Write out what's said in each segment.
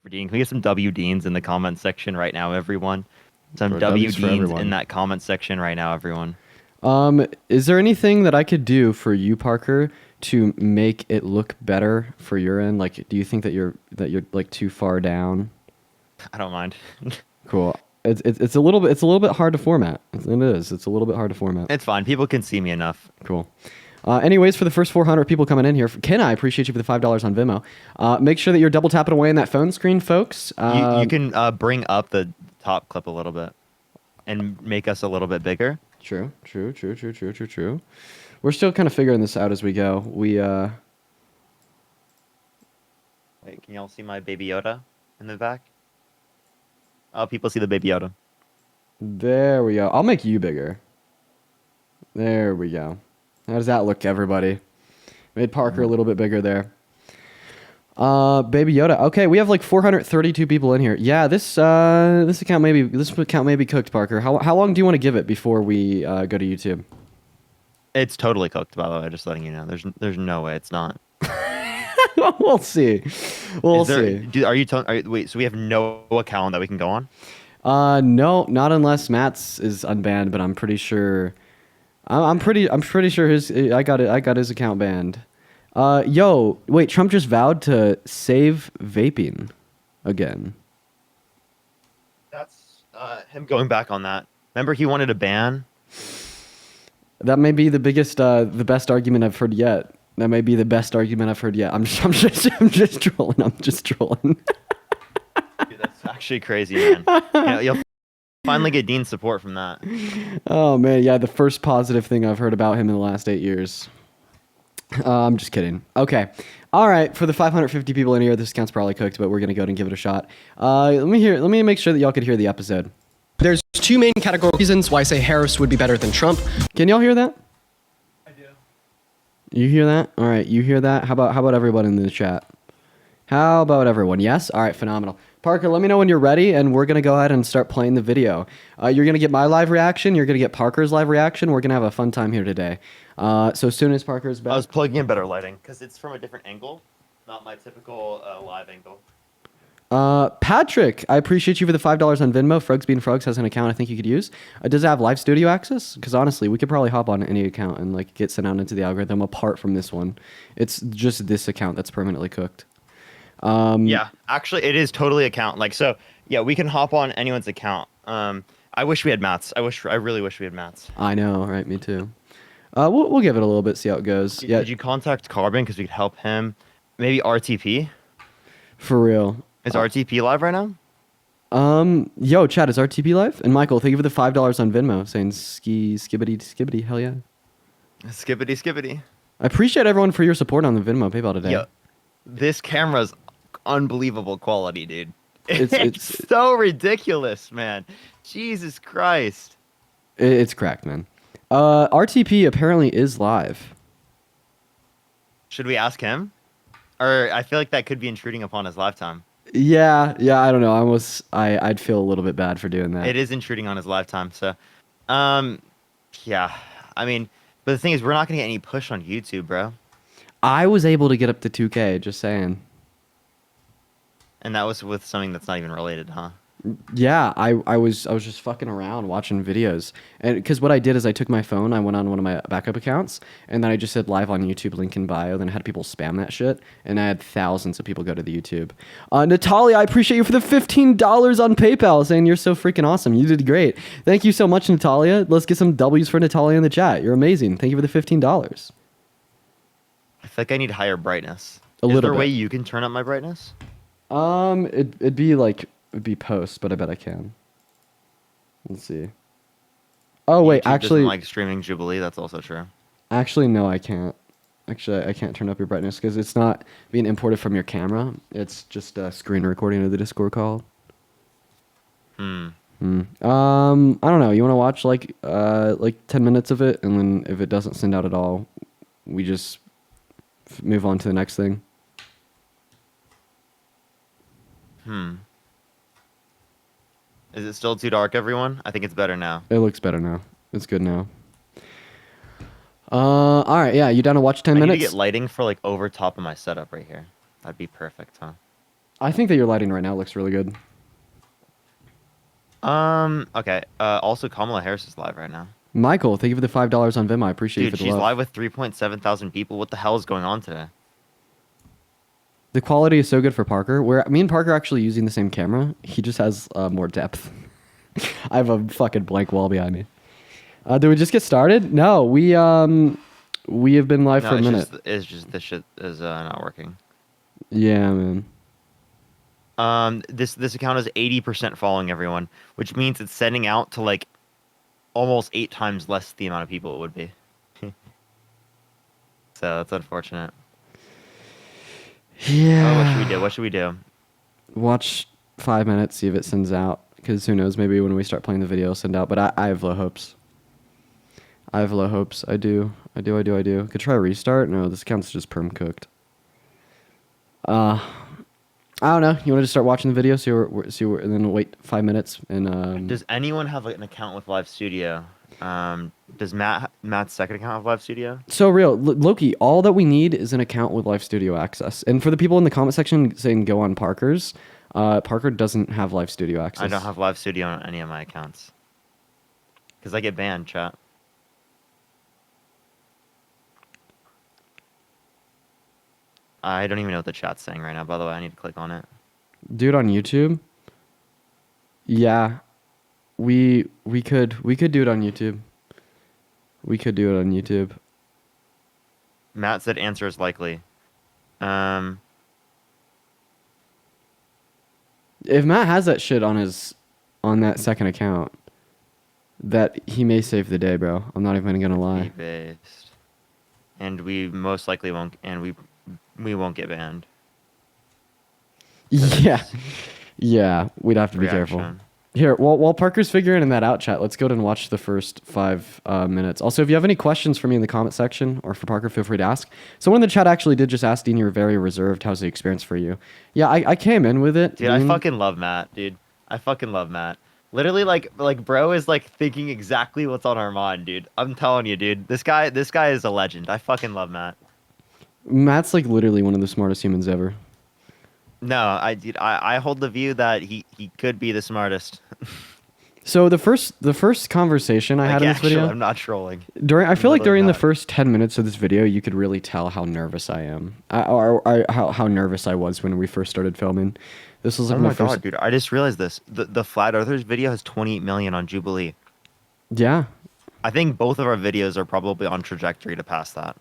Dean. Can we get some W Deans in the comment section right now, everyone? Some Or W W's for Deans in everyone. that comment section right now, everyone. Is there anything that I could do for you, Parker, to make it look better for your end? Like, do you think that you're like too far down? I don't mind. Cool. It's a little bit hard to format. It is. It's a little bit hard to format. It's fine. People can see me enough. Cool. Anyways, for the first 400 people coming in here, Ken, I appreciate you for the $5 on Venmo. Make sure that you're double tapping away in that phone screen, folks. You can bring up the top clip a little bit and make us a little bit bigger. True. We're still kind of figuring this out as we go. Wait, can y'all see my Baby Yoda in the back? Oh, people see the Baby Yoda. There we go. I'll make you bigger. There we go. How does that look, everybody? Made Parker a little bit bigger there. Baby Yoda. Okay, we have like 432 people in here. Yeah, this account may be cooked, Parker. How long do you want to give it before we go to YouTube? It's totally cooked, by the way. Just letting you know. There's no way it's not. We'll see. We'll see. Wait, so we have no account that we can go on? No, not unless Matt's is unbanned, but I'm pretty sure. I'm pretty sure I got his account banned. Yo, wait, Trump just vowed to save vaping again. That's him going back on that. Remember, he wanted a ban. That may be the best argument I've heard yet. That may be the best argument I've heard yet. I'm just trolling. I'm just trolling. Dude, that's actually crazy, man. You'll finally get Dean's support from that. Oh man, yeah, the first positive thing I've heard about him in the last 8 years. I'm just kidding. Okay. All right. For the 550 people in here, this account's probably cooked, but we're going to go ahead and give it a shot. Let me make sure that y'all could hear the episode. There's two main categorical reasons why I say Harris would be better than Trump. Can y'all hear that? I do. You hear that? All right. You hear that? How about everyone in the chat? How about everyone? Yes? All right. Phenomenal. Parker, let me know when you're ready, and we're going to go ahead and start playing the video. You're going to get my live reaction. You're going to get Parker's live reaction. We're going to have a fun time here today. So as soon as Parker's back... I was plugging in better lighting because it's from a different angle, not my typical live angle. Patrick, I appreciate you for the $5 on Venmo. Frogs Being Frogs has an account I think you could use. Does it have live studio access? Because honestly, we could probably hop on any account and like get sent out into the algorithm apart from this one. It's just this account that's permanently cooked. Yeah, actually, it is totally account. Like, so, yeah, we can hop on anyone's account. I wish we had Matt's. I really wish we had Matt's. I know, right? Me too. We'll give it a little bit, see how it goes. Yeah. Did you contact Carbon because we could help him? Maybe RTP. For real. Is RTP live right now? Yo, Chad, is RTP live? And Michael, thank you for the $5 on Venmo, saying skibbity, hell yeah. Skibbity. I appreciate everyone for your support on the Venmo PayPal today. Yo, this camera's unbelievable quality, dude. It's so ridiculous, man. Jesus Christ. It's cracked, man. RTP apparently is live. Should we ask him? Or I feel like that could be intruding upon his lifetime. Yeah, I don't know. I'd feel a little bit bad for doing that. It is intruding on his lifetime, so yeah. I mean, but the thing is we're not gonna get any push on YouTube, bro. I was able to get up to 2K, just saying. And that was with something that's not even related, huh? Yeah, I was just fucking around watching videos, and because what I did is I took my phone, I went on one of my backup accounts, and then I just said live on YouTube, link in bio. Then I had people spam that shit, and I had thousands of people go to the YouTube. Natalia, I appreciate you for the $15 on PayPal, saying you're so freaking awesome. You did great. Thank you so much, Natalia. Let's get some W's for Natalia in the chat. You're amazing. Thank you for the $15. I feel like I need higher brightness. A little Is there a bit. way you can turn up my brightness? It'd be post, but I bet I can. Let's see. Oh wait, YouTube doesn't actually, like streaming Jubilee. That's also true. actually no, I can't. Actually, I can't turn up your brightness because it's not being imported from your camera. It's just a screen recording of the Discord call. Hmm. I don't know. You want to watch like 10 minutes of it, and then if it doesn't send out at all, we just move on to the next thing. Is it still too dark, everyone? I think it's better now. It looks better now. It's good now. All right, yeah. You down to watch 10 I need to minutes? get lighting for like over top of my setup right here. That'd be perfect, huh? I think that your lighting right now looks really good. Okay. Also, Kamala Harris is live right now. Michael, thank you for the $5 on Venmo. I appreciate you Dude, for the she's love. live with 3.7 thousand people. What the hell is going on today? The quality is so good for Parker. Where me and Parker are actually using the same camera. He just has more depth. I have a fucking blank wall behind me. Did we just get started? No, we have been live for a minute. It's just this shit is not working. Yeah, man. This account is 80% following everyone, which means it's sending out to like almost 8 times less the amount of people it would be. So that's unfortunate. Yeah. Oh, what should we do? What should we do? Watch 5 minutes, see if it sends out. Because who knows, maybe when we start playing the video, it'll send out. But I have low hopes. I have low hopes. I do. Could try restart? No, this account's just perm cooked. I don't know. You want to just start watching the video, and then wait 5 minutes and. Does anyone have an account with Live Studio? Does Matt's second account have Live Studio? So real, Loki. All that we need is an account with Live Studio access. And for the people in the comment section saying go on Parker's, Parker doesn't have Live Studio access. I don't have Live Studio on any of my accounts because I get banned, chat. I don't even know what the chat's saying right now. By the way, I need to click on it. Do it on YouTube. Yeah, we could do it on YouTube. We could do it on YouTube. Matt said answer is likely. If Matt has that shit on that second account, that he may save the day, bro. I'm not even gonna lie. Based. And we most likely won't, and we won't get banned. Yeah, we'd have to be careful. Here, while Parker's figuring that out, chat, let's go ahead and watch the first 5 minutes. Also, if you have any questions for me in the comment section or for Parker, feel free to ask. Someone in the chat actually did just ask, Dean, you were very reserved. How's the experience for you? Yeah, I came in with it. Dude, I fucking love Matt, dude. I fucking love Matt. Literally, like bro is like thinking exactly what's on our mind, dude. I'm telling you, dude. This guy is a legend. I fucking love Matt. Matt's like literally one of the smartest humans ever. No, I hold the view that he could be the smartest. So the first conversation I had in this video, I'm not trolling. I feel like during the first 10 minutes of this video, you could really tell how nervous I am, how nervous I was when we first started filming. This was like my god, dude! I just realized this. The Flat Earthers video has 28 million on Jubilee. Yeah. I think both of our videos are probably on trajectory to pass that.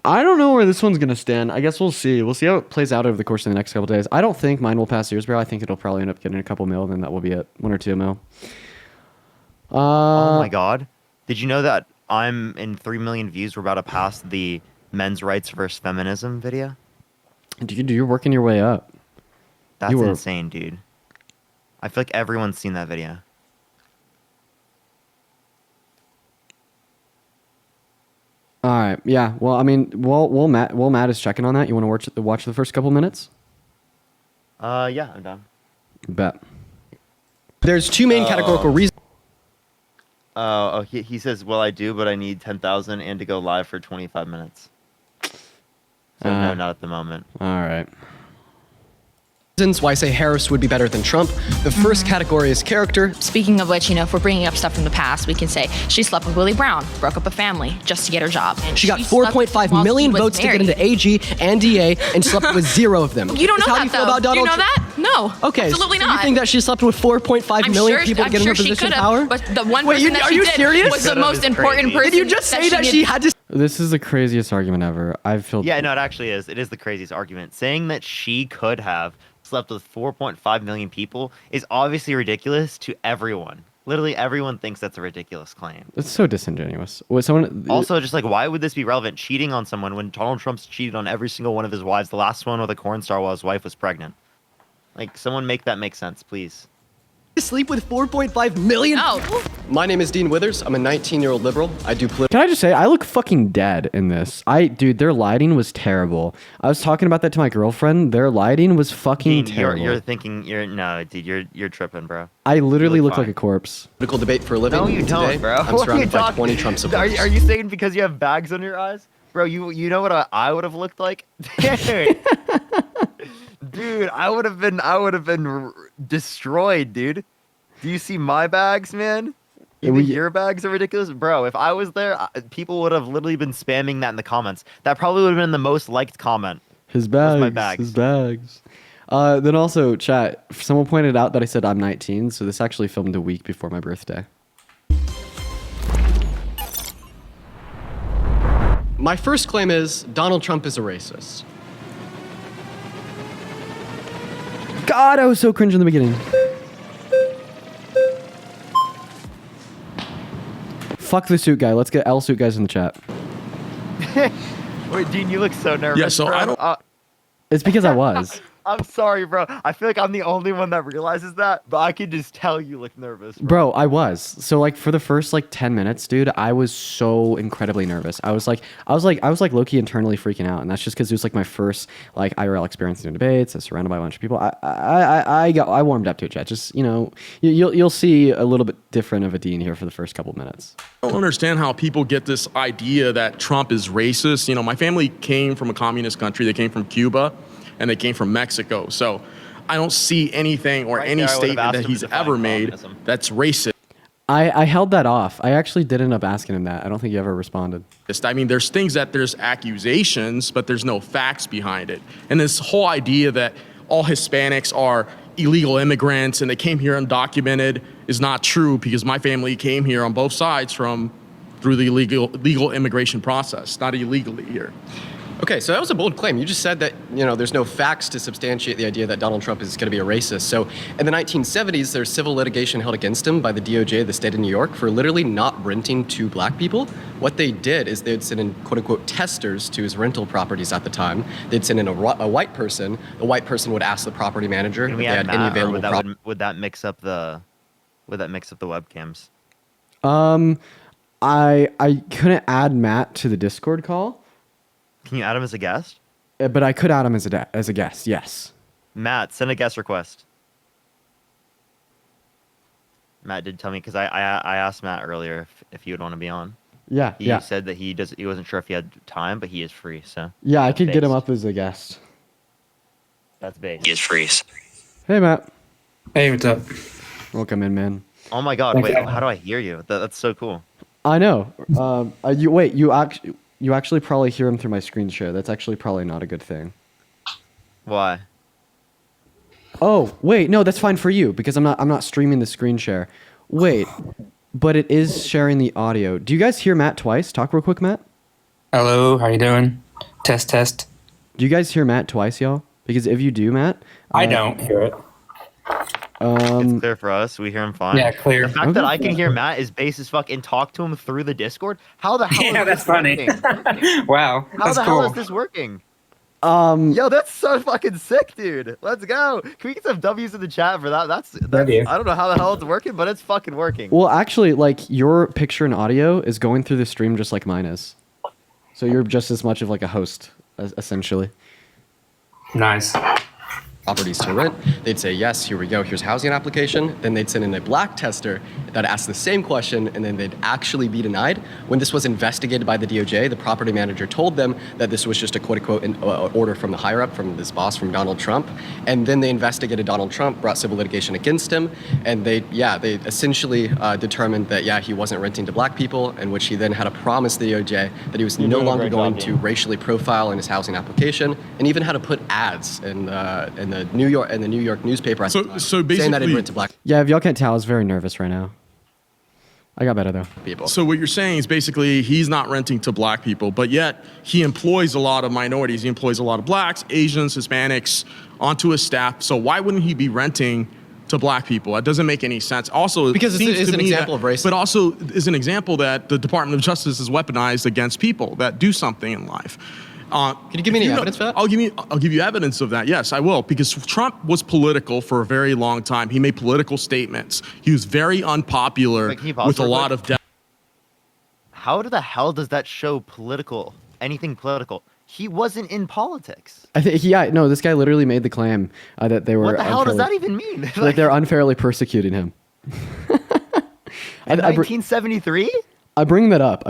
I don't know where this one's gonna stand. I guess we'll see. We'll see how it plays out over the course of the next couple days. I don't think mine will pass yours, bro. I think it'll probably end up getting a couple mil, and then that will be it. 1 or 2 mil. Oh my god! Did you know that I'm in 3 million views? We're about to pass the men's rights versus feminism video. Dude, you're working your way up. That's insane, dude. I feel like everyone's seen that video. All right. Yeah. Well, I mean, while Matt is checking on that, you want to watch the first couple minutes? Yeah, I'm done. Bet. There's 2 main categorical reasons. He says, well, I do, but I need 10,000 and to go live for 25 minutes. So no, not at the moment. All right. Reasons why I say Harris would be better than Trump. The first category is character. Speaking of which, if we're bringing up stuff from the past, we can say she slept with Willie Brown, broke up a family just to get her job. And She got 4.5 million votes to get into AG and DA and slept with 0 of them. You don't know How that, do you feel though. about Donald Do you know Trump? that? No. Okay, absolutely so not. you think that she slept with 4.5 million people to get in her position of power? But the one Wait, person that are she you did serious? was the Could've most is important crazy. person. Did you just say that she had to? This is the craziest argument ever. I feel. Yeah, no, it actually is. It is the craziest argument. Saying that she could have slept with 4.5 million people is obviously ridiculous to everyone. Literally everyone thinks that's a ridiculous claim. It's so disingenuous. Also, just like, why would this be relevant? Cheating on someone when Donald Trump's cheated on every single one of his wives. The last one with a corn star while his wife was pregnant. Like, someone make that make sense, please. Sleep with 4.5 million? No. My name is Dean Withers. I'm a 19-year-old liberal. I do political. Can I just say I look fucking dead in this? Dude, their lighting was terrible. I was talking about that to my girlfriend. Their lighting was fucking Dean, terrible. You're tripping, bro. I literally look fine. like a corpse. Political debate for a living. No, you Today, don't, bro. I'm What are you surrounded by talking- 20 Trump supporters. Are you saying because you have bags under your eyes? Bro, you know what I would have looked like? Dude. Dude, I would have been destroyed, dude. Do you see my bags, man? You think your bags are ridiculous, bro? If I was there, people would have literally been spamming that in the comments. That probably would have been the most liked comment. His bags. My bags. His bags. Then also, chat. Someone pointed out that I said I'm 19, so this actually filmed a week before my birthday. My first claim is Donald Trump is a racist. God, I was so cringe in the beginning. Fuck the suit guy. Let's get L suit guys in the chat. Wait, Dean, you look so nervous. Yeah, so bro. I don't. It's because I was. I'm sorry, bro. I feel like I'm the only one that realizes that, but I can just tell you look nervous, bro. Bro, I was. So like for the first like 10 minutes, dude, I was so incredibly nervous. I was like low-key internally freaking out, and that's just because it was like my first like IRL experience in debates. I was surrounded by a bunch of people. I warmed up to it, chat. Just you'll see a little bit different of a Dean here for the first couple of minutes. I don't understand how people get this idea that Trump is racist. You know, my family came from a communist country. They came from Cuba, and they came from Mexico. So I don't see anything or Right any there, I would've statement asked that him to he's define ever made communism. that's racist. I held that off. I actually did end up asking him that. I don't think he ever responded. I mean, there's accusations, but there's no facts behind it. And this whole idea that all Hispanics are illegal immigrants and they came here undocumented is not true, because my family came here on both sides through the legal immigration process, not illegally here. Okay, so that was a bold claim. You just said that, there's no facts to substantiate the idea that Donald Trump is going to be a racist. So in the 1970s, there's civil litigation held against him by the DOJ of the state of New York for literally not renting to black people. What they did is they'd send in quote-unquote testers to his rental proproperties at the time. They'd send in a white person. The white person would ask the property manager if they had any available property. Would that mix up the webcams? I couldn't add Matt to the Discord call. Can you add him as a guest? But I could add him as a guest, yes. Matt, send a guest request. Matt did tell me, because I asked Matt earlier if he would want to be on. Yeah, He said that he wasn't sure if he had time, but he is free. So yeah, I that's could get him based. up as a guest. That's based. He is free. Hey, Matt. Hey, what's up? Welcome in, man. Oh my God! Thank Wait, you. how do I hear you? That's so cool. I know. You actually probably hear him through my screen share. That's actually probably not a good thing. Why? Oh, wait, no, that's fine for you because I'm not streaming the screen share. Wait, but it is sharing the audio. Do you guys hear Matt twice? Talk real quick, Matt. Hello, how you doing? Test, test. Do you guys hear Matt twice, y'all? Because if you do, Matt, I don't hear it. It's clear for us. We hear him fine. Yeah, clear. The fact that I can hear Matt is base as fuck and talk to him through the Discord. How the hell? Yeah, is that's this funny. working? Wow, How that's the hell cool. is this working? Yo, that's so fucking sick, dude. Let's go. Can we get some W's in the chat for that? That's W. I don't know how the hell it's working, but it's fucking working. well, actually, like your picture and audio is going through the stream just like mine is. So you're just as much of like a host, essentially. Nice. Properties to rent. They'd say, yes, here we go, here's housing application. Then they'd send in a black tester that asked the same question, and then they'd actually be denied. When this was investigated by the DOJ, the property manager told them that this was just a quote-unquote order from the higher up, from this boss, from Donald Trump. And then they investigated Donald Trump, brought civil litigation against him, and they essentially determined that, he wasn't renting to black people, in which he then had to promise the DOJ that he was no longer going to racially profile in his housing application, and even had to put ads in the New York newspaper at the time, So saying that he'd basically- rent to black Yeah, if y'all can't tell, I was very nervous right now. I got better though. people. So what you're saying is basically he's not renting to black people, but yet he employs a lot of minorities. He employs a lot of blacks, Asians, Hispanics onto his staff. So why wouldn't he be renting to black people? That doesn't make any sense. Also, Because it seems it's to an me example of racism. But also is an example that the Department of Justice is weaponized against people that do something in life. Can you give me any evidence for that? I'll give you evidence of that. Yes, I will, because Trump was political for a very long time. He made political statements. He was very unpopular Wait, can you pause with a real lot quick? of. How the hell does that show anything political? He wasn't in politics. I think this guy literally made the claim that they were. What the hell does that unfairly- even mean? That they're unfairly persecuting him. In 1973? I bring that up.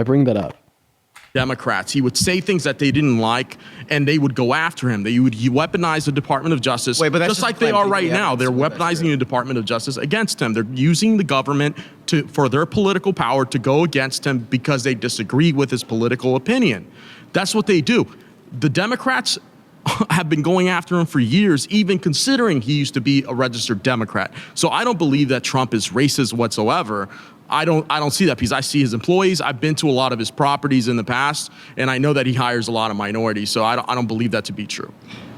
Democrats. He would say things that they didn't like, and they would go after him. They would weaponize the Department of Justice, Wait, but that's just just like a they claim. are right Yeah, now. They're that's weaponizing true. the Department of Justice against him. They're using the government for their political power to go against him because they disagree with his political opinion. That's what they do. The Democrats have been going after him for years, even considering he used to be a registered Democrat. So I don't believe that Trump is racist whatsoever. I don't see that because I see his employees. I've been to a lot of his properties in the past, and I know that he hires a lot of minorities. So I don't believe that to be true.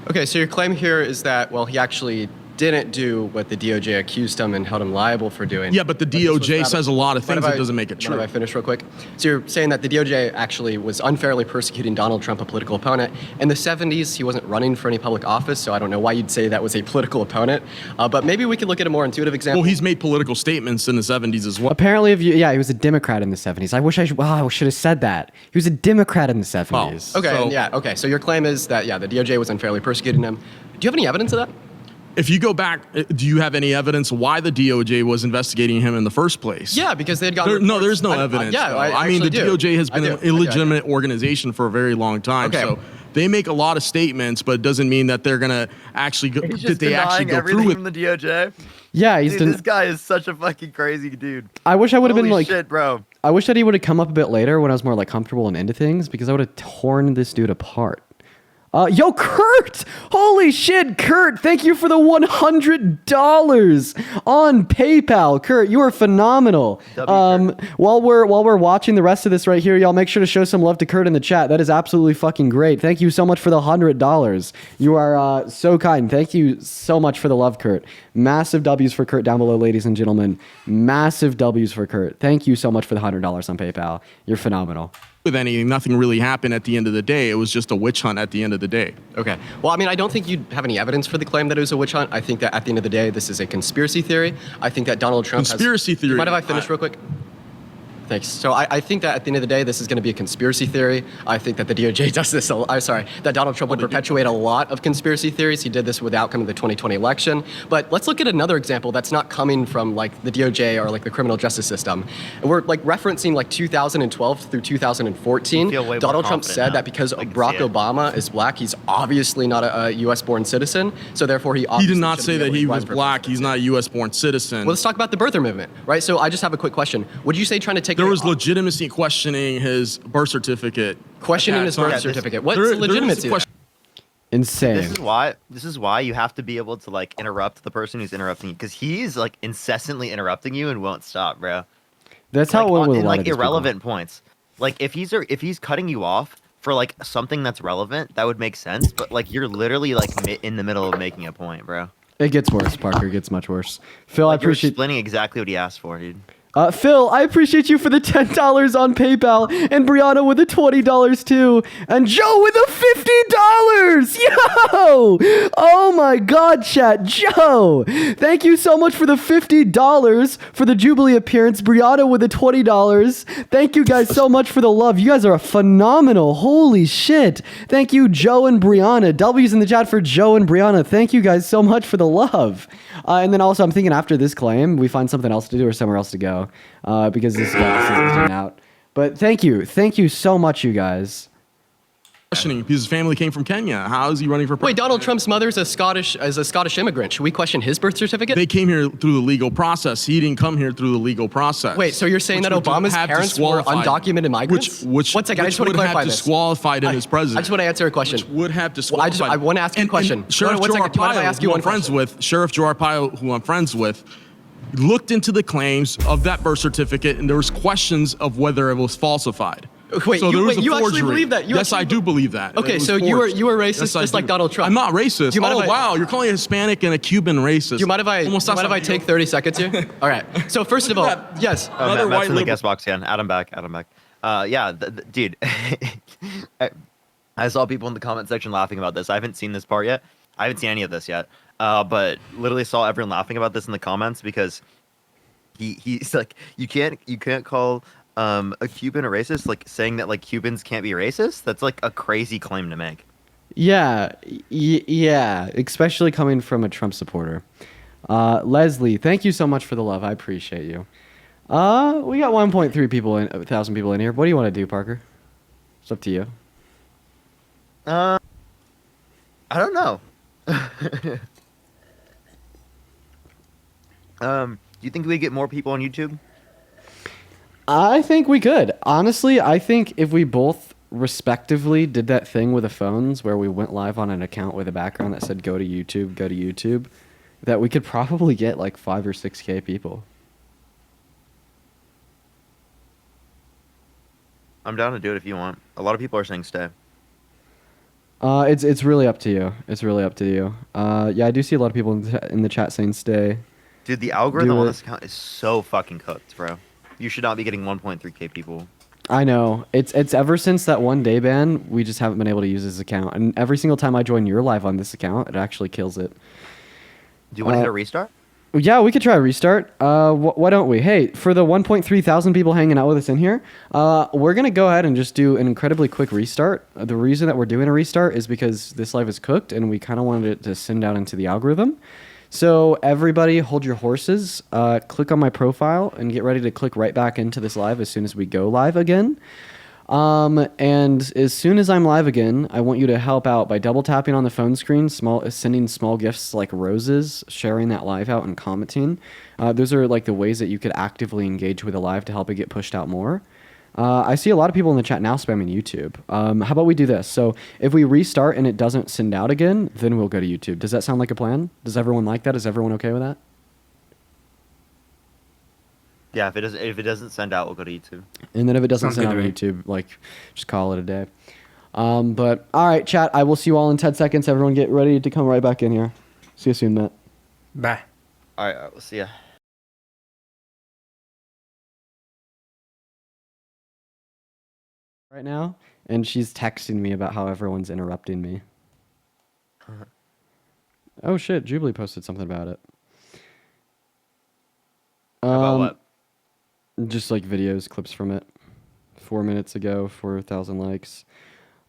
Okay, so your claim here is that, well, he actually didn't do what the DOJ accused him and held him liable for doing. Yeah, but the this was DOJ rather- says a lot of Mind things if that doesn't make it mind true. if I finish real quick? So you're saying that the DOJ actually was unfairly persecuting Donald Trump, a political opponent. In the 70s, he wasn't running for any public office, so I don't know why you'd say that was a political opponent. But maybe we could look at a more intuitive example. Well, he's made political statements in the 70s as well. Apparently, he was a Democrat in the 70s. I wish I should have said that. He was a Democrat in the 70s. Okay, So- okay. So your claim is that, the DOJ was unfairly persecuting him. Do you have any evidence of that? If you go back, do you have any evidence why the DOJ was investigating him in the first place? Yeah, because they had gotten No, reports- there's no I- evidence. yeah, though. I mean, the actually do. DOJ has I been do. an illegitimate organization for a very long time. Okay. So they make a lot of statements, but it doesn't mean that they're gonna actually go. He's Did just they actually denying go everything through from with? the DOJ. Yeah, he's Dude, this guy is such a fucking crazy dude. I wish I would have been Holy like. shit, bro. I wish that he would have come up a bit later when I was more like comfortable and into things because I would have torn this dude apart. Yo, Kurt! Holy shit, Kurt! Thank you for the $100 on PayPal, Kurt. You are phenomenal. While we're watching the rest of this right here, y'all make sure to show some love to Kurt in the chat. That is absolutely fucking great. Thank you so much for the $100. You are so kind. Thank you so much for the love, Kurt. Massive W's for Kurt down below, ladies and gentlemen. Massive W's for Kurt. Thank you so much for the $100 on PayPal. You're phenomenal. With anything, nothing really happened at the end of the day. It was just a witch hunt at the end of the day. Okay. Well, I mean, I don't think you have any evidence for the claim that it was a witch hunt. I think that at the end of the day, this is a conspiracy theory. I think that Donald Trump Conspiracy theory. Mind if I finish real quick? Thanks. So I think that at the end of the day, this is going to be a conspiracy theory. I think that the DOJ does this. That Donald Trump would perpetuate a lot of conspiracy theories. He did this with the outcome of the 2020 election. But let's look at another example that's not coming from like the DOJ or like the criminal justice system. We're like referencing like 2012 through 2014. I feel way more Donald Trump confident said now. that because I can Barack see it. Obama is black, he's obviously not a U.S. born citizen. So therefore, he He obviously did not shouldn't say be that able to he run was for black. presidency. He's not a U.S. born citizen. Well, let's talk about the birther movement, right? So I just have a quick question. Would you say trying to take There away- was legitimacy questioning his birth certificate. questioning at his that birth time. certificate? What's There- the there is a legitimacy? there? question- Insane. This is why you have to be able to like interrupt the person who's interrupting you because he's like incessantly interrupting you and won't stop, bro. That's how Like, it went on- with a in lot like of these people. irrelevant points. Like if he's cutting you off for like something that's relevant, that would make sense. But like you're literally like in the middle of making a point, bro. It gets worse, Parker. It gets much worse. Phil, I Like, you're appreciate. explaining exactly what he asked for, dude. Phil, I appreciate you for the $10 on PayPal, and Brianna with the $20 too, and Joe with the $50. Yo! Oh my God, chat, Joe! Thank you so much for the $50 for the Jubilee appearance. Brianna with the $20. Thank you guys so much for the love. You guys are phenomenal. Holy shit! Thank you, Joe and Brianna. W's in the chat for Joe and Brianna. Thank you guys so much for the love. And then also, I'm thinking after this claim, we find something else to do or somewhere else to go, because this is getting out. But thank you so much, you guys. Questioning because his family came from Kenya. How is he running for Wait, president? Donald Trump's mother is a Scottish immigrant. Should we question his birth certificate? They came here through the legal process. He didn't come here through the legal process. Wait, so you're saying Which that would Obama's have parents were disqualified him. undocumented migrants? Which One second, I which just want to would clarify have this. disqualified him as president. I just want to answer a question. Which would have Well, disqualified. I want to ask you a question. Sheriff One Joe second, do you mind if I Arpaio, ask you who one I'm friends question? with, Sheriff Joe Arpaio, who I'm friends with, looked into the claims of that birth certificate, and there was questions of whether it was falsified. Wait, so there was a you actually forgery. believe that? You Yes, actually I do believe that. Okay, It was so you were forged. racist Yes, I just like do. Donald Trump. I'm not racist. Do you mind Oh if I- wow, you're calling a Hispanic and a Cuban racist. Do you mind if I take 30 seconds here? All right. So first of all, Look at that. yes. Oh, Another Matt's white in the liberal- guest box again. Adam back. Yeah, dude. I saw people in the comment section laughing about this. I haven't seen this part yet. I haven't seen any of this yet. But literally saw everyone laughing about this in the comments because he's like, you can't call a Cuban a racist, like saying that like Cubans can't be racist. That's like a crazy claim to make. Yeah, yeah, especially coming from a Trump supporter. Leslie, thank you so much for the love. I appreciate you. We got 1.3 people in, 1,000 people in here. What do you want to do, Parker? It's up to you. I don't know. Do you think we get more people on YouTube? I think we could. Honestly, I think if we both respectively did that thing with the phones where we went live on an account with a background that said go to YouTube, that we could probably get like 5 or 6K people. I'm down to do it if you want. A lot of people are saying stay. It's really up to you. It's really up to you. Yeah, I do see a lot of people in the chat saying stay. Dude, the algorithm Do on it. this account is so fucking cooked, bro. You should not be getting 1.3K people. I know. It's ever since that one day ban, we just haven't been able to use this account. And every single time I join your live on this account, it actually kills it. Do you want to hit a restart? Yeah, we could try a restart. Why don't we? Hey, for the 1.3 thousand people hanging out with us in here, we're going to go ahead and just do an incredibly quick restart. The reason that we're doing a restart is because this live is cooked and we kind of wanted it to send out into the algorithm. So everybody hold your horses, click on my profile, and get ready to click right back into this live as soon as we go live again. And as soon as I'm live again, I want you to help out by double tapping on the phone screen, sending small gifts like roses, sharing that live out, and commenting. Those are like the ways that you could actively engage with a live to help it get pushed out more. I see a lot of people in the chat now spamming YouTube. How about we do this? So if we restart and it doesn't send out again, then we'll go to YouTube. Does that sound like a plan? Does everyone like that? Is everyone okay with that? Yeah, if it doesn't send out, we'll go to YouTube. And then if it doesn't Sounds send out good on to YouTube, like, just call it a day. But all right, chat. I will see you all in 10 seconds. Everyone get ready to come right back in here. See you soon, Matt. Bye. All right, we'll see ya. Right now, and she's texting me about how everyone's interrupting me. Oh shit, Jubilee posted something about it. About what? Just like videos, clips from it. 4 minutes ago, 4,000 likes.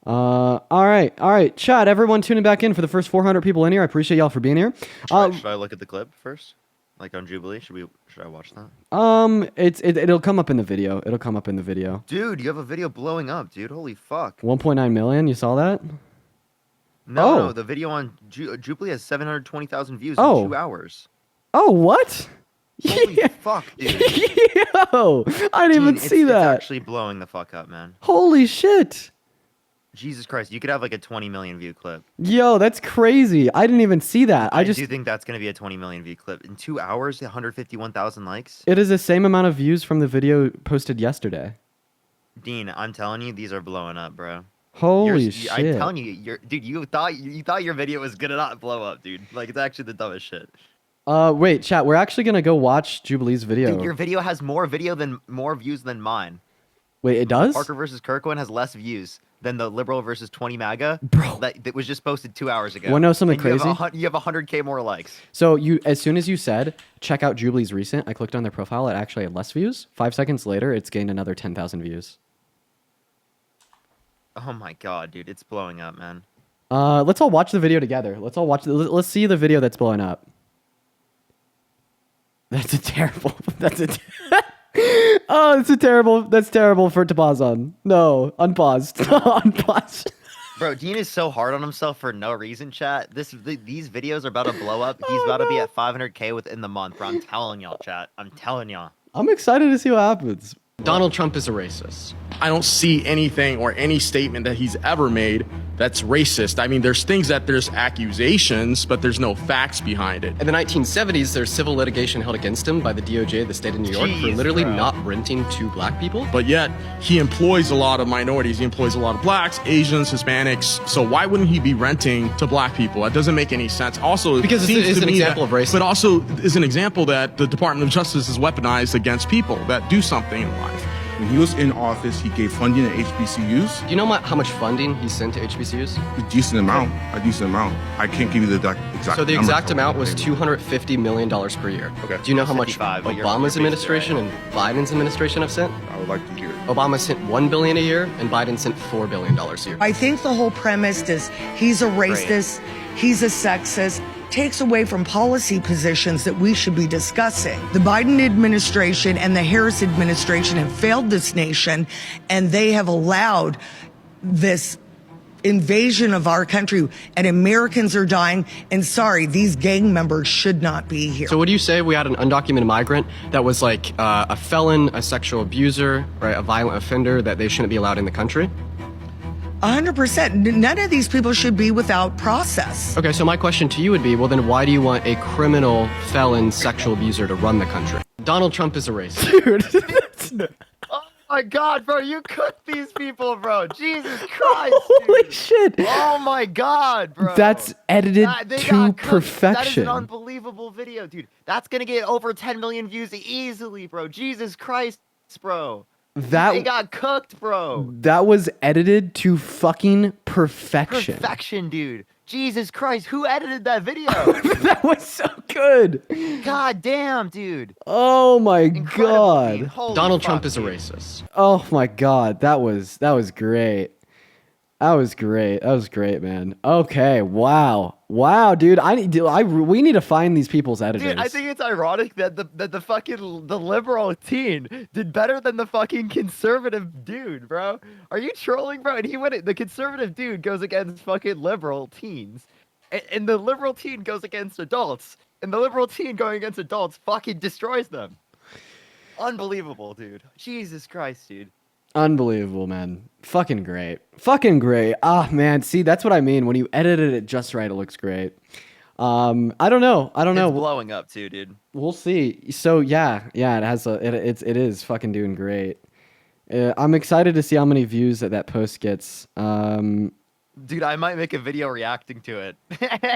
All right, chat. Everyone tuning back in for the first 400 people in here. I appreciate y'all for being here. Should I look at the clip first? Like on Jubilee? Should I watch that? It'll come up in the video. It'll come up in the video. Dude, you have a video blowing up, dude. Holy fuck. 1.9 million. You saw that? No, the video on Jubilee has 720,000 views Oh. in 2 hours. Oh, what? Holy fuck, dude. Yo, I didn't even Dude, see it's that. actually blowing the fuck up, man. Holy shit. Jesus Christ, you could have like a 20 million view clip. Yo, that's crazy. I didn't even see that. I do think that's going to be a 20 million view clip. In 2 hours, 151,000 likes. It is the same amount of views from the video posted yesterday. Dean, I'm telling you, these are blowing up, bro. Holy shit. I'm telling you, dude, you thought your video was going to not blow up, dude. Like, it's actually the dumbest shit. Wait, chat, we're actually going to go watch Jubilee's video. Dude, your video has more views than mine. Wait, it does? Parker versus Kirkland has less views than the Liberal versus 20 MAGA. Bro. That was just posted 2 hours ago. Wanna know something And you crazy? You have 100K more likes. So as soon as you said, check out Jubilee's recent, I clicked on their profile, it actually had less views. 5 seconds later, it's gained another 10,000 views. Oh my god, dude, it's blowing up, man. Let's all watch the video together. Let's see the video that's blowing up. That's terrible. That's terrible for it to pause on. No, unpaused. Unpause. Bro, Dean is so hard on himself for no reason, chat. These videos are about to blow up. He's about to be at 500K within the month, bro. I'm telling y'all, chat. I'm telling y'all. I'm excited to see what happens. Donald Trump is a racist. I don't see anything or any statement that he's ever made that's racist. I mean, there's accusations, but there's no facts behind it. In the 1970s, there's civil litigation held against him by the DOJ of the state of New York for Jeez, literally bro. not renting to black people. But yet, he employs a lot of minorities. He employs a lot of blacks, Asians, Hispanics. So why wouldn't he be renting to black people? That doesn't make any sense. Also, Because it seems it's to an me example of racism. But also is an example that the Department of Justice is weaponized against people that do something in life. When he was in office, he gave funding to HBCUs, Do you know how much funding he sent to HBCUs? a decent amount. I can't give you the exact So the number. exact amount was $250 million per year. Okay. Do you know how much 55, but you're Obama's basically administration right. and Biden's administration have sent? I would like to hear it. Obama sent $1 billion a year, and Biden sent $4 billion a year. I think the whole premise is he's a racist, he's a sexist, takes away from policy positions that we should be discussing. The Biden administration and the Harris administration have failed this nation, and they have allowed this invasion of our country, and Americans are dying. And sorry, these gang members should not be here. So what do you say we had an undocumented migrant that was like a felon, a sexual abuser, right, a violent offender, that they shouldn't be allowed in the country? 100%. None of these people should be without process. Okay, so my question to you would be, well then why do you want a criminal, felon, sexual abuser to run the country? Donald Trump is a racist. Dude. Oh my God, bro, you cooked these people, bro. Jesus Christ, Holy dude. shit. Oh my God, bro. That's edited They to got cooked. perfection. That is an unbelievable video, dude. That's gonna get over 10 million views easily, bro. Jesus Christ, bro. They got cooked, bro. That was edited to fucking perfection. Perfection, dude. Jesus Christ, who edited that video? That was so good. God damn, dude. Oh my Incredible, dude. God. Holy Donald fuck, Trump is a dude. racist. Oh my God. That was great. That was great. That was great, man. Okay. Wow. Wow, dude. We need to find these people's editors. Dude, I think it's ironic that the fucking the liberal teen did better than the fucking conservative dude, bro. Are you trolling, bro? And the conservative dude goes against fucking liberal teens, and the liberal teen goes against adults, and the liberal teen going against adults fucking destroys them. Unbelievable, dude. Jesus Christ, dude. Unbelievable, man. Fucking great. Fucking great. Ah, man. See, that's what I mean. When you edited it just right, it looks great. I don't know. It's blowing up too, dude. We'll see. So yeah, it has it is fucking doing great. I'm excited to see how many views that post gets. Dude, I might make a video reacting to it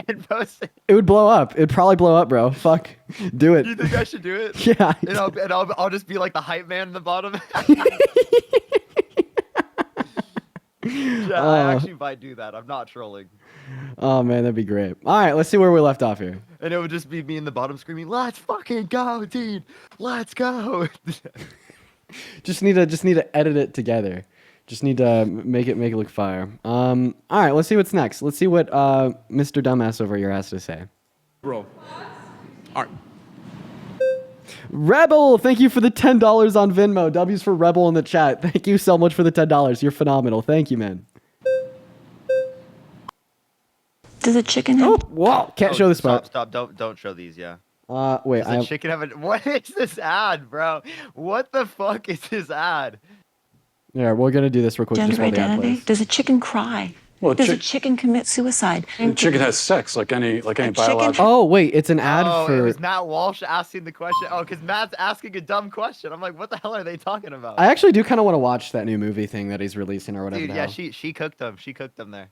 and post it. It would blow up. It'd probably blow up, bro. Fuck. Do it. You think I should do it? Yeah. And I'll just be like the hype man in the bottom. Yeah, I actually might do that. I'm not trolling. Oh man, that'd be great. All right, let's see where we left off here. And it would just be me in the bottom screaming, "Let's fucking go, dude! Let's go!" Just need to edit it together. Just need to make it look fire. All right, let's see what's next. Let's see what Mr. Dumbass over here has to say. Bro. All right. Rebel, thank you for the $10 on Venmo. W's for Rebel in the chat. Thank you so much for the $10. You're phenomenal. Thank you, man. Does a chicken have... Oh, whoa. Can't show this part. Stop. Don't show these, yeah. Wait. Does a chicken have a... What is this ad, bro? What the fuck is this ad? Yeah, we're going to do this real quick. Gender just while the ad identity? plays. Does a chicken cry? Well, Does a chicken commit suicide? the chicken has sex like any biological. Oh, wait. It's an ad It for... was Matt Walsh asking the question. Oh, because Matt's asking a dumb question. I'm like, what the hell are they talking about? I actually do kind of want to watch that new movie thing that he's releasing or whatever. Dude, now. yeah, she cooked them. She cooked them there.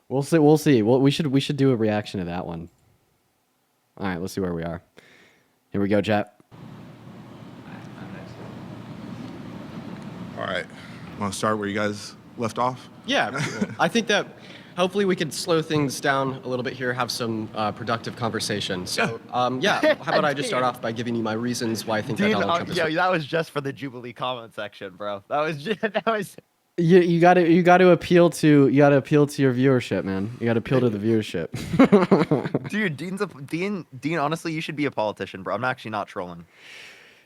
We'll see. Well, we should do a reaction to that one. All right, let's see where we are. Here we go, chat. All right. Want to start where you guys left off? Yeah, I think that hopefully we could slow things down a little bit here, have some productive conversation. So, yeah, how about I just start off by giving you my reasons why I think that Dude, Donald Trump is... that was just for the Jubilee comment section, bro. That was. You got to appeal to your viewership, man. You got to appeal to the viewership. Dude, Dean. Honestly, you should be a politician, bro. I'm actually not trolling.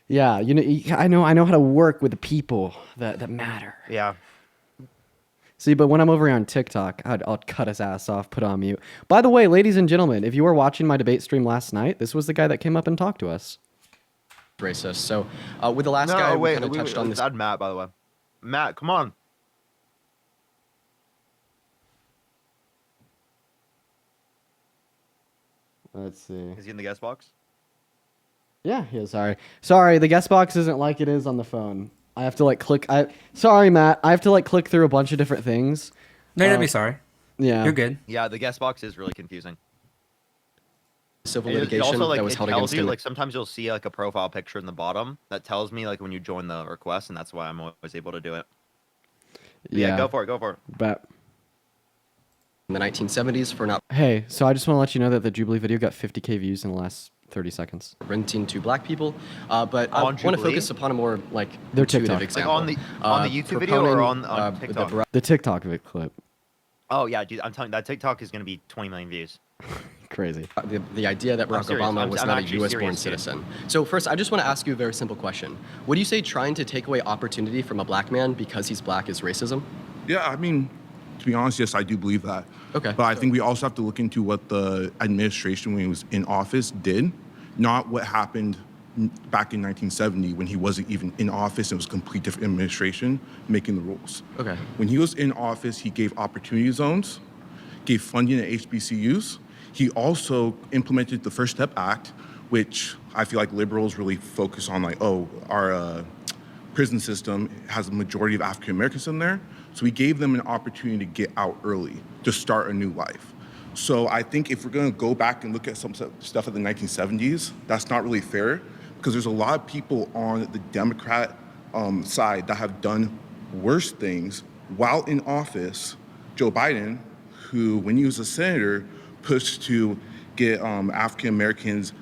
Yeah, I know how to work with the people that matter. Yeah. See, but when I'm over here on TikTok, I'll cut his ass off, put on mute. By the way, ladies and gentlemen, if you were watching my debate stream last night, this was the guy that came up and talked to us. Racist. So, with the last guy, we kind of touched on this. Add Matt, by the way. Matt, come on. Let's see. Is he in the guest box? Yeah, he is. Sorry, the guest box isn't like it is on the phone. I have to like click. Sorry, Matt. I have to like click through a bunch of different things. No, don't be sorry. Yeah. You're good. Yeah, the guest box is really confusing. Civil It litigation also, like, that was it held tells against you, him. like, sometimes you'll see like a profile picture in the bottom that tells me like when you join the request, and that's why I'm always able to do it. But yeah, go for it. But in the 1970s for not hey, so I just want to let you know that the Jubilee video got 50K views in the last 30 seconds. renting to black people, but I On want to Jubilee? focus upon a more like Their intuitive TikTok. example. on the YouTube video or on TikTok? The TikTok clip. Oh yeah, dude, I'm telling you, that TikTok is gonna be 20 million views. Crazy. The idea that Barack serious. Obama was I'm not a actually U.S. born serious, dude. citizen. So first, I just want to ask you a very simple question. Would you say trying to take away opportunity from a black man because he's black is racism? Yeah, I mean, To be honest, yes, I do believe that. Okay. But I think we also have to look into what the administration when he was in office did, not what happened back in 1970 when he wasn't even in office. It was a complete different administration making the rules. Okay. When he was in office, he gave opportunity zones, gave funding to HBCUs. He also implemented the First Step Act, which I feel like liberals really focus on, like, oh, our prison system has a majority of African Americans in there. So we gave them an opportunity to get out early, to start a new life. So I think if we're gonna go back and look at some stuff of the 1970s, that's not really fair, because there's a lot of people on the Democrat side that have done worse things while in office. Joe Biden, who, when he was a senator, pushed to get African Americans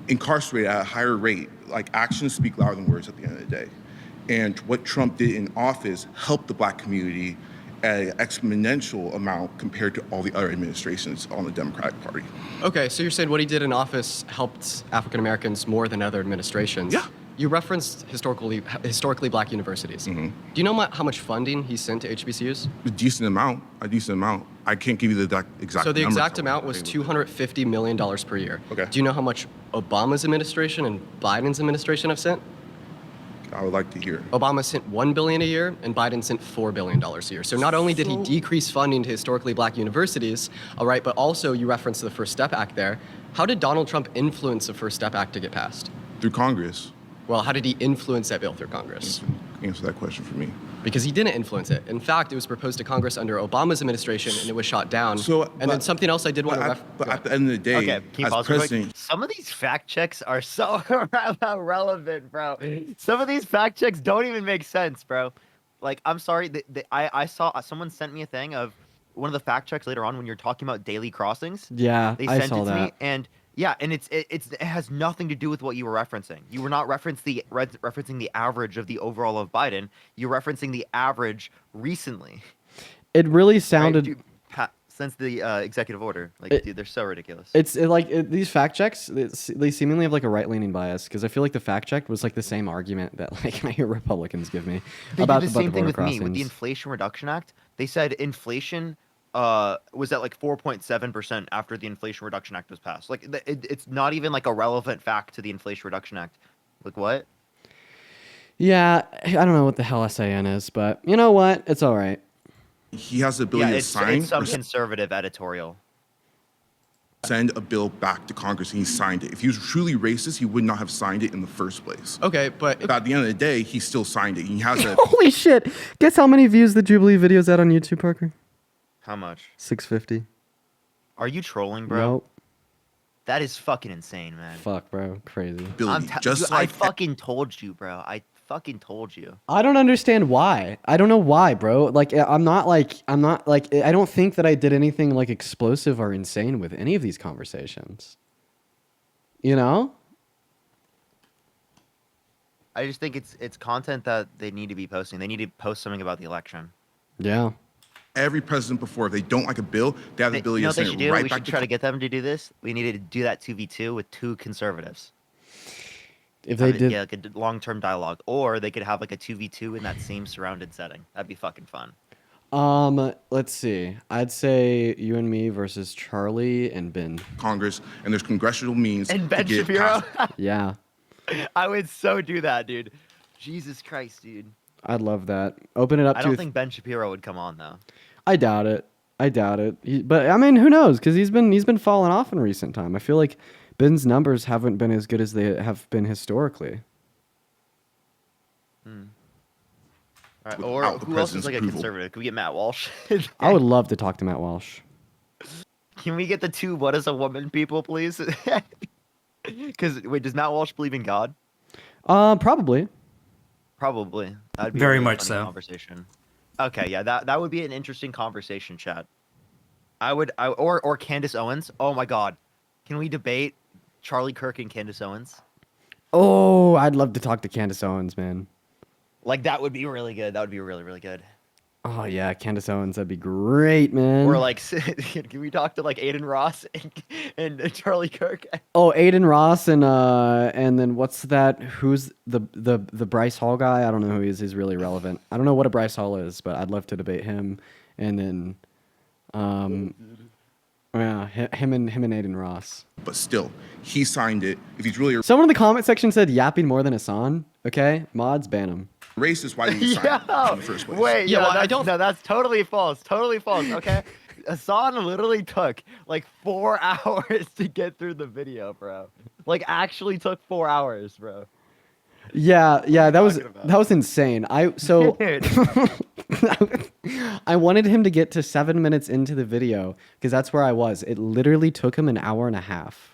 incarcerated at a higher rate. Like, actions speak louder than words at the end of the day. And what Trump did in office helped the black community at an exponential amount compared to all the other administrations on the Democratic Party. Okay, so you're saying what he did in office helped African Americans more than other administrations. Yeah. You referenced historically black universities. Mm-hmm. Do you know how much funding he sent to HBCUs? A decent amount. I can't give you the exact So the number. exact amount was $250 million per year. Okay. Do you know how much Obama's administration and Biden's administration have sent? I would like to hear. Obama sent $1 billion a year, and Biden sent $4 billion a year. So not only did he decrease funding to historically black universities, all right, but also you referenced the First Step Act there. How did Donald Trump influence the First Step Act to get passed? Through Congress. Well, how did he influence that bill through Congress? Answer that question for me. Because he didn't influence it. In fact, it was proposed to Congress under Obama's administration, and it was shot down. Then something else I did want to But at the end of the day, Okay, can you as pause real quick? president, Some of these fact checks are so relevant, bro. Some of these fact checks don't even make sense, bro. Like, I'm sorry, I saw someone sent me a thing of one of the fact checks later on when you're talking about daily crossings. Yeah, They I sent saw it to that. me, and yeah, and it has nothing to do with what you were referencing. You were not referencing the average of the overall of Biden. You're referencing the average recently. It really Right, sounded. dude, since the executive order, like, dude, they're so ridiculous. These fact checks, they seemingly have like a right-leaning bias, because I feel like the fact check was like the same argument that like I hear Republicans give me They about did the same thing border with me with the crossings. Inflation Reduction Act. They said inflation was at like 4.7% after the Inflation Reduction Act was passed. Like, it's not even like a relevant fact to the Inflation Reduction Act. Like, what? Yeah, I don't know what the hell SAN is, but you know what? It's all right. he has the ability Yeah, to sign it's some or conservative editorial. send a bill back to Congress, and he signed it. If he was truly racist, he would not have signed it in the first place. Okay, but But at the end of the day, he still signed it. He has a Holy shit! Guess how many views the Jubilee video's at on YouTube, Parker? How much? 650. Are you trolling, bro? Nope. That is fucking insane, man. Fuck, bro. Crazy. ability. Dude, I fucking told you, bro. I fucking told you. I don't understand why. I don't know why, bro. Like, I don't think that I did anything like explosive or insane with any of these conversations. You know? I just think it's content that they need to be posting. They need to post something about the election. Yeah. every president before, if they don't like a bill, they have the ability You know to what they send should it do? right We back should to try to get them to do this. We need to do that 2v2 with two conservatives. If they did, yeah, like a long-term dialogue, or they could have like a 2v2 in that same surrounded setting. That'd be fucking fun. let's see. I'd say you and me versus Charlie and Ben. Congress, and there's congressional means And to Ben get it Shapiro. passed. Yeah, I would so do that, dude. Jesus Christ, dude. I'd love that. Open it up I to. don't think Ben Shapiro would come on though. I doubt it. But I mean, who knows? Because he's been falling off in recent time. I feel like Ben's numbers haven't been as good as they have been historically. All right, or Without the who else is president's like a approval. conservative? Can we get Matt Walsh? I would love to talk to Matt Walsh. Can we get the two "What is a woman" people, please? Because wait, does Matt Walsh believe in God? Probably. Probably. That'd be Very a really much funny so. Conversation. Okay, yeah, that would be an interesting conversation, chat. Or Candace Owens. Oh my God, can we debate Charlie Kirk and Candace Owens? Oh, I'd love to talk to Candace Owens, man. Like that would be really good. That would be really really good. Oh yeah, Candace Owens, that'd be great, man. Or like, can we talk to like Aiden Ross and Charlie Kirk? Oh, Aiden Ross and then what's that? Who's the Bryce Hall guy? I don't know who he is. He's really relevant. I don't know what a Bryce Hall is, but I'd love to debate him. And then Yeah, him and Aiden Ross. But still, he signed it. If he's really Someone in the comment section said yapping more than Hassan. Okay, mods ban him. racist, why did he sign it in the first place? Wait, Yeah, yeah, well, I that's, don't- no, that's totally false. Totally false. Okay, Hassan literally took like 4 hours to get through the video, bro. Like actually took 4 hours, bro. Yeah, that was talking about? that was insane. Dude. I wanted him to get to 7 minutes into the video because that's where I was. It literally took him an hour and a half.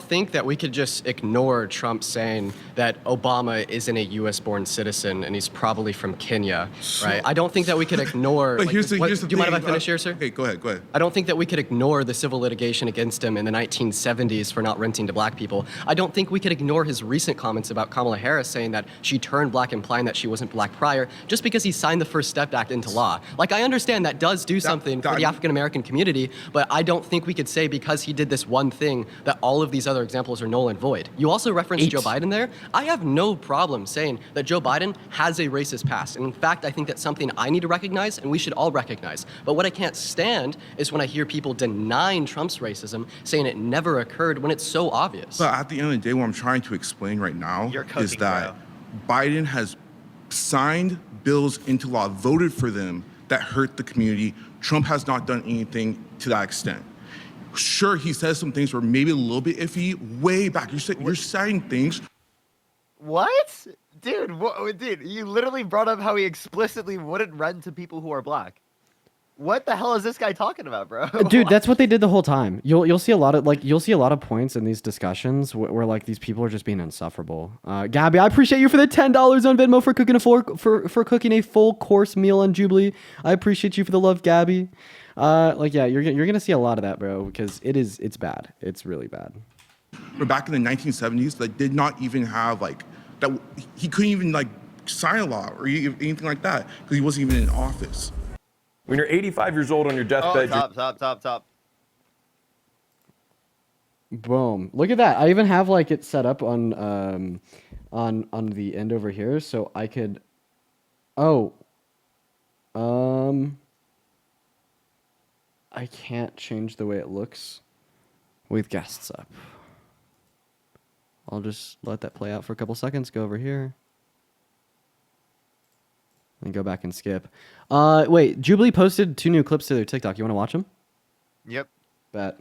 Think that we could just ignore Trump saying that Obama isn't a U.S.-born citizen and he's probably from Kenya, right? I don't think that we could ignore. But like, here's the do you mind if I thing, finish here, sir? Okay, go ahead. I don't think that we could ignore the civil litigation against him in the 1970s for not renting to black people. I don't think we could ignore his recent comments about Kamala Harris saying that she turned black, implying that she wasn't black prior, just because he signed the First Step Act into law. Like, I understand that does do something for the African American community, but I don't think we could say because he did this one thing that all of these other examples are null and void. You also referenced Joe Biden there. I have no problem saying that Joe Biden has a racist past. And in fact, I think that's something I need to recognize and we should all recognize. But what I can't stand is when I hear people denying Trump's racism, saying it never occurred when it's so obvious. But at the end of the day, what I'm trying to explain right now You're is cooking, that Biden has signed bills into law, voted for them that hurt the community. Trump has not done anything to that extent. Sure, he says some things were maybe a little bit iffy way back. You're saying things. What? Dude, dude, you literally brought up how he explicitly wouldn't rent to people who are black. What the hell is this guy talking about, bro? Dude, that's what they did the whole time. You'll see a lot of points in these discussions where like these people are just being insufferable. Gabby, I appreciate you for the $10 on Venmo for cooking for cooking a full course meal on Jubilee. I appreciate you for the love, Gabby. You're gonna see a lot of that, bro, because it's bad. It's really bad. But back in the 1970s, that did not even have like that. He couldn't even like sign a law or anything like that because he wasn't even in office. When you're 85 years old on your deathbed, Top. Boom. Look at that. I even have like it set up on the end over here so I could I can't change the way it looks with guests up. I'll just let that play out for a couple seconds. Go over here. And go back and skip. Wait, Jubilee posted 2 new clips to their TikTok. You want to watch them? Yep. Bet.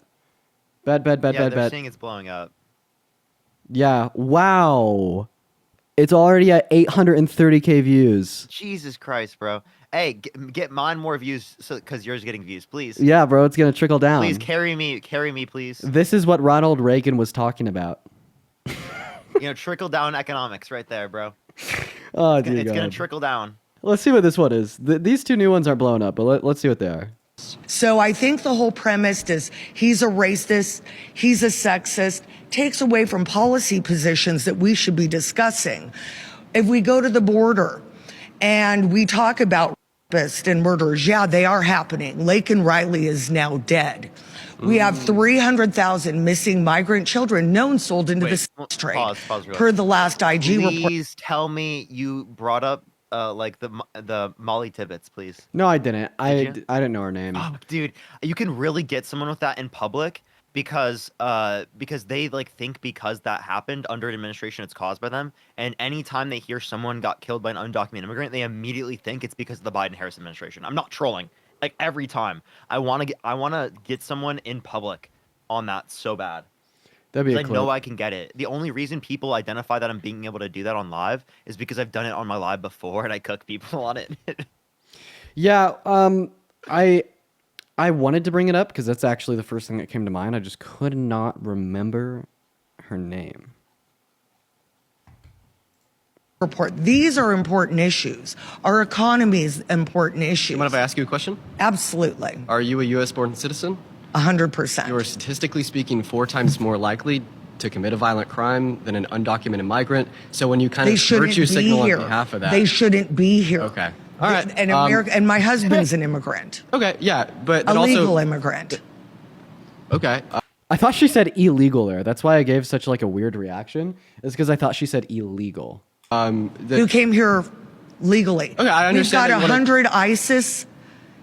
Yeah, they're saying it's blowing up. Yeah. Wow. It's already at 830K views. Jesus Christ, bro. Hey, get mine more views because yours is getting views, please. Yeah, bro. It's going to trickle down. Please carry me, please. This is what Ronald Reagan was talking about. Trickle down economics right there, bro. Oh, dear It's God. going to trickle down. Let's see what this one is. These 2 new ones aren't blowing up, but let's see what they are. So I think the whole premise is he's a racist, he's a sexist, takes away from policy positions that we should be discussing. If we go to the border and we talk about rapists and murderers, yeah, they are happening. Laken Riley is now dead. We have 300,000 missing migrant children known sold into the sex trade Pause real per the last IG report. Please tell me you brought up like the Molly Tibbetts, please. No, I didn't. I Did you? didn't know her name. Oh, dude, you can really get someone with that in public because they like think because that happened under an administration it's caused by them, and anytime they hear someone got killed by an undocumented immigrant, they immediately think it's because of the Biden-Harris administration. I'm not trolling. Like every time, I want to get someone in public on that so bad. That'd be a I clip. know I can get it. The only reason people identify that I'm being able to do that on live is because I've done it on my live before and I cook people on it. Yeah, I wanted to bring it up because that's actually the first thing that came to mind. I just could not remember her name. Report. These are important issues. Our economy is important issues. Do you mind if I ask you a question? Absolutely. Are you a U.S.-born citizen? 100%. You are statistically speaking 4 times more likely to commit a violent crime than an undocumented migrant. So when you kind They of shouldn't virtue be signal here. on behalf of that. They shouldn't be here. Okay. All right. And and my husband's an immigrant. Okay, yeah, but A then legal also, immigrant. okay. I thought she said illegal there. That's why I gave such like a weird reaction. It's because I thought she said illegal. Who came here legally. Okay, I understand We've that got you wanna- 100 ISIS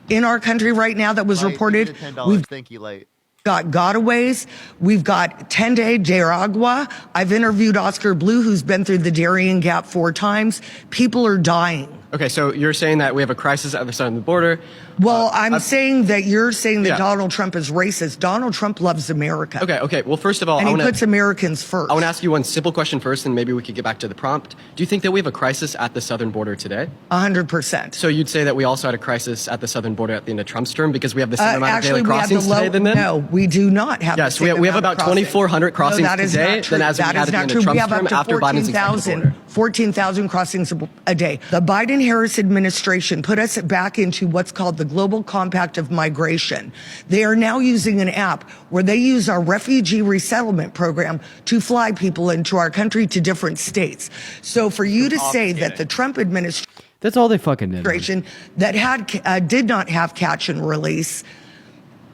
in our country right now that was Light, reported. give me the $10. We've Thank you, Light. got gotaways. We've got 10-day de agua. I've interviewed Oscar Blue, who's been through the Darien Gap 4 times. People are dying. Okay, so you're saying that we have a crisis at the southern border. Well, I'm saying that you're saying that Yeah. Donald Trump is racist. Donald Trump loves America. Okay. Well, first of all, And I he want puts to Americans first. ask you one simple question first, and maybe we could get back to the prompt. Do you think that we have a crisis at the southern border today? 100%. So you'd say that we also had a crisis at the southern border at the end of Trump's term because we have the same amount of Actually, daily we have the crossings today than them? No, we do not have. Yes, the we same have amount of about 2,400 crossings no, that is today not true. than as we That had is at the not end of true. We Trump's have term up to after Biden's executive order. 14,000 crossings a day. The Biden-Harris administration put us back into what's called the Global Compact of Migration. They are now using an app where they use our refugee resettlement program to fly people into our country to different states. So for you to say that the Trump administration That's all they fucking did. that did not have catch and release,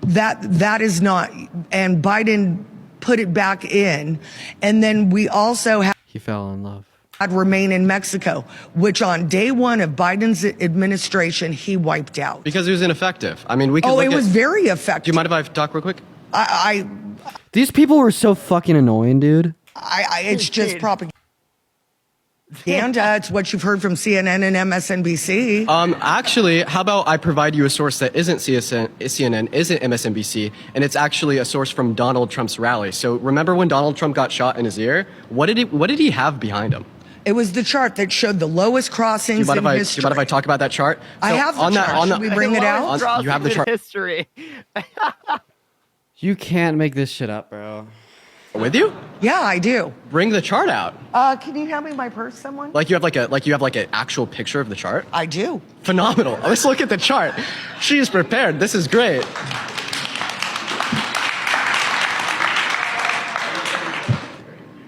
that is not, and Biden put it back in, and then we also He fell in love. had remain in Mexico, which on day 1 of Biden's administration he wiped out. Because it was ineffective. I mean, we could Oh, look it was at, very effective. Do you mind if I talk real quick? These people were so fucking annoying, dude. It's just propaganda. It's what you've heard from CNN and MSNBC. Actually, how about I provide you a source that isn't CNN, isn't MSNBC, and it's actually a source from Donald Trump's rally. So remember when Donald Trump got shot in his ear? What did he have behind him? It was the chart that showed the lowest crossings in history. Do you mind if I talk about that chart? I have the chart. Should we bring it out? You have the chart. History. You can't make this shit up, bro. With you? Yeah, I do. Bring the chart out. Can you hand me my purse, someone? Like you have like an actual picture of the chart? I do. Phenomenal. Let's look at the chart. She is prepared. This is great.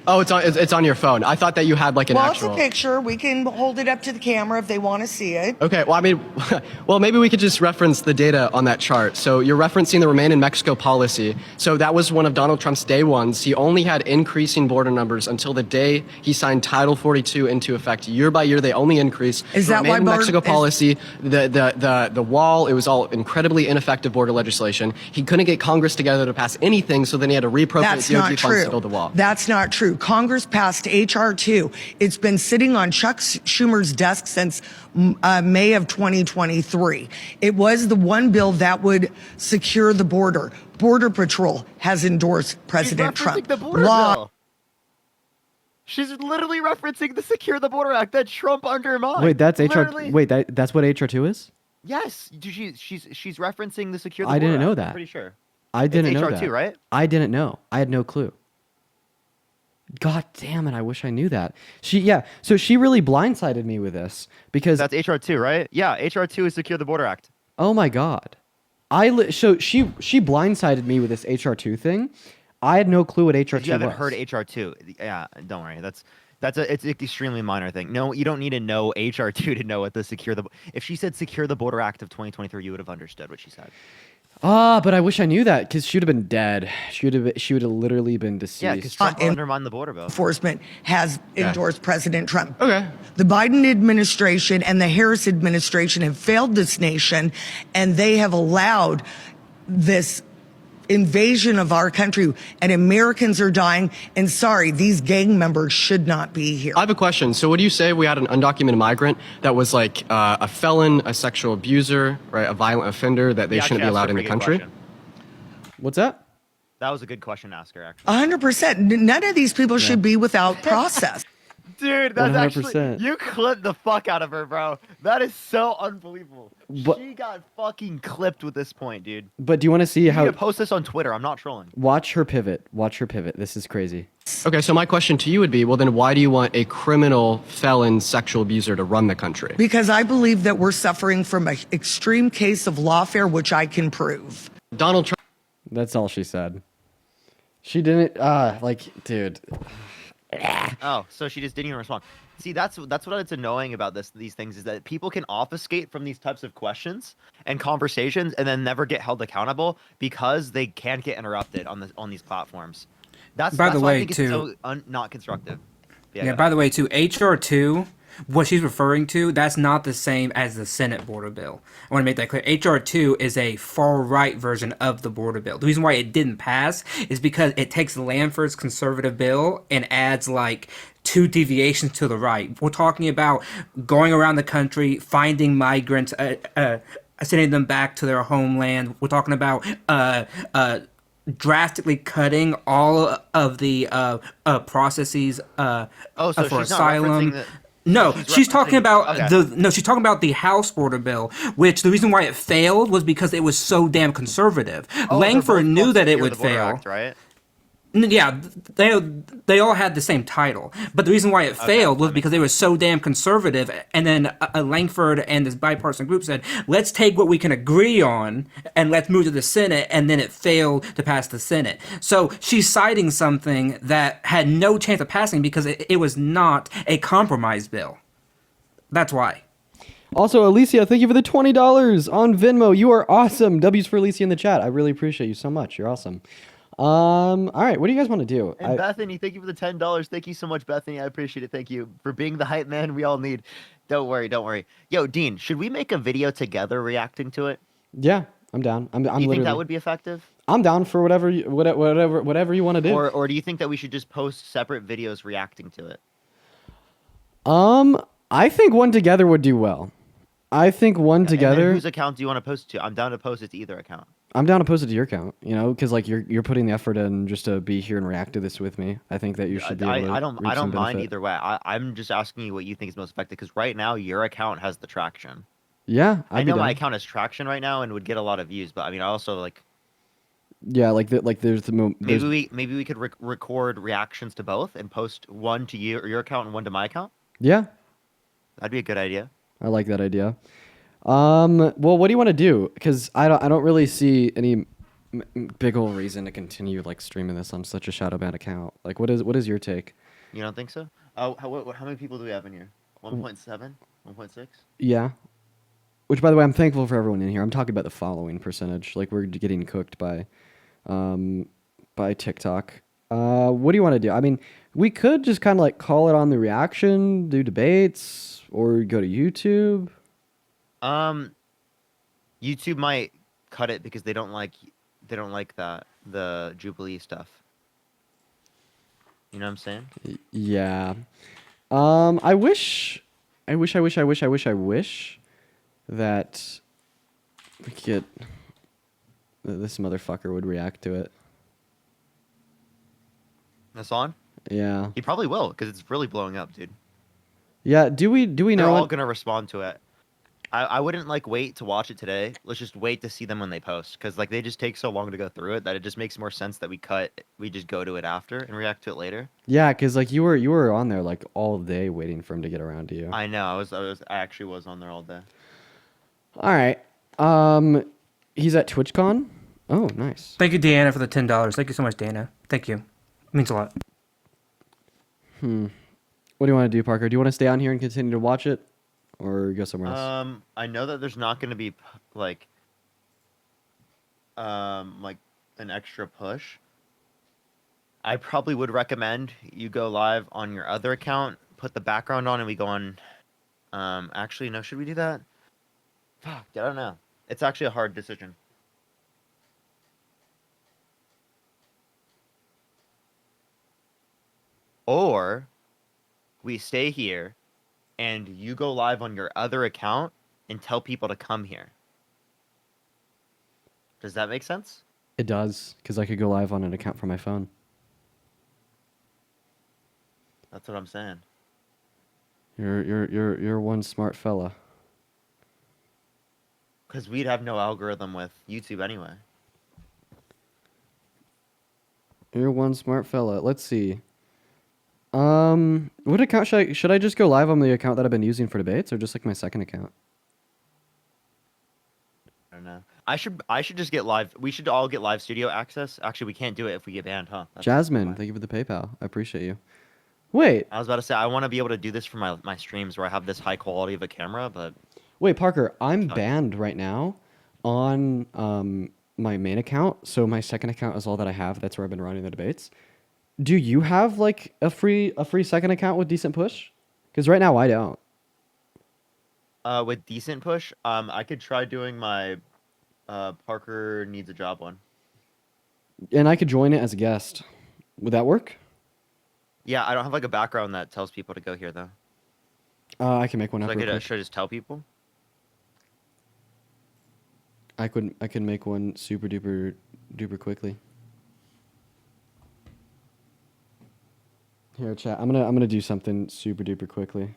Oh, it's on your phone. I thought that you had like an actual. Well, it's a picture. We can hold it up to the camera if they want to see it. Okay, well, I mean, well, maybe we could just reference the data on that chart. So you're referencing the Remain in Mexico policy. So that was one of Donald Trump's day ones. He only had increasing border numbers until the day he signed Title 42 into effect. Year by year, they only increase. Is the that Remain why in Mexico policy, the wall, it was all incredibly ineffective border legislation. He couldn't get Congress together to pass anything, so then he had to reappropriate That's DOD not funds true. to build the wall. That's not true. Congress passed H.R. 2. It's been sitting on Chuck Schumer's desk since May of 2023. It was the one bill that would secure the border. Border Patrol has endorsed President She's referencing Trump. the border bill. She's literally referencing the Secure the Border Act that Trump undermined. Wait, that's HR. Literally. Wait, that's what HR2 is? Yes, she's referencing the Secure the Border I didn't know Act, that. I'm pretty sure. I didn't It's know HR2, that. right? I didn't know. I had no clue. God damn it! I wish I knew that. So she really blindsided me with this because That's HR2, right? Yeah, HR2 is Secure the Border Act. oh my god, so she blindsided me with this HR2 thing. I had no clue what HR2 was. You haven't heard HR2. Yeah, don't worry. It's an extremely minor thing. No, you don't need to know HR2 to know what the if she said Secure the Border Act of 2023, you would have understood what she said. But I wish I knew that because she would have been dead. She would have literally been deceased. Yeah, because Trump undermined the border bill. Enforcement has endorsed President Trump. Okay. The Biden administration and the Harris administration have failed this nation, and they have allowed this invasion of our country, and Americans are dying. And sorry, these gang members should not be here. I have a question. So, what do you say we had an undocumented migrant that was like a felon, a sexual abuser, right, a violent offender that they shouldn't be allowed in the country? What's that? That was a good question to ask her, actually. 100%. None of these people should be without process. Dude, that's 100%. actually you clipped the fuck out of her, bro. That is so unbelievable. But- she got fucking clipped with this point, dude. But do you want to see You how? need to post this on Twitter. I'm not trolling. Watch her pivot. Watch her pivot. This is crazy. Okay, so my question to you would be, well, then why do you want a criminal, felon, sexual abuser to run the country? Because I believe that we're suffering from an extreme case of lawfare, which I can prove. Donald Trump. That's all she said. She didn't. Dude. Oh, so she just didn't even respond. See, that's what it's annoying about these things is that people can obfuscate from these types of questions and conversations and then never get held accountable because they can't get interrupted on these platforms. That's By the why I way, think too, it's so not constructive. by the way, too, HR2 what she's referring to, that's not the same as the Senate border bill. I want to make that clear. HR 2 is a far right version of the border bill. The reason why it didn't pass is because it takes Lanford's conservative bill and adds like 2 deviations to the right. We're talking about going around the country, finding migrants, sending them back to their homeland. We're talking about drastically cutting all of the processes So for she's not asylum. referencing the- No, she's talking about okay. she's talking about the House border bill, which the reason why it failed was because it was so damn conservative. Oh, they're Langford both knew called that it Secure would the Border fail. Act, right? Yeah, they all had the same title, but the reason why it failed was because they were so damn conservative. And then Langford and this bipartisan group said, "Let's take what we can agree on and let's move to the Senate." And then it failed to pass the Senate. So she's citing something that had no chance of passing because it was not a compromise bill. That's why. Also, Alicia, thank you for the $20 on Venmo. You are awesome. W's for Alicia in the chat. I really appreciate you so much. You're awesome. All right, what do you guys want to do? And Bethany, thank you for the $10. Thank you so much, Bethany. I appreciate it. Thank you for being the hype man we all need. Don't worry, don't worry. Yo, Dean, should we make a video together reacting to it? Yeah, I'm down. I'm Do you think that would be effective? I'm down for whatever you want to do. Or do you think that we should just post separate videos reacting to it? I think one together would do well. I think one And then together. whose account do you want to post it to? I'm down to post it to either account. I'm down to post it to your account, you know, because like you're putting the effort in just to be here and react to this with me. I think that you should be able to I don't reap some mind benefit. either way. I'm just asking you what you think is most effective because right now your account has the traction. Yeah, I know my account has traction right now and would get a lot of views, but I mean I also like Yeah, there's the maybe we could record reactions to both and post one to your account and one to my account. Yeah, That'd be a good idea. I like that idea. Well, what do you want to do? Because I don't really see any big ol' reason to continue like streaming this on such a shadow ban account. Like, what is your take? You don't think so? Oh, how many people do we have in here? 1.7, 1.6. Yeah. Which, by the way, I'm thankful for everyone in here. I'm talking about the following percentage. Like, we're getting cooked by TikTok. What do you want to do? I mean, we could just kind of like call it on the reaction, do debates, or go to YouTube. YouTube might cut it because they don't like that the Jubilee stuff. You know what I'm saying? Yeah. I wish that we could get this motherfucker would react to it. That's on? Yeah. He probably will because it's really blowing up, dude. Yeah. Do we They're know? all gonna respond to it. I wouldn't like wait to watch it today. Let's just wait to see them when they post because like they just take so long to go through it that it just makes more sense that we just go to it after and react to it later. Yeah, because like you were on there like all day waiting for him to get around to you. I know. I actually was on there all day. All right. He's at TwitchCon. Oh, nice. Thank you, Deanna, for the $10. Thank you so much, Deanna. Thank you. It means a lot. What do you want to do, Parker? Do you want to stay on here and continue to watch it, or go somewhere else? I know that there's not going to be like an extra push. I probably would recommend you go live on your other account, put the background on, and we go on. Actually, no, should we do that? Fuck, I don't know. It's actually a hard decision. Or we stay here and you go live on your other account and tell people to come here. Does that make sense? It does, because I could go live on an account from my phone. That's what I'm saying. You're one smart fella. Because we'd have no algorithm with YouTube anyway. You're one smart fella. Let's see. What account should I just go live on the account that I've been using for debates, or just like my second account? I don't know. I should just get live. We should all get live studio access. Actually, we can't do it if we get banned, huh? Jasmine, thank you for the PayPal. I appreciate you. Wait. I was about to say I want to be able to do this for my streams where I have this high quality of a camera, but Wait, Parker, I'm banned right now on my main account, so my second account is all that I have. That's where I've been running the debates. Do you have like a free second account with decent push? Because right now I don't. With decent push, I could try doing my Parker needs a job one. And I could join it as a guest. Would that work? Yeah, I don't have like a background that tells people to go here though. I can make one So up I real could quick. should I just tell people? I could make one super duper quickly. Here, chat. I'm gonna do something super duper quickly.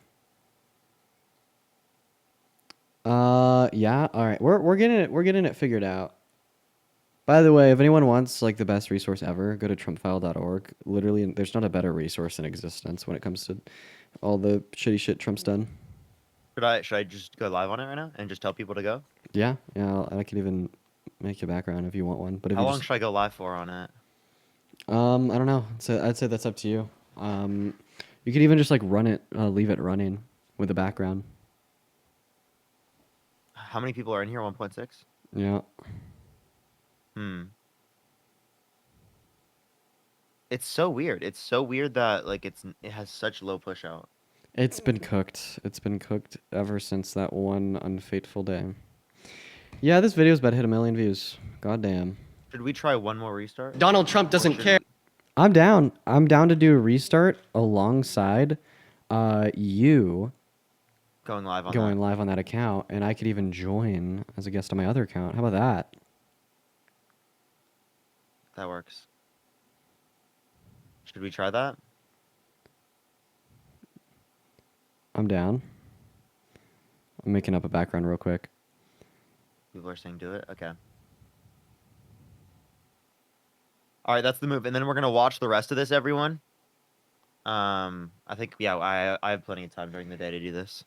Yeah. All right. We're getting it figured out. By the way, if anyone wants like the best resource ever, go to trumpfile.org. Literally, there's not a better resource in existence when it comes to all the shitty shit Trump's done. Should I just go live on it right now and just tell people to go? Yeah. I could even make a background if you want one. But if How you long just, should I go live for on it? I don't know. So I'd say that's up to you. You could even just like run it, leave it running with the background. How many people are in here? 1.6? Yeah. It's so weird. It's so weird that like it has such low push out. It's been cooked. It's been cooked ever since that one unfateful day. Yeah, this video's about to hit 1 million views. God damn. Should we try one more restart? Donald Trump doesn't care. I'm down. I'm down to do a restart alongside you Going live on going that. live on that account, and I could even join as a guest on my other account. How about that? That works. Should we try that? I'm down. I'm making up a background real quick. People are saying do it? Okay. Alright, that's the move. And then we're gonna watch the rest of this, everyone. I think I have plenty of time during the day to do this.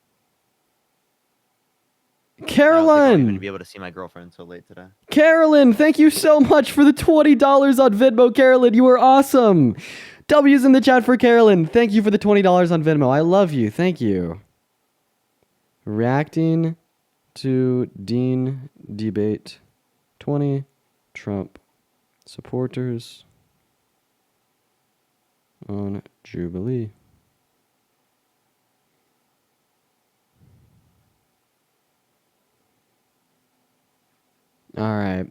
I don't think I'll Carolyn! even be able to see my girlfriend until late today. Carolyn, thank you so much for the $20 on Venmo. Carolyn, you were awesome. W's in the chat for Carolyn. Thank you for the $20 on Venmo. I love you. Thank you. Reacting to Dean debate 20 Trump supporters on Jubilee. All right.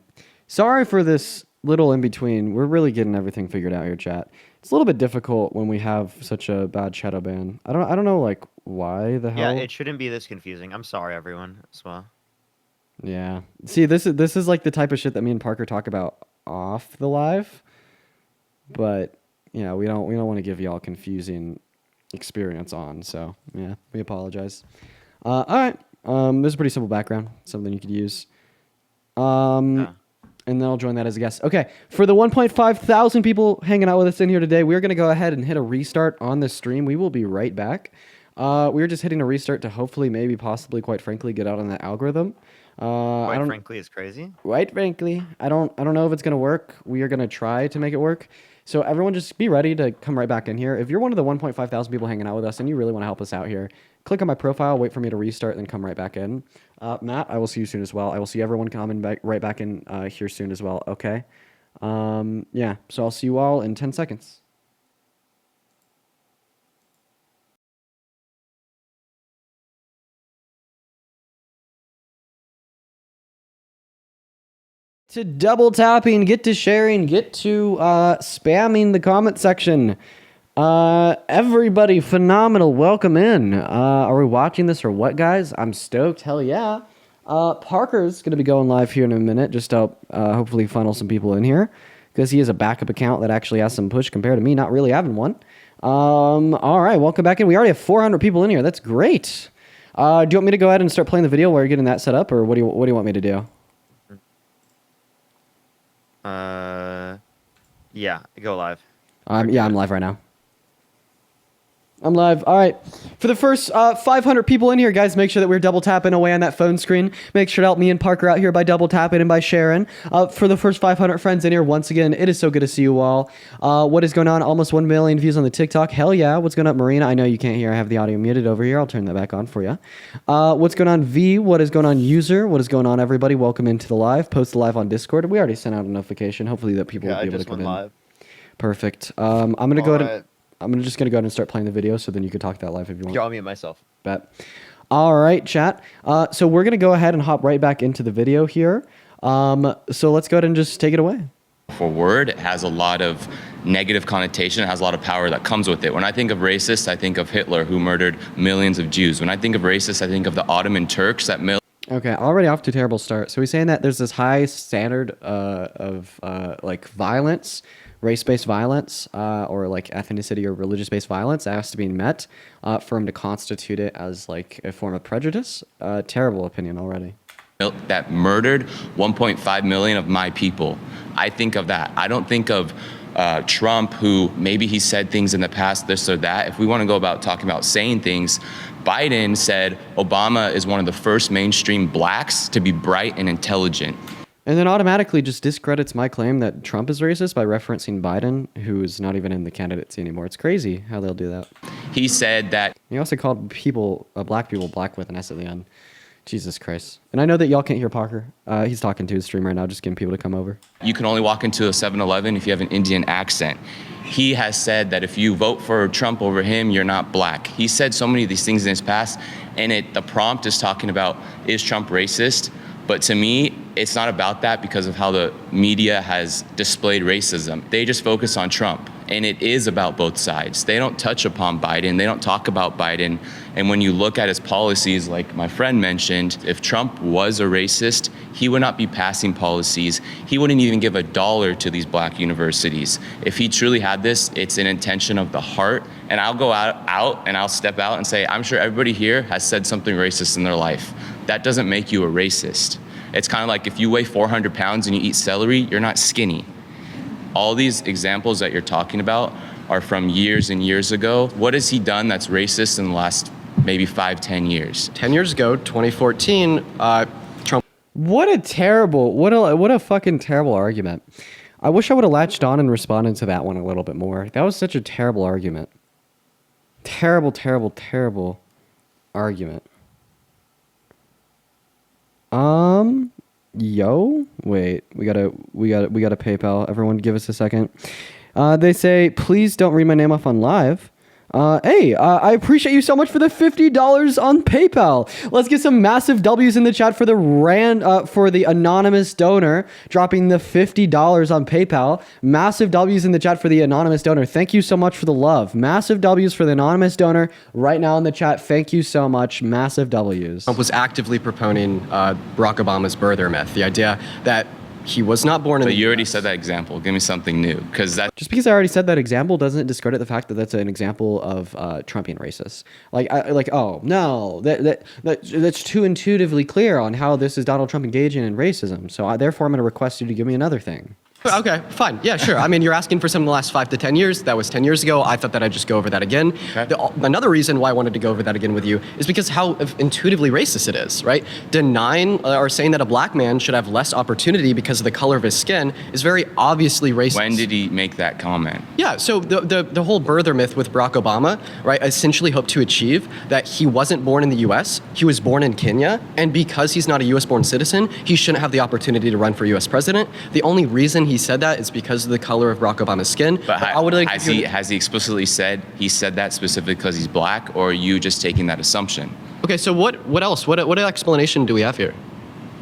Sorry for this little in between. We're really getting everything figured out here, chat. It's a little bit difficult when we have such a bad shadow ban. I don't know like why the hell. Yeah, it shouldn't be this confusing. I'm sorry, everyone, as well. Yeah. See, this is like the type of shit that me and Parker talk about off the live. But yeah, we don't want to give y'all confusing experience on. So yeah, we apologize. All right. There's a pretty simple background, something you could use. And then I'll join that as a guest. Okay, for the 1.5 thousand people hanging out with us in here today, we're going to go ahead and hit a restart on the stream. We will be right back. We're just hitting a restart to hopefully, maybe, possibly, quite frankly, get out on that algorithm. Quite frankly, it's crazy. Quite frankly, I don't know if it's going to work. We are going to try to make it work. So everyone just be ready to come right back in here. If you're one of the 1.5 thousand people hanging out with us and you really want to help us out here, click on my profile, wait for me to restart, and then come right back in. Matt, I will see you soon as well. I will see everyone coming back right back in here soon as well, okay? Yeah, so I'll see you all in 10 seconds. To double tapping, get to sharing, get to spamming the comment section. Everybody, phenomenal. Welcome in. Are we watching this or what, guys? I'm stoked. Hell yeah. Parker's going to be going live here in a minute just to hopefully funnel some people in here because he has a backup account that actually has some push compared to me not really having one. All right, welcome back in. We already have 400 people in here. That's great. Do you want me to go ahead and start playing the video while you're getting that set up, or what do you want me to do? Yeah, go live. Yeah, I'm live right now. I'm live. All right. For the first 500 people in here, guys, make sure that we're double tapping away on that phone screen. Make sure to help me and Parker out here by double tapping and by sharing. For the first 500 friends in here, once again, it is so good to see you all. What is going on? Almost 1 million views on the TikTok. Hell yeah. What's going on, Marina? I know you can't hear. I have the audio muted over here. I'll turn that back on for you. What's going on, V? What is going on, user? What is going on, everybody? Welcome into the live. Post the live on Discord. We already sent out a notification. Hopefully that people will be able to come in. Live. Perfect. I'm going to go ahead and... I'm just going to go ahead and start playing the video, so then you can talk that live if you want. Yeah, I'll mute myself. Bet. All right, chat. So we're gonna go ahead and hop right back into the video here. So let's go ahead and just take it away. For word, it has a lot of negative connotation. It has a lot of power that comes with it. When I think of racist, I think of Hitler, who murdered millions of Jews. When I think of racist, I think of the Ottoman Turks that Okay, already off to a terrible start. So he's saying that there's this high standard of like violence, race-based violence, or like ethnicity or religious-based violence that has to be met for him to constitute it as like a form of prejudice. Terrible opinion already. that murdered 1.5 million of my people. I think of that. I don't think of Trump, who maybe he said things in the past, this or that. If we want to go about talking about saying things, Biden said Obama is one of the first mainstream blacks to be bright and intelligent. And then automatically just discredits my claim that Trump is racist by referencing Biden, who is not even in the candidacy anymore. It's crazy how they'll do that. He said that... He also called people, black people, black with an S at the end. Jesus Christ. And I know that y'all can't hear Parker. He's talking to his stream right now, just getting people to come over. You can only walk into a 7-Eleven if you have an Indian accent. He has said that if you vote for Trump over him, you're not black. He said so many of these things in his past, and the prompt is talking about, is Trump racist? But to me, it's not about that because of how the media has displayed racism. They just focus on Trump, and it is about both sides. They don't touch upon Biden. They don't talk about Biden. And when you look at his policies, like my friend mentioned, if Trump was a racist, he would not be passing policies. He wouldn't even give $1 to these black universities. If he truly had this, it's an intention of the heart. And I'll go out and I'll step out and say, I'm sure everybody here has said something racist in their life. That doesn't make you a racist. It's kind of like if you weigh 400 pounds and you eat celery, you're not skinny. All these examples that you're talking about are from years and years ago. What has he done that's racist in the last maybe 5-10 years? 10 years ago, 2014, Trump. What a fucking terrible argument. I wish I would have latched on and responded to that one a little bit more. That was such a terrible argument. Terrible, terrible, terrible argument. Wait, we gotta PayPal. Everyone give us a second. They say, please don't read my name off on live. I appreciate you so much for the $50 on PayPal. Let's get some massive W's in the chat for the anonymous donor dropping the $50 on PayPal. Massive W's in the chat for the anonymous donor. Thank you so much for the love. Massive W's for the anonymous donor right now in the chat. Thank you so much. Massive W's. Trump was actively proponing Barack Obama's birther myth, the idea that he was not born in the you already said that example. Give me something new, because that just because I already said that example doesn't discredit the fact that that's an example of Trump being racist. Oh no, that's too intuitively clear on how this is Donald Trump engaging in racism. So therefore, I'm going to request you to give me another thing. Okay, fine. Yeah, sure. I mean, you're asking for some of the last 5 to 10 years. That was 10 years ago. I thought that I'd just go over that again. Okay. Another reason why I wanted to go over that again with you is because how intuitively racist it is, right? Denying or saying that a black man should have less opportunity because of the color of his skin is very obviously racist. When did he make that comment? Yeah, so the whole birther myth with Barack Obama, right, essentially hoped to achieve that he wasn't born in the U.S., he was born in Kenya, and because he's not a U.S.-born citizen, he shouldn't have the opportunity to run for U.S. president. The only reason he said that is because of the color of Barack Obama's skin. But has he explicitly said he said that specifically because he's black, or are you just taking that assumption? Okay, so what else? What explanation do we have here?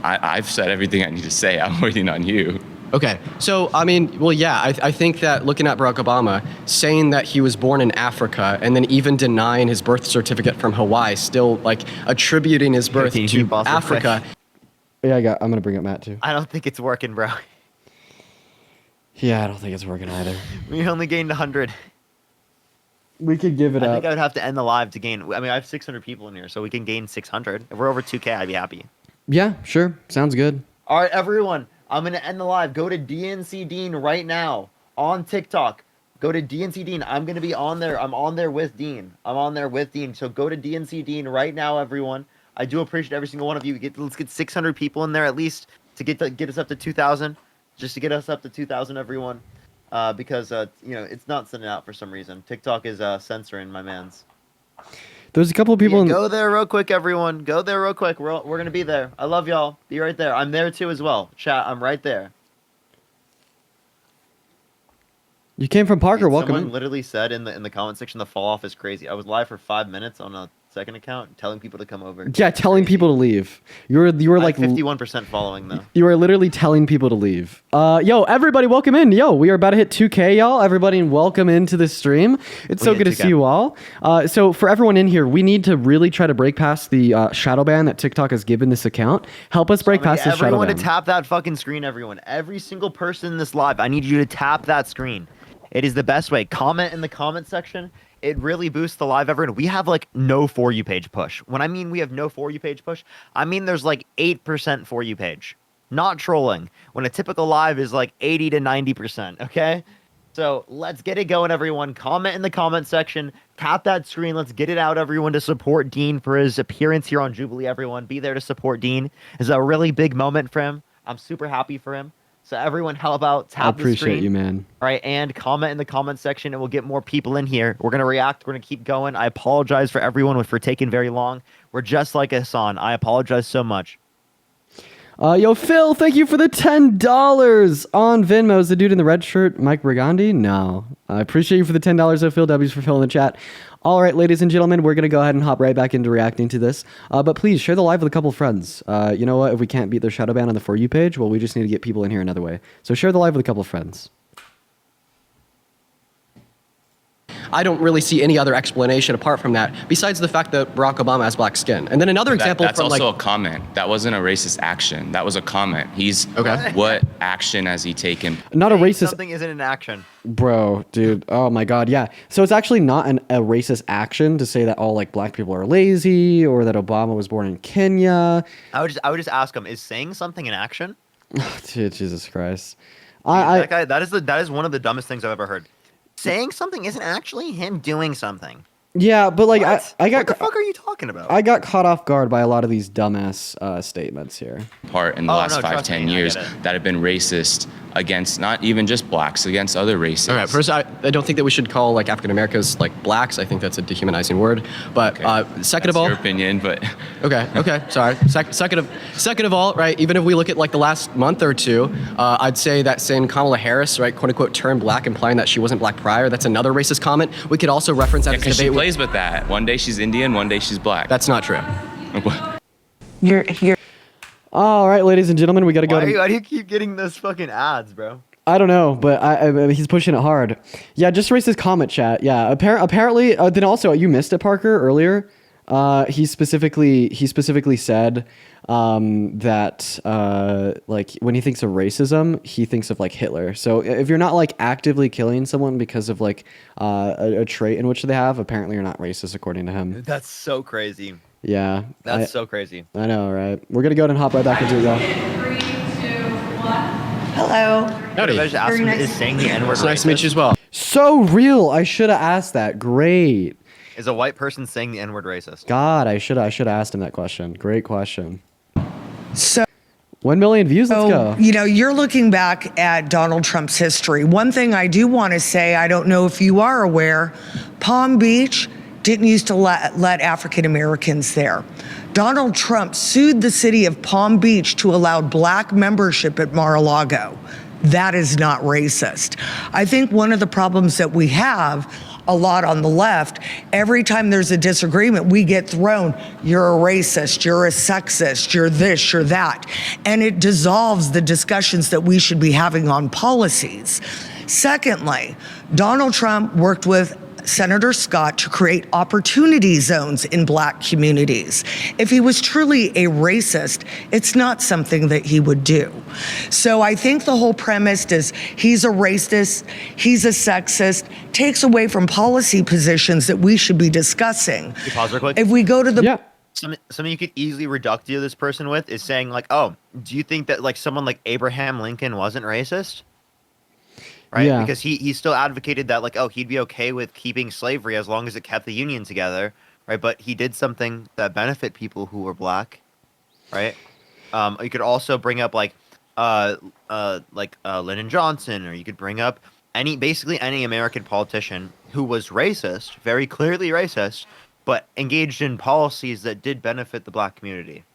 I've said everything I need to say. I'm waiting on you. Okay, so I mean, well, yeah, I think that looking at Barack Obama, saying that he was born in Africa and then even denying his birth certificate from Hawaii, still like attributing his birth to Africa. Yeah, I'm gonna bring up Matt too. I don't think it's working, bro. Yeah, I don't think it's working either. We only gained 100. We could give it up. I think I would have to end the live to gain. I mean, I have 600 people in here, so we can gain 600. If we're over 2K, I'd be happy. Yeah, sure. Sounds good. All right, everyone. I'm going to end the live. Go to DNC Dean right now on TikTok. Go to DNC Dean. I'm going to be on there. I'm on there with Dean. So go to DNC Dean right now, everyone. I do appreciate every single one of you. Let's get 600 people in there at least to get us up to 2,000. Just to get us up to 2,000, everyone. Because, it's not sending out for some reason. TikTok is censoring my mans. There's a couple of people. Go there real quick, everyone. Go there real quick. We're going to be there. I love y'all. Be right there. I'm there too as well. Chat, I'm right there. You came from Parker. Welcome. Someone literally said in the comment section, the fall off is crazy. I was live for 5 minutes on second account telling people to come over. Yeah, telling people to leave. You were like 51% following though. You are literally telling people to leave. Yo, everybody, welcome in. Yo, we are about to hit 2K, y'all. Everybody, welcome into the stream. It's so good to see you all. So for everyone in here, we need to really try to break past the shadow ban that TikTok has given this account. Help us break past this shadow ban. Everyone to tap that fucking screen, everyone. Every single person in this live, I need you to tap that screen. It is the best way. Comment in the comment section. It really boosts the live, everyone. We have like no For You page push. When I mean we have no For You page push, I mean there's like 8% For You page. Not trolling. When a typical live is like 80 to 90%, okay? So let's get it going, everyone. Comment in the comment section. Tap that screen. Let's get it out, everyone, to support Dean for his appearance here on Jubilee, everyone. Be there to support Dean. It's a really big moment for him. I'm super happy for him. So everyone help out, tap the screen. I appreciate you, man. All right, and comment in the comment section, and we'll get more people in here. We're going to react. We're going to keep going. I apologize for everyone for taking very long. We're just like Hassan. I apologize so much. Yo, Phil, thank you for the $10 on Venmo. Is the dude in the red shirt Mike Brigandi? No. I appreciate you for the $10, though, Phil. W's for Phil in the chat. All right, ladies and gentlemen, we're going to go ahead and hop right back into reacting to this. But please, share the live with a couple friends. You know what? If we can't beat their shadow ban on the For You page, well, we just need to get people in here another way. So share the live with a couple friends. I don't really see any other explanation apart from that, besides the fact that Barack Obama has black skin. And then another example that's from also a comment. That wasn't a racist action. That was a comment. He's okay. What action has he taken? Not a racist. Something isn't an action. Bro, dude. Oh my God. Yeah. So it's actually not a racist action to say that all like black people are lazy or that Obama was born in Kenya. I would just ask him, is saying something an action? Dude, Jesus Christ. That guy, that is one of the dumbest things I've ever heard. Saying something isn't actually him doing something. Yeah, but like I got. What the fuck are you talking about? I got caught off guard by a lot of these dumbass statements here. Part in the last 5-10 years that have been racist against not even just blacks, against other races. All right, first, I don't think that we should call like African Americans like blacks. I think that's a dehumanizing word. But second of all, your opinion, but okay, sorry. Second of all, right? Even if we look at like the last month or two, I'd say that saying Kamala Harris, right, quote unquote, turned black, implying that she wasn't black prior. That's another racist comment. We could also reference that because she plays with that. One day she's Indian, one day she's black. That's not true. You're here. All right, ladies and gentlemen, we got to go. Why do you keep getting those fucking ads, bro? I don't know, but I he's pushing it hard. Yeah, just racist comment chat. Yeah, apparently. Then also, you missed it, Parker, earlier. He specifically said that like when he thinks of racism, he thinks of like Hitler. So if you're not like actively killing someone because of like a trait in which they have, apparently you're not racist according to him. That's so crazy. Yeah, that's so crazy. I know, right? We're gonna go ahead and hop right back into it, though. 3, 2, 1. Hello. Howdy. I just asked him, is saying the N-word It's nice to racist? meet you as well. So real. I should have asked that. Great. Is a white person saying the N-word racist? God, I should have asked him that question. Great question. So 1 million views. Let's go. You know, you're looking back at Donald Trump's history. One thing I do want to say, I don't know if you are aware, Palm Beach didn't used to let African Americans there. Donald Trump sued the city of Palm Beach to allow black membership at Mar-a-Lago. That is not racist. I think one of the problems that we have a lot on the left, every time there's a disagreement, we get thrown, you're a racist, you're a sexist, you're this, you're that. And it dissolves the discussions that we should be having on policies. Secondly, Donald Trump worked with Senator Scott to create opportunity zones in black communities. If he was truly a racist, it's not something that he would do. So I think the whole premise is he's a racist, he's a sexist, takes away from policy positions that we should be discussing. Can you pause real quick? If we go to the Something you could easily reduct this person with is saying like, oh, do you think that like someone like Abraham Lincoln wasn't racist? Right? Yeah. Because he still advocated that like, oh, he'd be okay with keeping slavery as long as it kept the Union together, right? But he did something that benefit people who were black, right? You could also bring up like Lyndon Johnson, or you could bring up basically any American politician who was racist, very clearly racist, but engaged in policies that did benefit the black community.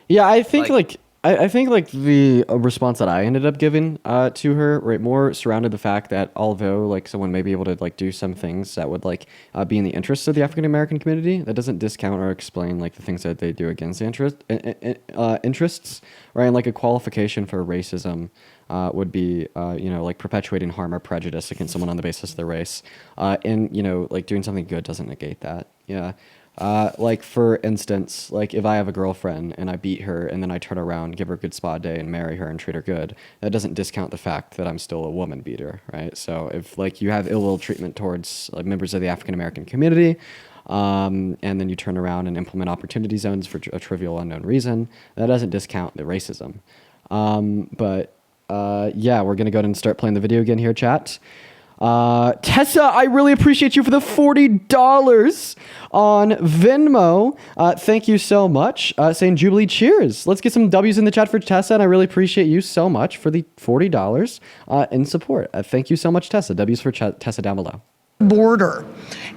Yeah, I think like I think like the response that I ended up giving to her, right, more surrounded the fact that although like someone may be able to like do some things that would like be in the interests of the African American community, that doesn't discount or explain like the things that they do against the interests, right? And like a qualification for racism would be like perpetuating harm or prejudice against someone on the basis of their race, and like doing something good doesn't negate that. Yeah. Like for instance, like if I have a girlfriend and I beat her and then I turn around, give her a good spa day and marry her and treat her good, that doesn't discount the fact that I'm still a woman beater, right? So if like you have ill will treatment towards like members of the African American community, and then you turn around and implement opportunity zones for a trivial unknown reason, that doesn't discount the racism. But yeah, we're gonna go ahead and start playing the video again here, chat. Tessa, I really appreciate you for the $40 on Venmo. Thank you so much. Saying Jubilee cheers. Let's get some W's in the chat for Tessa, and I really appreciate you so much for the $40 in support. Thank you so much, Tessa. W's for Tessa down below. Border,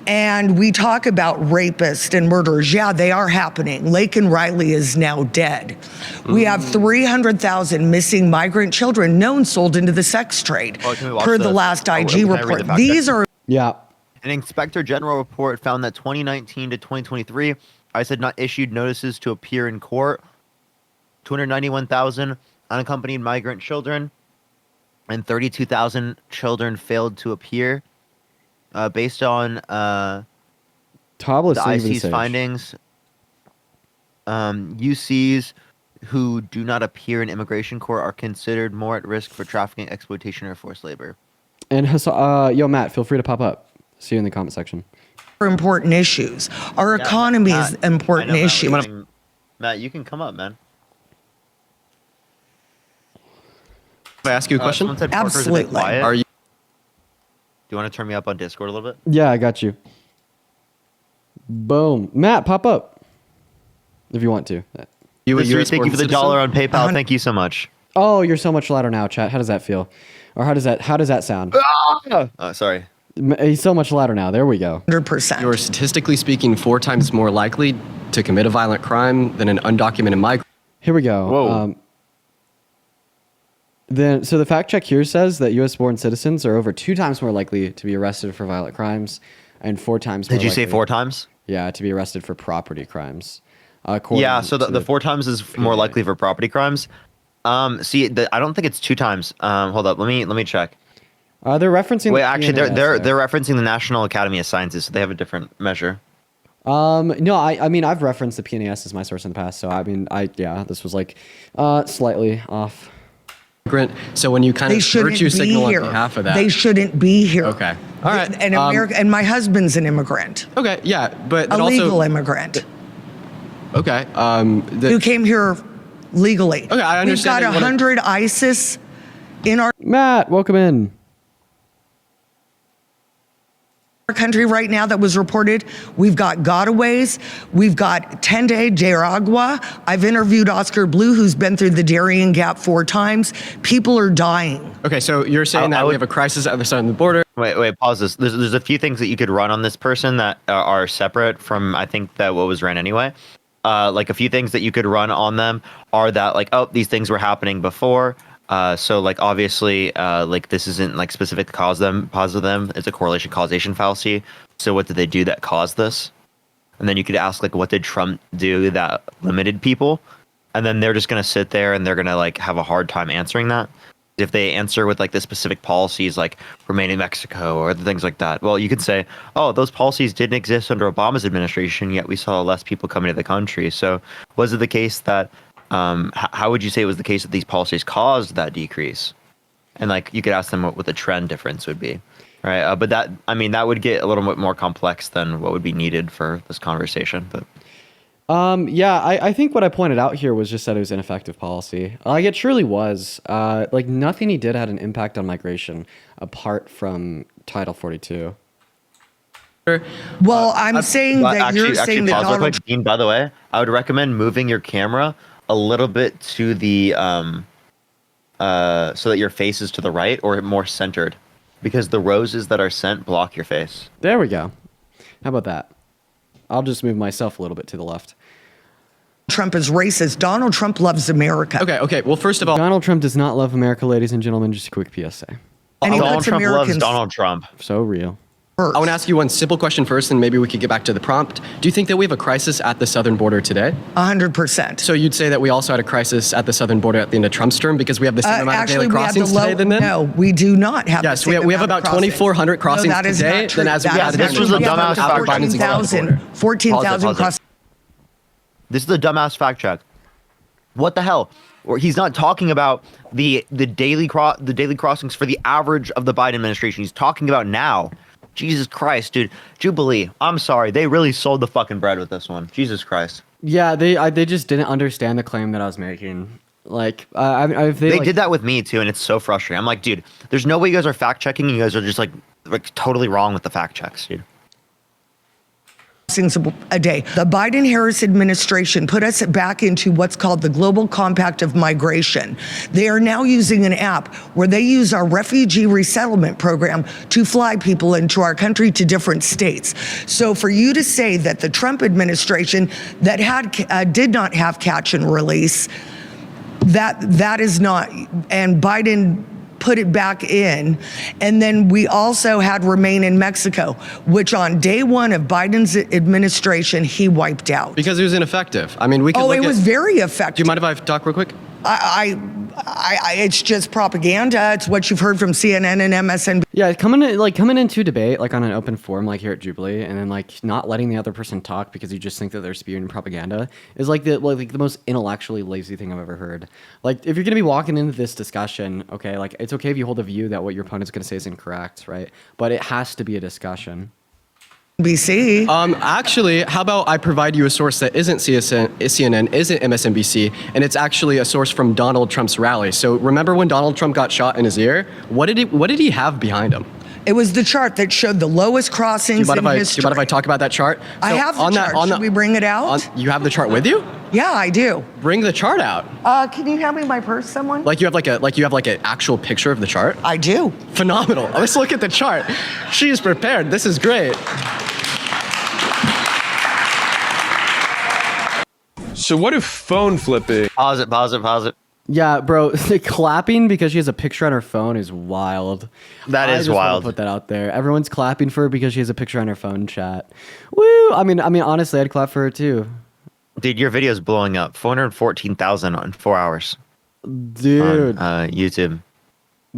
and we talk about rapists and murderers. Yeah, they are happening. Laken Riley is now dead. We have 300,000 missing migrant children known sold into the sex trade, per the last IG report. These are yeah. An Inspector General report found that 2019 to 2023, ICE had not issued notices to appear in court. 291,000 unaccompanied migrant children and 32,000 children failed to appear. Based on the IC's findings, UCs who do not appear in immigration court are considered more at risk for trafficking, exploitation, or forced labor. And yo, Matt, feel free to pop up. See you in the comment section. Important issues. Our economy is an important issue. Matt, you can come up, man. Can I ask you a question? Absolutely. Are you? Do you want to turn me up on Discord a little bit? Yeah, I got you. Boom. Matt, pop up. If you want to. Thank you for the $1 on PayPal. Thank you so much. Oh, you're so much louder now, chat. How does that feel? Or how does that sound? Sorry. He's so much louder now. There we go. 100%. You're statistically speaking 4 times more likely to commit a violent crime than an undocumented migrant. Here we go. Whoa. So the fact check here says that U.S.-born citizens are over 2 times more likely to be arrested for violent crimes, and 4 times more Did you likely, say 4 times? Yeah, to be arrested for property crimes. Yeah, so the 4 times is more likely for property crimes. I don't think it's 2 times. Hold up, let me check. They're referencing. Wait, actually, they're referencing the National Academy of Sciences, so they have a different measure. No, I mean I've referenced the PNAS as my source in the past, so I mean this was like slightly off. So when you kind of virtue signal on behalf of that, they shouldn't be here. Okay, all right. And and my husband's an immigrant. Okay, yeah, but a also, legal immigrant. Okay, who came here legally. Okay, I understand. We've got 100 ISIS in our Matt, welcome in. country right now that was reported. We've got gotaways. We've got Tende Jaragua. I've interviewed Oscar Blue, who's been through the Darien Gap 4 times. People are dying. Okay, so you're saying that we have a crisis at the other side of the border. Wait, pause this. There's a few things that you could run on this person that are separate from, I think, that what was ran anyway. Like a few things that you could run on them are that like, oh, these things were happening before. So like obviously like this isn't like specific to cause them. It's a correlation causation fallacy. So what did they do that caused this? And then you could ask like, what did Trump do that limited people? And then they're just gonna sit there and they're gonna like have a hard time answering that. If they answer with like the specific policies like remain in Mexico or things like that, well, you could say, oh, those policies didn't exist under Obama's administration, yet we saw less people coming to the country. So was it the case that how would you say it was the case that these policies caused that decrease? And like you could ask them what the trend difference would be, right? But that, I mean, that would get a little bit more complex than what would be needed for this conversation. But yeah, I think what I pointed out here was just that it was ineffective policy. Like it surely was. Like nothing he did had an impact on migration apart from Title 42. Well, I'm saying that you're saying that Donald Trump. Dean, by the way, I would recommend moving your camera a little bit to the so that your face is to the right or more centered, because the roses that are sent block your face. There we go. How about that? I'll just move myself a little bit to the left. Trump is racist. Donald Trump loves America. Okay. Well, first of all, Donald Trump does not love America, ladies and gentlemen. Just a quick PSA. And he Donald puts Trump loves Americans Donald Trump. So real. first. I want to ask you one simple question first, and maybe we could get back to the prompt. Do you think that we have a crisis at the southern border today? 100%. So you'd say that we also had a crisis at the southern border at the end of Trump's term because we have the same amount of Actually, daily we have the crossings today than then? No, we do not have. Yes, the same we have amount about of crossings. 2,400 crossings no, that is today not true. than as we That had is at not the This was true. a We have dumbass up to fact. 14,000 crossings. This is a dumbass fact check. What the hell? Or he's not talking about the daily crossings for the average of the Biden administration. He's talking about now. Jesus Christ, dude. Jubilee. I'm sorry. They really sold the fucking bread with this one. Jesus Christ. Yeah, they just didn't understand the claim that I was making. Like, if They like, did that with me too, and it's so frustrating. I'm like, dude, there's no way you guys are fact checking. You guys are just like totally wrong with the fact checks, dude. A day. The Biden-Harris administration put us back into what's called the Global Compact of Migration. They are now using an app where they use our refugee resettlement program to fly people into our country to different states. So for you to say that the Trump administration that did not have catch and release, that is not, and Biden put it back in. And then we also had remain in Mexico, which on day one of Biden's administration, he wiped out. Because it was ineffective. I mean, we could look it was very effective. Do you mind if I talk real quick? It's just propaganda. It's what you've heard from CNN and MSNBC. Yeah, coming into debate like on an open forum like here at Jubilee, and then like not letting the other person talk because you just think that they're spewing propaganda is like the most intellectually lazy thing I've ever heard. Like if you're gonna be walking into this discussion, okay, like it's okay if you hold a view that what your opponent's gonna say is incorrect, right? But it has to be a discussion. BC. Actually, how about I provide you a source that isn't CNN, isn't MSNBC, and it's actually a source from Donald Trump's rally. So remember when Donald Trump got shot in his ear? What did he have behind him? It was the chart that showed the lowest crossings in history. Do you mind if I talk about that chart? I have the chart. Should we bring it out? You have the chart with you? Yeah, I do. Bring the chart out. Can you hand me my purse, someone? Like you have an actual picture of the chart? I do. Phenomenal. Let's look at the chart. She's prepared. This is great. So what if phone flipping? Pause it. Yeah, bro, clapping because she has a picture on her phone is wild. That is I just wild. Put that out there. Everyone's clapping for her because she has a picture on her phone. Chat. Woo! I mean, honestly, I'd clap for her too. Dude, your video's blowing up. 414,000 in 4 hours. Dude. On YouTube.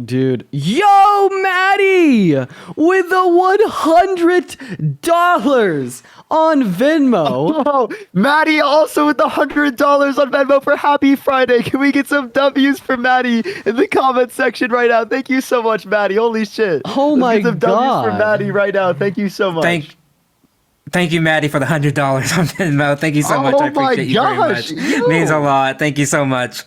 Dude. Yo, Maddie! With the $100 on Venmo. Oh, Maddie also with the $100 on Venmo for Happy Friday. Can we get some W's for Maddie in the comment section right now? Thank you so much, Maddie. Holy shit. Oh Let's my get some God. W's for Maddie right now. Thank you so much. Thank you, Maddie, for the $100 on Venmo. Thank you so much. I appreciate you very much. Yo. Means a lot. Thank you so much.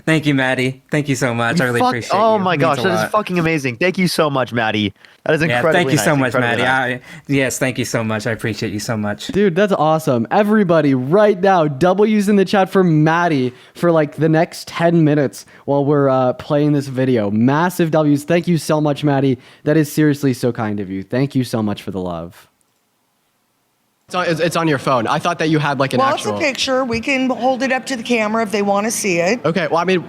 Thank you, Maddie. Thank you so much. I really appreciate you. Oh my gosh, Means a that is lot. fucking amazing. Thank you so much, Maddie. That is incredibly Thank you nice. so much, Incredibly Maddie. nice. Yes, thank you so much. I appreciate you so much. Dude, that's awesome. Everybody, right now, W's in the chat for Maddie for like the next 10 minutes while we're playing this video. Massive W's. Thank you so much, Maddie. That is seriously so kind of you. Thank you so much for the love. It's on your phone. I thought that you had like an actual... It's a picture. We can hold it up to the camera if they want to see it. Okay, well, I mean,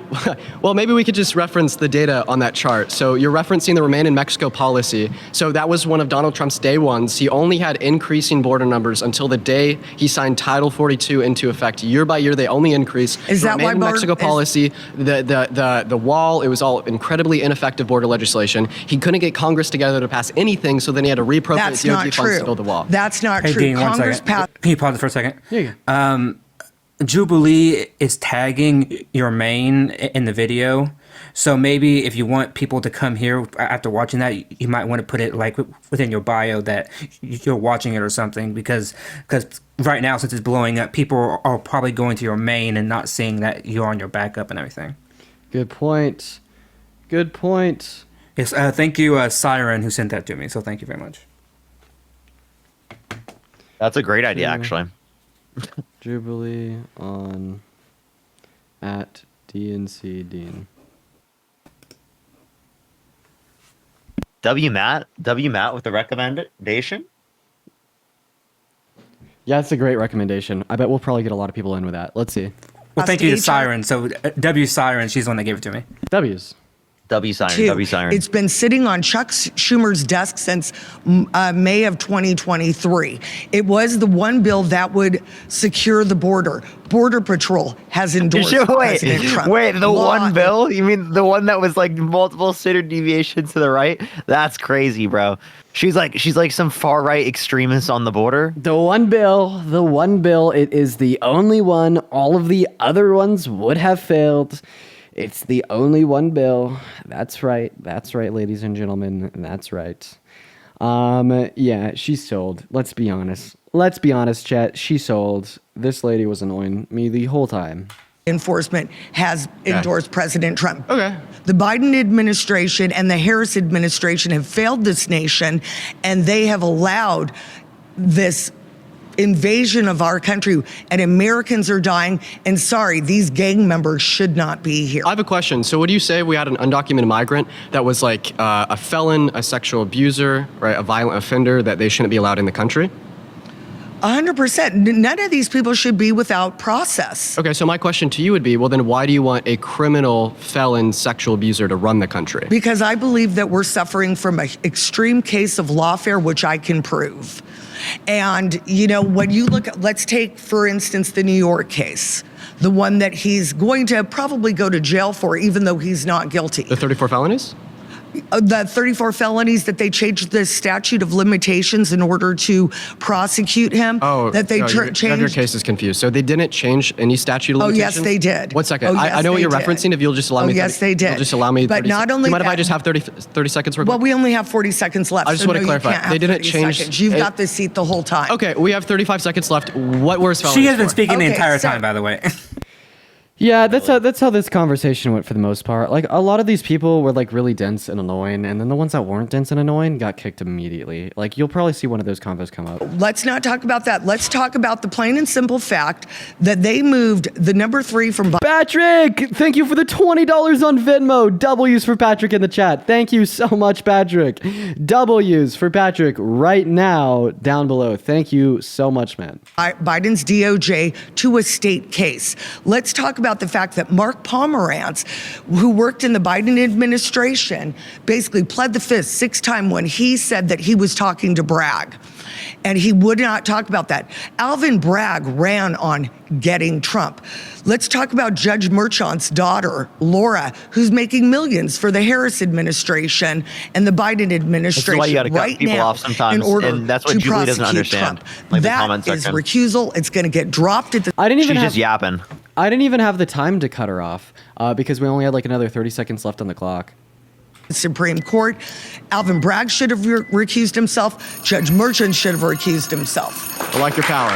maybe we could just reference the data on that chart. So you're referencing the Remain in Mexico policy. So that was one of Donald Trump's day ones. He only had increasing border numbers until the day he signed Title 42 into effect. Year by year, they only increase. Is that why Remain in Mexico policy, the wall, it was all incredibly ineffective border legislation. He couldn't get Congress together to pass anything, so then he had to reappropriate That's DOD not funds true. to build the wall. That's not Hey, true. Dean, one Congress second. passed. Can you pause it for a second? Yeah. Jubilee is tagging your main in the video. So maybe if you want people to come here after watching that, you might want to put it like within your bio that you're watching it or something, because right now, since it's blowing up, people are probably going to your main and not seeing that you're on your backup and everything. Good point. Good point. Yes, thank you, Siren, who sent that to me. So thank you very much. That's a great idea, actually. Jubilee on at DNC Dean. W Matt with the recommendation. Yeah, it's a great recommendation. I bet we'll probably get a lot of people in with that. Let's see. Well, thank you to Siren. So W Siren, she's the one that gave it to me. W's. W siren. Two, W siren. it's been sitting on Chuck Schumer's desk since May of 2023. It was the one bill that would secure the border. Border Patrol has endorsed President Trump. Wait, the one bill? You mean the one that was like multiple standard deviations to the right? That's crazy, bro. She's like some far right extremist on the border. The one bill, it is the only one. All of the other ones would have failed. It's the only one bill. That's right, ladies and gentlemen. That's right. Yeah, she sold. Let's be honest, chat. She sold. This lady was annoying me the whole time. Enforcement has endorsed President Trump. Okay. The Biden administration and the Harris administration have failed this nation, and they have allowed this invasion of our country, and Americans are dying. And sorry, these gang members should not be here. I have a question. So, what do you say we had an undocumented migrant that was like a felon, a sexual abuser, right, a violent offender, that they shouldn't be allowed in the country? 100%. None of these people should be without process. Okay, so my question to you would be, well, then why do you want a criminal, felon, sexual abuser to run the country? Because I believe that we're suffering from an extreme case of lawfare, which I can prove. And, you know, when you look at, let's take, for instance, the New York case, the one that he's going to probably go to jail for, even though he's not guilty. The 34 felonies? The 34 felonies that they changed the statute of limitations in order to prosecute him. Oh, that they no, changed. your case is confused. So they didn't change any statute of limitations? Oh, yes, they did. 1 second. Oh, yes, I know what they you're did. referencing. If you'll just allow me. Oh, yes, they did. You'll just allow me. But 30 not only Do you mind if I that- just have 30 seconds real quick? Well, we only have 40 seconds left. I just so want to no, clarify. You can't have They didn't 30 change. seconds. You've got the seat the whole time. Okay, we have 35 seconds left. What were his felonies? She has been for? speaking the Okay, entire so- time, by the way. Yeah, that's how this conversation went for the most part. Like, a lot of these people were like really dense and annoying, and then the ones that weren't dense and annoying got kicked immediately. Like, you'll probably see one of those convos come up. Let's not talk about that. Let's talk about the plain and simple fact that they moved the number 3 from Patrick, thank you for the $20 on Venmo. W's for Patrick in the chat. Thank you so much, Patrick. W's for Patrick right now down below. Thank you so much, man. Biden's DOJ to a state case. Let's talk about the fact that Mark Pomerantz, who worked in the Biden administration, basically pled the fifth 6 times when he said that he was talking to Bragg. And he would not talk about that. Alvin Bragg ran on getting Trump. Let's talk about Judge Merchant's daughter, Laura, who's making millions for the Harris administration and the Biden administration why you gotta cut right people now off sometimes, in order and that's what to Jubilee doesn't prosecute understand, Trump. like the That comment is section. recusal. It's going to get dropped at the. I didn't even She's have just yapping. I didn't even have the time to cut her off because we only had like another 30 seconds left on the clock. Supreme Court. Alvin Bragg should have recused himself. Judge Merchant should have recused himself. I like your power.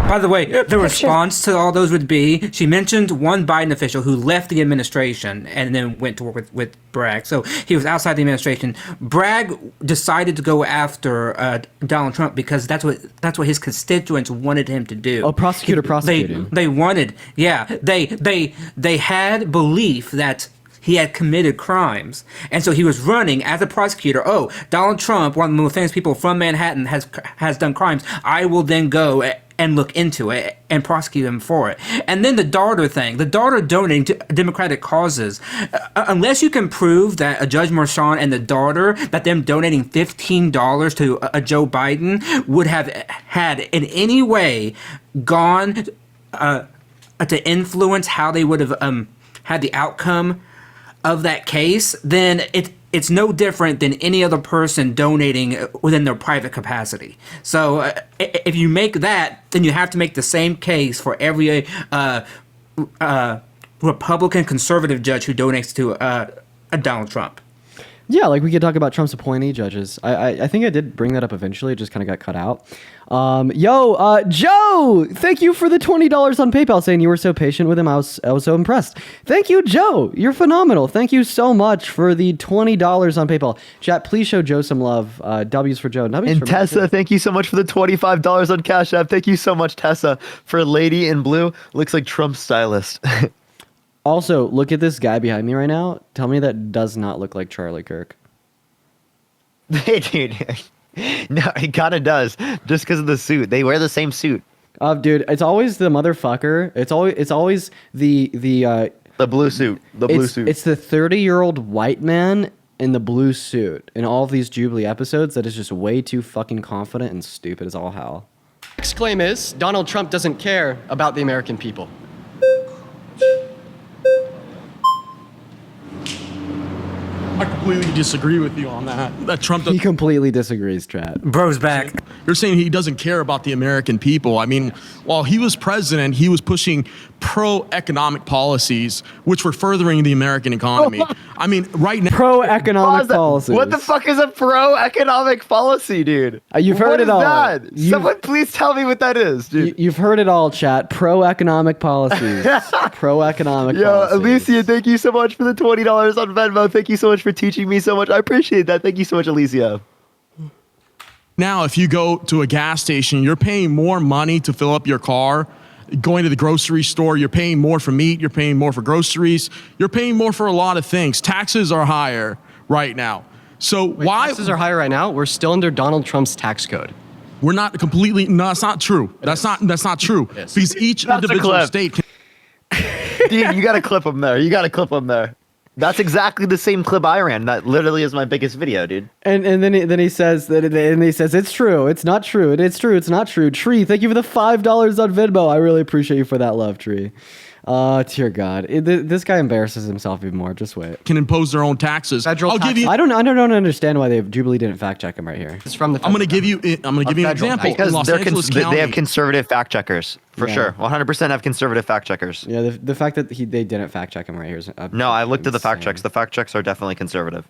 By the way, the response to all those would be, she mentioned one Biden official who left the administration and then went to work with Bragg. So he was outside the administration. Bragg decided to go after Donald Trump because that's what his constituents wanted him to do. Oh, prosecuting. They wanted, yeah. They had belief that he had committed crimes. And so he was running as a prosecutor. Oh, Donald Trump, one of the most famous people from Manhattan, has done crimes. I will then go and look into it and prosecute him for it. And then the daughter thing, the daughter donating to Democratic causes. Unless you can prove that a Judge Merchan and the daughter, that them donating $15 to a Joe Biden would have had in any way gone to influence how they would have had the outcome of that case, then it's no different than any other person donating within their private capacity. So if you make that, then you have to make the same case for every Republican conservative judge who donates to Donald Trump. Yeah, like we could talk about Trump's appointee judges. I think I did bring that up eventually. It just kind of got cut out. Joe, thank you for the $20 on PayPal, saying you were so patient with him. I was so impressed. Thank you, Joe. You're phenomenal. Thank you so much for the $20 on PayPal. Chat, please show Joe some love. W's for Joe. W's And for Tessa, thank you so much for the $25 on Cash App. Thank you so much, Tessa, for Lady in Blue. Looks like Trump's stylist. Also, look at this guy behind me right now. Tell me that does not look like Charlie Kirk. Hey, dude. No, he kind of does, just because of the suit. They wear the same suit. Dude, it's always the motherfucker. It's always the blue suit. The blue suit. It's the 30-year-old white man in the blue suit in all of these Jubilee episodes that is just way too fucking confident and stupid as all hell. Next claim is Donald Trump doesn't care about the American people. I completely disagree with you on that. That Trump He doesn't. completely disagrees, Chat. Bro's back. You're saying he doesn't care about the American people. I mean, while he was president, he was pushing pro-economic policies, which were furthering the American economy. I mean, right now. Pro-economic policies. What the fuck is a pro-economic policy, dude? You've heard What it is all. that? Someone please tell me what that is, dude. You've heard it all, Chat. Pro-economic policies. Pro-economic Yo, policies. Alicia, thank you so much for the $20 on Venmo. Thank you so much for teaching me so much. I appreciate that. Thank you so much, Alicia. Now, if you go to a gas station, you're paying more money to fill up your car. Going to the grocery store, you're paying more for meat, you're paying more for groceries, you're paying more for a lot of things. Taxes are higher right now. So why Taxes are higher right now? We're still under Donald Trump's tax code. we're not completely? No, that's not true. That's not true. Because each That's a individual clip. state can Dude, you gotta clip him there. You gotta clip him there. That's exactly the same clip I ran. That literally is my biggest video, dude. And then he says it's true. It's not true. It's true. It's not true. Tree, thank you for the $5 on Venmo. I really appreciate you for that love, Tree. Dear God, this guy embarrasses himself even more. Just wait. can impose their own taxes. Federal Give you. I don't understand why Jubilee didn't fact check him right here. It's from the. I'm gonna give you an federal example. Because In Los Angeles they County, have conservative fact checkers for Yeah. sure. 100% have conservative fact checkers. Yeah, the fact that they didn't fact check him right here is No, I looked at the fact insane. checks. The fact checks are definitely conservative.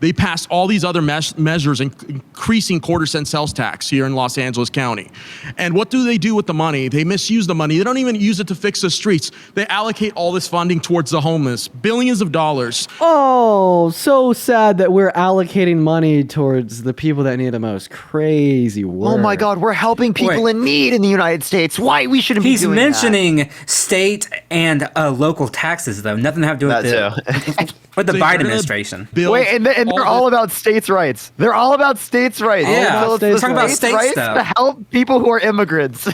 they passed all these other measures, increasing quarter-cent sales tax here in Los Angeles County. And what do they do with the money? They misuse the money. They don't even use it to fix the streets. They allocate all this funding towards the homeless, billions of dollars. Oh, so sad that we're allocating money towards the people that need it the most. Crazy work. Oh my God, we're helping people Wait. in need in the United States. Why we shouldn't He's be doing mentioning state and local taxes, though. Nothing to have to do with that? with the They're Biden gonna administration. build Wait, and they're all about states' rights. They're all about states' rights. Yeah, So it's they're the talking about states' state rights stuff. to help people who are immigrants.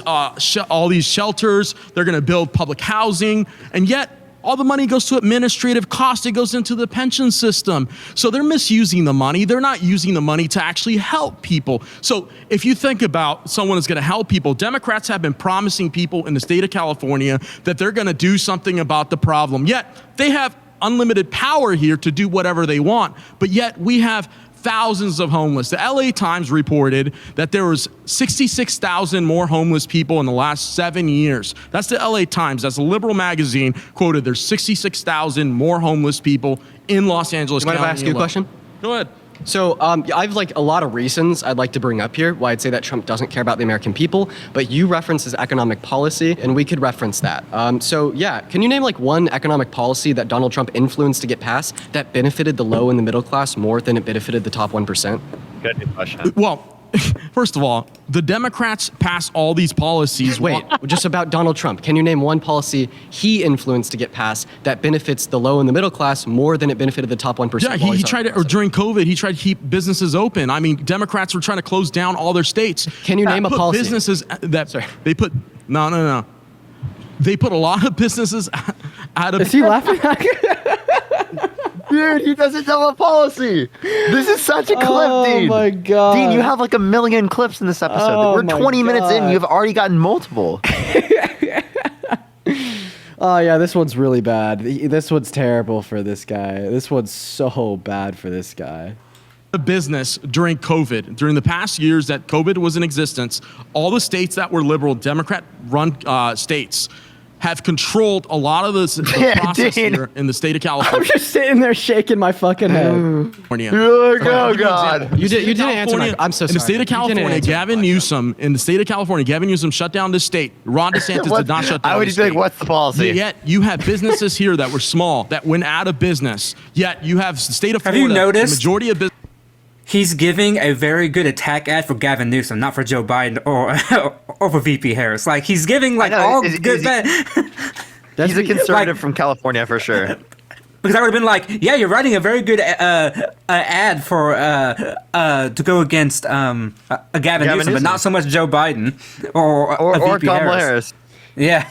all these shelters. They're going to build public housing, and yet all the money goes to administrative costs. It goes into the pension system. So they're misusing the money. They're not using the money to actually help people. So if you think about someone who's going to help people, Democrats have been promising people in the state of California that they're going to do something about the problem. Yet they have unlimited power here to do whatever they want. But yet we have thousands of homeless. The LA Times reported that there was 66,000 more homeless people in the last 7 years. That's the LA Times. That's a liberal magazine quoted. There's 66,000 more homeless people in Los Angeles Mind County. if I ask you a alone. question? Go ahead. So I've like a lot of reasons I'd like to bring up here why I'd say that Trump doesn't care about the American people, but you reference his economic policy, and we could reference that. So yeah, can you name like one economic policy that Donald Trump influenced to get passed that benefited the low and the middle class more than it benefited the top 1%? Good question. Well, first of all, the Democrats pass all these policies. Wait, just about Donald Trump. Can you name one policy he influenced to get passed that benefits the low and the middle class more than it benefited the top 1%? Yeah, he tried to, or during COVID, he tried to keep businesses open. I mean, Democrats were trying to close down all their states. Can you name a Put policy? Businesses that they put, no. They put a lot of businesses out of. Is he laughing? Dude, he doesn't tell a policy. This is such a clip, Oh Dean. my God. Dean, you have like 1 million clips in this episode. Oh We're my 20 minutes in. God. You've already gotten multiple. Oh yeah, this one's really bad. This one's terrible for this guy. This one's so bad for this guy. Business during COVID. During the past years that COVID was in existence, all the states that were liberal, Democrat-run states, have controlled a lot of the process Dean. here in the state of I'm California. just sitting there shaking my fucking head. Oh, God. You didn't answer my. California- I'm so sorry. In the state of You didn't California, answer my Gavin question. Newsom shut down this state. Ron DeSantis did not shut down I would this just be like, state. what's the policy? Yet you have businesses here that were small, that went out of business. Yet you have the state of Have Florida. you noticed? The majority of business. He's giving a very good attack ad for Gavin Newsom, not for Joe Biden or for VP Harris. Like he's giving like I know, all is good. he- He's a conservative from California for sure. Because I would have been like, yeah, you're writing a very good ad for to go against Gavin Newsom, but not so much Joe Biden or VP Kamala Harris. Yeah.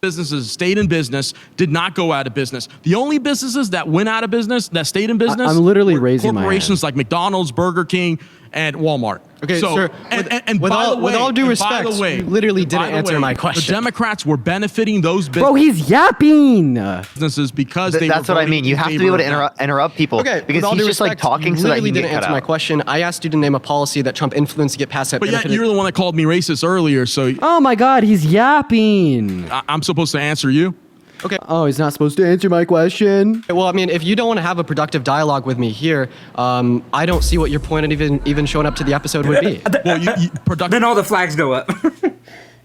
Businesses stayed in business, did not go out of business. The only businesses that went out of business, that stayed in business, I'm literally were raising my corporations hand. like McDonald's, Burger King, and Walmart. Okay, so, sir, and with by all- the way, with all due and respect, by the way, you literally didn't by the answer way, my question. The Democrats were benefiting those Bro, he's yapping. businesses because they That's were what I voting mean. You in have to be favor able to of that. interrupt people Okay, because with all he's due just like respect, talking you so that literally he can didn't get cut answer my out. question. I asked you to name a policy that Trump influenced to get passed that But yet benefited. you're the one that called me racist earlier, so Oh my God, he's yapping. I'm supposed to answer you. Okay. Oh, he's not supposed to answer my question. Well, I mean, if you don't want to have a productive dialogue with me here, I don't see what your point of even showing up to the episode would be. Well, Then all the flags go up.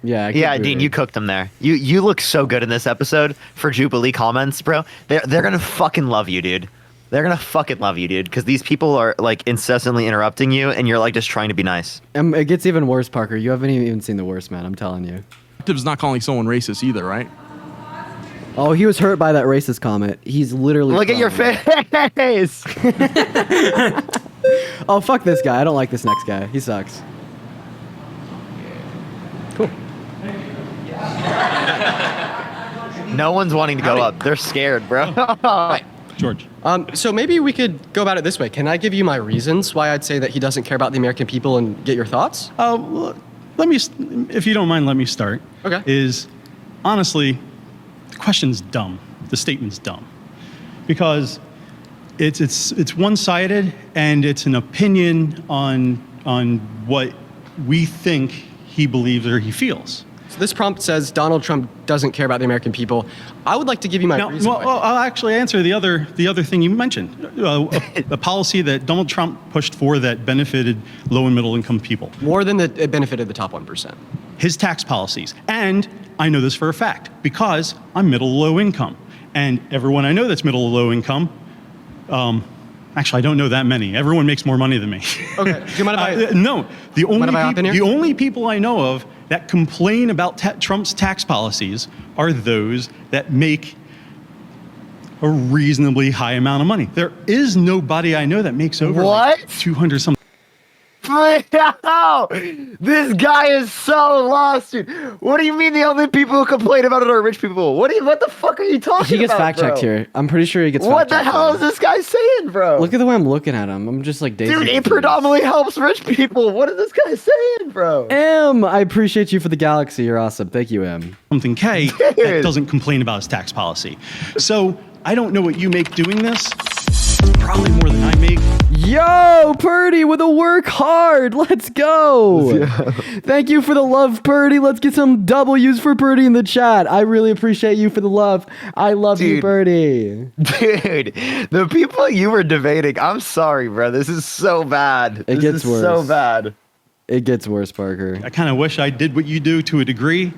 Yeah, Yeah, Dean, you cooked them there. You look so good in this episode for Jubilee comments, bro. They're gonna fucking love you, dude. They're gonna fucking love you, dude, because these people are like incessantly interrupting you, and you're like just trying to be nice. It gets even worse, Parker. You haven't even seen the worst, man. I'm telling you. Is not calling someone racist either, right? Oh, he was hurt by that racist comment. He's literally. Look at your face. Oh, fuck this guy. I don't like this next guy. He sucks. Cool. No one's wanting to go up. They're scared, bro. George. So maybe we could go about it this way. Can I give you my reasons why I'd say that he doesn't care about the American people and get your thoughts? Well, let me, if you don't mind, let me start. Okay. Is honestly, the question's dumb. The statement's dumb, because it's one-sided and it's an opinion on what we think he believes or he feels. So this prompt says Donald Trump doesn't care about the American people. I would like to give you my reason. Well, I'll actually answer the other thing you mentioned. A policy that Donald Trump pushed for that benefited low and middle income people. More than it benefited the top 1%. His tax policies. And I know this for a fact because I'm middle low income. And everyone I know that's middle low income, actually I don't know that many. Everyone makes more money than me. Okay. Do you mind if I? No. The hop in here? only people I know of that complain about Trump's tax policies are those that make a reasonably high amount of money. There is nobody I know that makes over What? like 200 something. This guy is so lost, dude. What do you mean the only people who complain about it are rich people? What the fuck are you talking about? He gets bro? fact checked here. I'm pretty sure he gets. What the fact-checked hell here. is this guy saying, bro? Look at the way I'm looking at him. I'm just like dazed. Dude, it predominantly helps rich people. What is this guy saying, bro? M, I appreciate you for the galaxy. You're awesome. Thank you, M. Something K that doesn't complain about his tax policy. So I don't know what you make doing this. Probably more than I make. Yo, Purdy with a work hard. Let's go. Thank you for the love, Purdy. Let's get some W's for Purdy in the chat. I really appreciate you for the love. I love you, Dude. Purdy. Dude, the people you were debating, I'm sorry, bro. This is so bad. It This gets is worse. so bad. It gets worse, Parker. I kind of wish I did what you do to a degree.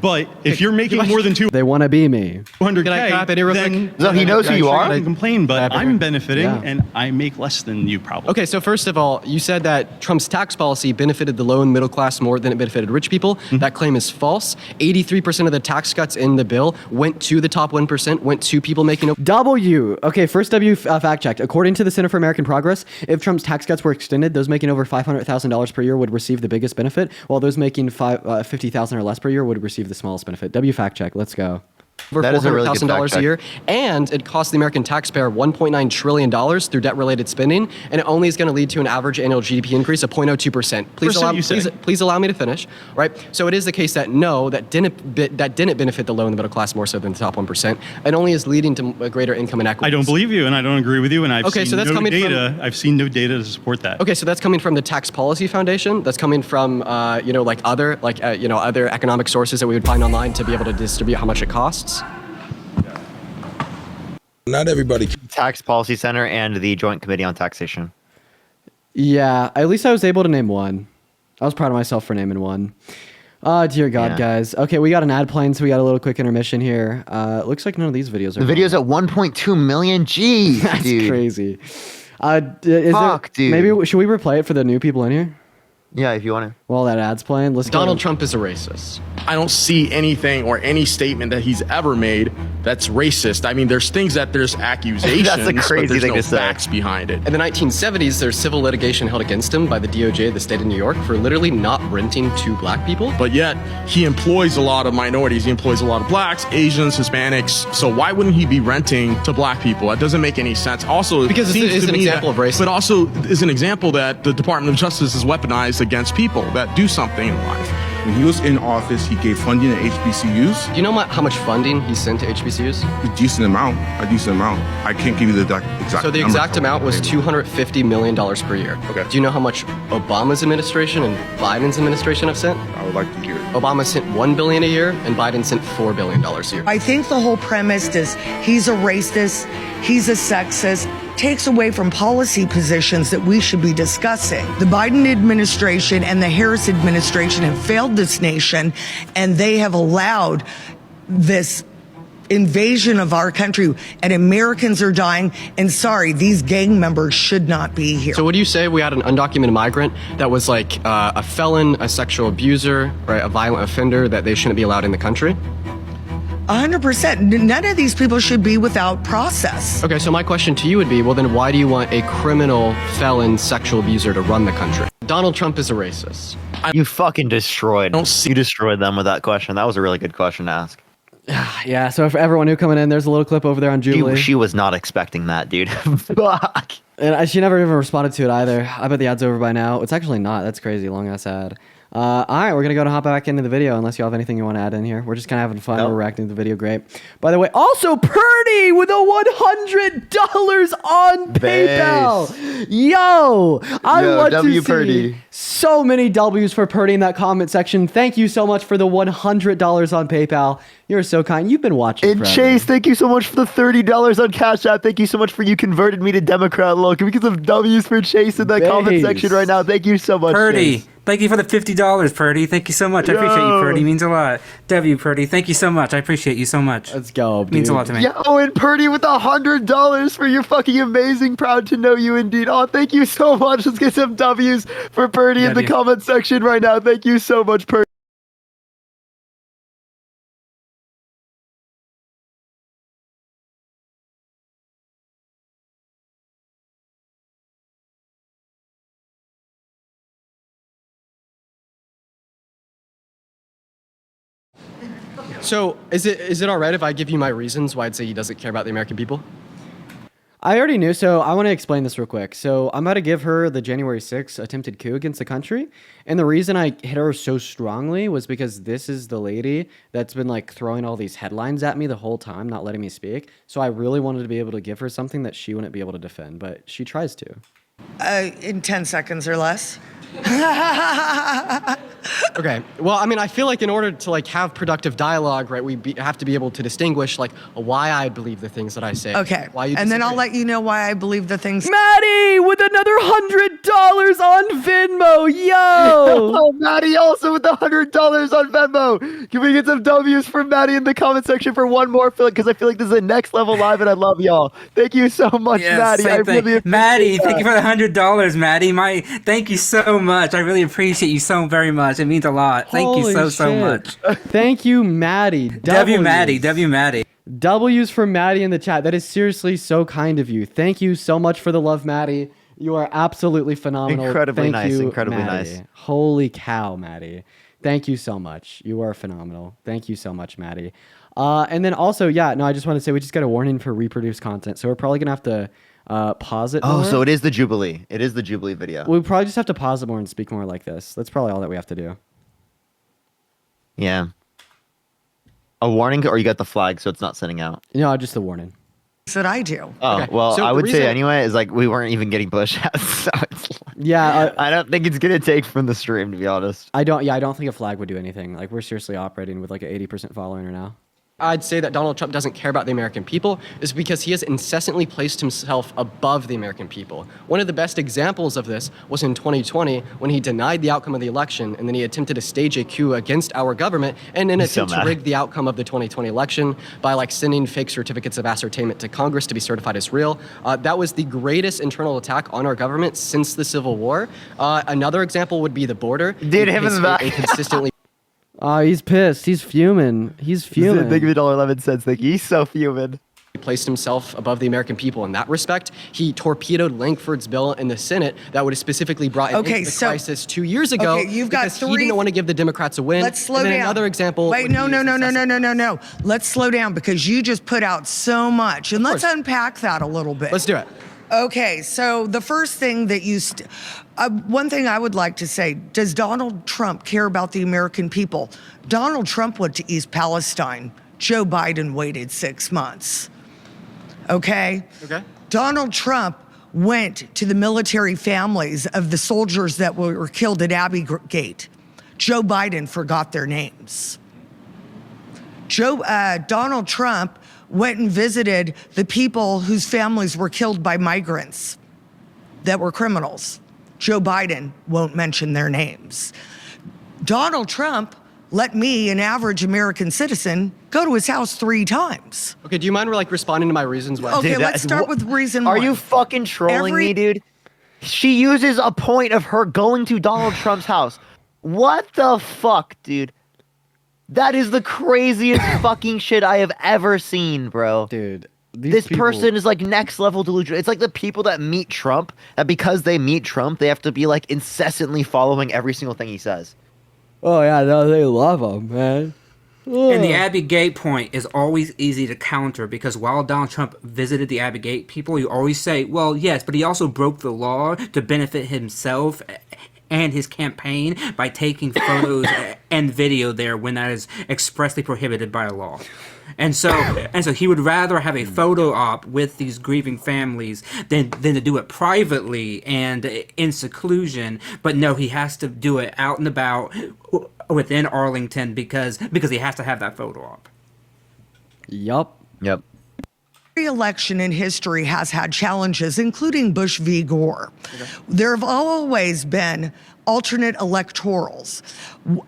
But if you're making more than They want to be me. 200K, Can I hop in here real then, quick? So he knows who you I are? can complain, but I'm benefiting Yeah. and I make less than you probably. Okay, so first of all, you said that Trump's tax policy benefited the low and middle class more than it benefited rich people. That claim is false. 83% of the tax cuts in the bill went to the top 1%, went to people making over. W. Okay, first W fact checked. According to the Center for American Progress, if Trump's tax cuts were extended, those making over $500,000 per year would receive the biggest benefit, while those making $50,000 or less per year would receive the smallest benefit. W fact check. Let's go. over That is a really good $400,000 fact a year, and it cost the American taxpayer $1.9 trillion through debt-related spending, and it only is going to lead to an average annual GDP increase of 0.02%. Please allow me to finish. Right. So it is the case that no, that didn't benefit the low and the middle class more so than the top 1%. It only is leading to a greater income inequity. I don't believe you, and I don't agree with you, and I've seen no data. I've seen no data to support that. Okay, so that's coming from the Tax Policy Foundation. That's coming from other economic sources that we would find online to be able to distribute how much it costs. Not everybody. Tax Policy Center and the Joint Committee on Taxation. Yeah, at least I was able to name one. I was proud of myself for naming one. Oh, dear God, guys. Okay, we got an ad playing, so we got a little quick intermission here. Looks like none of these videos are. The video's at 1.2 million G's, That's dude. crazy. Fuck, dude. Maybe should we replay it for the new people in here? Yeah, if you want to. While that ad's playing, let's Donald Trump is a racist. I don't see anything or any statement that he's ever made that's racist. I mean, there's things that there's accusations, That's a crazy but there's thing no to say. facts behind it. In the 1970s, there's civil litigation held against him by the DOJ of the state of New York for literally not renting to black people. But yet, he employs a lot of minorities. He employs a lot of blacks, Asians, Hispanics. So why wouldn't he be renting to black people? That doesn't make any sense. Also, Because it it's seems an to me example of racism. But also is an example that the Department of Justice is weaponized against people that do something in life. When he was in office, he gave funding to HBCUs, Do you know how much funding he sent to HBCUs? a decent amount. I can't give you the exact. So the number. exact amount was $250 million per year. Okay. Do you know how much Obama's administration and Biden's administration have sent? I would like to hear it. Obama sent $1 billion a year, and Biden sent $4 billion a year. I think the whole premise is he's a racist, he's a sexist, takes away from policy positions that we should be discussing. The Biden administration and the Harris administration have failed this nation, and they have allowed this invasion of our country, and Americans are dying. And sorry, these gang members should not be here. So what do you say we had an undocumented migrant that was like a felon, a sexual abuser, right, a violent offender, that they shouldn't be allowed in the country? 100%. None of these people should be without process. Okay, so my question to you would be, well then why do you want a criminal, felon, sexual abuser to run the country? Donald Trump is a racist. You fucking destroyed. don't see- You destroyed them with that question. That was a really good question to ask. Yeah, so for everyone new coming in, there's a little clip over there on Jubilee. She was not expecting that, dude. Fuck. And she never even responded to it either. I bet the ad's over by now. It's actually not. That's crazy. Long ass ad. All right, we're going to hop back into the video unless you have anything you want to add in here. We're just kind of having fun. Nope. We're reacting to the video. Great. By the way, also Purdy with a $100 on PayPal. Yo, I Yo, want W to Purdy. see so many W's for Purdy in that comment section. Thank you so much for the $100 on PayPal. You're so kind. You've been watching And forever. Chase, thank you so much for the $30 on Cash App. Thank you so much for you converted me to Democrat. Look, can we get some W's for Chase in that comment Base. section right now? Thank you so much, Purdy, Chase. thank you for the $50, Purdy. Thank you so much. I appreciate you, Purdy. Means a lot. W, Purdy, thank you so much. I appreciate you so much. Let's go, dude. Means a lot to me. Yo, and Purdy with $100 for your fucking amazing. Proud to know you indeed. Oh, thank you so much. Let's get some W's for Purdy in the W. comment section right now. Thank you so much, Purdy. So is it all right if I give you my reasons why I'd say he doesn't care about the American people? I already knew, so I want to explain this real quick. So I'm about to give her the January 6th attempted coup against the country. And the reason I hit her so strongly was because this is the lady that's been like throwing all these headlines at me the whole time, not letting me speak. So I really wanted to be able to give her something that she wouldn't be able to defend, but she tries to. In 10 seconds or less. Okay. Well, I mean, I feel like in order to like have productive dialogue, right, have to be able to distinguish like why I believe the things that I say. Okay. Why you and then I'll disagree. let you know why I believe the things. Maddie with another $100 on Venmo. Yo. Oh, Maddie also with the $100 on Venmo. Can we get some W's for Maddie in the comment section for one more? Because I feel like this is a next level live, and I love y'all. Thank you so much, Yes, Maddie. same I thing. really appreciate Maddie, that. thank you for the $100, Maddie. Thank you so much. I really appreciate you so very much. It means a lot. Thank you Holy so shit. much. Thank you, Maddie. W Maddie, W's. W Maddie. W's for Maddie in the chat. That is seriously so kind of you. Thank you so much for the love, Maddie. You are absolutely phenomenal. Incredibly Thank nice, you, incredibly Maddie. nice. Holy cow, Maddie. Thank you so much. You are phenomenal. Thank you so much, Maddie. And then also, yeah, no, I just want to say we just got a warning for reproduced content. So we're probably going to have to pause it Oh, more. so it is the Jubilee. It is the Jubilee video. We probably just have to pause it more and speak more like this. That's probably all that we have to do. Yeah. A warning, or you got the flag, so it's not sending out. No, just the warning. That I do. Oh, Okay, well, so I the would reason- say anyway is like we weren't even getting push outs, so it's Yeah, I don't think it's gonna take from the stream, to be honest. I don't think a flag would do anything. Like we're seriously operating with like an 80% following right now. I'd say that Donald Trump doesn't care about the American people is because he has incessantly placed himself above the American people. One of the best examples of this was in 2020 when he denied the outcome of the election and then he attempted to stage a coup against our government and an attempt to rig the outcome of the 2020 election by like sending fake certificates of ascertainment to Congress to be certified as real. That was the greatest internal attack on our government since the Civil War. Another example would be the border. Dude, him in the back. Consistently. Oh, he's pissed. He's fuming. He's fuming. Big $1.11. Thank you. He's so fuming. He placed himself above the American people in that respect. He torpedoed Langford's bill in the Senate that would have specifically brought an end to the crisis 2 years ago. Okay, you've got because he didn't want to give the Democrats a win. Let's slow and then down. Another example. Wait, no. Let's slow down because you just put out so much, and let's unpack that a little bit. Let's do it. Okay, so the first thing that one thing I would like to say, does Donald Trump care about the American people? Donald Trump went to East Palestine. Joe Biden waited 6 months. Okay? Okay. Donald Trump went to the military families of the soldiers that were killed at Abbey Gate. Joe Biden forgot their names. Donald Trump went and visited the people whose families were killed by migrants that were criminals. Joe Biden won't mention their names. Donald Trump let me, an average American citizen, go to his house 3 times. Okay, do you mind responding to my reasons why? Okay, let's start with reason 1. Are you fucking trolling me, dude? She uses a point of her going to Donald Trump's house. What the fuck, dude? That is the craziest fucking shit I have ever seen, bro. Dude, this person is like next level delusional. It's like the people that meet Trump, that because they meet Trump, they have to be like incessantly following every single thing he says. Oh yeah, no, they love him, man. And the Abbey Gate point is always easy to counter because while Donald Trump visited the Abbey Gate people, you always say, well, yes, but he also broke the law to benefit himself and his campaign by taking photos and video there when that is expressly prohibited by law. And so he would rather have a photo op with these grieving families than to do it privately and in seclusion. But no, he has to do it out and about within Arlington because he has to have that photo op. Yup. Every election in history has had challenges, including Bush v. Gore. Okay. There have always been alternate electorals.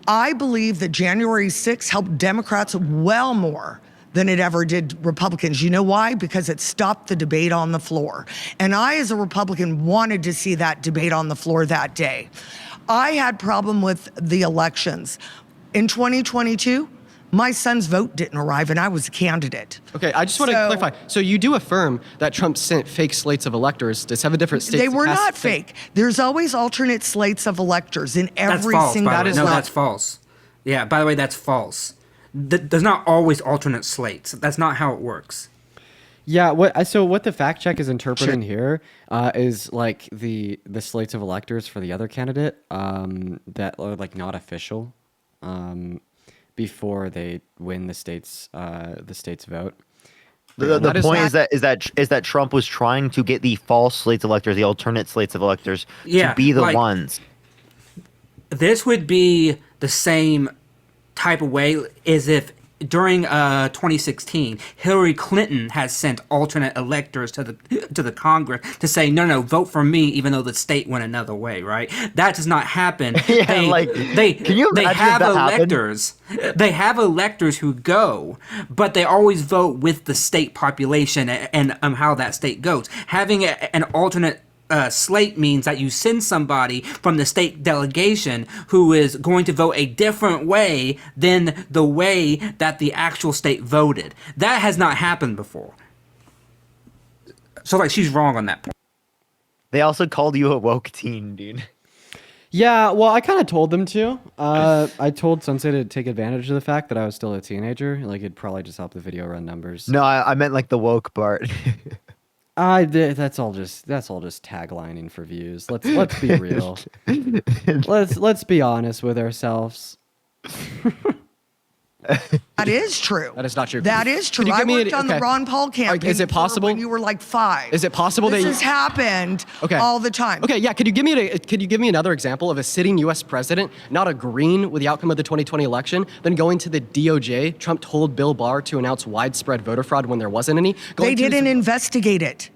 I believe that January 6th helped Democrats well more than it ever did Republicans. You know why? Because it stopped the debate on the floor. And I, as a Republican, wanted to see that debate on the floor that day. I had problem with the elections. In 2022, my son's vote didn't arrive, and I was a candidate. Okay, I just want to clarify. So you do affirm that Trump sent fake slates of electors to 7 different states? They were not fake. There's always alternate slates of electors in every that's false, single... That's false. Yeah, by the way, that's false. There's not always alternate slates. That's not how it works. Yeah, what the fact check is interpreting here is like the slates of electors for the other candidate that are like not official. Before they win the state's vote. The point is that Trump was trying to get the false slates of electors, the alternate slates of electors, to be the ones. This would be the same type of way as if during 2016, Hillary Clinton has sent alternate electors to the Congress to say, no, vote for me, even though the state went another way, right? That does not happen. Yeah, they have electors. They have electors who go, but they always vote with the state population and how that state goes. Having an alternate slate means that you send somebody from the state delegation who is going to vote a different way than the way that the actual state voted. That has not happened before. So, she's wrong on that point. They also called you a woke teen, dude. Yeah, well, I kind of told them to. I told Sensei to take advantage of the fact that I was still a teenager. Like, it'd probably just help the video run numbers. No, I meant like the woke part. That's all just taglining for views. Let's be real. let's be honest with ourselves. That is true. That is not true. That is true. Could you I give me worked on the okay. Ron Paul campaign. Is it possible? When you were like 5. Is it possible this that has happened Okay. all the time? Okay, yeah. Could you give me another example of a sitting U.S. president not agreeing with the outcome of the 2020 election, then going to the DOJ? Trump told Bill Barr to announce widespread voter fraud when there wasn't any. They didn't investigate it.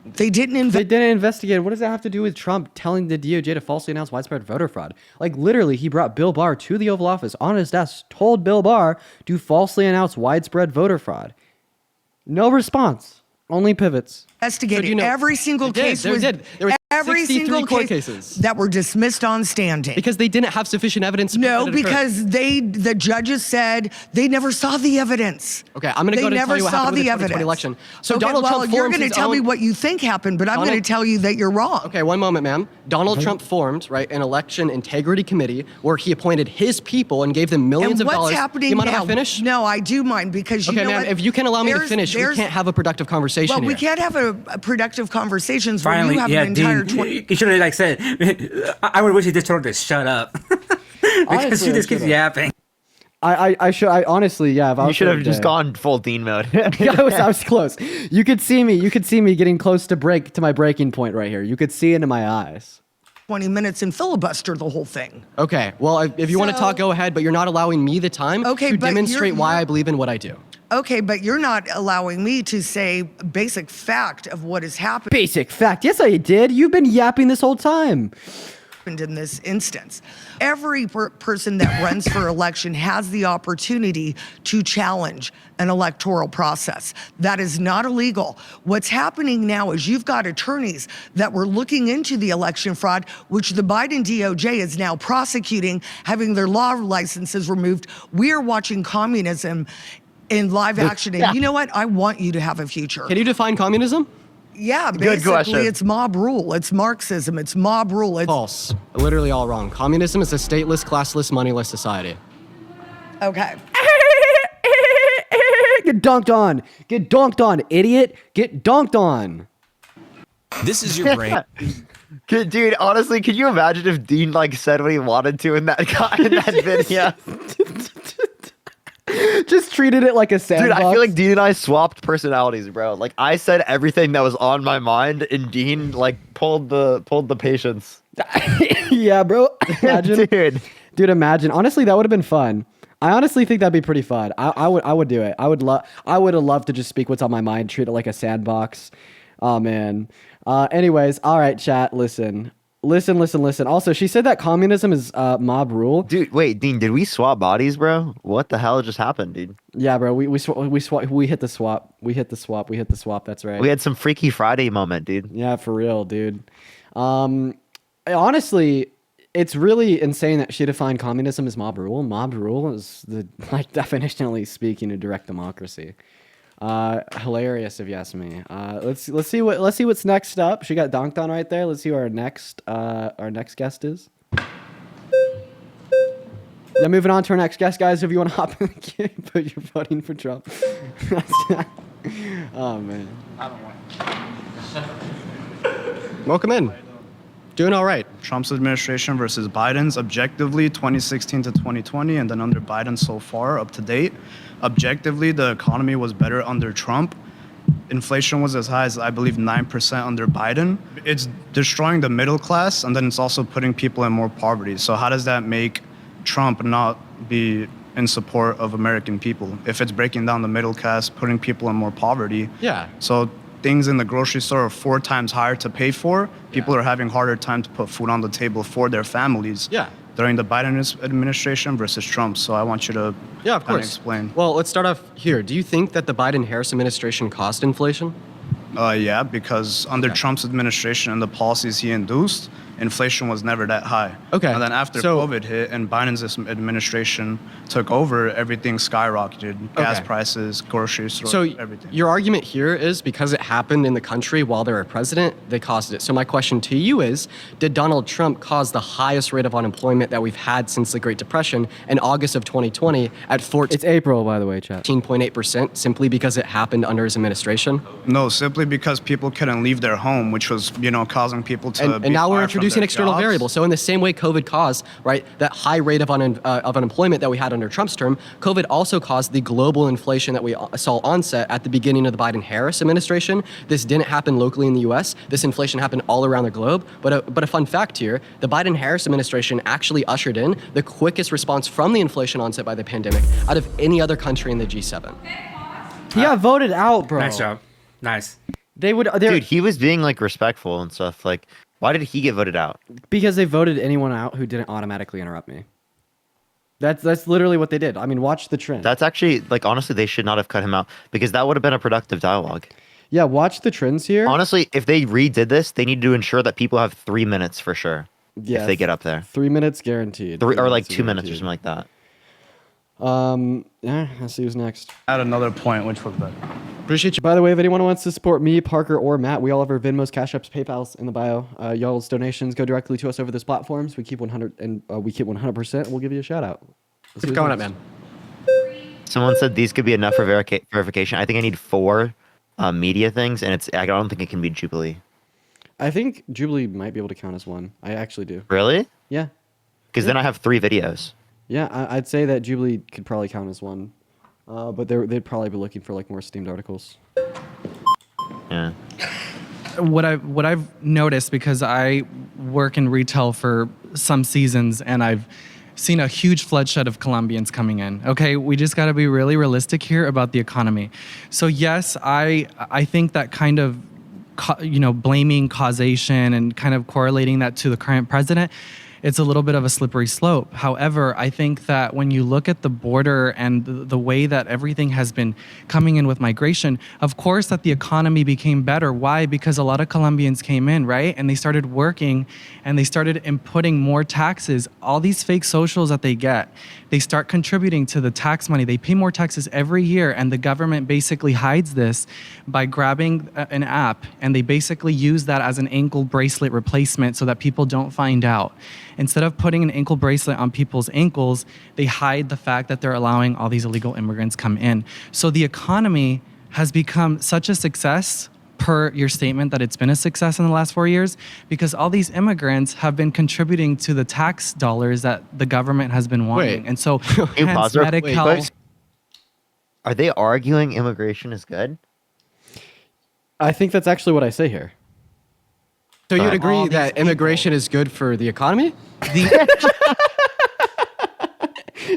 They didn't They didn't investigate. What does that have to do with Trump telling the DOJ to falsely announce widespread voter fraud? Like, literally, he brought Bill Barr to the Oval Office on his desk, told Bill Barr to falsely announce widespread voter fraud. No response. Only pivots. Investigated. Every single case There was was every 63 single court case cases that were dismissed on standing. because they didn't have sufficient evidence. To prove No, that it occurred. because the judges said they never saw the evidence. Okay, I'm going to go to tell you what happened with the 2020 election. So okay, Donald well, Trump you're formed going his to tell me own- what you think happened, but I'm going to tell you that you're wrong. Okay, one moment, ma'am. Donald Trump formed, right, an election integrity committee where he appointed his people and gave them millions And of what's dollars. happening You mind if now? I finish? No, I do mind because you Okay, know ma'am, what? if you can allow me to There's- finish, we there's- can't have a productive conversation Well, here. we can't have a productive conversations Finally, where you have an entire 20. You should have like said. I would wish he just told her to shut up because Honestly, she I just keeps should've. yapping. I honestly, yeah. If I You was should there have just today- gone full Dean mode. Yeah, I was close. You could see me getting close to my breaking point right here. You could see into my eyes. 20 minutes and filibuster the whole thing. Okay, well, if you want to So- talk, go ahead, but you're not allowing me the time Okay, to but demonstrate why you're- I believe in what I do. Okay, but you're not allowing me to say basic fact of what has happened Basic fact. Yes, I did. You've been yapping this whole time. in this instance. Every person that runs for election has the opportunity to challenge an electoral process. That is not illegal. What's happening now is you've got attorneys that were looking into the election fraud, which the Biden DOJ is now prosecuting, having their law licenses removed. We are watching communism in live action. And you know what? I want you to have a future. Can you define communism? Yeah, Good question. basically it's mob rule. It's Marxism. It's mob rule. It's False. Literally all wrong. Communism is a stateless, classless, moneyless society. okay. Get dunked on. Get dunked on, idiot. Get dunked on. This is your brain. Dude, honestly, could you imagine if Dean like said what he wanted to in that video? Just treated it like a sandbox. Dude, I feel like Dean and I swapped personalities, bro. Like I said everything that was on my mind, and Dean like pulled the patience. Yeah, bro. Imagine. Dude, imagine. Honestly, that would have been fun. I honestly think that'd be pretty fun. I would do it. I would have loved to just speak what's on my mind, treat it like a sandbox. Oh man. Anyways, all right, chat. Listen. Also, she said that communism is mob rule. Dude, wait, Dean, did we swap bodies, bro? What the hell just happened, dude? Yeah, bro. We hit the swap. We hit the swap. That's right. We had some Freaky Friday moment, dude. Yeah, for real, dude. Honestly, it's really insane that she defined communism as mob rule. Mob rule is definitionally speaking, a direct democracy. Hilarious if you ask me. Let's see what's next up. She got dunked on right there. Let's see who our next guest is. Yeah, moving on to our next guest, guys. If you want to hop in the queue, but you're voting for Trump. Oh man. Welcome in. Doing all right. Trump's administration versus Biden's, objectively 2016 to 2020, and then under Biden so far up to date. Objectively, the economy was better under Trump. Inflation was as high as, I believe, 9% under Biden. It's destroying the middle class, and then it's also putting people in more poverty. So how does that make Trump not be in support of American people? If it's breaking down the middle class, putting people in more poverty. Yeah. So things in the grocery store are 4 times higher to pay for. People are having harder time to put food on the table for their families. Yeah. During the Biden administration versus Trump. So I want you to of course. explain. Well, let's start off here. Do you think that the Biden-Harris administration caused inflation? Yeah, because under Trump's administration and the policies he induced, inflation was never that high. Okay. And then after COVID hit and Biden's administration took over, everything skyrocketed. Gas prices, grocery stores, So everything. your argument here is because it happened in the country while they were president, they caused it. So my question to you is, did Donald Trump cause the highest rate of unemployment that we've had since the Great Depression in August of 2020 at 14? It's April, by the way, chat. 14.8% simply because it happened under his administration? No, simply because people couldn't leave their home, which was, causing people to And now we're introducing obviously an their external jobs. variable. So in the same way COVID caused, right, that high rate of unemployment that we had under Trump's term, COVID also caused the global inflation that we saw onset at the beginning of the Biden-Harris administration. This didn't happen locally in the U.S. This inflation happened all around the globe. But a fun fact here, the Biden-Harris administration actually ushered in the quickest response from the inflation onset by the pandemic out of any other country in the G7. He got voted out, bro. Nice job. Nice. Dude, he was being like respectful and stuff. Like, why did he get voted out? Because they voted anyone out who didn't automatically interrupt me. That's literally what they did. I mean, watch the trend. That's actually, like, honestly, they should not have cut him out because that would have been a productive dialogue. Yeah, watch the trends here. Honestly, if they redid this, they need to ensure that people have 3 minutes for sure. Yeah, if they get up there. 3 minutes guaranteed. Or like 2 minutes or something like that. Yeah, let's see who's next. Add another point, which was better. Appreciate you. By the way, if anyone wants to support me, Parker, or Matt, we all have our Venmos, Cash Apps, PayPal's in the bio. Y'all's donations go directly to us over these platforms. We keep 100 and we keep 100%. We'll give you a shout out. Keep going up, man. Someone said these could be enough for verification. I think I need 4 media things, and I don't think it can be Jubilee. I think Jubilee might be able to count as one. I actually do. Really? Yeah. Because then I have 3 videos. Yeah, I'd say that Jubilee could probably count as one. But they'd probably be looking for like more steamed articles. Yeah. What I've noticed, because I work in retail for some seasons and I've seen a huge floodshot of Colombians coming in. Okay, we just got to be really realistic here about the economy. So yes, I think that kind of blaming causation and kind of correlating that to the current president, it's a little bit of a slippery slope. However, I think that when you look at the border and the way that everything has been coming in with migration, of course that the economy became better. Why? Because a lot of Colombians came in, right? And they started working and they started inputting more taxes. All these fake socials that they get, they start contributing to the tax money. They pay more taxes every year, and the government basically hides this by grabbing an app, and they basically use that as an ankle bracelet replacement so that people don't find out. Instead of putting an ankle bracelet on people's ankles, they hide the fact that they're allowing all these illegal immigrants come in. So the economy has become such a success, per your statement that it's been a success in the last 4 years, because all these immigrants have been contributing to the tax dollars that the government has been wanting. Wait. And so Hey, hence pause real- Medi-Cal. wait. Are they arguing immigration is good? I think that's actually what I say here. So you'd agree all that these immigration is good for the economy?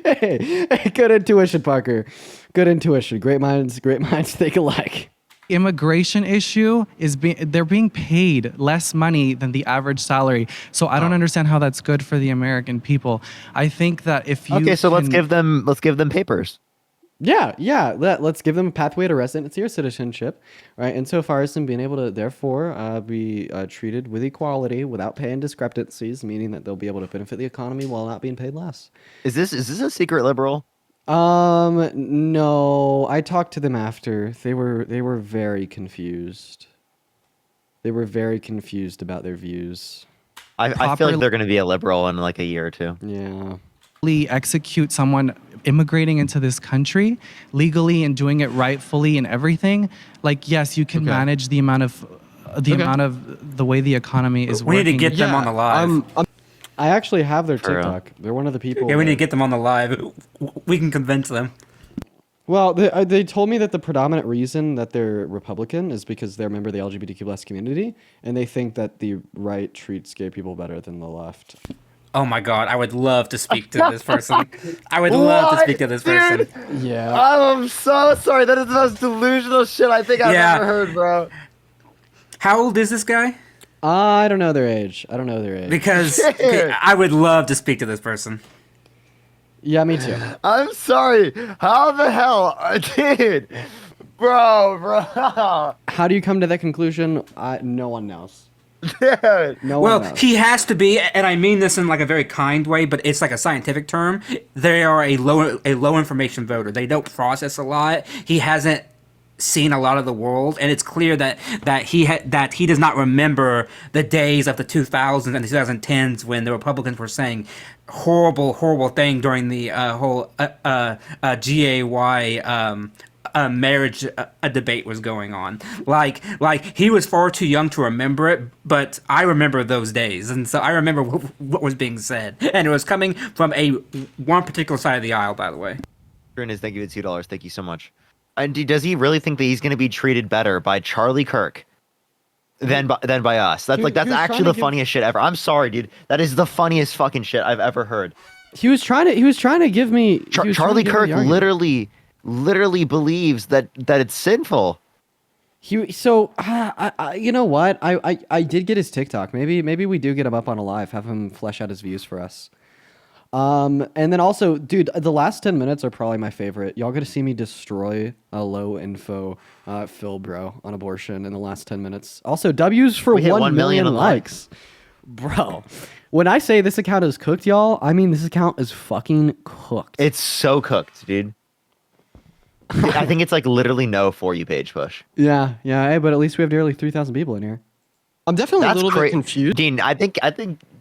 Hey, good intuition, Parker. Good intuition. Great minds think alike. Immigration issue is they're being paid less money than the average salary. So I don't understand how that's good for the American people. I think that if you let's give them papers. Yeah. Let's give them a pathway to residency or citizenship, right? Insofar as them being able to, therefore, be treated with equality without paying discrepancies, meaning that they'll be able to benefit the economy while not being paid less. Is this a secret liberal? No. I talked to them after. They were very confused. They were very confused about their views. I feel like they're going to be a liberal in like a year or two. Yeah. Execute someone immigrating into this country legally and doing it rightfully and everything, like, yes, you can manage the amount of the way the economy is We working. need to get them on the live. I actually have their For real. TikTok. They're one of the people. Yeah, we need to get them on the live. We can convince them. Well, they told me that the predominant reason that they're Republican is because they're a member of the LGBTQ+ community, and they think that the right treats gay people better than the left. Oh my god, I would love to speak to this person. I would love to speak to this person. Yeah. I'm so sorry. That is the most delusional shit I think I've ever heard, bro. How old is this guy? I don't know their age. Because I would love to speak to this person. Yeah, me too. I'm sorry. How the hell, dude, bro? How do you come to that conclusion? No one knows. Dude. No Well, one knows. he has to be, and I mean this in like a very kind way, but it's like a scientific term. They are a low information voter. They don't process a lot. He hasn't seen a lot of the world, and it's clear that he does not remember the days of the 2000s and the 2010s when the Republicans were saying horrible thing during the whole GAY a marriage a debate was going on. Like he was far too young to remember it, but I remember those days, and so I remember what was being said, and it was coming from one particular side of the aisle, by the way. Thank you for $2. Thank you so much. And does he really think that he's going to be treated better by Charlie Kirk than by us? That's that's actually the funniest shit ever. I'm sorry, dude. That is the funniest fucking shit I've ever heard. He was trying to give me Charlie Kirk literally believes that it's sinful. You know what? I did get his TikTok. Maybe we do get him up on a live, have him flesh out his views for us. And then also, dude, the last 10 minutes are probably my favorite. Y'all got to see me destroy a low info Phil bro on abortion in the last 10 minutes. Also, W's for 1 million likes. Bro, when I say this account is cooked, y'all, I mean this account is fucking cooked. It's so cooked, dude. I think it's like literally no For You page push. Yeah, hey, but at least we have nearly 3,000 people in here. I'm definitely a little bit confused. Dean, I think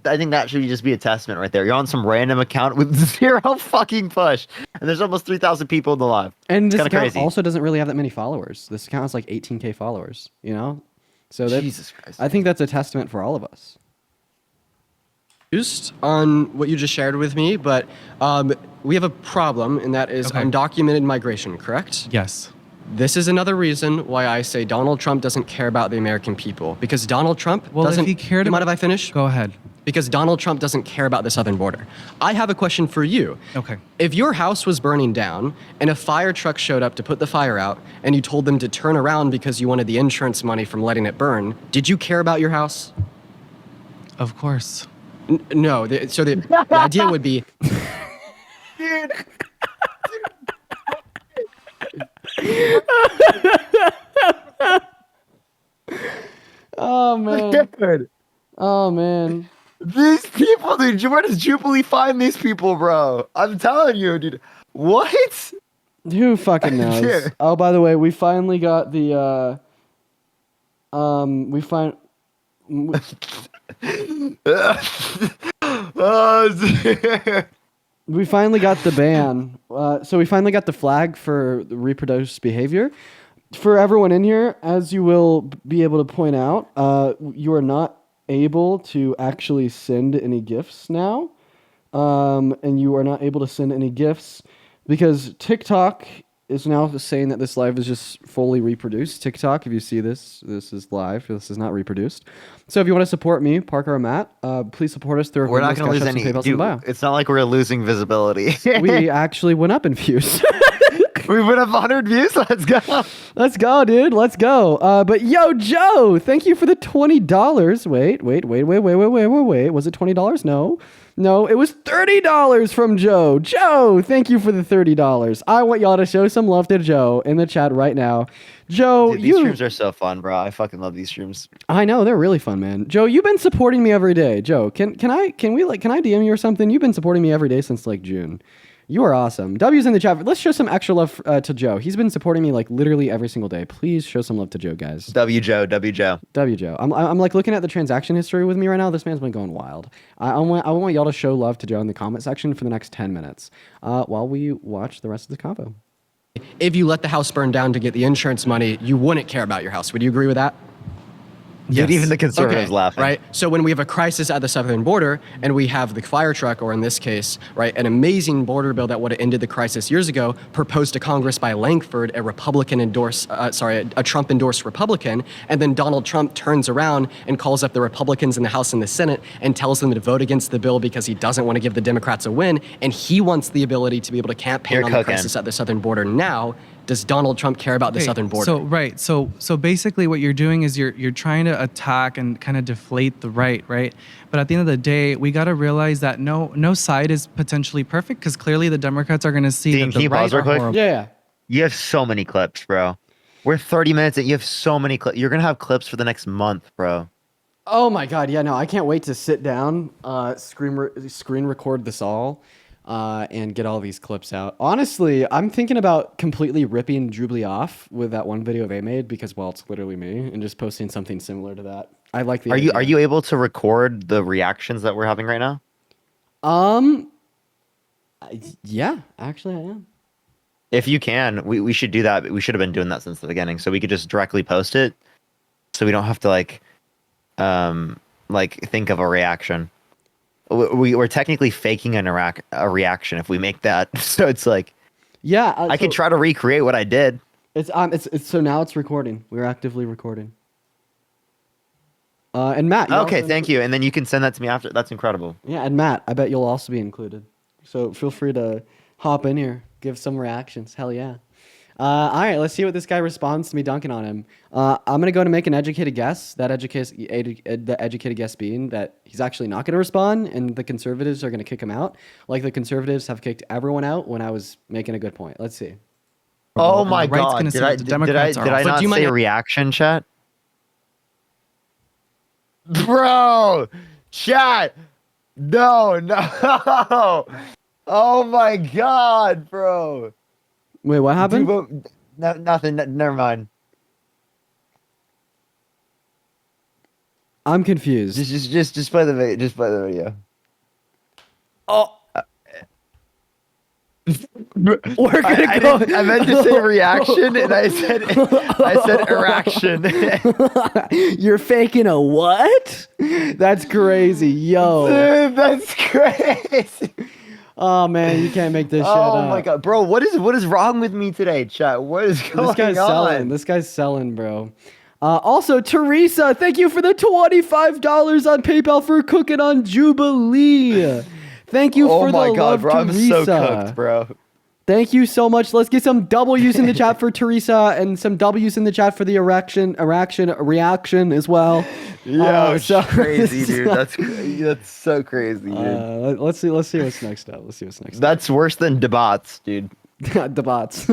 that should just be a testament right there. You're on some random account with 0 fucking push, and there's almost 3,000 people in the live. And this kind of account crazy. also doesn't really have that many followers. This account has like 18K followers, you know? So Jesus Christ. I think that's a testament for all of us. On what you just shared with me, but we have a problem, and that is undocumented migration, correct? Yes. This is another reason why I say Donald Trump doesn't care about the American people. Because Donald Trump doesn't... if he cared mind if I finish? Go ahead. Because Donald Trump doesn't care about the southern border. I have a question for you. Okay. If your house was burning down and a fire truck showed up to put the fire out and you told them to turn around because you wanted the insurance money from letting it burn, did you care about your house? Of course. No. The idea would be... Dude. Oh man. Oh man. These people, dude. Where does Jubilee find these people, bro? I'm telling you, dude. What? Who fucking knows? Oh, by the way, we finally got the we finally got the ban. So we finally got the flag for reproduced behavior. For everyone in here, as you will be able to point out, you are not able to actually send any gifts now. And you are not able to send any gifts because TikTok is now saying that this live is just fully reproduced. TikTok, if you see this is live. This is not reproduced. So if you want to support me, Parker or Matt, please support us through. We're not going to lose any. Dude, it's not like we're losing visibility. We actually went up in views. We went up 100 views. Let's go. Let's go, dude. Let's go. But yo, Joe, thank you for the $20. Wait. Was it $20? No, it was $30 from Joe. Joe, thank you for the $30. I want y'all to show some love to Joe in the chat right now. Joe, dude, these streams are so fun, bro. I fucking love these streams. I know they're really fun, man. Joe, you've been supporting me every day. Joe, can I DM you or something? You've been supporting me every day since like June. You are awesome. W's in the chat. Let's show some extra love to Joe. He's been supporting me like literally every single day. Please show some love to Joe, guys. W Joe. I'm like looking at the transaction history with me right now. This man's been going wild. I want y'all to show love to Joe in the comment section for the next 10 minutes while we watch the rest of the convo. If you let the house burn down to get the insurance money, you wouldn't care about your house. Would you agree with that? Yes. Even the conservatives laughing. Right? So when we have a crisis at the southern border and we have the fire truck, or in this case, right, an amazing border bill that would have ended the crisis years ago, proposed to Congress by Langford, a Trump-endorsed Republican, and then Donald Trump turns around and calls up the Republicans in the House and the Senate and tells them to vote against the bill because he doesn't want to give the Democrats a win, and he wants the ability to be able to campaign on the crisis at the southern border now. Does Donald Trump care about the southern border? So basically what you're doing is you're trying to attack and kind of deflate the right? But at the end of the day, we got to realize that no side is potentially perfect because clearly the Democrats are going to see that the right are horrible. Yeah. You have so many clips, bro. We're 30 minutes and you have so many clips. You're going to have clips for the next month, bro. Oh my God. Yeah, no, I can't wait to sit down, screen record this all. And get all these clips out. Honestly, I'm thinking about completely ripping Jubilee off with that one video they made because, well, it's literally me, and just posting something similar to that. I like the idea. Are you able to record the reactions that we're having right now? Yeah, actually I am. If you can, we should do that. We should have been doing that since the beginning, so we could just directly post it, so we don't have to think of a reaction. We're technically faking a reaction if we make that. So it's like, Yeah, I can try to recreate what I did. It's so now it's recording. We're actively recording. And Matt. Okay, thank you. And then you can send that to me after. That's incredible. Yeah, and Matt, I bet you'll also be included. So feel free to hop in here, give some reactions. Hell yeah. All right, let's see what this guy responds to me dunking on him. I'm gonna go to make an educated guess. The educated guess being that he's actually not gonna respond, and the conservatives are gonna kick him out, like the conservatives have kicked everyone out when I was making a good point. Let's see. Oh my right's god! gonna say that the Democrats did are I off. not do you say mind- reaction, chat? Bro, chat. No. Oh my god, bro. Wait, what happened? Nothing. Never mind. I'm confused. Just play the video. Just play the video. Oh. We're gonna go. I meant to say reaction, and I said erection. You're faking a what? That's crazy, yo. Dude, that's crazy. Oh man, you can't make this shit Oh up. my god, bro, what is wrong with me today, chat? What is going This guy's on? selling. This guy's selling, bro. Also, Teresa, thank you for the $25 on PayPal for cooking on Jubilee. Thank you for the Oh my god, love, bro, I'm Teresa. so cooked, bro. Thank you so much. Let's get some W's in the chat for Teresa and some W's in the chat for the reaction as well. Yo, crazy, dude. That's so crazy, dude. Let's see what's next up. That's worse than debates, dude. Debates.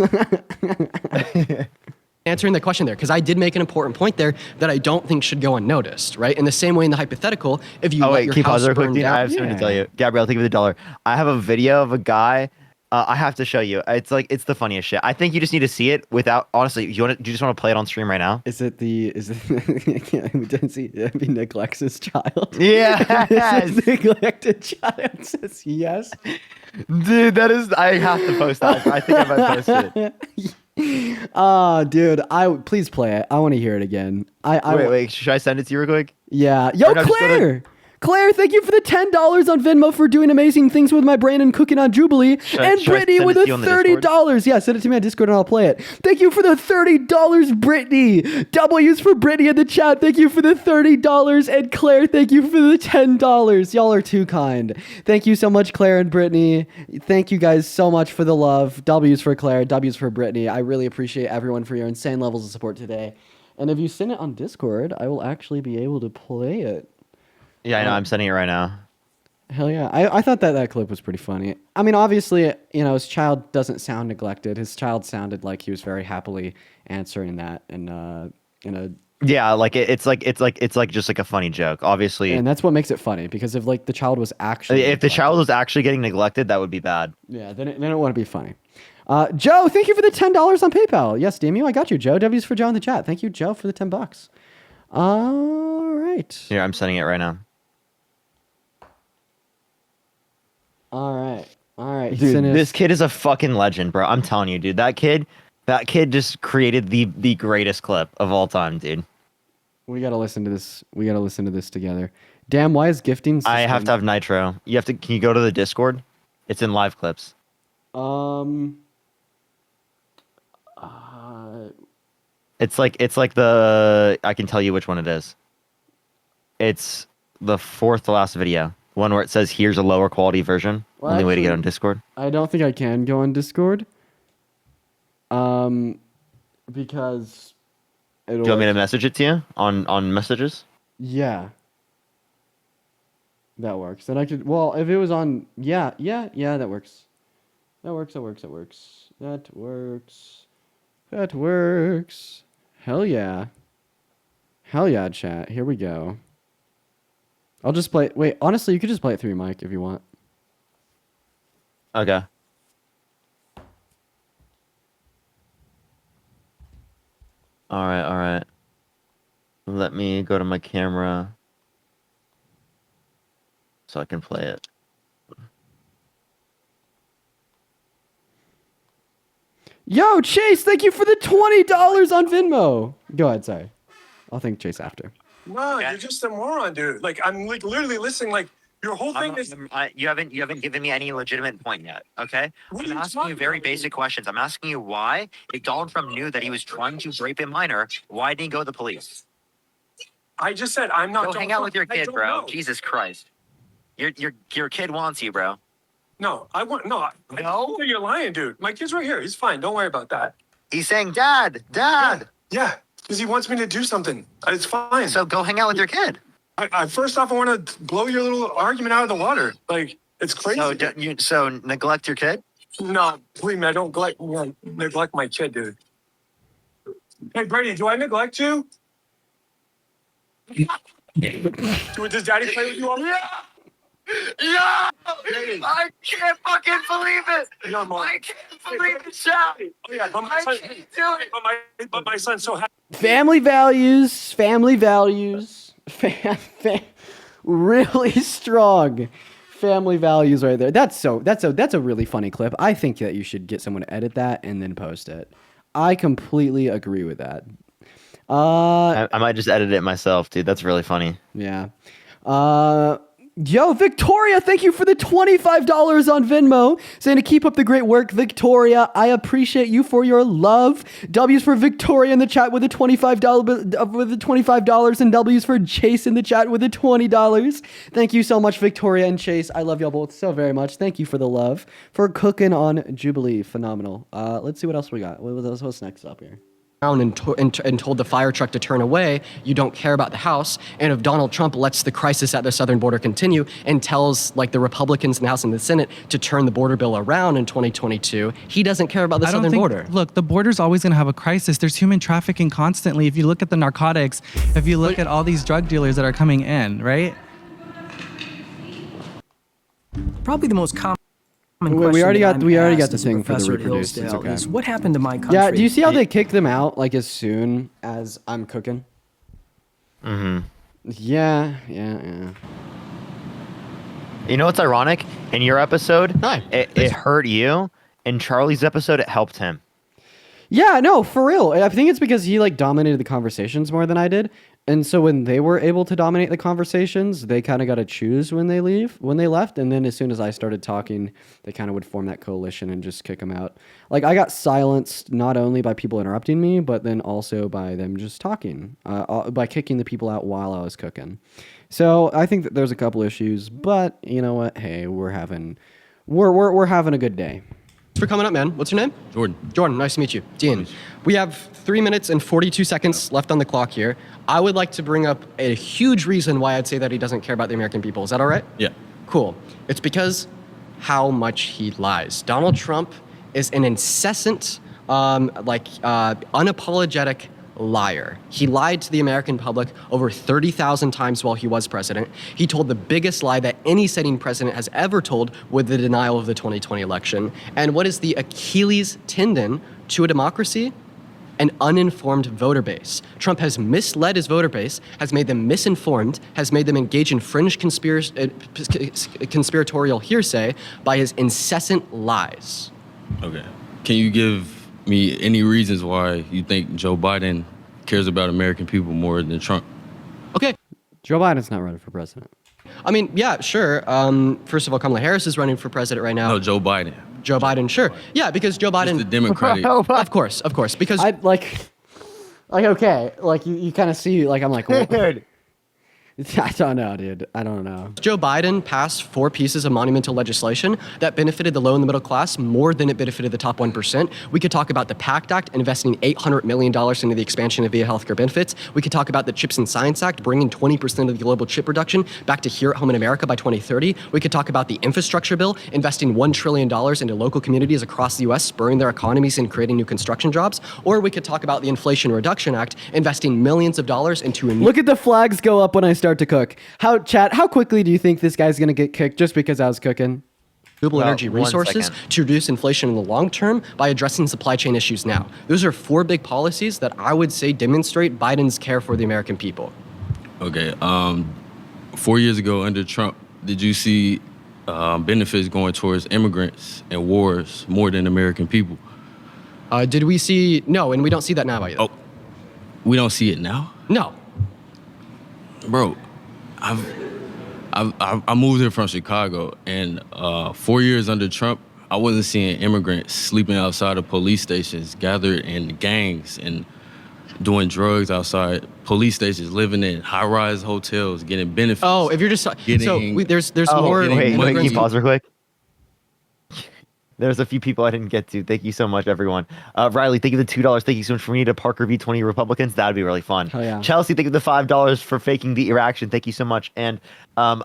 Answering the question there, because I did make an important point there that I don't think should go unnoticed, right? In the same way in the hypothetical, if you let your keep house pause real quick, burn dude. I down, have something to tell you. Gabrielle, thank you for the $1. I have a video of a guy. I have to show you. It's the funniest shit. I think you just need to see it without. Honestly, do you just want to play it on stream right now? Is it we didn't see it be neglects his child. Yeah. Neglected child says yes. Dude, that is. I have to post that. I think I might post it. Dude, please play it. I want to hear it again. Wait. Should I send it to you real quick? Yeah. Yo, no, Claire. Claire, thank you for the $10 on Venmo for doing amazing things with my brain and cooking on Jubilee. And Brittany with a $30. Yeah, send it to me on Discord and I'll play it. Thank you for the $30, Brittany. W's for Brittany in the chat. Thank you for the $30. And Claire, thank you for the $10. Y'all are too kind. Thank you so much, Claire and Brittany. Thank you guys so much for the love. W's for Claire, W's for Brittany. I really appreciate everyone for your insane levels of support today. And if you send it on Discord, I will actually be able to play it. Yeah, I know. I'm sending it right now. Hell yeah. I thought that clip was pretty funny. I mean, obviously, his child doesn't sound neglected. His child sounded like he was very happily answering that in a Yeah, it's just like a funny joke. Obviously. And that's what makes it funny, because if the child was actually if the child was actually getting neglected, that would be bad. Yeah, then it wouldn't be funny. Joe, thank you for the $10 on PayPal. Yes, DMU, I got you, Joe. W's for Joe in the chat. Thank you, Joe, for the $10. All right. Here, I'm sending it right now. All right. Dude, this kid is a fucking legend, bro. I'm telling you, dude. That kid just created the greatest clip of all time, dude. We gotta listen to this. We gotta listen to this together. Damn, why is gifting? I have to have Nitro. Can you go to the Discord? It's in live clips. It's like I can tell you which one it is. It's the fourth to last video. One where it says, here's a lower quality version. Well, Only way to get on Discord. I don't think I can go on Discord. Because Do you want me to message it to you on messages? Yeah. That works. Then I could, if it was on, yeah, that works. That works. Hell yeah. Chat. Here we go. I'll just play. Wait, honestly, you could just play it through your mic if you want. Okay. All right. Let me go to my camera so I can play it. Yo, Chase, thank you for the $20 on Venmo. Go ahead, sorry. I'll thank Chase after. No, you're just a moron, dude. Like I'm like literally listening. Like your whole thing is You haven't given me any legitimate point yet. Okay, I'm asking you very basic questions. I'm asking you why, if Donald Trump knew that he was trying to rape a minor, why didn't he go to the police? I just said I'm not. Go hang out with your kid, bro. Jesus Christ, your kid wants you, bro. No, I want no. No, you're lying, dude. My kid's right here. He's fine. Don't worry about that. He's saying, Dad. Yeah, because he wants me to do something. It's fine. So go hang out with your kid. I first off, I want to blow your little argument out of the water. Like it's crazy. So neglect your kid? No, believe me, I don't neglect my kid, dude. Hey, Brady, do I neglect you? Does Daddy play with you all? Yeah. I can't fucking believe it. I can't believe it, Shaq. Oh, yeah, but I can't do it. But my son's so happy. Family values. Really strong family values right there. That's a really funny clip. I think that you should get someone to edit that and then post it. I completely agree with that. I might just edit it myself, dude. That's really funny. Yeah. Yo, Victoria, thank you for the $25 on Venmo. Saying to keep up the great work, Victoria. I appreciate you for your love. W's for Victoria in the chat with a $25 and W's for Chase in the chat with a $20. Thank you so much, Victoria and Chase. I love y'all both so very much. Thank you for the love. For cooking on Jubilee. Phenomenal. Let's see what else we got. What's next up here? And told the fire truck to turn away, you don't care about the House. And if Donald Trump lets the crisis at the southern border continue and tells like the Republicans in the House and the Senate to turn the border bill around in 2022, he doesn't care about the southern border. Look, the border's always going to have a crisis. There's human trafficking constantly. If you look at the narcotics, if you look at all these drug dealers that are coming in, right? Probably the most common. We already got the thing for the reproduced. It's okay. What happened to my country? Yeah, do you see how they kick them out like as soon as I'm cooking? Mm-hmm. Yeah. You know what's ironic? In your episode, it hurt you. In Charlie's episode, it helped him. Yeah, no, for real. I think it's because he like dominated the conversations more than I did. And so when they were able to dominate the conversations, they kind of got to choose when they left. And then as soon as I started talking, they kind of would form that coalition and just kick them out. Like I got silenced not only by people interrupting me, but then also by them just talking, by kicking the people out while I was cooking. So I think that there's a couple issues, but you know what? Hey, we're having a good day. Thanks for coming up, man. What's your name? Jordan, nice to meet you. Dean, we have 3 minutes and 42 seconds left on the clock here. I would like to bring up a huge reason why I'd say that he doesn't care about the American people. Is that all right? Yeah. Cool. It's because how much he lies. Donald Trump is an incessant, unapologetic liar. He lied to the American public over 30,000 times while he was president. He told the biggest lie that any sitting president has ever told with the denial of the 2020 election. And what is the Achilles tendon to a democracy? An uninformed voter base. Trump has misled his voter base, has made them misinformed, has made them engage in fringe conspiratorial hearsay by his incessant lies. Okay. Can you give me any reasons why you think Joe Biden cares about American people more than Trump? Okay. Joe Biden's not running for president. I mean, yeah, sure. First of all, Kamala Harris is running for president right now. No, Joe Biden. Joe Biden, sure. Yeah, because Joe Biden... It's the Democratic... Of course, because... Okay, like you kind of see, like I'm like... Dude. I don't know, dude. I don't know. Joe Biden passed 4 pieces of monumental legislation that benefited the low and the middle class more than it benefited the top 1%. We could talk about the PACT Act, investing $800 million into the expansion of VA healthcare benefits. We could talk about the CHIPS and Science Act, bringing 20% of the global chip production back to here at home in America by 2030. We could talk about the infrastructure bill, investing $1 trillion into local communities across the U.S., spurring their economies and creating new construction jobs. Or we could talk about the Inflation Reduction Act, investing millions of dollars into a new... Look at the flags go up when I start to cook. How quickly do you think this guy's gonna get kicked just because I was cooking? Renewable energy resources to reduce inflation in the long term by addressing supply chain issues now. Those are 4 big policies that I would say demonstrate Biden's care for the American people. Okay. 4 years ago under Trump, did you see benefits going towards immigrants and wars more than American people? Did we see? No, and we don't see that now either. Oh, we don't see it now? No. Bro, I moved here from Chicago, and 4 years under Trump, I wasn't seeing immigrants sleeping outside of police stations, gathered in gangs and doing drugs outside police stations, living in high-rise hotels, getting benefits. Oh, if you're just there's more. Wait, can immigrants- you pause real quick? There's a few people I didn't get to. Thank you so much, everyone. Riley, thank you for the $2. Thank you so much for me to Parker V20 Republicans. That'd be really fun. Hell yeah. Chelsea, thank you for the $5 for faking the reaction. Thank you so much. And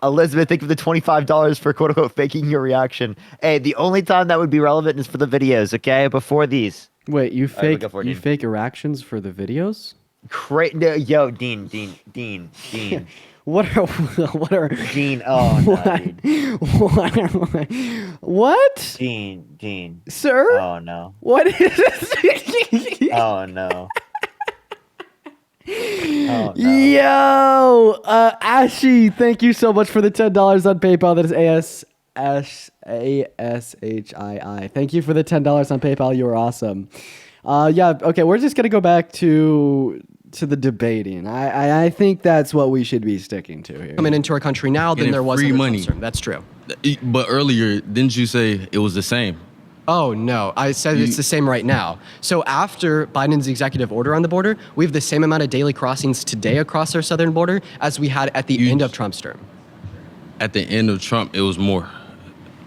Elizabeth, thank you for the $25 for quote unquote faking your reaction. Hey, the only time that would be relevant is for the videos, okay? Before these. Wait, you All right, fake go for it, you Dean. fake reactions for the videos? No, yo, Dean. What are Dean? Oh no, dude. What? Dean. Sir? Oh no. What is this? Oh no. Oh, no. Yo, Ashy, thank you so much for the $10 on PayPal. That is ASHII. Thank you for the $10 on PayPal. You are awesome. Yeah, okay, we're just gonna go back to the debating. I think that's what we should be sticking to here. Coming into our country now than Getting there was free under money. Trump's term. That's true. But earlier, didn't you say it was the same? Oh, no. I said it's the same right now. So after Biden's executive order on the border, we have the same amount of daily crossings today across our southern border as we had at the end of Trump's term. At the end of Trump, it was more.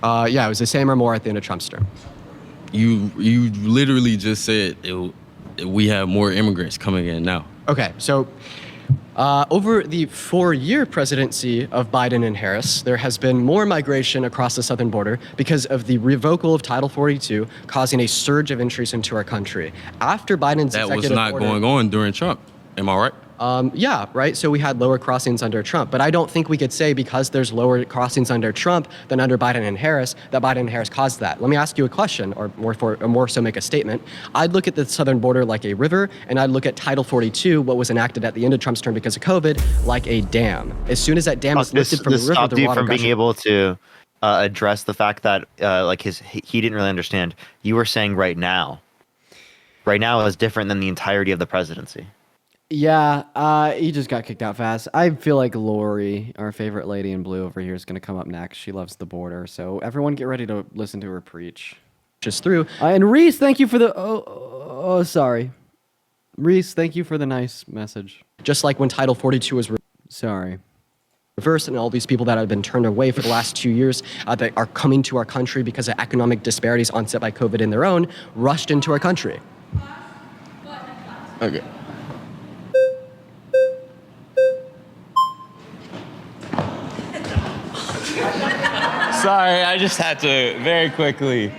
Yeah, it was the same or more at the end of Trump's term. You literally just said we have more immigrants coming in now. Okay, so over the 4-year presidency of Biden and Harris, there has been more migration across the southern border because of the revocal of Title 42, causing a surge of entries into our country. After Biden's That was executive not order, going on during Trump. Am I right? Yeah, right. So we had lower crossings under Trump, but I don't think we could say because there's lower crossings under Trump than under Biden and Harris that Biden and Harris caused that. Let me ask you a question, or more so make a statement. I'd look at the southern border like a river, and I'd look at Title 42, what was enacted at the end of Trump's term because of COVID, like a dam. As soon as that dam is lifted from the river, stopped the you water from being gushes. able to address the fact that he didn't really understand. You were saying right now is different than the entirety of the presidency. Yeah, he just got kicked out fast. I feel like Lori, our favorite lady in blue over here, is going to come up next. She loves the border. So everyone get ready to listen to her preach. Just through. And Reese, thank you for the... sorry. Reese, thank you for the nice message. Just like when Title 42 was sorry. reversed, and all these people that have been turned away for the last 2 years that are coming to our country because of economic disparities onset by COVID in their own, rushed into our country. Okay. Sorry, I just had to very quickly.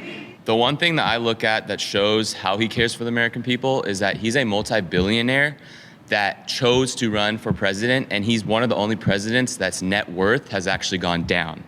The one thing that I look at that shows how he cares for the American people is that he's a multi-billionaire that chose to run for president, and he's one of the only presidents that's net worth has actually gone down.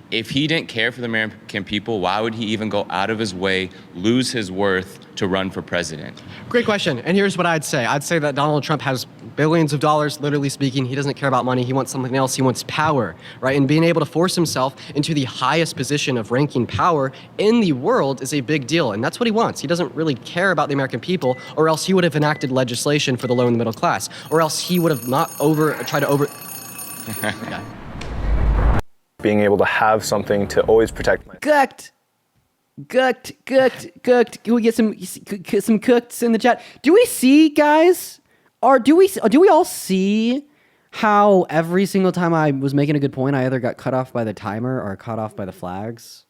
If he didn't care for the American people, why would he even go out of his way, lose his worth to run for president? Great question. And here's what I'd say. I'd say that Donald Trump has billions of dollars, literally speaking. He doesn't care about money. He wants something else. He wants power, right? And being able to force himself into the highest position of ranking power in the world is a big deal. And that's what he wants. He doesn't really care about the American people, or else he would have enacted legislation for the low and the middle class, or else he would have not tried to over. Okay. Being able to have something to always protect my Cooked. Can we get some cooked in the chat? Do we see, guys? Or do we all see how every single time I was making a good point, I either got cut off by the timer or cut off by the flags?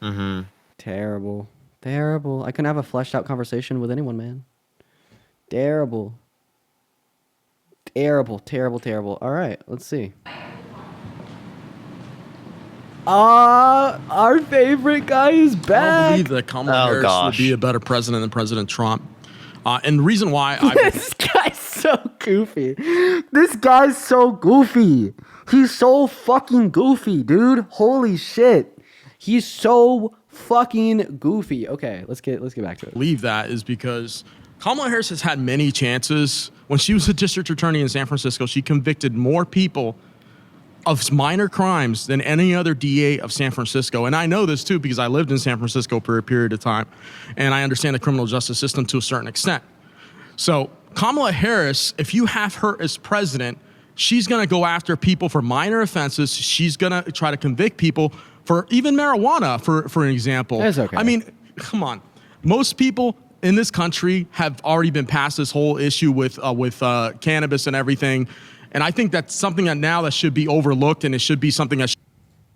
Mm-hmm. Terrible. I couldn't have a fleshed out conversation with anyone, man. Terrible. All right, let's see. Our favorite guy is I back. don't believe that Kamala Harris would be a better president than President Trump. And the reason why This guy's so goofy. He's so fucking goofy, dude. Holy shit. He's so fucking goofy. Okay, let's get back to it. believe that is because Kamala Harris has had many chances. When she was a district attorney in San Francisco, she convicted more people of minor crimes than any other DA of San Francisco. And I know this too because I lived in San Francisco for a period of time, and I understand the criminal justice system to a certain extent. So Kamala Harris, if you have her as president, she's going to go after people for minor offenses. She's going to try to convict people for even marijuana, for an example. That's okay. I mean, come on. Most people in this country have already been past this whole issue with cannabis and everything. And I think that's something that now that should be overlooked, and it should be something that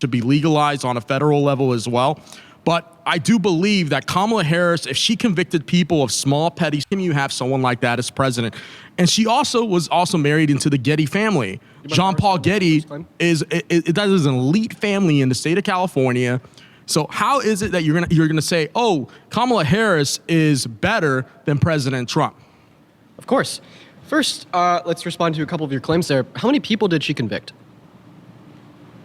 should be legalized on a federal level as well. But I do believe that Kamala Harris, if she convicted people of small petty, you have someone like that as president. And she also was married into the Getty family. Jean Paul Getty is an elite family in the state of California. So how is it that you're gonna say, oh, Kamala Harris is better than President Trump? Of course. First, let's respond to a couple of your claims there. How many people did she convict?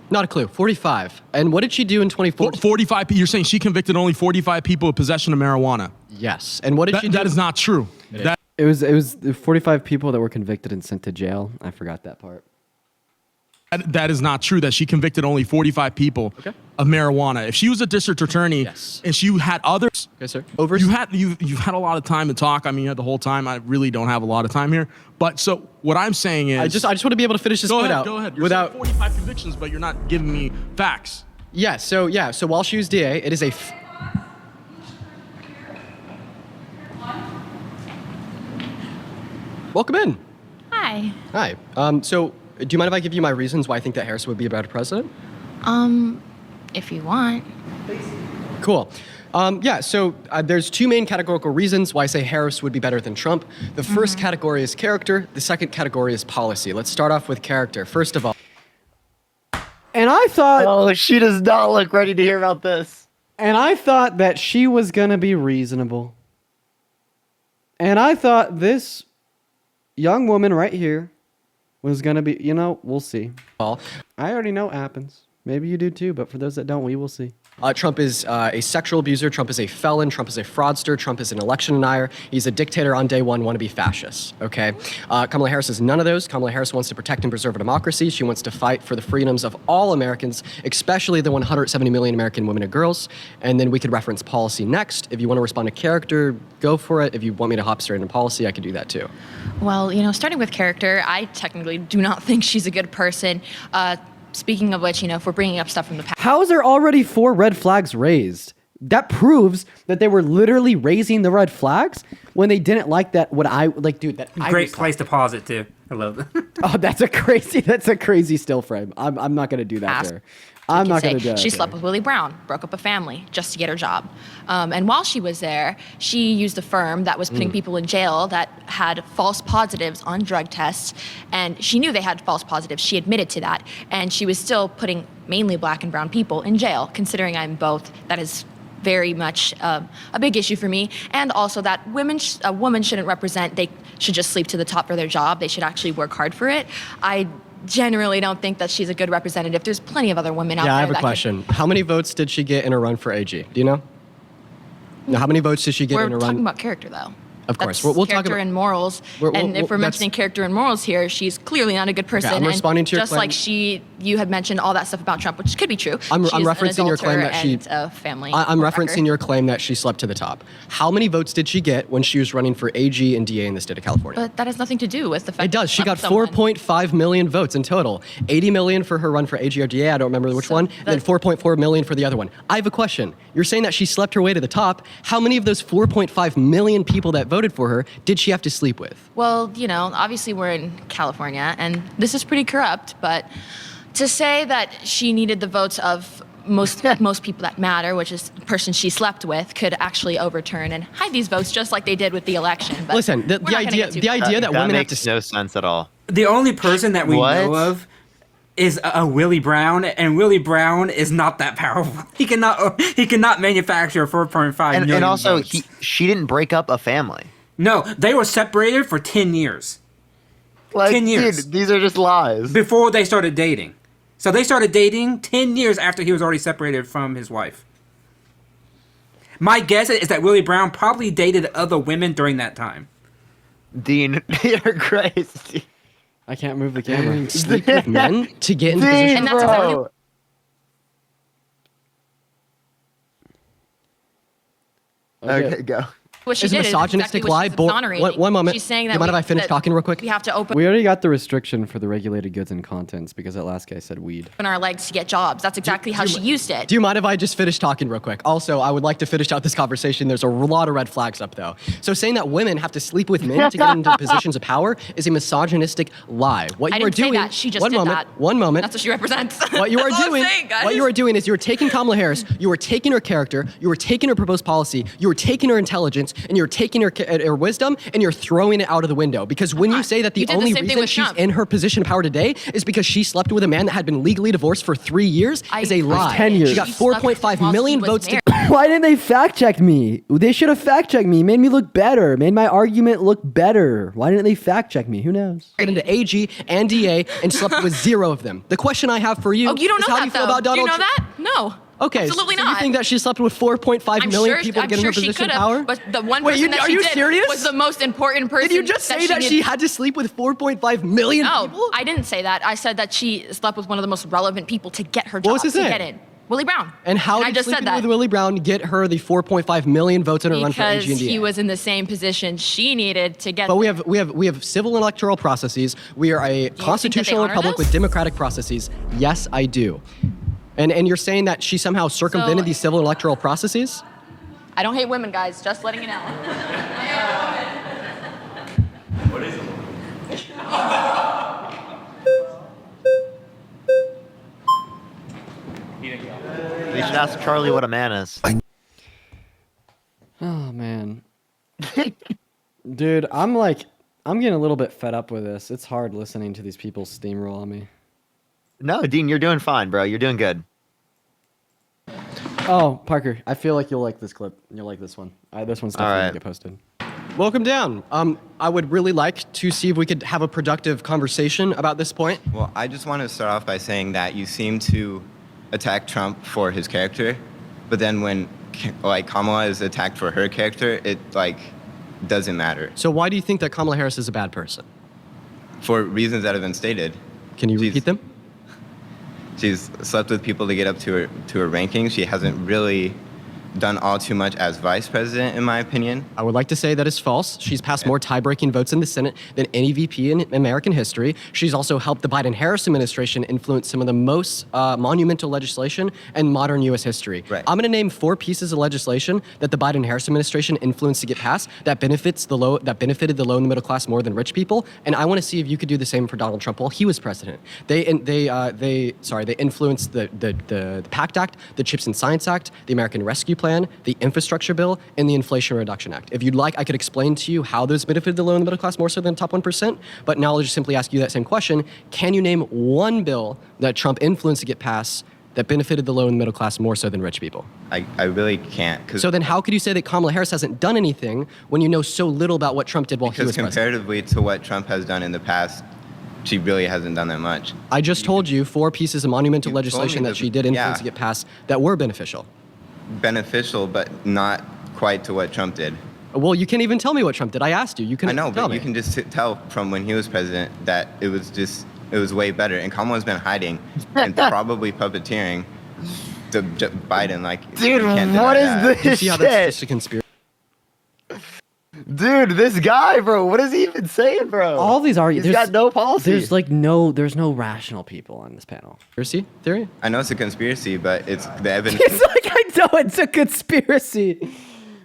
Not a clue. 45. And what did she do in 2014? 45. You're saying she convicted only 45 people of possession of marijuana? Yes. And what did she do? That is not true. It was 45 people that were convicted and sent to jail. I forgot that part. That is not true. That she convicted only 45 people of marijuana. If she was a district attorney and she had others, okay, sir. You've had a lot of time to talk. I mean, you had the whole time. I really don't have a lot of time here. But so what I'm saying is, I just want to be able to finish this point out. Go ahead. You're saying 45 convictions, but you're not giving me facts. Yeah. So while she was DA, it is a. Welcome in. Hi. Hi. So, do you mind if I give you my reasons why I think that Harris would be a better president? If you want. Cool. So there's two main categorical reasons why I say Harris would be better than Trump. The first category is character. The second category is policy. Let's start off with character. First of all. And I thought... Oh, she does not look ready to hear about this. And I thought that she was going to be reasonable. And I thought this young woman right here was going to be, we'll see. I already know what happens. Maybe you do too, but for those that don't, we will see. Trump is a sexual abuser. Trump is a felon. Trump is a fraudster. Trump is an election denier. He's a dictator on day one, wannabe fascist. Okay? Kamala Harris is none of those. Kamala Harris wants to protect and preserve a democracy. She wants to fight for the freedoms of all Americans, especially the 170 million American women and girls. And then we could reference policy next. If you want to respond to character, go for it. If you want me to hop straight into policy, I could do that too. Well, starting with character, I technically do not think she's a good person. Speaking of which, if we're bringing up stuff from the past. How is there already 4 red flags raised? That proves that they were literally raising the red flags when they didn't like that. Great place to pause it too. I love that. Oh, that's a crazy still frame. I'm not gonna do that there. I'm not gonna do that. She slept with Willie Brown, broke up a family just to get her job. And while she was there, she used a firm that was putting people in jail that had false positives on drug tests. And she knew they had false positives. She admitted to that. And she was still putting mainly black and brown people in jail, considering I'm both. That is very much a big issue for me. And also that a woman shouldn't represent, they should just sleep to the top for their job. They should actually work hard for it. I generally don't think that she's a good representative. There's plenty of other women out there. Yeah, I have a question. How many votes did she get in a run for AG? Do you know? Now, how many votes did she get in a run? We're talking about character, though. Of course. We'll talk character about and morals. And if we're mentioning character and morals here, she's clearly not a good person. Okay, I'm responding to your just claim. like you had mentioned all that stuff about Trump, which could be true. I'm referencing your claim that she. A family. I'm referencing your claim that she slept to the top. How many votes did she get when she was running for AG and DA in the state of California? But that has nothing to do with the fact. It does. She got 4.5 million votes in total. 80 million for her run for AG or DA. I don't remember which one. And then 4.4 million for the other one. I have a question. You're saying that she slept her way to the top. How many of those 4.5 million people that voted for her did she have to sleep with? Well, obviously we're in California, and this is pretty corrupt, but to say that she needed the votes of most people that matter, which is the person she slept with, could actually overturn and hide these votes just like they did with the election. But listen, the idea that women have to... makes no sense at all. The only person that we know of is a Willie Brown, and Willie Brown is not that powerful. He cannot manufacture 4.5 million And also, votes. she didn't break up a family. No, they were separated for 10 years. 10 years. Dude, these are just lies. Before they started dating. So they started dating 10 years after he was already separated from his wife. My guess is that Willie Brown probably dated other women during that time. Dean, you're crazy. I can't move the camera. Sleep with men to get in position. And that's exactly Okay, go. what she Is a did. misogynistic exactly what lie. she's exonerating. One moment. She's saying Do that you mind we- if I finish that talking real quick? We have to open We already got the restriction for the regulated goods and contents because that last guy said weed. our legs to get jobs. That's exactly how she used it. Do you mind if I just finish talking real quick? Also, I would like to finish out this conversation. There's a lot of red flags up, though. So saying that women have to sleep with men to get into positions of power is a misogynistic lie. What I you are didn't say doing? that. She just one did moment. that. One moment. That's what she represents. What you are That's all I'm doing, saying, guys. what you are doing is you are taking Kamala Harris, you are taking her character, you are taking her proposed policy, you are taking her intelligence, and you're taking her wisdom, and you're throwing it out of the window. Because when you say that the You did the only same thing reason with she's Trump. in her position of power today is because she slept with a man that had been legally divorced for 3 years is a lie. 10 years. She got She slept with 4.5 him while million he was votes to married. Why didn't they fact check me? They should have fact checked me. Made me look better. Made my argument look better. Why didn't they fact check me? Who knows? get into AG and DA and slept with 0 of them. The question I have for you, Oh, you don't is know how that do you feel though. about Do you Donald know Trump? that? No. Okay, Absolutely so not. you think that she slept with 4.5 million people to I'm get in her sure she position could of power? have, but the one Wait, person that are she you did serious? was the most important person. Did you just say that she had to sleep with 4.5 million No, people? I didn't say that. I said that she slept with one of the most relevant people to get her job. What was his to name? get in. Willie Brown. And how I did just said sleeping that. with Willie Brown get her the 4.5 million votes in her run for AG Because and DA? he was in the same position she needed to get. But we have civil and electoral processes. We are a constitutional honor republic this? with democratic processes. Yes, I do. And you're saying that she somehow circumvented these civil and electoral processes? I don't hate women, guys. Just letting you know. We should ask Charlie what a man is. Oh man. Dude, I'm getting a little bit fed up with this. It's hard listening to these people steamroll on me. No, Dean, you're doing fine, bro. You're doing good. Oh, Parker, I feel like you'll like this clip. You'll like this one. This one's definitely gonna get posted. Welcome down. I would really like to see if we could have a productive conversation about this point. Well, I just want to start off by saying that you seem to attack Trump for his character, but then when Kamala is attacked for her character, it doesn't matter. So why do you think that Kamala Harris is a bad person? For reasons that have been stated. Can you repeat them? She's slept with people to get up to her ranking. She hasn't really done all too much as vice president, in my opinion. I would like to say that is false. She's passed more tie-breaking votes in the Senate than any VP in American history. She's also helped the Biden-Harris administration influence some of the most monumental legislation in modern U.S. history. Right. I'm going to name 4 pieces of legislation that the Biden-Harris administration influenced to get passed that benefited the low and the middle class more than rich people. And I want to see if you could do the same for Donald Trump while he was president. They influenced the PACT Act, the Chips and Science Act, the American Rescue Plan, the Infrastructure Bill, and the Inflation Reduction Act. If you'd like, I could explain to you how those benefited the low and the middle class more so than the top 1%, but now I'll just simply ask you that same question. Can you name one bill that Trump influenced to get passed that benefited the low and middle class more so than rich people? I really can't. So then how could you say that Kamala Harris hasn't done anything when you know so little about what Trump did while he was Because president? comparatively to what Trump has done in the past, she really hasn't done that much. I just told you 4 pieces of monumental You told legislation me that she did influence yeah. to get passed that were beneficial. Beneficial, but not quite to what Trump did. Well, you can't even tell me what Trump did. I asked you. You I couldn't know, tell but me. you can just tell from when he was president that it was way better. And Kamala's been hiding and probably puppeteering Biden. Dude, you can't deny what that. is this See how shit? that's just a conspiracy? Dude, this guy, bro, what is he even saying, bro? All these arguments. He's got no policy. There's no rational people on this panel. Conspiracy theory? I know it's a conspiracy, but it's the evidence. It's like I know it's a conspiracy.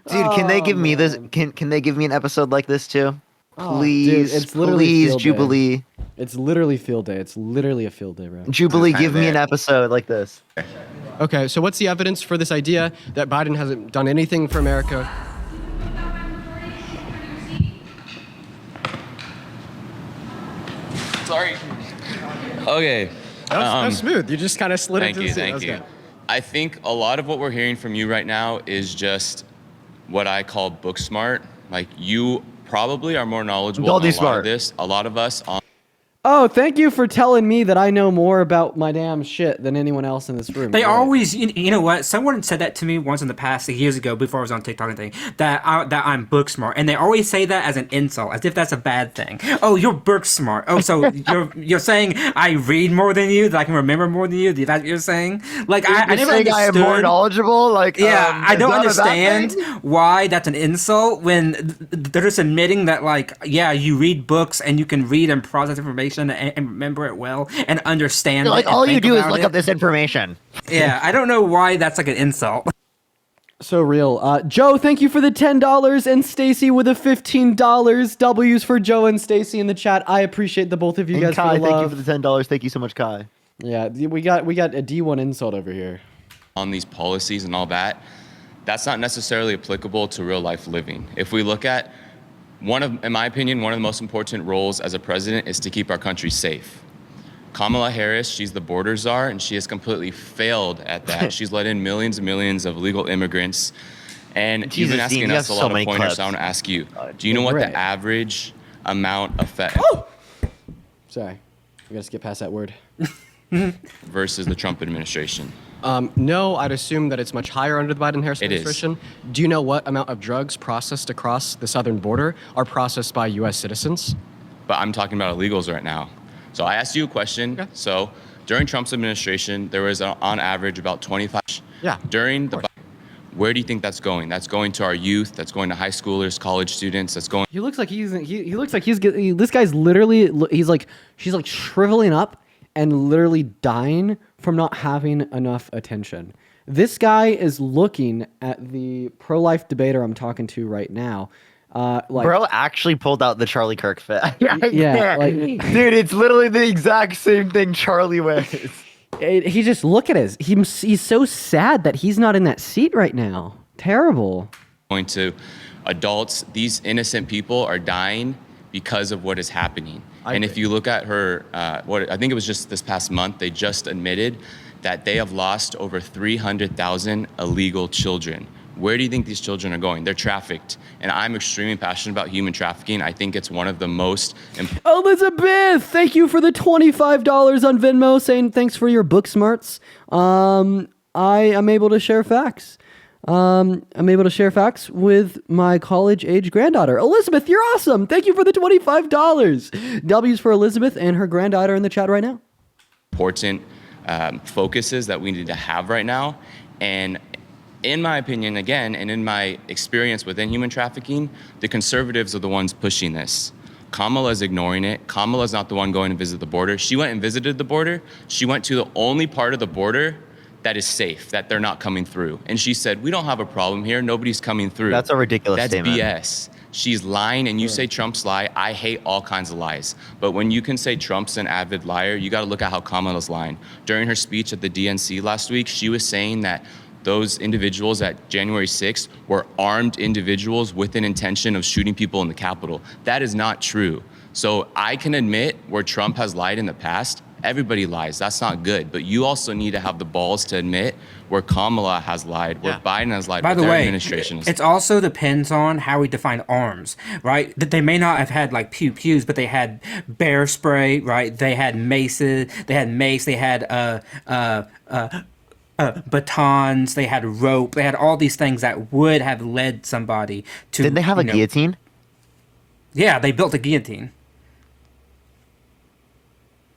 Dude, can they give me this? Can they give me an episode like this too? Please, Dude, it's literally please, field day. Jubilee. It's literally field day. It's literally a field day, bro. Jubilee, give me an episode like this. Okay, so what's the evidence for this idea that Biden hasn't done anything for America? Sorry. Okay. That was smooth. You just kind of slid Thank into you, the scene. thank That you. was good. I think a lot of what we're hearing from you right now is just what I call book smart. Like, you probably are more knowledgeable Don't on be a lot smart. of this. A lot of us on Oh, thank you for telling me that I know more about my damn shit than anyone else in this room. They Right. always, you know what? Someone said that to me once in the past, like years ago, before I was on TikTok and thing, that I'm book smart, and they always say that as an insult, as if that's a bad thing. Oh, you're book smart. Oh, so you're saying I read more than you, that I can remember more than you? That's what you're saying? Like I never saying understood. I am more knowledgeable. Like Yeah, I is don't that a bad understand thing? why that's an insult when they're just admitting that, like, yeah, you read books and you can read and process information and remember it well and understand Like it. And all you think do is about look it. up this information. Yeah, I don't know why that's like an insult. So real. Joe, thank you for the $10 and Stacy with the $15. W's for Joe and Stacy in the chat. I appreciate the both of you And guys Kai, for the love. thank you for the $10. Thank you so much, Kai. Yeah, we got a D1 insult over here. On these policies and all that, that's not necessarily applicable to real life living. If we look at in my opinion, one of the most important roles as a president is to keep our country safe. Kamala Harris, she's the border czar, and she has completely failed at that. She's let in millions and millions of illegal immigrants. And you've Jesus, been asking Dean, you us a have so lot of many pointers, clips. so I want to ask you, do you know what right. the average amount of Sorry, we gotta skip past that word. versus the Trump administration? No, I'd assume that it's much higher under the Biden-Harris It is. administration. Do you know what amount of drugs processed across the southern border are processed by U.S. citizens? But I'm talking about illegals right now. So I asked you a question. Okay. So during Trump's administration, there was on average about 25. Yeah. During the, where do you think that's going? That's going to our youth. That's going to high schoolers, college students. That's going. He looks like this guy's literally she's like shriveling up and literally dying from not having enough attention. This guy is looking at the pro-life debater I'm talking to right now. Bro actually pulled out the Charlie Kirk fit. Yeah, like, dude, it's literally the exact same thing Charlie wears. He just look at his. He's so sad that he's not in that seat right now. Terrible. Going to adults. These innocent people are dying because of what is happening. And if you look at her, I think it was just this past month, they just admitted that they have lost over 300,000 illegal children. Where do you think these children are going? They're trafficked. And I'm extremely passionate about human trafficking. I think it's one of the most Elizabeth, thank you for the $25 on Venmo, saying thanks for your book smarts. I am able to share facts. I'm able to share facts with my college-age granddaughter. Elizabeth, you're awesome. Thank you for the $25. W's for Elizabeth and her granddaughter in the chat right now. important focuses that we need to have right now. And in my opinion, again, and in my experience within human trafficking, the conservatives are the ones pushing this. Kamala's ignoring it. Kamala's not the one going to visit the border. She went and visited the border. She went to the only part of the border that is safe, that they're not coming through. And she said, we don't have a problem here. Nobody's coming through. That's a ridiculous statement. That's BS. She's lying, and you say Trump's lie. I hate all kinds of lies. But when you can say Trump's an avid liar, you got to look at how Kamala's lying. During her speech at the DNC last week, she was saying that those individuals at January 6th were armed individuals with an intention of shooting people in the Capitol. That is not true. So I can admit where Trump has lied in the past. Everybody lies. That's not good. But you also need to have the balls to admit where Kamala has lied, where Biden has lied, By where the their way, administration has it also depends on how we define arms, right? That they may not have had like pew-pews, but they had bear spray, right? They had maces, they had mace, they had batons, they had rope, they had all these things that would have led somebody to. Did they have a guillotine? Yeah, they built a guillotine.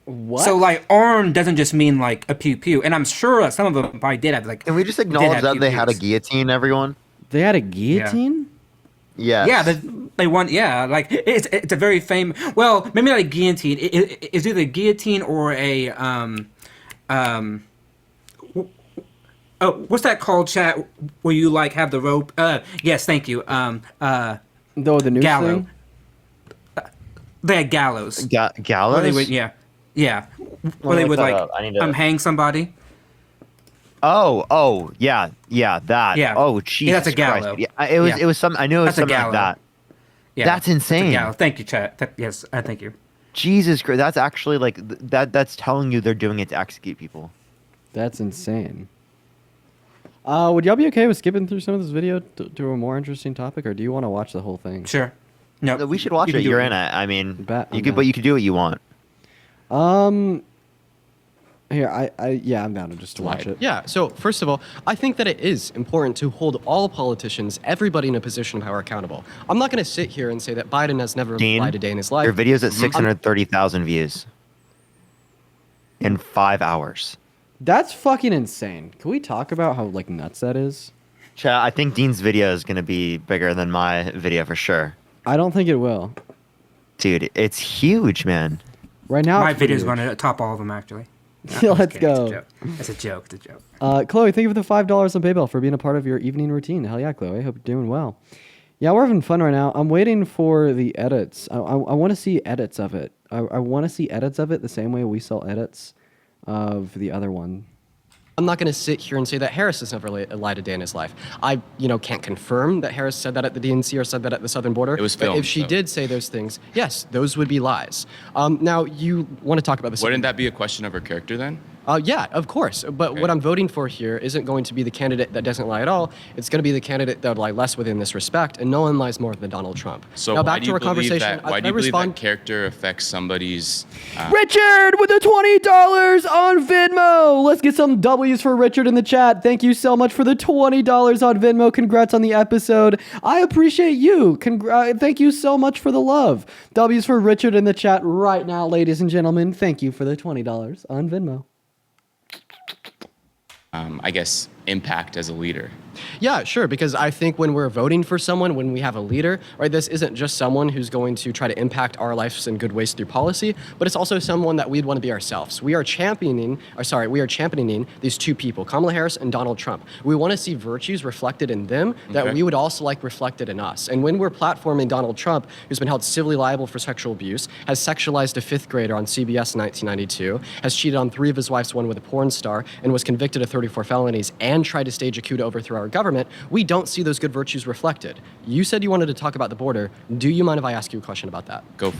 What? So like armed doesn't just mean like a pew pew, and I'm sure that some of them probably did have like. Can we just acknowledge that they had a guillotine, everyone? They had a guillotine? Yeah. Yeah, they won. Yeah, like it's a very famous. Well, maybe not a guillotine. It's either a guillotine or a Oh, what's that called, chat? Where you like have the rope? Yes, thank you. The noose gallows. thing? They had gallows. Gallows? Where they would, yeah. Where they would like hang somebody. Oh, yeah, that. Yeah. Oh, Jesus Yeah, that's a gallows. Christ. Yeah, it was some. I knew it was That's a something like gallows. that. Yeah, That's insane. That's a gallows. Thank you, chat. Yes, thank you. Jesus Christ, that's actually like that. That's telling you they're doing it to execute people. That's insane. Would y'all be okay with skipping through some of this video to a more interesting topic, or do you want to watch the whole thing? Sure. No, we should watch it. You're in it. I mean, you could, but you could do what you want. Here, I'm down to just to watch it. Yeah, so first of all, I think that it is important to hold all politicians, everybody in a position of power accountable. I'm not going to sit here and say that Biden has never lied a day in his life. Your video's at 630,000 views in 5 hours. That's fucking insane. Can we talk about how like nuts that is? Chat, I think Dean's video is going to be bigger than my video for sure. I don't think it will. Dude, it's huge, man. Right now, my video's going to top all of them, actually. Let's go. It's a joke. It's a joke. Chloe, thank you for the $5 on PayPal for being a part of your evening routine. Hell yeah, Chloe. Hope you're doing well. Yeah, we're having fun right now. I'm waiting for the edits. I want to see edits of it. I want to see edits of it the same way we saw edits of the other one. I'm not going to sit here and say that Harris has never lied a day in his life. I, can't confirm that Harris said that at the DNC or said that at the southern border. It was but filmed, if she did say those things, yes, those would be lies. Now, you want to talk about this. Wouldn't that be a question of her character then? Yeah, of course. But what I'm voting for here isn't going to be the candidate that doesn't lie at all. It's going to be the candidate that would lie less within this respect, and no one lies more than Donald Trump. So now, why back do to you our believe conversation. that? Why do you believe that character affects somebody's? Richard with the $20 on Venmo. Let's get some W's for Richard in the chat. Thank you so much for the $20 on Venmo. Congrats on the episode. I appreciate you. Thank you so much for the love. W's for Richard in the chat right now, ladies and gentlemen. Thank you for the $20 on Venmo. I guess, impact as a leader? Yeah, sure, because I think when we're voting for someone, when we have a leader, right, this isn't just someone who's going to try to impact our lives in good ways through policy, but it's also someone that we'd want to be ourselves. We are championing these two people, Kamala Harris and Donald Trump. We want to see virtues reflected in them that we would also like reflected in us. And when we're platforming Donald Trump, who's been held civilly liable for sexual abuse, has sexualized a fifth grader on CBS in 1992, has cheated on 3 of his wives, one with a porn star, and was convicted of 34 felonies, and tried to stage a coup to overthrow our government, we don't see those good virtues reflected. You said you wanted to talk about the border. Do you mind if I ask you a question about that? Go.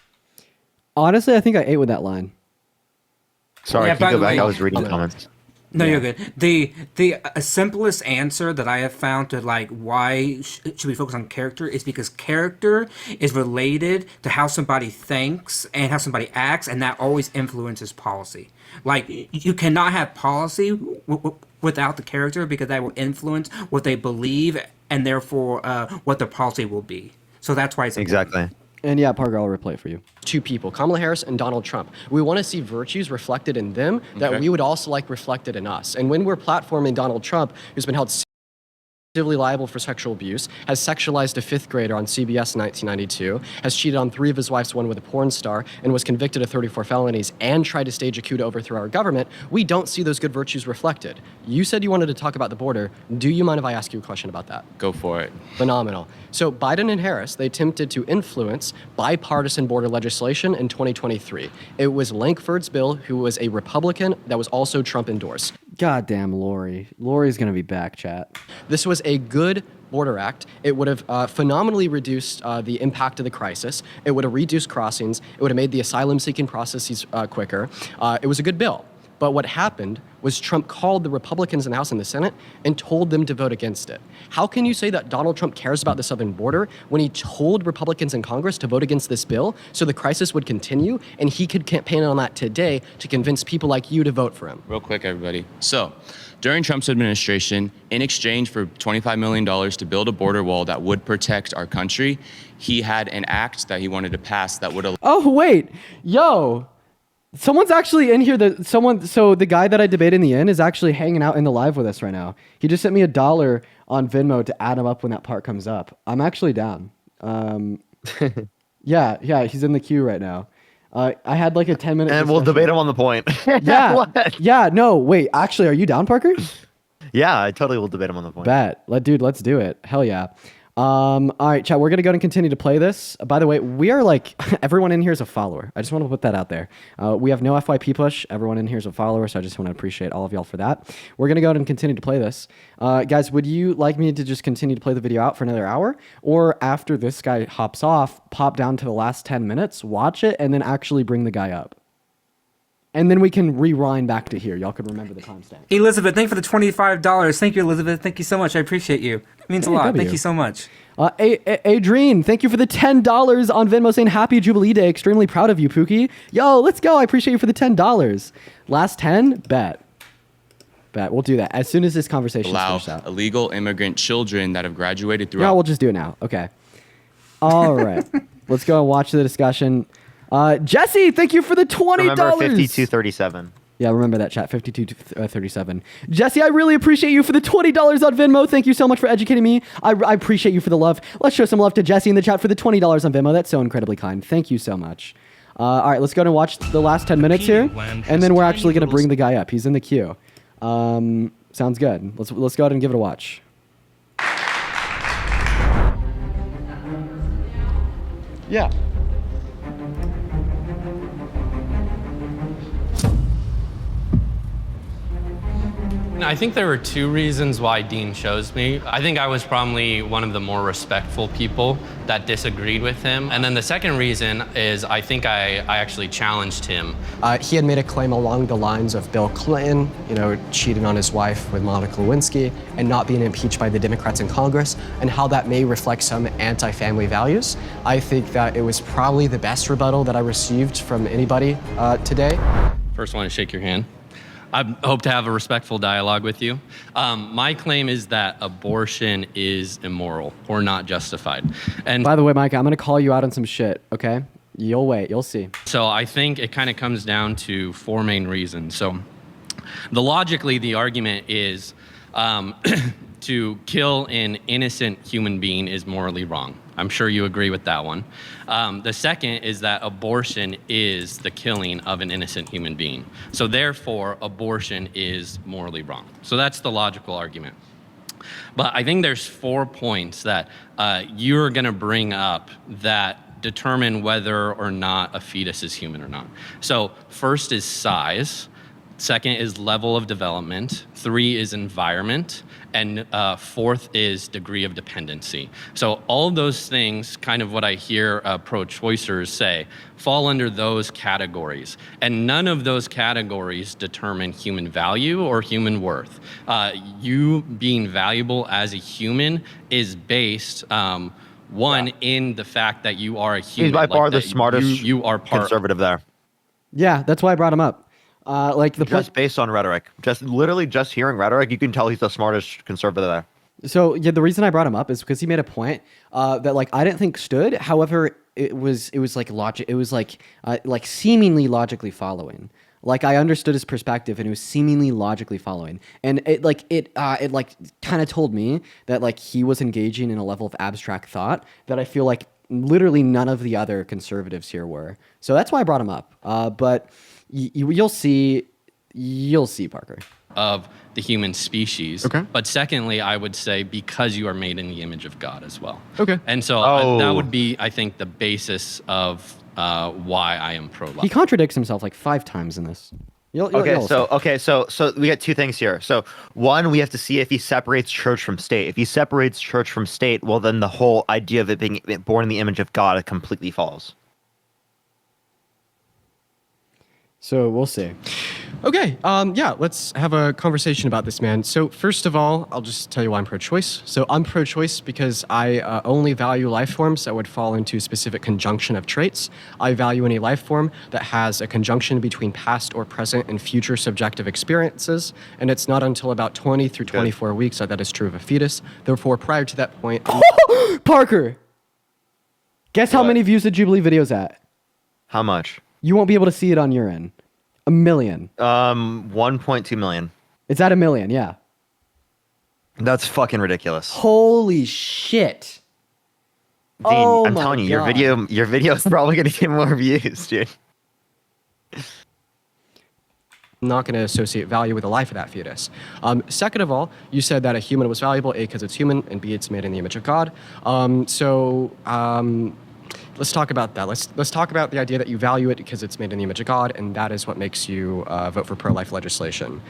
Honestly, I think I ate with that line. Sorry, Yeah, can you go by the back? way- I was reading the comments. No, you're good. The simplest answer that I have found to like why should we focus on character is because character is related to how somebody thinks and how somebody acts, and that always influences policy. Like you cannot have policy without the character because that will influence what they believe and therefore what their policy will be. So that's why it's exactly. And yeah, Parker, I'll replay it for you. Two people, Kamala Harris and Donald Trump. We want to see virtues reflected in them that we would also like reflected in us. And when we're platforming Donald Trump, who's been held civilly liable for sexual abuse, has sexualized a fifth grader on CBS in 1992, has cheated on 3 of his wives, one with a porn star, and was convicted of 34 felonies, and tried to stage a coup to overthrow our government, we don't see those good virtues reflected. You said you wanted to talk about the border. Do you mind if I ask you a question about that? Go for it. Phenomenal. So Biden and Harris, they attempted to influence bipartisan border legislation in 2023. It was Lankford's bill, who was a Republican that was also Trump endorsed. Goddamn Lori. Lori's going to be back, chat. This was a good border act. It would have phenomenally reduced the impact of the crisis. It would have reduced crossings. It would have made the asylum-seeking processes quicker. It was a good bill. But what happened was Trump called the Republicans in the House and the Senate and told them to vote against it. How can you say that Donald Trump cares about the southern border when he told Republicans in Congress to vote against this bill so the crisis would continue, and he could campaign on that today to convince people like you to vote for him? Real quick, everybody. So, during Trump's administration, in exchange for $25 million to build a border wall that would protect our country, he had an act that he wanted to pass that would allow... Oh, wait. Yo. Someone's actually in here. So the guy that I debated in the end is actually hanging out in the live with us right now. He just sent me $1 on Venmo to add him up when that part comes up. I'm actually down. Yeah, he's in the queue right now. I had like a 10-minute. And we'll debate him on the point. Yeah, yeah. No, wait. Actually, are you down, Parker? Yeah, I totally will debate him on the point. Bet, dude. Let's do it. Hell yeah. All right, chat, we're going to go and continue to play this. By the way, we are like, everyone in here is a follower. I just want to put that out there. We have no FYP push. Everyone in here is a follower, so I just want to appreciate all of y'all for that. We're going to go and continue to play this. Guys, would you like me to just continue to play the video out for another hour? Or after this guy hops off, pop down to the last 10 minutes, watch it, and then actually bring the guy up? And then we can rewind back to here. Y'all can remember the timestamp. Elizabeth, thank you for the $25. Thank you, Elizabeth. Thank you so much. I appreciate you. It means a lot. Thank you so much. Adrienne, thank you for the $10 on Venmo saying Happy Jubilee Day. Extremely proud of you, Pookie. Yo, let's go. I appreciate you for the $10. Last 10? Bet. We'll do that as soon as this conversation is Allow finished out. illegal immigrant children that have graduated throughout. No, we'll just do it now. Okay. All right. Let's go and watch the discussion. Jesse, thank you for the $20. Remember 5237. Yeah, remember that chat, 5237. Jesse, I really appreciate you for the $20 on Venmo. Thank you so much for educating me. I appreciate you for the love. Let's show some love to Jesse in the chat for the $20 on Venmo. That's so incredibly kind. Thank you so much. All right, let's go and watch the last 10 minutes here, and then we're actually going to bring the guy up. He's in the queue. Sounds good. Let's go ahead and give it a watch. Yeah. I think there were two reasons why Dean chose me. I think I was probably one of the more respectful people that disagreed with him. And then the second reason is I think I actually challenged him. He had made a claim along the lines of Bill Clinton, cheating on his wife with Monica Lewinsky and not being impeached by the Democrats in Congress, and how that may reflect some anti-family values. I think that it was probably the best rebuttal that I received from anybody today. First, I want to shake your hand. I hope to have a respectful dialogue with you. My claim is that abortion is immoral or not justified. And by the way, Mike, I'm going to call you out on some shit, okay? You'll wait. You'll see. So I think it kind of comes down to four main reasons. So logically, the argument is to kill an innocent human being is morally wrong. I'm sure you agree with that one. The second is that abortion is the killing of an innocent human being. So therefore, abortion is morally wrong. So that's the logical argument. But I think there's 4 points that you're going to bring up that determine whether or not a fetus is human or not. So first is size. Second is level of development. 3 is environment. And 4th is degree of dependency. So all of those things, kind of what I hear pro-choicers say, fall under those categories. And none of those categories determine human value or human worth. You being valuable as a human is based, in the fact that you are a human. He's by far the smartest you are conservative there. Yeah, that's why I brought him up. Just based on rhetoric, just hearing rhetoric, you can tell he's the smartest conservative there. So yeah, the reason I brought him up is because he made a point that I didn't think stood. However, it was like logic. It was like seemingly logically following. Like I understood his perspective, and it was seemingly logically following. And it kind of told me that he was engaging in a level of abstract thought that I feel like literally none of the other conservatives here were. So that's why I brought him up. But you'll see, Parker. Of the human species. Okay. But secondly, I would say because you are made in the image of God as well. Okay. And so that would be, I think, the basis of why I am pro-life. He contradicts himself 5 times in this. So we got 2 things here. So one, we have to see if he separates church from state. If he separates church from state, well, then the whole idea of it being born in the image of God completely falls. So we'll see. Okay, let's have a conversation about this, man. So first of all, I'll just tell you why I'm pro-choice. So I'm pro-choice because I only value life forms that would fall into a specific conjunction of traits. I value any life form that has a conjunction between past or present and future subjective experiences, and it's not until about 20 through 24 weeks that is true of a fetus. Therefore, prior to that point... Parker! Guess how many views the Jubilee video's at? How much? You won't be able to see it on your end. 1 million. 1.2 million. It's at 1 million, yeah. That's fucking ridiculous. Holy shit. Dean, I'm telling you, your video is probably gonna get more views, dude. I'm not going to associate value with the life of that fetus. Second of all, you said that a human was valuable, A, because it's human, and B, it's made in the image of God. Let's talk about that. Let's talk about the idea that you value it because it's made in the image of God, and that is what makes you vote for pro-life legislation.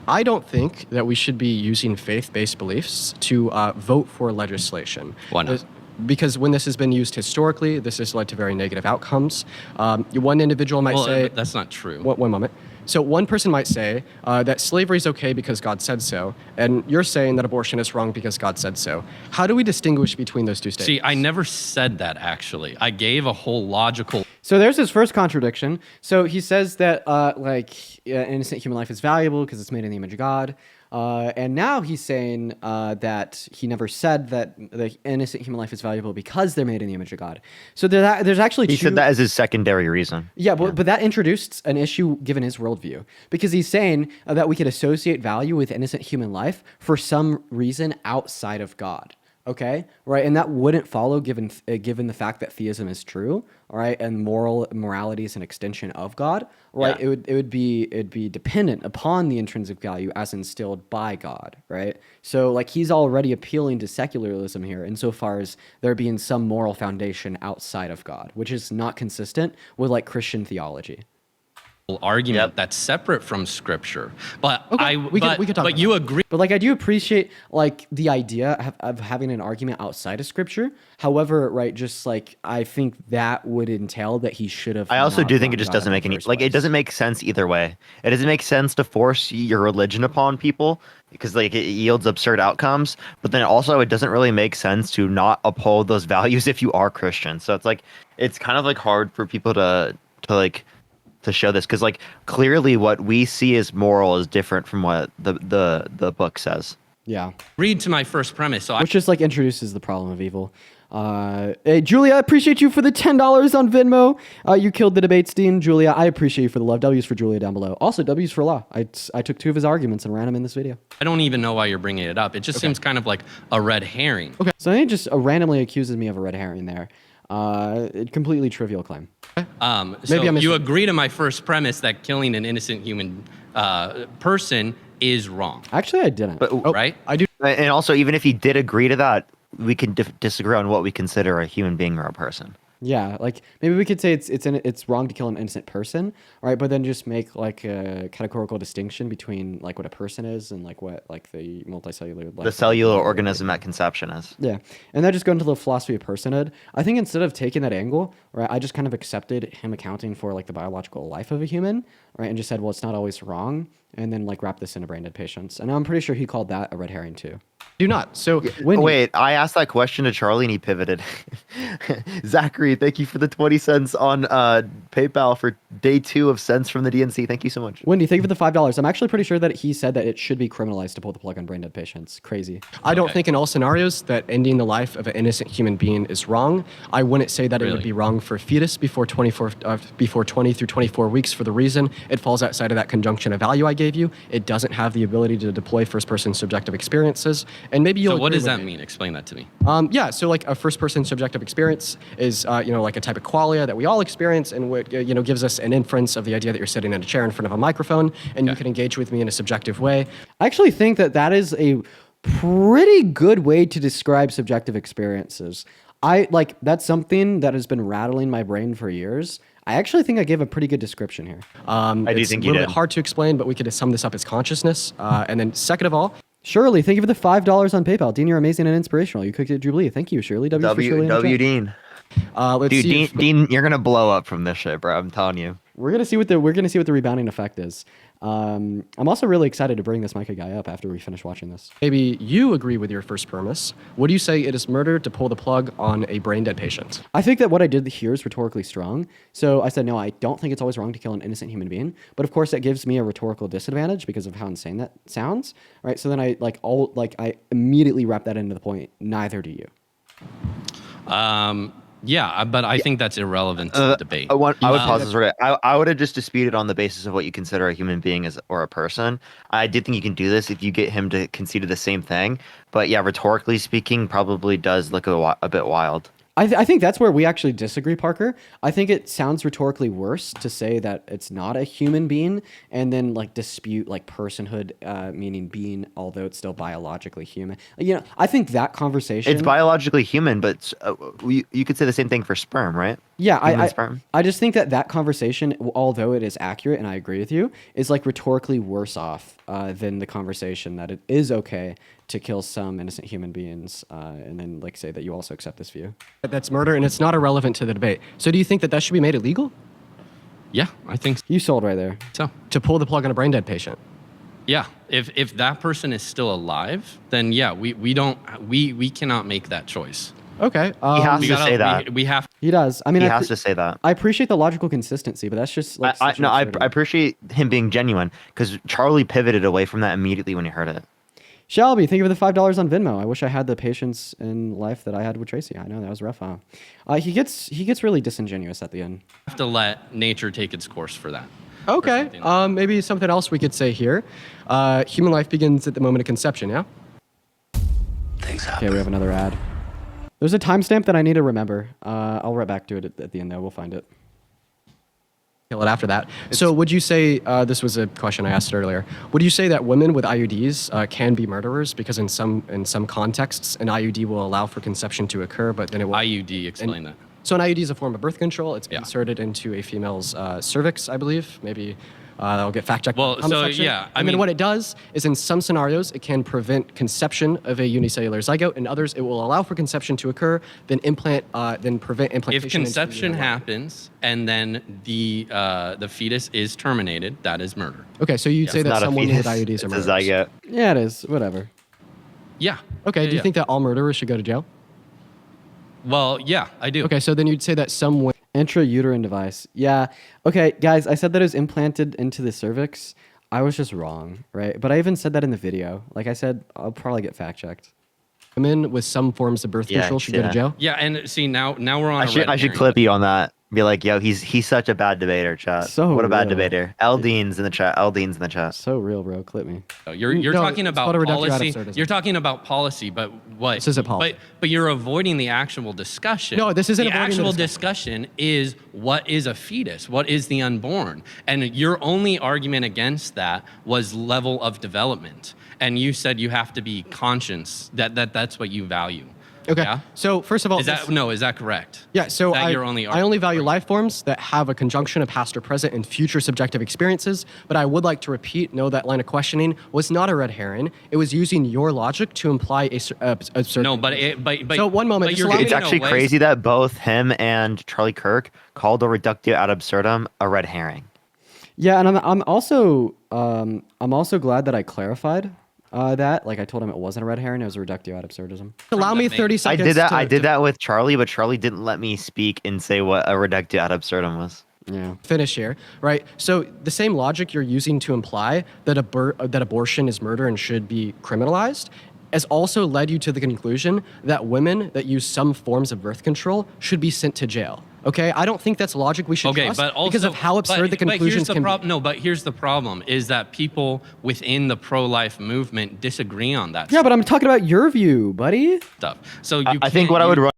I don't think that we should be using faith-based beliefs to vote for legislation. Why not? Because when this has been used historically, this has led to very negative outcomes. One individual might say... that's not true. One moment. So one person might say that slavery is okay because God said so, and you're saying that abortion is wrong because God said so. How do we distinguish between those two statements? See, I never said that actually. I gave a whole logical. So there's his first contradiction. So he says that innocent human life is valuable because it's made in the image of God. And now he's saying that he never said that the innocent human life is valuable because they're made in the image of God. So there's actually He two... said that as his secondary reason. Yeah, but that introduced an issue given his worldview, because he's saying that we could associate value with innocent human life for some reason outside of God. Okay, right, and that wouldn't follow given the fact that theism is true, all right, and morality is an extension of God, right? Yeah. It'd be dependent upon the intrinsic value as instilled by God, right? So like he's already appealing to secularism here, insofar as there being some moral foundation outside of God, which is not consistent with like Christian theology. Argument that's separate from scripture, but we could talk but about you that. agree. But like I do appreciate like the idea of having an argument outside of scripture. However, right, just like I think that would entail that he should have. I also not do think it gone just God doesn't in make the any first like it place. doesn't make sense either way. It doesn't make sense to force your religion upon people because like it yields absurd outcomes. But then also it doesn't really make sense to not uphold those values if you are Christian. So it's kind of like hard for people to show this because like clearly what we see as moral is different from what the book says. Yeah. Read to my first premise. So Which just like introduces the problem of evil. Hey, Julia, I appreciate you for the $10 on Venmo. You killed the debates, Dean. Julia, I appreciate you for the love. W's for Julia down below. Also, W's for Law. I took two of his arguments and ran them in this video. I don't even know why you're bringing it up. It just seems kind of like a red herring. Okay. So he just randomly accuses me of a red herring there. Completely trivial claim. So you agree to my first premise that killing an innocent human person is wrong. Actually, I didn't. But right? I do. And also, even if he did agree to that, we can disagree on what we consider a human being or a person. Yeah, like maybe we could say it's wrong to kill an innocent person, right? But then just make like a categorical distinction between like what a person is and like what like the multicellular life. The cellular organism at conception is. Yeah, and then just go into the philosophy of personhood. I think instead of taking that angle, right, I just kind of accepted him accounting for like the biological life of a human, right, and just said, well, it's not always wrong, and then like wrap this into brain dead patients. And I'm pretty sure he called that a red herring too. Do not. So wait, I asked that question to Charlie and he pivoted. Zachary, thank you for the 20 cents on PayPal for day 2 of Cents from the DNC. Thank you so much. Wendy, thank you for the $5. I'm actually pretty sure that he said that it should be criminalized to pull the plug on brain dead patients. Crazy. I don't think in all scenarios that ending the life of an innocent human being is wrong. I wouldn't say that it would be wrong for a fetus before 20 through 24 weeks for the reason it falls outside of that conjunction of value I gave you. It doesn't have the ability to deploy first-person subjective experiences. And maybe you'll. So what agree does with that me. mean? Explain that to me. Yeah, so like a first-person subjective experience is, like a type of qualia that we all experience, and what gives us an inference of the idea that you're sitting in a chair in front of a microphone, and you can engage with me in a subjective way. I actually think that is a pretty good way to describe subjective experiences. That's something that has been rattling my brain for years. I actually think I gave a pretty good description here. I do think you It's a little did. bit hard to explain, but we could sum this up as consciousness. And then second of all, Shirley, thank you for the $5 on PayPal. Dean, you're amazing and inspirational. You cooked at Jubilee. Thank you, Shirley. W for Shirley. W Dean. Let's Dude, see Dean, you're gonna blow up from this shit, bro. I'm telling you. We're gonna see what the rebounding effect is. I'm also really excited to bring this Micah guy up after we finish watching this. maybe you agree with your first premise. Would you say it is murder to pull the plug on a brain-dead patient? I think that what I did here is rhetorically strong. So I said, no, I don't think it's always wrong to kill an innocent human being. But of course, that gives me a rhetorical disadvantage because of how insane that sounds, right? So then I immediately wrap that into the point. Neither do you. Yeah, but I think that's irrelevant to the debate. I would pause this right. I would have just disputed on the basis of what you consider a human being or a person. I did think you can do this if you get him to concede to the same thing. But yeah, rhetorically speaking, probably does look a bit wild. I think that's where we actually disagree, Parker. I think it sounds rhetorically worse to say that it's not a human being and then like dispute like personhood, meaning being, although it's still biologically human. I think that conversation. It's biologically human, but you could say the same thing for sperm, right? Yeah, Sperm. I just think that conversation, although it is accurate and I agree with you, is like rhetorically worse off than the conversation that it is okay to kill some innocent human beings and then like say that you also accept this view. That's murder, and it's not irrelevant to the debate. So do you think that should be made illegal? Yeah, I think You sold right there. so. To pull the plug on a brain dead patient. Yeah, if that person is still alive, then yeah, we cannot make that choice. Okay. He has We to gotta- say that. We have. He does. I mean, He I has to say that. I appreciate the logical consistency, but that's just like such an I absurdity. appreciate him being genuine because Charlie pivoted away from that immediately when he heard it. Shelby, thank you for the $5 on Venmo. I wish I had the patience in life that I had with Tracy. I know that was rough, huh? He gets really disingenuous at the end. Have to let nature take its course for that. Okay. Maybe something else we could say here. Human life begins at the moment of conception, yeah? Okay, we have another ad. There's a timestamp that I need to remember. I'll write back to it at the end, though. We'll find it. Kill it after that. So would you say, this was a question I asked earlier, would you say that women with IUDs can be murderers? Because in some contexts, an IUD will allow for conception to occur, but then it will... IUD, explain that. So an IUD is a form of birth control. It's inserted into a female's cervix, I believe. Maybe that'll get fact checked. Well, so, yeah, I mean, what it does is in some scenarios, it can prevent conception of a unicellular zygote. In others, it will allow for conception to occur, then prevent implantation. If conception happens and then the fetus is terminated, that is murder. Okay, so you'd say that some women with IUDs are It's a murderers. zygote. Yeah, it is. Whatever. Yeah. Okay, do you Yeah. think that all murderers should go to jail? Well, yeah, I do. Okay, so then you'd say that some women... Intrauterine device. Yeah. Okay, guys, I said that it was implanted into the cervix. I was just wrong, right? But I even said that in the video. Like I said, I'll probably get fact checked. Women with some forms of birth control should go to jail? Yeah, and see, now we're on I a should red herring. clip you on that. Be like, yo, he's such a bad debater, chat. So what a bad real. debater. L Dean's in the chat. L Dean's in the chat. So real, bro. Clip me. You're No, talking it's about called a reductio ad policy. absurdum. You're talking about policy, but what? This isn't policy. But you're avoiding the actual discussion. No, this isn't the avoiding the actual discussion. Is what is a fetus? What is the unborn? And your only argument against that was level of development. And you said you have to be conscious that's what you value. Okay. Yeah? So first of all, Is that correct? Yeah, so Is that your only I only value life forms that have a conjunction of past or present and future subjective experiences, but I would like to repeat, no, that line of questioning was not a red herring. It was using your logic to imply a certain... No, but So one moment, but just you're allow me It's to- actually crazy that both him and Charlie Kirk called a reductio ad absurdum a red herring. Yeah, and I'm also glad that I clarified that. Like I told him it wasn't a red herring, it was a reductio ad absurdism. Allow me 30 I seconds. did that. to- I did to that with Charlie, but Charlie didn't let me speak and say what a reductio ad absurdum was. Yeah. Finish here, right? So the same logic you're using to imply that that abortion is murder and should be criminalized has also led you to the conclusion that women that use some forms of birth control should be sent to jail. Okay, I don't think that's logic we should trust but also, because of how absurd the conclusions can be. No, but here's the problem: is that people within the pro-life movement disagree on that Yeah, but I'm talking about your view, buddy. stuff. So I think what I would run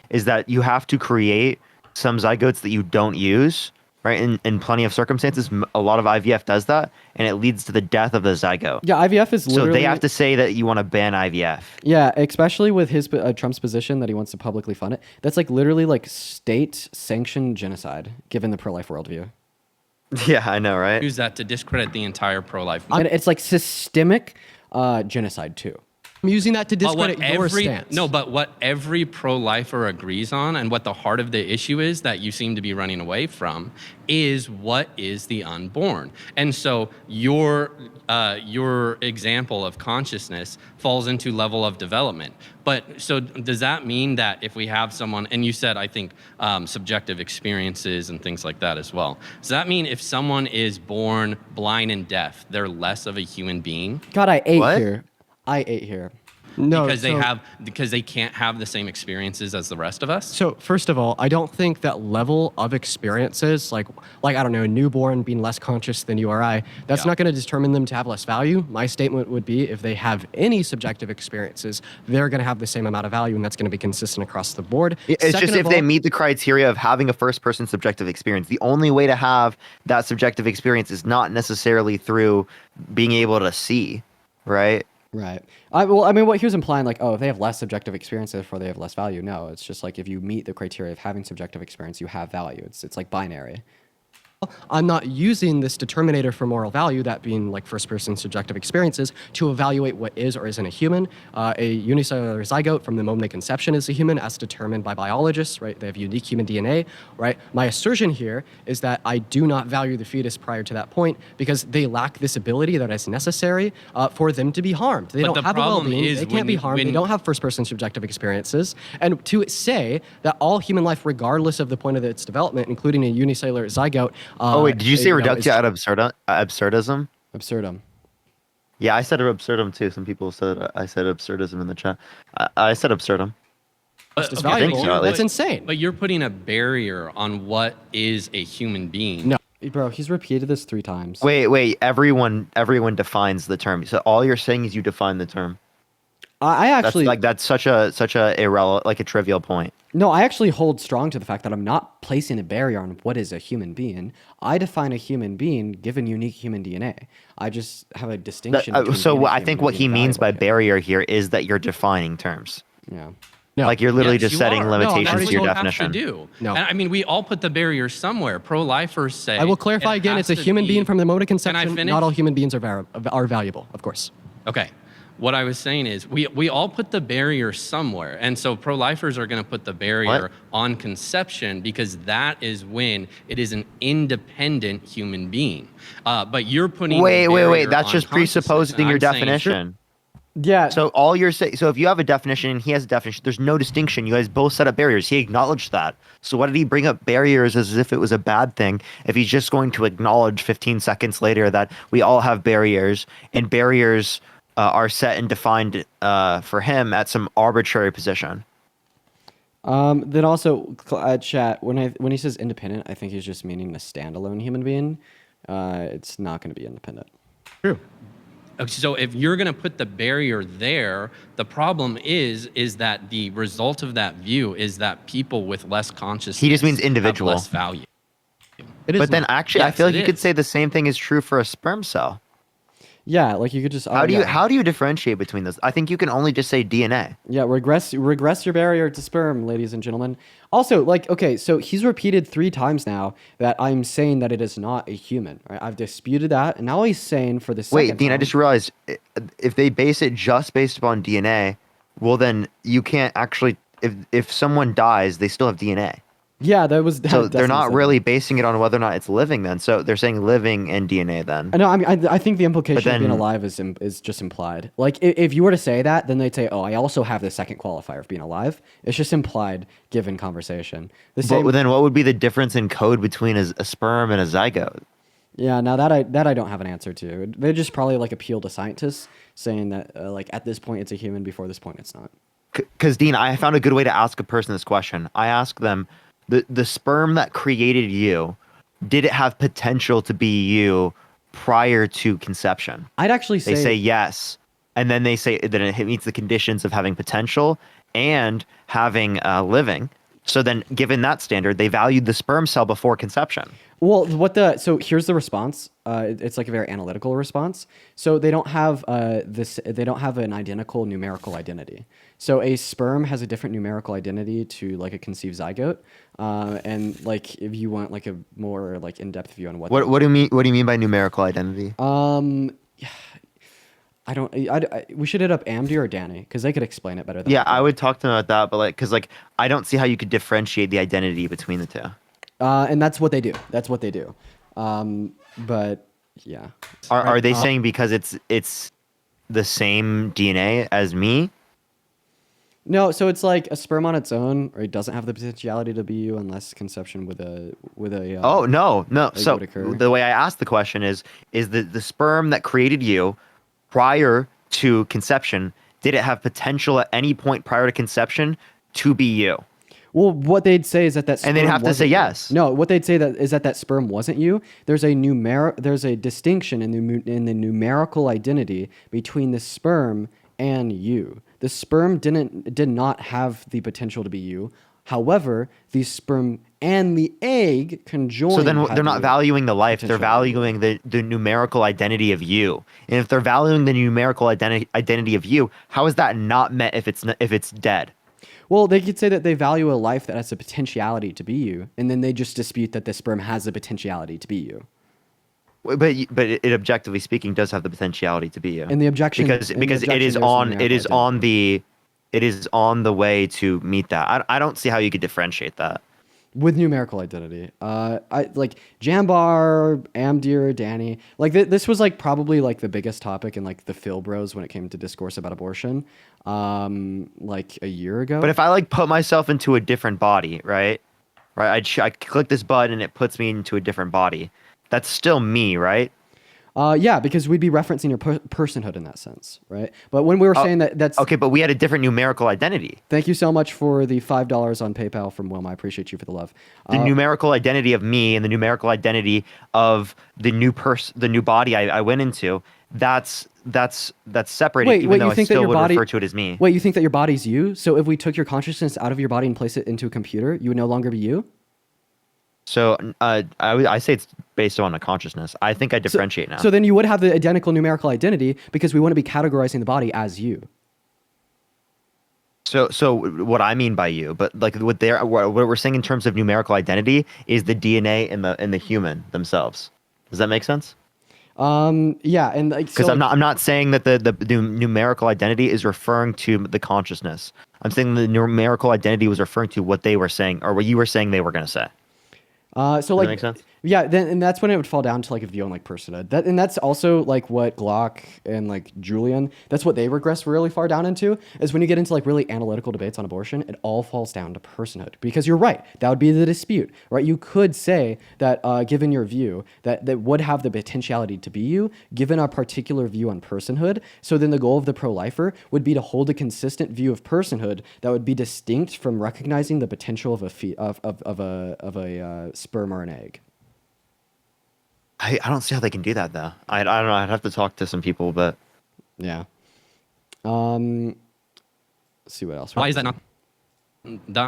is that you have to create some zygotes that you don't use, right? In plenty of circumstances, a lot of IVF does that, and it leads to the death of the zygote. Yeah, IVF is So literally... they have to say that you want to ban IVF. Yeah, especially with his Trump's position that he wants to publicly fund it. That's like literally like state-sanctioned genocide, given the pro-life worldview. Yeah, I know, right? use that to discredit the entire pro-life And it's like systemic genocide too. I'm using that to But discredit your stance. No, but what every pro-lifer agrees on, and what the heart of the issue is that you seem to be running away from, is what is the unborn. And so your example of consciousness falls into level of development. But so does that mean that if we have someone, and you said I think subjective experiences and things like that as well. Does that mean if someone is born blind and deaf, they're less of a human being? God, I ate here. I ate here. No, because they can't have the same experiences as the rest of us. So first of all, I don't think that level of experiences, like I don't know, a newborn being less conscious than you or I, that's not going to determine them to have less value. My statement would be if they have any subjective experiences, they're going to have the same amount of value, and that's going to be consistent across the board. It's Second just of if all- they meet the criteria of having a first-person subjective experience. The only way to have that subjective experience is not necessarily through being able to see, right? Right. Well, I mean, what he was implying, like, oh, if they have less subjective experience, therefore they have less value. No, it's just like if you meet the criteria of having subjective experience, you have value. It's like binary. I'm not using this determinator for moral value, that being like first-person subjective experiences, to evaluate what is or isn't a human. A unicellular zygote from the moment of conception is a human, as determined by biologists, right? They have unique human DNA, right? My assertion here is that I do not value the fetus prior to that point because they lack this ability that is necessary for them to be harmed. They But don't the have a problem well-being. is They can't when be you- harmed. They when- don't have first-person subjective experiences. And to say that all human life, regardless of the point of its development, including a unicellular zygote, Oh wait, did you say know, reductio is- ad absurdism? Absurdum. Yeah, I said absurdum too. Some people said I said absurdism in the chat. I said absurdum. It's I think valuable. so, at That's least. insane. But you're putting a barrier on what is a human being. No, bro, he's repeated this 3 times. Wait. Everyone defines the term. So all you're saying is you define the term. I actually That's such a irrelevant, like a trivial point. No, I actually hold strong to the fact that I'm not placing a barrier on what is a human being. I define a human being given unique human DNA. I just have a distinction. between So being a I human think and what being he a means by valuable barrier here is that you're defining terms. Yeah. Like you're literally Yes, just you setting are. limitations That's to your what you definition. have to do. No. And I mean, we all put the barrier somewhere. Pro-lifers say. I will clarify it again. has It's a to human be- being from the moment of Can I conception. finish? Not all human beings are valuable, of course. Okay. What I was saying is we all put the barrier somewhere. And so pro-lifers are going to put the barrier on conception because that is when it is an independent human being. But you're putting Wait. the barrier That's on just consciousness, presupposing and your I'm saying- definition. Yeah. So all you're saying, so if you have a definition and he has a definition, there's no distinction. You guys both set up barriers. He acknowledged that. So why did he bring up barriers as if it was a bad thing? If he's just going to acknowledge 15 seconds later that we all have barriers and barriers are set and defined for him at some arbitrary position. Then also, chat, when he says independent, I think he's just meaning a standalone human being. It's not going to be independent. True. So if you're going to put the barrier there, the problem is that the result of that view is that people with less consciousness He just means have individual. less value. But then actually, I Yes, feel like it you could is. say the same thing is true for a sperm cell. Yeah, like you could just. How do you differentiate between those? I think you can only just say DNA. Yeah, regress your barrier to sperm, ladies and gentlemen. Also, like, okay, so he's repeated 3 times now that I'm saying that it is not a human. Right? I've disputed that, and now he's saying for the second Wait, Dean, I time- just realized if they base it just based upon DNA, well then you can't actually. If someone dies, they still have DNA. Yeah, that was. So that's they're not insane. really basing it on whether or not it's living. Then, so they're saying living and DNA. Then. I know. I mean, I think the implication of being then- alive is just implied. Like, if you were to say that, then they'd say, "Oh, I also have the second qualifier of being alive." It's just implied, given conversation. The same. But then, what would be the difference in code between a sperm and a zygote? Yeah, now that I don't have an answer to. They just probably like appeal to scientists, saying that like at this point it's a human, before this point it's not. Because Dean, I found a good way to ask a person this question. I ask them, the sperm that created you, did it have potential to be you prior to conception? I'd actually say They say yes, and then they say that it meets the conditions of having potential and having living. So then, given that standard, they valued the sperm cell before conception. Well, so here's the response. It's like a very analytical response. So they don't have They don't have an identical numerical identity. So a sperm has a different numerical identity to like a conceived zygote. And like if you want like a more like in-depth view on what. What do you mean? What do you mean by numerical identity? I don't. We should hit up Amdi or Danny because they could explain it better than. Yeah, I would talk to them about that, but because I don't see how you could differentiate the identity between the two. And that's what they do. That's what they do. But yeah. Are they saying because it's the same DNA as me? No, so it's like a sperm on its own, or it doesn't have the potentiality to be you unless conception with a. Oh no. So would occur. the way I asked the question is the sperm that created you prior to conception, did it have potential at any point prior to conception to be you? Well, what they'd say is that sperm And they'd have to say wasn't you. yes. No, what they'd say is that sperm wasn't you. There's a distinction in the numerical identity between the sperm and you. The sperm did not have the potential to be you. However, the sperm and the egg conjoined. So then had they're not the valuing the life, they're potential to be you. valuing the numerical identity of you. And if they're valuing the numerical identity of you, how is that not met if it's dead? Well, they could say that they value a life that has the potentiality to be you, and then they just dispute that the sperm has the potentiality to be you. But it objectively speaking does have the potentiality to be you. And the objection because and the it objection is goes to on numerical it is on the way to meet that. I don't see how you could differentiate that. With numerical identity, I like Jambar, Amdir, Danny. Like this was like probably like the biggest topic in like the Phil Bros when it came to discourse about abortion, like a year ago. But if I like put myself into a different body, right, I click this button and it puts me into a different body. That's still me, right? Yeah, because we'd be referencing your personhood in that sense, right? But when we were saying that's okay, but we had a different numerical identity. Thank you so much for the $5 on PayPal from Wilma. I appreciate you for the love. The numerical identity of me and the numerical identity of the new body I went into. That's separated. Wait, even though you think I still that your would body refer to it as me. Wait, you think that your body's you? So if we took your consciousness out of your body and placed it into a computer, you would no longer be you? So I say it's based on a consciousness. I think I differentiate now. So then you would have the identical numerical identity because we wouldn't be categorizing the body as you. So what I mean by you, but like what we're saying in terms of numerical identity is the DNA in the human themselves. Does that make sense? Yeah, and like because I'm not saying that the numerical identity is referring to the consciousness. I'm saying the numerical identity was referring to what they were saying or what you were saying they were going to say. So Does like that make sense? Yeah, and that's when it would fall down to like a view on like personhood. And that's also like what Glock and like Julian, that's what they regress really far down into, is when you get into like really analytical debates on abortion, it all falls down to personhood. Because you're right, that would be the dispute, right? You could say that given your view, that would have the potentiality to be you, given our particular view on personhood. So then the goal of the pro-lifer would be to hold a consistent view of personhood that would be distinct from recognizing the potential of a sperm or an egg. I don't see how they can do that though. I don't know. I'd have to talk to some people, but yeah. Let's see what else. Why is that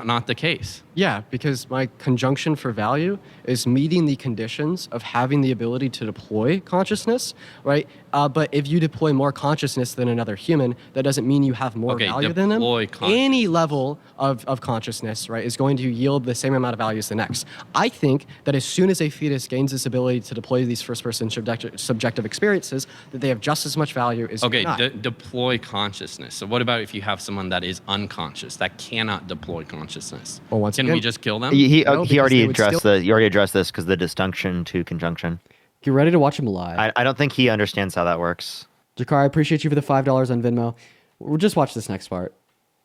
not the case? Yeah, because my conjunction for value is meeting the conditions of having the ability to deploy consciousness, right? But if you deploy more consciousness than another human, that doesn't mean you have more value than them. Any level of consciousness, right, is going to yield the same amount of value as the next. I think that as soon as a fetus gains this ability to deploy these first-person subjective experiences, that they have just as much value as Okay, not. deploy consciousness. So what about if you have someone that is unconscious, that cannot deploy consciousness? Well, once Can again, we just kill them? he No, because already they would addressed still- you already addressed this because the disjunction to conjunction. You ready to watch him live? I don't think he understands how that works. Jakar, I appreciate you for the $5 on Venmo. We'll just watch this next part.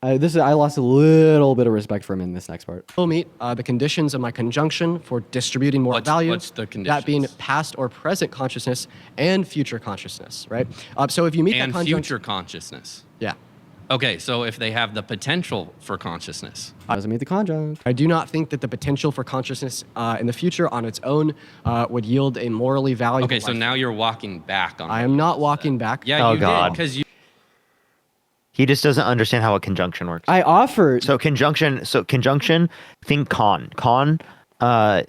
I lost a little bit of respect for him in this next part. Will meet the conditions of my conjunction for distributing more value. What's the That being conditions? past or present consciousness and future consciousness, right? So if you meet And that conjunction, future consciousness. yeah. Okay, so if they have the potential for consciousness. Doesn't meet the conjunct. I do not think that the potential for consciousness in the future on its own would yield a morally valuable Okay, so life. now you're walking back on. I am not walking back. Yeah, Oh, you God. did because you. He just doesn't understand how a conjunction works. I offered. So conjunction. Think con. Like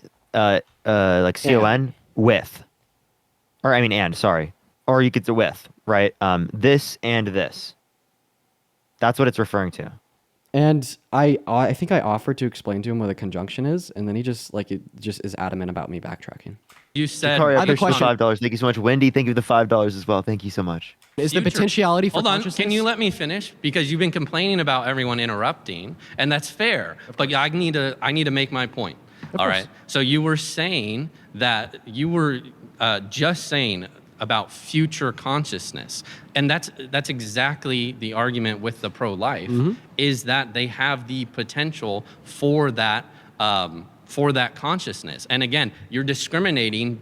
con with, or I mean and. Sorry, or you could do with, right? This and this. That's what it's referring to. And I think I offered to explain to him what a conjunction is, and then he just is adamant about me backtracking. You said. Sorry, I have a appreciate the question. $5. Thank you so much, Wendy. Thank you for the $5 as well. Thank you so much. Is the potentiality for Hold on, consciousness? can you let me finish? Because you've been complaining about everyone interrupting, and that's fair. But I need to make my point. All right. So you were saying that you were just saying about future consciousness, and that's exactly the argument with the pro-life, is that they have the potential for that consciousness. And again, you're discriminating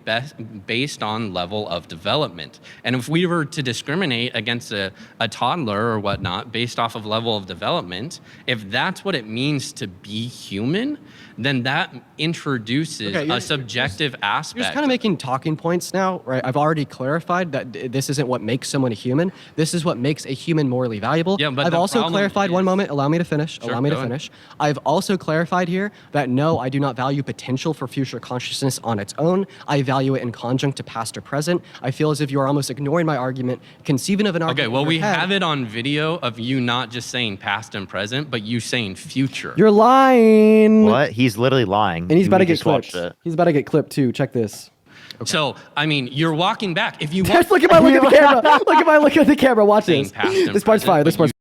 based on level of development. And if we were to discriminate against a toddler or whatnot based off of level of development, if that's what it means to be human, then that introduces a subjective aspect. You're just kind of making talking points now, right? I've already clarified that this isn't what makes someone a human. This is what makes a human morally valuable. Yeah, but I've the also problem clarified, is- one moment, allow me to finish. Sure, allow me to go ahead. finish. I've also clarified here that no, I do not not value potential for future consciousness on its own. I value it in conjunct to past or present. I feel as if you are almost ignoring my argument, conceiving of an argument. Okay, well, in we your head. have it on video of you not just saying past and present, but you saying future. You're lying. What? He's literally lying. And he's about to We get just watched clipped. it. He's about to get clipped too. Check this. So, I mean, you're walking back. If you Just look at my look at the camera. Look at my look at the camera. Watch Saying this. past and This part's present, fire. This but part's.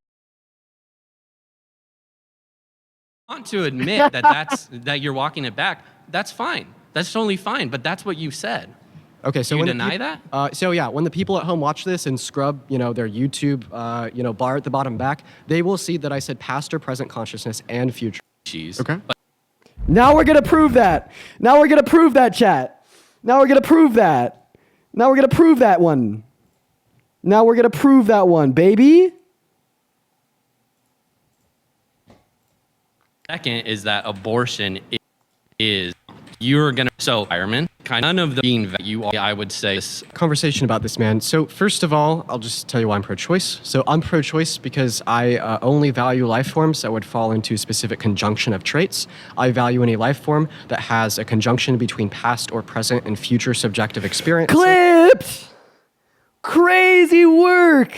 want to admit that you're walking it back, that's fine. That's totally fine. But that's what you said. Okay, so you when deny that? So yeah, when the people at home watch this and scrub, their YouTube, bar at the bottom back, they will see that I said past or present consciousness and future. Jeez. Okay. Now we're gonna prove that. Now we're gonna prove that, chat. Now we're gonna prove that. Now we're gonna prove that one. Now we're gonna prove that one, baby. Second is that abortion is you're gonna environment none of the being value. I would say Conversation about this, man. So first of all, I'll just tell you why I'm pro-choice. So I'm pro-choice because I only value life forms that would fall into a specific conjunction of traits. I value any life form that has a conjunction between past or present and future subjective experience. Clipped. Crazy work.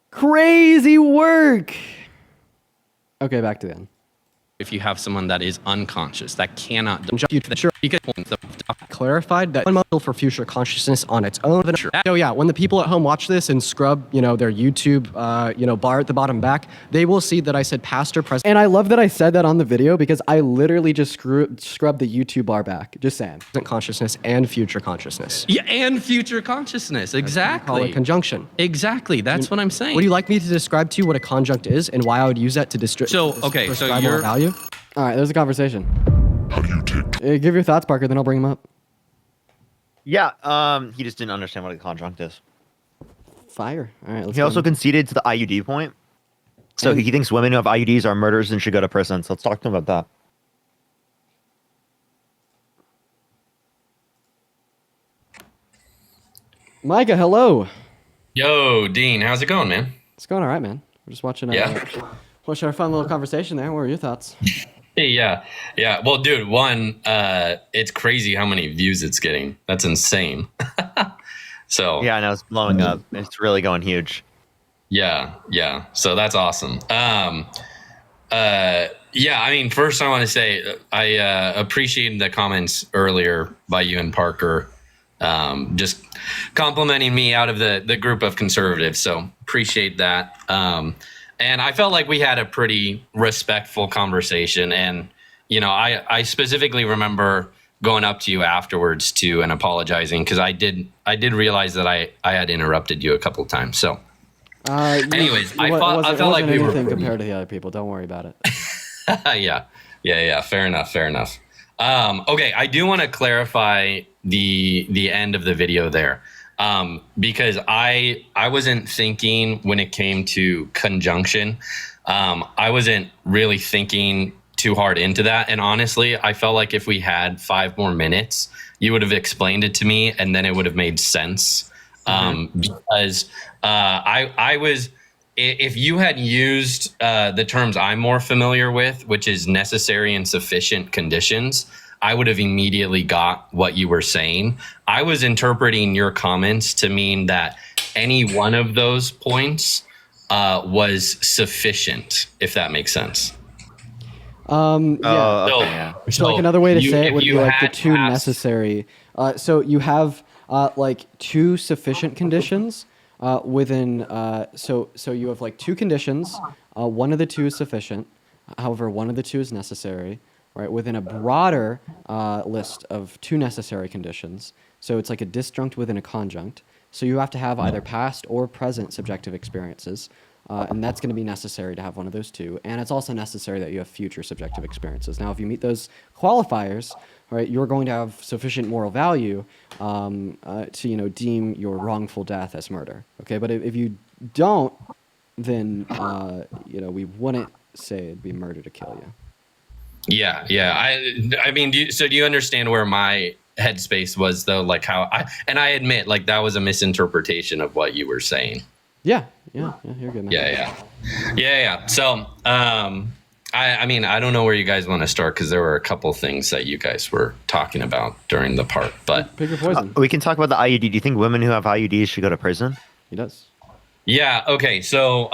Crazy work. Okay, back to the end. if you have someone that is unconscious, that cannot Sure. because clarified that model for future consciousness on its own. Sure. So yeah, when the people at home watch this and scrub, their YouTube, bar at the bottom back, they will see that I said past or present. And I love that I said that on the video because I literally just scrubbed the YouTube bar back. Just saying. Present consciousness and future consciousness. Yeah, and future consciousness. Exactly. Call it conjunction. Exactly. That's what I'm saying. Would you like me to describe to you what a conjunct is and why I would use that to prescribe more value? All right, there's a conversation. How do you take? Give your thoughts, Parker, then I'll bring him up. Yeah, he just didn't understand what a conjunct is. Fire. All right, let's He go. also conceded to the IUD point. So he thinks women who have IUDs are murderers and should go to prison. So let's talk to him about that. Micah, hello. Yo, Dean, how's it going, man? It's going all right, man. We're just watching watching our fun little conversation there. What are your thoughts? Hey, yeah. Well, dude, it's crazy how many views it's getting. That's insane. So yeah, I know it's blowing up. It's really going huge. Yeah. So that's awesome. Yeah, I mean, first I want to say I appreciated the comments earlier by you and Parker, just complimenting me out of the group of conservatives. So appreciate that. And I felt like we had a pretty respectful conversation. And, I specifically remember going up to you afterwards too and apologizing because I did realize that I had interrupted you a couple of times. So anyways, I felt like we were anything compared to the other people. Don't worry about it. Yeah. Fair enough. Okay, I do want to clarify the end of the video there. Because I wasn't thinking when it came to conjunction, I wasn't really thinking too hard into that. And honestly, I felt like if we had 5 more minutes, you would have explained it to me and then it would have made sense. Because I was, if you had used the terms I'm more familiar with, which is necessary and sufficient conditions, I would have immediately got what you were saying. I was interpreting your comments to mean that any one of those points was sufficient, if that makes sense. Yeah. So like another way to say it would be like the 2 necessary. So you have like 2 sufficient conditions within. So you have like 2 conditions. One of the 2 is sufficient. However, one of the 2 is necessary. Right, within a broader list of 2 necessary conditions. So it's like a disjunct within a conjunct. So you have to have either past or present subjective experiences. And that's going to be necessary to have one of those 2. And it's also necessary that you have future subjective experiences. Now, if you meet those qualifiers, right, you're going to have sufficient moral value to deem your wrongful death as murder. Okay, but if you don't, then we wouldn't say it'd be murder to kill you. Yeah. I mean, do you understand where my headspace was though? Like how I admit like that was a misinterpretation of what you were saying. Yeah, you're good, man. Yeah. So, I mean, I don't know where you guys want to start because there were a couple things that you guys were talking about during the part, but pick your poison. We can talk about the IUD. Do you think women who have IUDs should go to prison? He does. yeah, okay. So,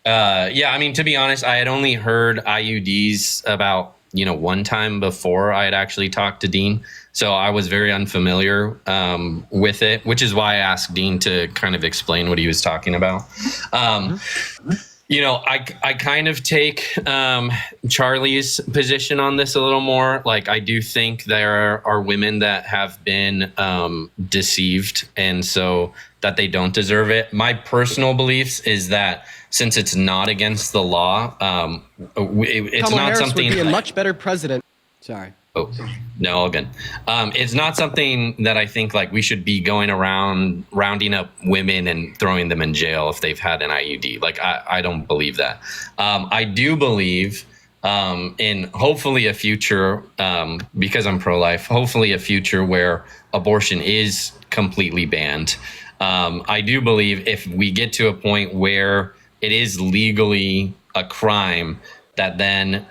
yeah, I mean, to be honest, I had only heard IUDs about, one time before I had actually talked to Dean. So I was very unfamiliar with it, which is why I asked Dean to kind of explain what he was talking about. I kind of take Charlie's position on this a little more. Like, I do think there are women that have been deceived, and so that they don't deserve it. My personal beliefs is that since it's not against the law, it's Kamala not Harris something. would be a much better president. Sorry. Oh, no, all good. It's not something that I think like we should be going around rounding up women and throwing them in jail if they've had an IUD. Like, I don't believe that. I do believe in hopefully a future, because I'm pro-life, hopefully a future where abortion is completely banned. I do believe if we get to a point where it is legally a crime, that then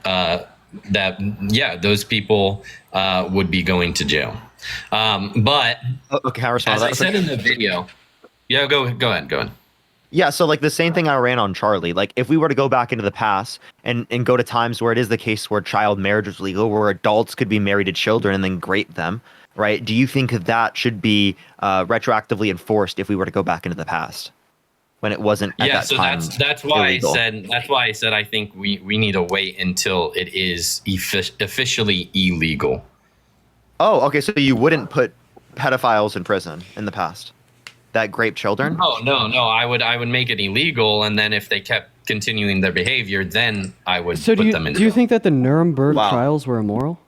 those people would be going to jail. But okay, I respond as to I that. said in the video, yeah, go ahead. Yeah, so like the same thing I ran on Charlie. Like if we were to go back into the past and go to times where it is the case where child marriage was legal, where adults could be married to children and then grape them, right? Do you think that should be retroactively enforced if we were to go back into the past when it wasn't at that time? That's why illegal? I said I think we need to wait until it is officially illegal. Oh, okay. So you wouldn't put pedophiles in prison in the past that grape children? Oh no, I would make it illegal, and then if they kept continuing their behavior, then I would So put them in do you jail. think that the Nuremberg trials were immoral?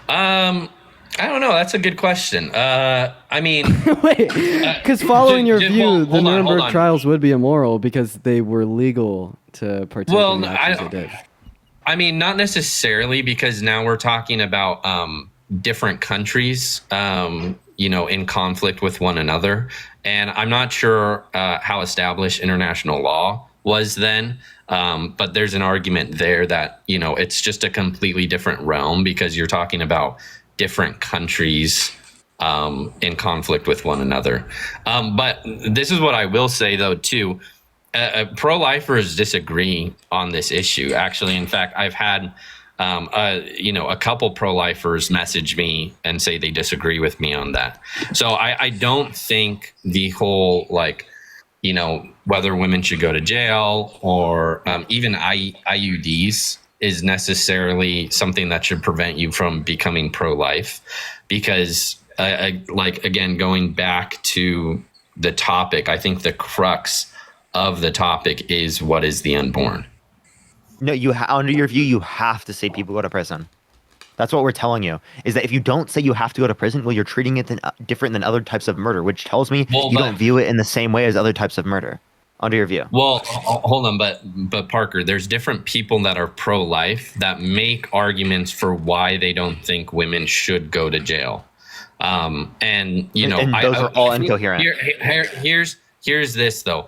I don't know. That's a good question. I mean, wait, because following your view, the hold Nuremberg on. trials would be immoral because they were legal to partake in the actions they did. I mean, not necessarily, because now we're talking about different countries, in conflict with one another. And I'm not sure how established international law was then. But there's an argument there that, it's just a completely different realm because you're talking about different countries in conflict with one another. But this is what I will say, though, too. Pro-lifers disagree on this issue. Actually, in fact, I've had a couple pro-lifers message me and say they disagree with me on that. So I don't think the whole whether women should go to jail or even IUDs is necessarily something that should prevent you from becoming pro-life, because again, going back to the topic, I think the crux of the topic is what is the unborn. No, under your view, you have to say people go to prison. That's what we're telling you, is that if you don't say you have to go to prison, well, you're treating it different than other types of murder, which tells me you don't view it in the same way as other types of murder, under your view. Well, hold on, but Parker, there's different people that are pro-life that make arguments for why they don't think women should go to jail. And those are all incoherent. Here's this, though.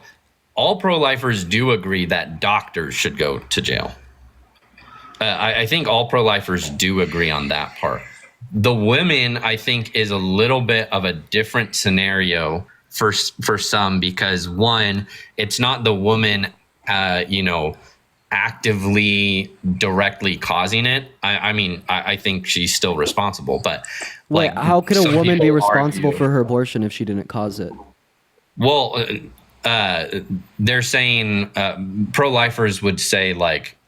All pro-lifers do agree that doctors should go to jail. I think all pro-lifers do agree on that part. The women, I think, is a little bit of a different scenario for some, because one, it's not the woman, actively, directly causing it. I think she's still responsible, but Wait, how could a woman be responsible for her abortion if she didn't cause it? Well, they're saying pro-lifers would say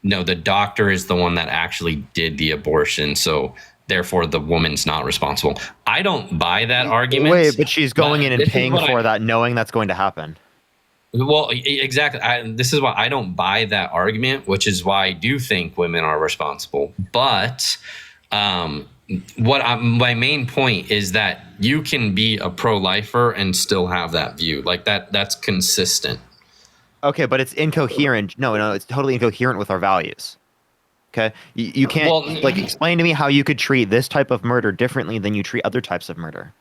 no, the doctor is the one that actually did the abortion, so therefore the woman's not responsible. I don't buy that argument. Wait, but she's going in and paying for that, knowing that's going to happen. Well, exactly. This is why I don't buy that argument, which is why I do think women are responsible. But my main point is that you can be a pro-lifer and still have that view. That's consistent. Okay, but it's incoherent. No, it's totally incoherent with our values. Okay, you can't explain to me how you could treat this type of murder differently than you treat other types of murder.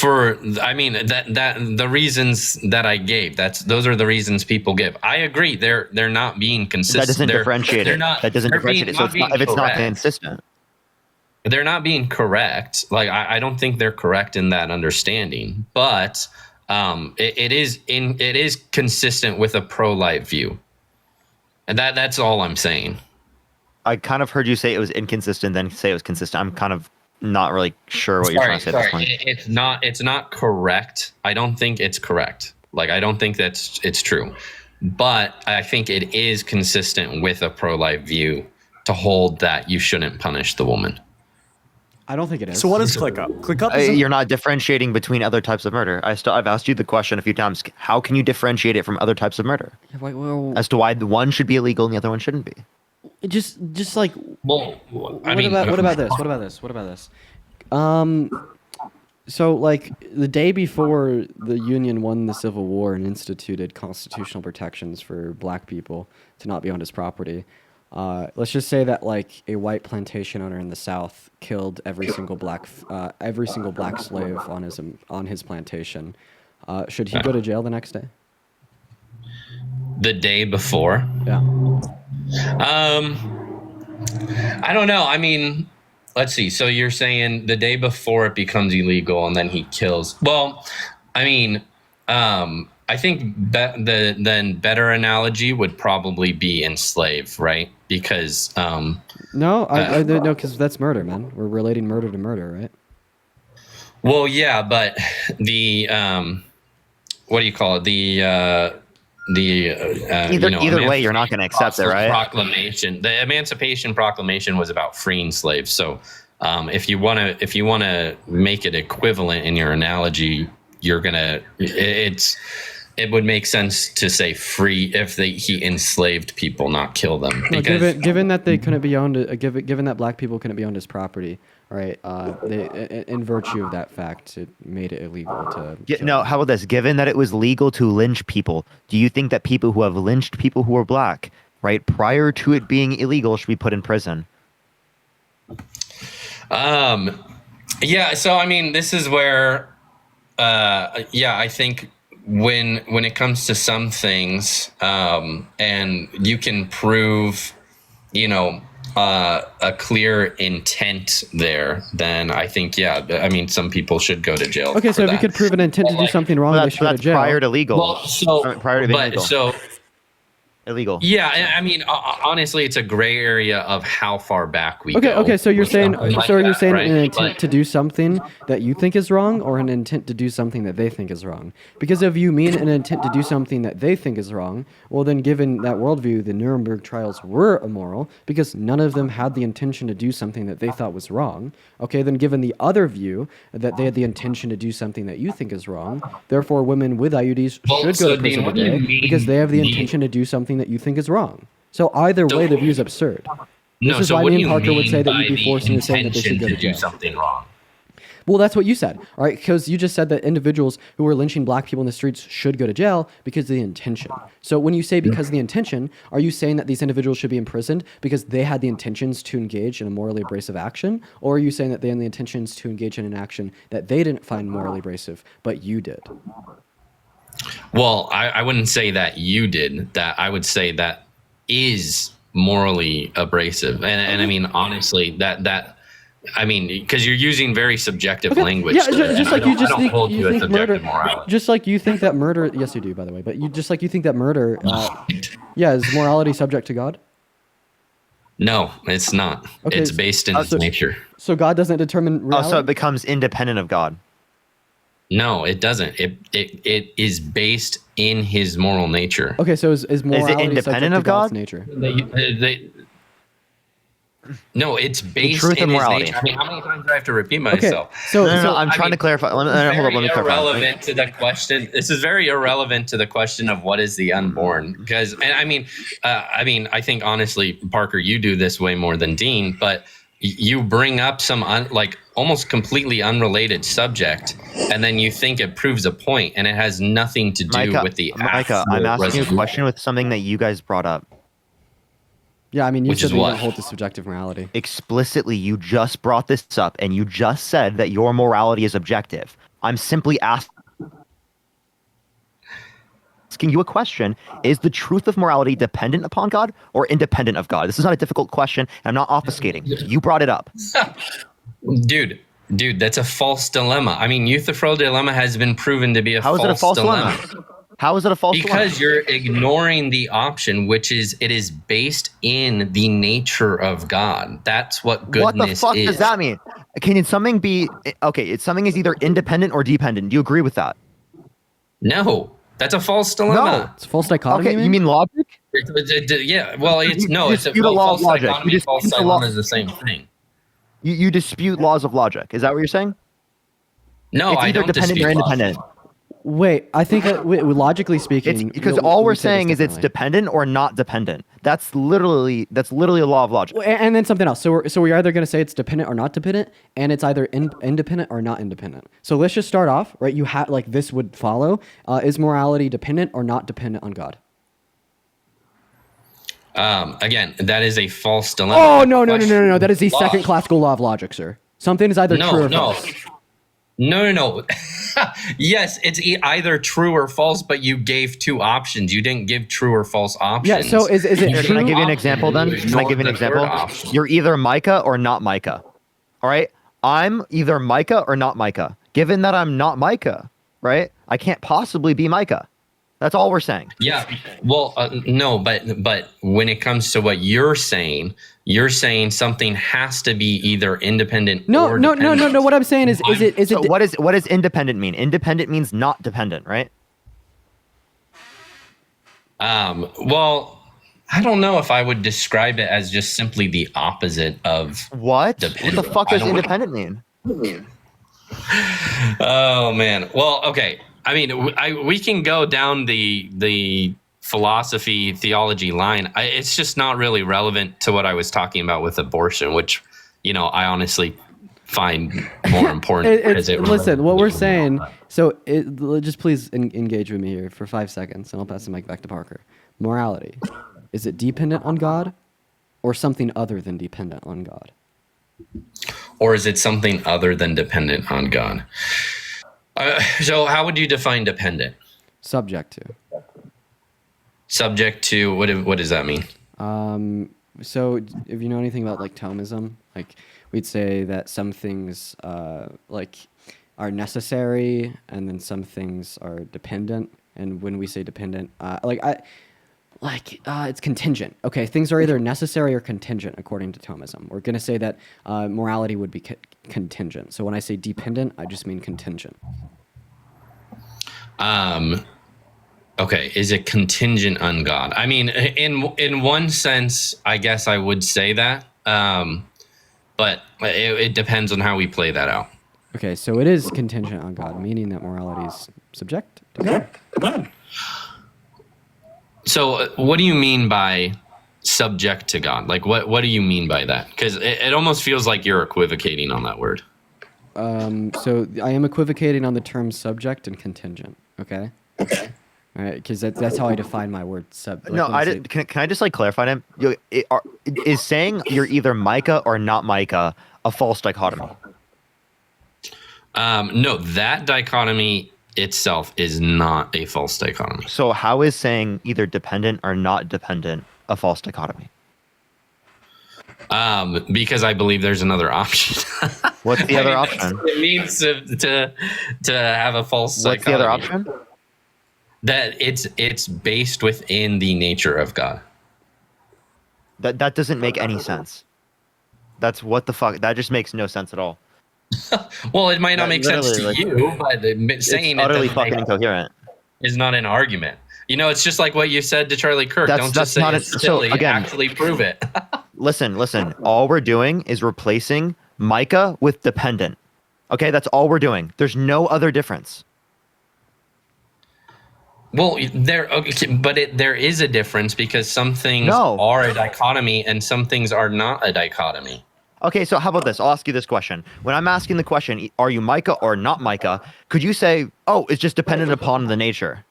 for I mean that the reasons that I gave, those are the reasons people give. I agree, they're not being consistent. That doesn't differentiate they're it. not, That doesn't they're differentiate being, it. So not being if it's not correct. consistent. They're not being correct. Like I don't think they're correct in that understanding, but it is consistent with a pro-life view, and that's all I'm saying. I kind of heard you say it was inconsistent, then say it was consistent. I'm kind of not really sure what you're trying to say at this point. It's not correct. I don't think it's correct. Like I don't think it's true, but I think it is consistent with a pro-life view to hold that you shouldn't punish the woman. I don't think it is. So what is click up? Click up is You're not differentiating between other types of murder. I've asked you the question a few times. How can you differentiate it from other types of murder? Well, as to why the one should be illegal and the other one shouldn't be. Just like. Well, what about this? So like the day before the Union won the Civil War and instituted constitutional protections for Black people to not be on his property. Let's just say that like a white plantation owner in the South killed every single black slave on his plantation. Should he go to jail the next day? The day before? Yeah. I don't know. I mean, let's see. So you're saying the day before it becomes illegal and then he kills. Well, I mean, I think the then better analogy would probably be enslave, right? Because no, because that's murder, man. We're relating murder to murder, right? Well, yeah, but the what do you call it? Either way, you're not going to accept it, right? The Emancipation Proclamation was about freeing slaves. So if you want to make it equivalent in your analogy, it would make sense to say free if he enslaved people, not kill them. Because given that they couldn't be owned, given that Black people couldn't be owned his property, right? In virtue of that fact, it made it illegal to. No, how about this? Given that it was legal to lynch people, do you think that people who have lynched people who are Black, right, prior to it being illegal, should be put in prison? Yeah. So I mean, this is where, I think. When it comes to some things, and you can prove, a clear intent there, then I think, I mean, some people should go to jail. Okay, so if you could prove an intent to do something wrong, they should go to jail. Prior to legal. Well, prior to being legal. So illegal. Yeah, I mean, honestly, it's a gray area of how far back we go. Okay, so you're saying, right? An intent to do something that you think is wrong, or an intent to do something that they think is wrong? Because if you mean an intent to do something that they think is wrong, well, then given that worldview, the Nuremberg trials were immoral because none of them had the intention to do something that they thought was wrong. Okay, then given the other view that they had the intention to do something that you think is wrong, therefore women with IUDs should go to prison today because they have the intention to do something that you think is wrong. So either way, the view is absurd. This is why me and Parker would say that you'd be forced into saying that they should go to jail. Do something wrong. Well, that's what you said, all right? Because you just said that individuals who were lynching Black people in the streets should go to jail because of the intention. So when you say because of the intention, are you saying that these individuals should be imprisoned because they had the intentions to engage in a morally abrasive action? Or are you saying that they had the intentions to engage in an action that they didn't find morally abrasive, but you did? Well, I wouldn't say that you did that. I would say that is morally abrasive. And I mean, honestly, I mean, because you're using very subjective language. Yeah, just like you just think murder. Morality. Just like you think that murder. Yes, you do, by the way. But you just like you think that murder. Is morality subject to God? No, it's not. Okay, it's based in its nature. So God doesn't determine reality? So it becomes independent of God. No, it doesn't. It is based in his moral nature. Okay, so is morality it independent of God's God? nature? No, it's based truth in and his morality. nature. I mean, how many times do I have to repeat myself? So I'm trying to clarify. Hold on, let me clarify. Irrelevant to the question. This is very irrelevant to the question of what is the unborn. Because, and I think honestly, Parker, you do this way more than Dean, but you bring up some almost completely unrelated subject, and then you think it proves a point, and it has nothing to do with the Micah, I'm asking you a question with something that you guys brought up. Yeah, I mean, you Which said is that you what? don't hold to subjective morality. Explicitly, you just brought this up, and you just said that your morality is objective. I'm simply asking you a question. Is the truth of morality dependent upon God or independent of God? This is not a difficult question. I'm not obfuscating. You brought it up. Dude, that's a false dilemma. I mean, Euthyphro dilemma has been proven to be a How is it a false dilemma. How is it a false dilemma? Because you're ignoring the option, which is it is based in the nature of God. That's what goodness is. What the fuck does that mean? Can something be okay? Something is either independent or dependent. Do you agree with that? No, that's a false dilemma. No, it's false dichotomy. Okay, you mean logic? Yeah, well, it's no, You it's a dispute a law of false logic. dichotomy. You False dispute the law- dilemma is the same thing. You dispute laws of logic. Is that what you're saying? No, it's I either don't dependent dispute or laws. independent. Wait, I think logically speaking, It's because all we're saying is it's dependent or not dependent. That's literally a law of logic. And then something else. So we're either going to say it's dependent or not dependent, and it's either independent or not independent. So let's just start off, right? You have like this would follow. Is morality dependent or not dependent on God? Again, that is a false dilemma. Oh no! That is the second classical law of logic, sir. Something is either true or false. No. Yes, it's either true or false, but you gave two options. You didn't give true or false options. Yeah. So is it Here, true? can I give you an example then? Can I give you an example? You're either Micah or not Micah. All right? I'm either Micah or not Micah. Given that I'm not Micah, right? I can't possibly be Micah. That's all we're saying. Yeah. Well, no, but when it comes to what you're saying something has to be either independent or dependent. No. What I'm saying is it? So what does independent mean? Independent means not dependent, right? Well, I don't know if I would describe it as just simply the opposite of what? Dependent. What the fuck does independent mean? Oh man. Well, okay. I mean, we can go down the philosophy theology line. It's just not really relevant to what I was talking about with abortion, which, I honestly find more important. Listen, what we're saying. So just please engage with me here for 5 seconds, and I'll pass the mic back to Parker. Morality, is it dependent on God, or something other than dependent on God? Or is it something other than dependent on God? So how would you define dependent? Subject to. Subject to, what does that mean? So if you know anything about like Thomism, like we'd say that some things like are necessary and then some things are dependent. And when we say dependent, it's contingent. Okay, things are either necessary or contingent according to Thomism. We're going to say that morality would be contingent. So when I say dependent, I just mean contingent. Okay, is it contingent on God? I mean, in one sense, I guess I would say that, but it depends on how we play that out. Okay, so it is contingent on God, meaning that morality is subject to God. So what do you mean by subject to God? Like, what do you mean by that? Because it almost feels like you're equivocating on that word. So I am equivocating on the terms subject and contingent. Okay. All right, because that's how I define my word subject. No, I did. Can I just clarify them? Is saying you're either Micah or not Micah a false dichotomy? No, that dichotomy itself is not a false dichotomy. So how is saying either dependent or not dependent a false dichotomy? Because I believe there's another option. What's the other option? It means to have a false What's dichotomy. the other option? That it's based within the nature of God. That doesn't make any sense. That's what the fuck. That just makes no sense at all. Well, it might not make sense to you, but saying it's utterly it fucking incoherent is not an argument. It's just like what you said to Charlie Kirk. Don't just say not it's silly. Actually prove it. Listen. All we're doing is replacing Micah with dependent. Okay, that's all we're doing. There's no other difference. Well, there is a difference because some things are a dichotomy and some things are not a dichotomy. Okay, so how about this? I'll ask you this question. When I'm asking the question, are you Micah or not Micah? Could you say, oh, it's just dependent upon the nature?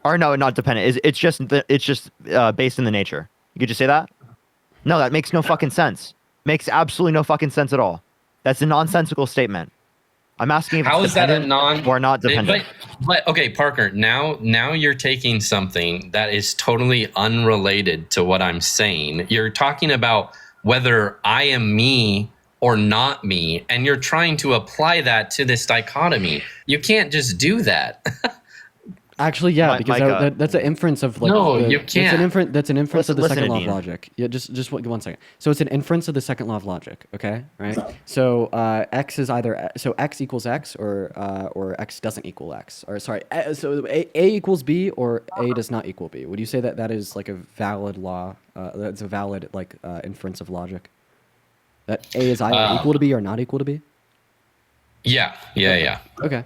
Or no, not dependent. It's just based in the nature. You could just say that? No, that makes no fucking sense. Makes absolutely no fucking sense at all. That's a nonsensical statement. I'm asking if How it's is that a dependent or not dependent. But okay, Parker. Now you're taking something that is totally unrelated to what I'm saying. You're talking about whether I am me or not me, and you're trying to apply that to this dichotomy. You can't just do that. Actually, yeah, because that's an inference of like. No, you can't. That's an inference of the Listen, second law of Dean. logic. Yeah, just 1 second. So it's an inference of the second law of logic. Okay, right. So x is either x equals x or x doesn't equal x. Or sorry, so a equals b or a does not equal b. Would you say that that is like a valid law? That's a valid like inference of logic. That a is either equal to b or not equal to b. Yeah. Okay.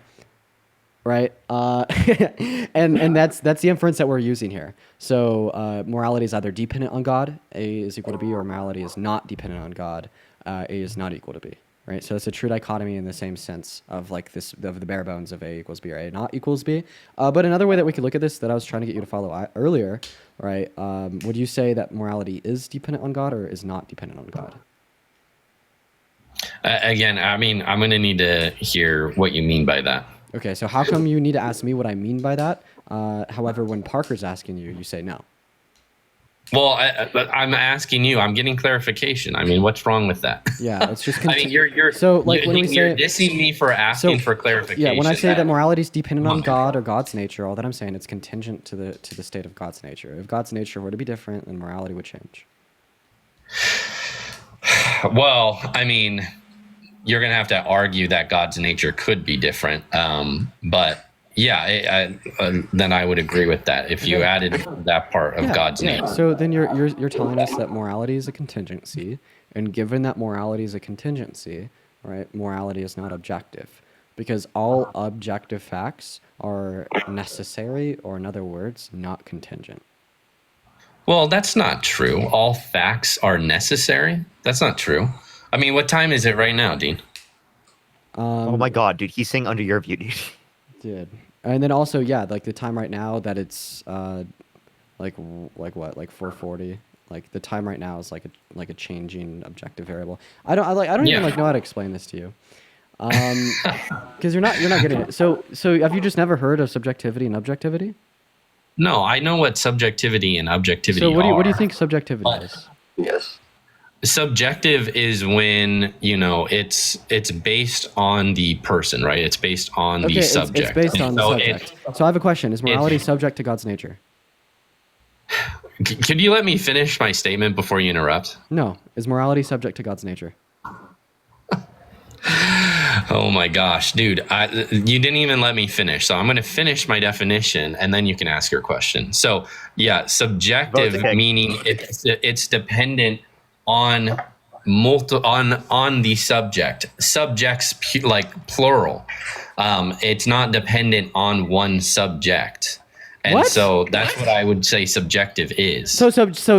Right, and that's the inference that we're using here. So morality is either dependent on God, A is equal to B, or morality is not dependent on God, A is not equal to B. Right, so it's a true dichotomy in the same sense of like this of the bare bones of A equals B or A not equals B. But another way that we could look at this that I was trying to get you to follow earlier, right? Would you say that morality is dependent on God or is not dependent on God? Again, I mean, I'm going to need to hear what you mean by that. Okay, so how come you need to ask me what I mean by that? However, when Parker's asking you, you say no. Well, I'm asking you. I'm getting clarification. I mean, what's wrong with that? Yeah, it's just. I mean, you're so like when we you're say dissing me for asking for clarification. Yeah, when I say that morality is dependent on God or God's nature, all that I'm saying it's contingent to the state of God's nature. If God's nature were to be different, then morality would change. Well, I mean, you're going to have to argue that God's nature could be different. But yeah, then I would agree with that if you added that part of God's nature. So then you're telling us that morality is a contingency, and given that morality is a contingency, right? Morality is not objective, because all objective facts are necessary, or in other words, not contingent. Well, that's not true. All facts are necessary. That's not true. I mean, what time is it right now, Dean? Oh my God, dude, he's saying under your view, dude. Did. And then also, yeah, like the time right now that it's like what, like 4:40. Like the time right now is like a changing objective variable. I don't even like know how to explain this to you, because you're not getting it. So have you just never heard of subjectivity and objectivity? No, I know what subjectivity and objectivity are. So what do you think subjectivity is? Yes. Subjective is when, it's based on the person, right? It's based on the subject. It's based on the subject. So I have a question. Is morality subject to God's nature? Could you let me finish my statement before you interrupt? No. Is morality subject to God's nature? Oh my gosh, dude. You didn't even let me finish. So I'm going to finish my definition and then you can ask your question. So yeah, subjective meaning it's dependent on on the subject. Subjects like plural. It's not dependent on one subject. And so that's what I would say subjective is. So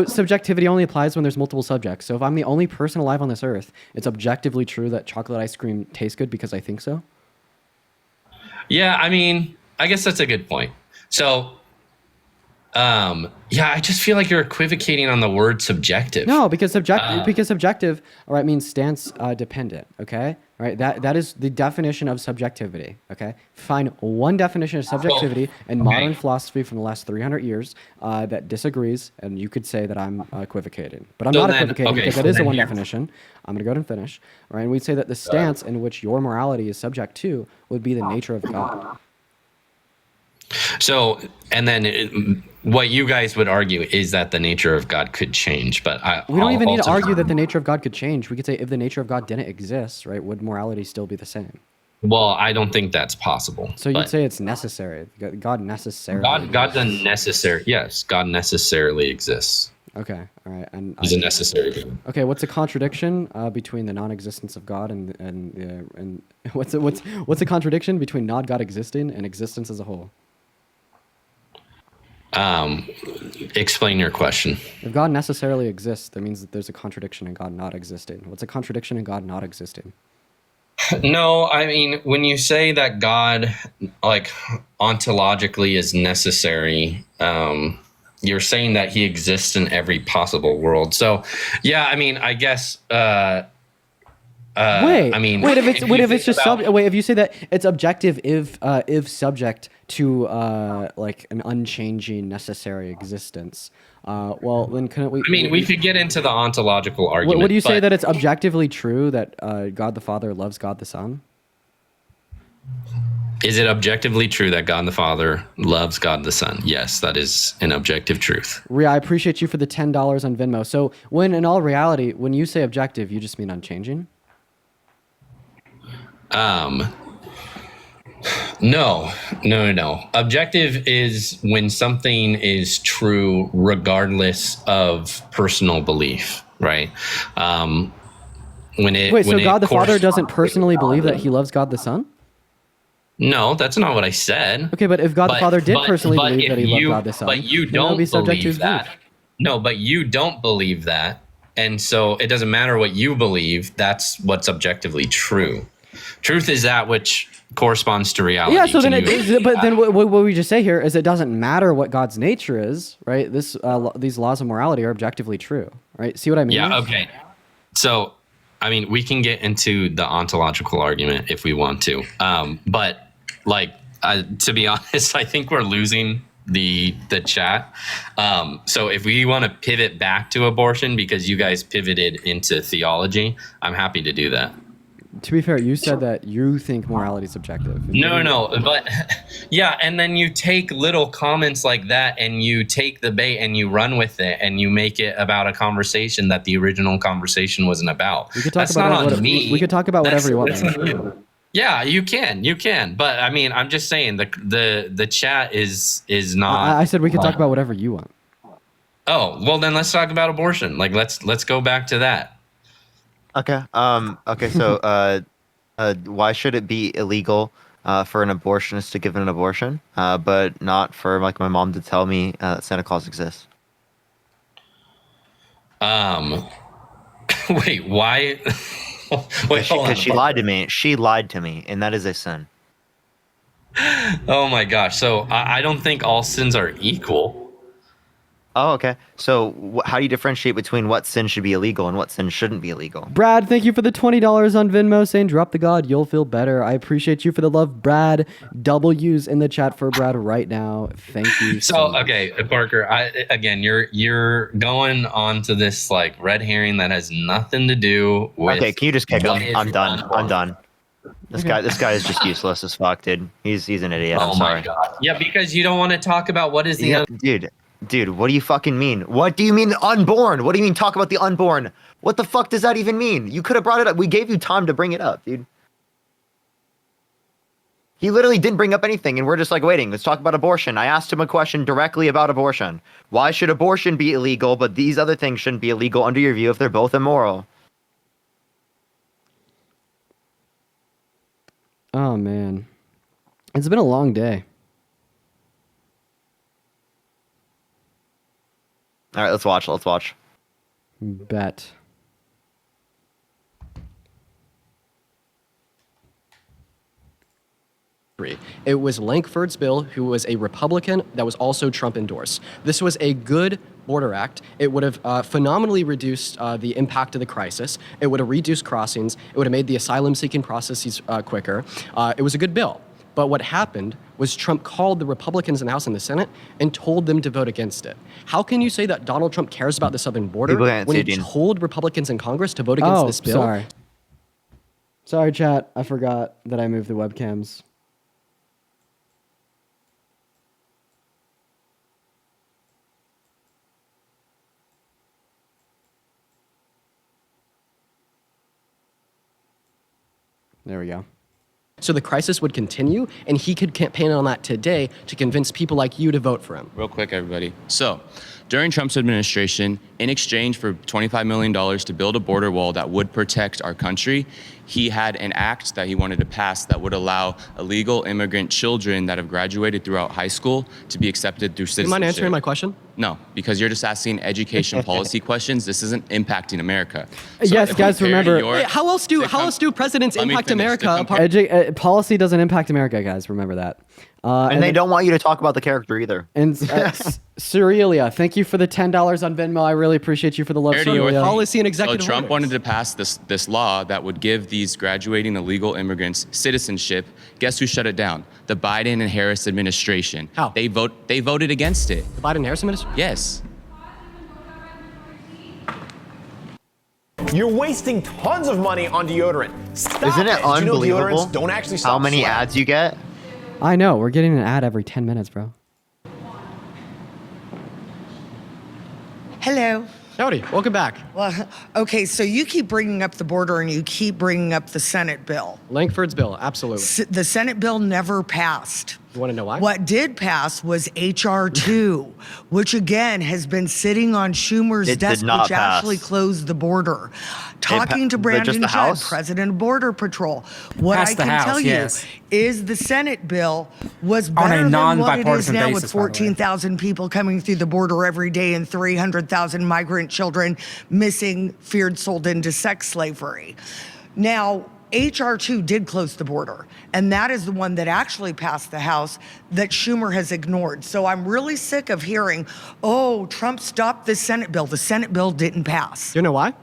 subjectivity only applies when there's multiple subjects. So if I'm the only person alive on this earth, it's objectively true that chocolate ice cream tastes good because I think so? Yeah, I mean, I guess that's a good point. So, yeah, I just feel like you're equivocating on the word subjective. No, because subjective, all right, means stance dependent, okay? All right, that is the definition of subjectivity, okay? Find one definition of subjectivity in modern philosophy from the last 300 years that disagrees, and you could say that I'm equivocating. But I'm not equivocating because that is the one definition. I'm going to go ahead and finish. All right, and we'd say that the stance in which your morality is subject to would be the nature of God. So, and then what you guys would argue is that the nature of God could change, but we don't even need to argue that the nature of God could change. We could say if the nature of God didn't exist, right, would morality still be the same? Well, I don't think that's possible. So you'd say it's necessary. God necessarily. God's unnecessary. Yes, God necessarily exists. Okay, all right. And he's a necessary being. Okay, what's a contradiction between the non-existence of God and what's a contradiction between not God existing and existence as a whole? Explain your question. If God necessarily exists, that means that there's a contradiction in God not existing. What's a contradiction in God not existing? No, I mean, when you say that God, like, ontologically is necessary, you're saying that he exists in every possible world. So, yeah, I mean, I guess Wait, I mean, wait. If it's you wait, if think it's just about- wait, if you say that it's objective, if subject to like an unchanging necessary existence, well then couldn't we? I mean, we could get into the ontological argument. What do you say but- that it's objectively true that God the Father loves God the Son? Is it objectively true that God the Father loves God the Son? Yes, that is an objective truth. Ria, I appreciate you for the $10 on Venmo. So when in all reality, when you say objective, you just mean unchanging? No. Objective is when something is true regardless of personal belief, right? Wait, so God the Father doesn't personally believe that he loves God the Son? No, that's not what I said. Okay, but if God the Father did personally believe if that he loved you- God the Son, but you then that would don't be subject to his believe belief. that. No, but you don't believe that, and so it doesn't matter what you believe. That's what's objectively true. Truth is that which corresponds to reality. Yeah, so then Can you- but then what we just say here is it doesn't matter what God's nature is, right? These laws of morality are objectively true, right? See what I mean? Yeah. Okay. So, I mean, we can get into the ontological argument if we want to, but like to be honest, I think we're losing the chat. So if we want to pivot back to abortion because you guys pivoted into theology, I'm happy to do that. To be fair, you said that you think morality is subjective. No, but yeah, and then you take little comments like that and you take the bait and you run with it and you make it about a conversation that the original conversation wasn't about. We could talk That's about not what, on me. We could talk about whatever you want. That's not you. Yeah, you can. But I mean, I'm just saying the chat is not. I said we could talk about whatever you want. Oh, well then let's talk about abortion. Like let's go back to that. Okay. Okay. So, why should it be illegal for an abortionist to give an abortion, but not for like my mom to tell me that Santa Claus exists? Wait, why? Wait, Because she lied to me. She lied to me, and that is a sin. Oh my gosh. So I don't think all sins are equal. Oh, okay. So how do you differentiate between what sin should be illegal and what sin shouldn't be illegal? Brad, thank you for the $20 on Venmo saying drop the God, you'll feel better. I appreciate you for the love. Brad, W's in the chat for Brad right now. Thank you. So okay, Parker, again, you're going on to this like red herring that has nothing to do with. Okay, can you just kick what him? is I'm done. wrong. I'm done. This guy is just useless as fuck, dude. He's an idiot. Oh I'm sorry. my god. Yeah, because you don't want to talk about what is the Yeah, dude, what do you fucking mean? What do you mean unborn? What do you mean talk about the unborn? What the fuck does that even mean? You could have brought it up. We gave you time to bring it up, dude. He literally didn't bring up anything, and we're just like waiting. Let's talk about abortion. I asked him a question directly about abortion. Why should abortion be illegal, but these other things shouldn't be illegal under your view if they're both immoral? Oh, man. It's been a long day. All right, let's watch. Let's watch. Bet. It was Lankford's bill, who was a Republican that was also Trump endorsed. This was a good border act. It would have phenomenally reduced the impact of the crisis. It would have reduced crossings. It would have made the asylum-seeking processes quicker. It was a good bill. But what happened was Trump called the Republicans in the House and the Senate and told them to vote against it. How can you say that Donald Trump cares about the southern border People can't when see, he Dean. told Republicans in Congress to vote against this bill? Sorry, chat. I forgot that I moved the webcams. There we go. So the crisis would continue, and he could campaign on that today to convince people like you to vote for him. Real quick, everybody. So, during Trump's administration, in exchange for $25 million to build a border wall that would protect our country, he had an act that he wanted to pass that would allow illegal immigrant children that have graduated throughout high school to be accepted through Do you citizenship. mind answering my question? No, because you're just asking education policy questions. This isn't impacting America. Yes, if guys, compare remember- your- Wait, how else do presidents Let me impact finish. America? Policy doesn't impact America, guys. Remember that. And they don't want you to talk about the character either. And Cerealia, thank you for the $10 on Venmo. I really appreciate you for the love, Cerealia. Policy and So executive Trump orders. wanted to pass this law that would give these graduating illegal immigrants citizenship. Guess who shut it down? The Biden and Harris administration. How? They voted against it. The Biden and Harris administration? Yes. You're wasting tons of money on deodorant. Stop Isn't it Did you know unbelievable deodorants don't actually stop how many sweat? ads you get? I know. We're getting an ad every 10 minutes, bro. Hello. Howdy. Welcome back. Well, okay, so you keep bringing up the border and you keep bringing up the Senate bill. Langford's bill, absolutely. The Senate bill never passed. You want to know why? What did pass was H.R. 2, which again has been sitting on Schumer's It did desk, not which pass. actually closed the border. Talking to just Brandon the Judd, House? President of Border Patrol, what Passed I the can House, tell yes. you is the Senate bill was On a better than what it is non-bipartisan now, basis, with by the way. 14,000 people coming through the border every day and 300,000 migrant children missing, feared sold into sex slavery. Now, H.R. 2 did close the border, and that is the one that actually passed the House that Schumer has ignored. So I'm really sick of hearing, oh, Trump stopped the Senate bill. The Senate bill didn't pass. You know why?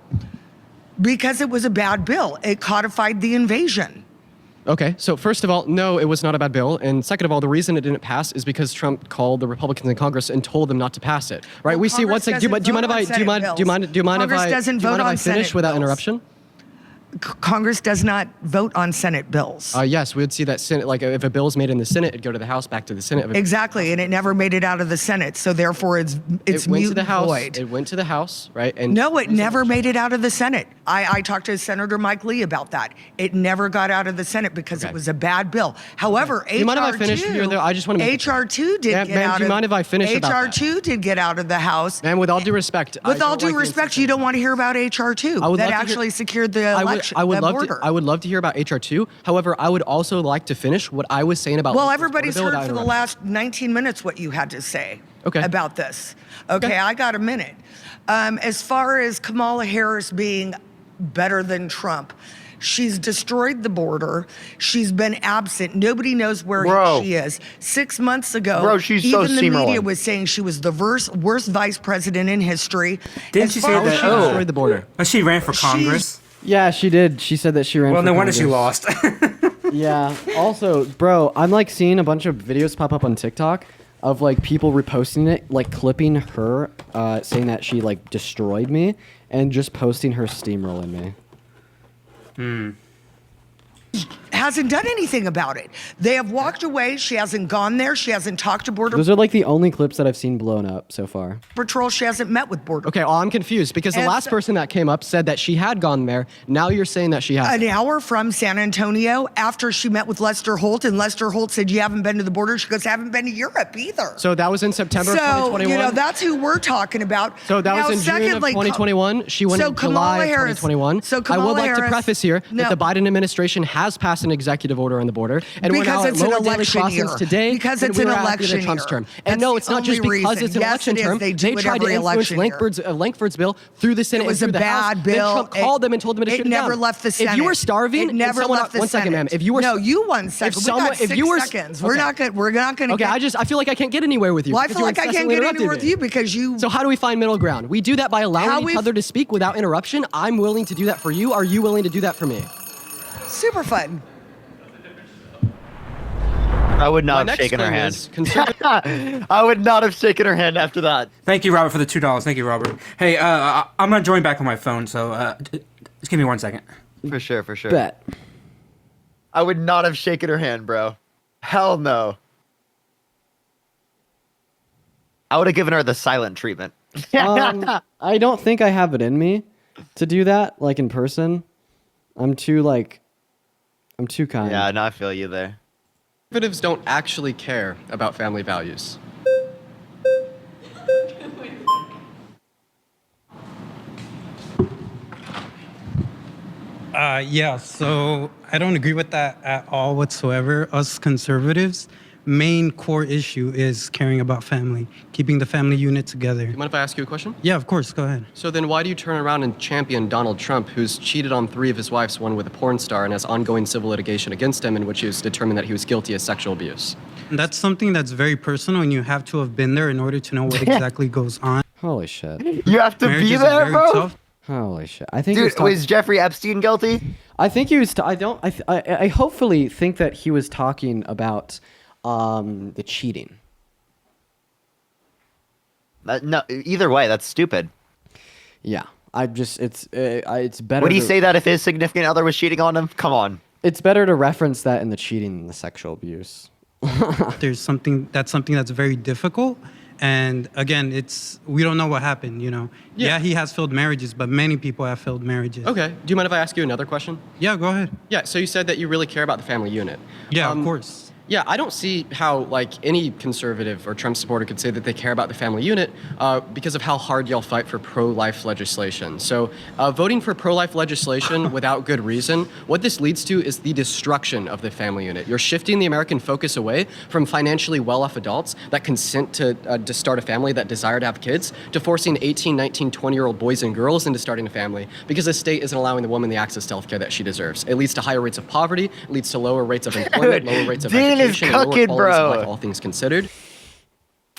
Because it was a bad bill. It codified the invasion. Okay, so first of all, no, it was not a bad bill. And second of all, the reason it didn't pass is because Trump called the Republicans in Congress and told them not to pass it. Right? Well, we see Congress once again. Do you mind doesn't if I? Do you vote on mind? Do you mind? Do you mind if Congress I? doesn't do you mind vote if I on finish Senate without bills. interruption? Congress does not vote on Senate bills. Yes, we would see that Senate. Like if a bill is made in the Senate, it'd go to the House, back to the Senate. Exactly, and it never made it out of the Senate, so therefore it's it went mute to the and House. void. It went to the House, right? And No, it never made it out of the Senate. I talked to Senator Mike Lee about that. It never got out of the Senate because it was a bad bill. However, Do you mind if I finish HR2 here, though? I just want to make HR 2 did Ma'am, get ma'am, out do you of mind if I finish about HR that? 2 did get out of the House. And with all due respect, With I all don't due like the respect, you don't want to hear about HR 2 I would that love to hear- actually secured the election, I would the love border. to. I would love to hear about HR 2. However, I would also like to finish what I was saying about. Well, Lincoln's everybody's border bill heard for without the interruption. last 19 minutes what you had to say Okay. about this. Okay, I got a minute. As far as Kamala Harris being better than Trump, she's destroyed the border. She's been absent. Nobody knows where Bro. she is. 6 months ago, Bro, she's so even the media steamrolling. was saying she was the worst vice president in history. Didn't As she far say as that? she knows- Destroyed the border. But she ran for Congress. Yeah, she did. She said that she ran Well, for no wonder she Congress. lost. Yeah. Also, bro, I'm like seeing a bunch of videos pop up on TikTok of like people reposting it, like clipping her, saying that she like destroyed me, and just posting her steamrolling me. hasn't done anything about it. They have walked away. She hasn't gone there. She hasn't talked to Border Those are like the only clips that I've seen blown up so far. Patrol. She hasn't met with Border Okay, well, I'm confused because the And last so- person that came up said that she had gone there. Now you're saying that she has. An hour from San Antonio after she met with Lester Holt, and Lester Holt said, "You haven't been to the border." She goes, "I haven't been to Europe either." So that was in September of So, 2021. you know, that's who we're talking about. So that Now, was in June of secondly, 2021. She went so in Kamala July of Harris- 2021. so I Kamala would like to Harris- preface here No. that the Biden administration has passed an executive order on the border, and we're Because now it's at an lower daily election crossings year. today Because than it's we an were at the end election of Trump's year. term. And That's no, the it's not just only because reason. it's an Yes, election it is. term. They do it tried to every influence election year. Langford's bill through the Senate It was and through a the House. bad Then bill. Trump called them and told them to It shoot it never down. left the If you Senate. were starving, It and never someone- left the one second, ma'am. Senate. If you were No, you 1 second. We got 6 seconds. We're not good. We're not going to Okay, I feel like I can't get anywhere with you. Well, I because feel you're like I can't incessantly get interrupting anywhere with me. you because you. So how do we find middle ground? We do that by How allowing we- each other to speak without interruption. I'm willing to do that for you. Are you willing to do that for me? Super fun. I would My not have next shaken her thing hand. is conservative- I would not have shaken her hand after that. Thank you, Robert, for the $2. Thank you, Robert. Hey, I'm gonna join back on my phone, so just give me 1 second. For sure, for sure. Bet. I would not have shaken her hand, bro. Hell no. I would have given her the silent treatment. I don't think I have it in me to do that, like in person. I'm too kind. Yeah, no, I feel you there. Conservatives don't actually care about family values. Yeah, so I don't agree with that at all whatsoever. Us conservatives, main core issue is caring about family, keeping the family unit together. You mind if I ask you a question? Yeah, of course, go ahead. So then why do you turn around and champion Donald Trump, who's cheated on 3 of his wives, one with a porn star, and has ongoing civil litigation against him in which he was determined that he was guilty of sexual abuse? That's something that's very personal, and you have to have been there in order to know what exactly goes on. Holy shit. You have to Marriages be are there, very bro. tough. Holy shit. I think Dude, was Jeffrey Epstein guilty? I think he was. I hopefully think that he was talking about the cheating. No, either way, that's stupid. Yeah, it's better. Would he say that if his significant other was cheating on him? Come on. It's better to reference that in the cheating than the sexual abuse. There's something that's very difficult. And again, we don't know what happened, you know. Yeah, he has failed marriages, but many people have failed marriages. Okay. Do you mind if I ask you another question? Yeah, go ahead. Yeah. So you said that you really care about the family unit. Yeah, of course. Yeah, I don't see how like any conservative or Trump supporter could say that they care about the family unit because of how hard y'all fight for pro-life legislation. So voting for pro-life legislation without good reason, what this leads to is the destruction of the family unit. You're shifting the American focus away from financially well-off adults that consent to start a family, that desire to have kids, to forcing 18, 19, 20-year-old boys and girls into starting a family because the state isn't allowing the woman the access to health care that she deserves. It leads to higher rates of poverty, it leads to lower rates of employment, lower rates of education, is cooking, and lower qualities of bro. life, all things considered.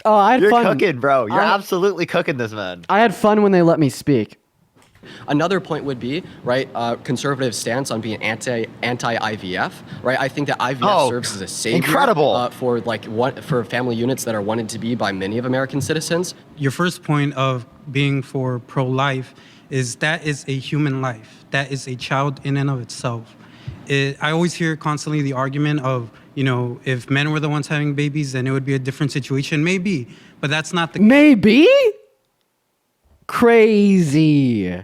Oh, I had You're fun. cooking, bro. You're absolutely cooking this, man. I had fun when they let me speak. Another point would be, right, conservative stance on being anti-IVF, right? I think that IVF serves as a savior for family units that are wanted to be by many of American citizens. Your first point of being for pro-life is that is a human life. That is a child in and of itself. I always hear constantly the argument of, you know, if men were the ones having babies, then it would be a different situation. Maybe, but that's not the Maybe? Crazy.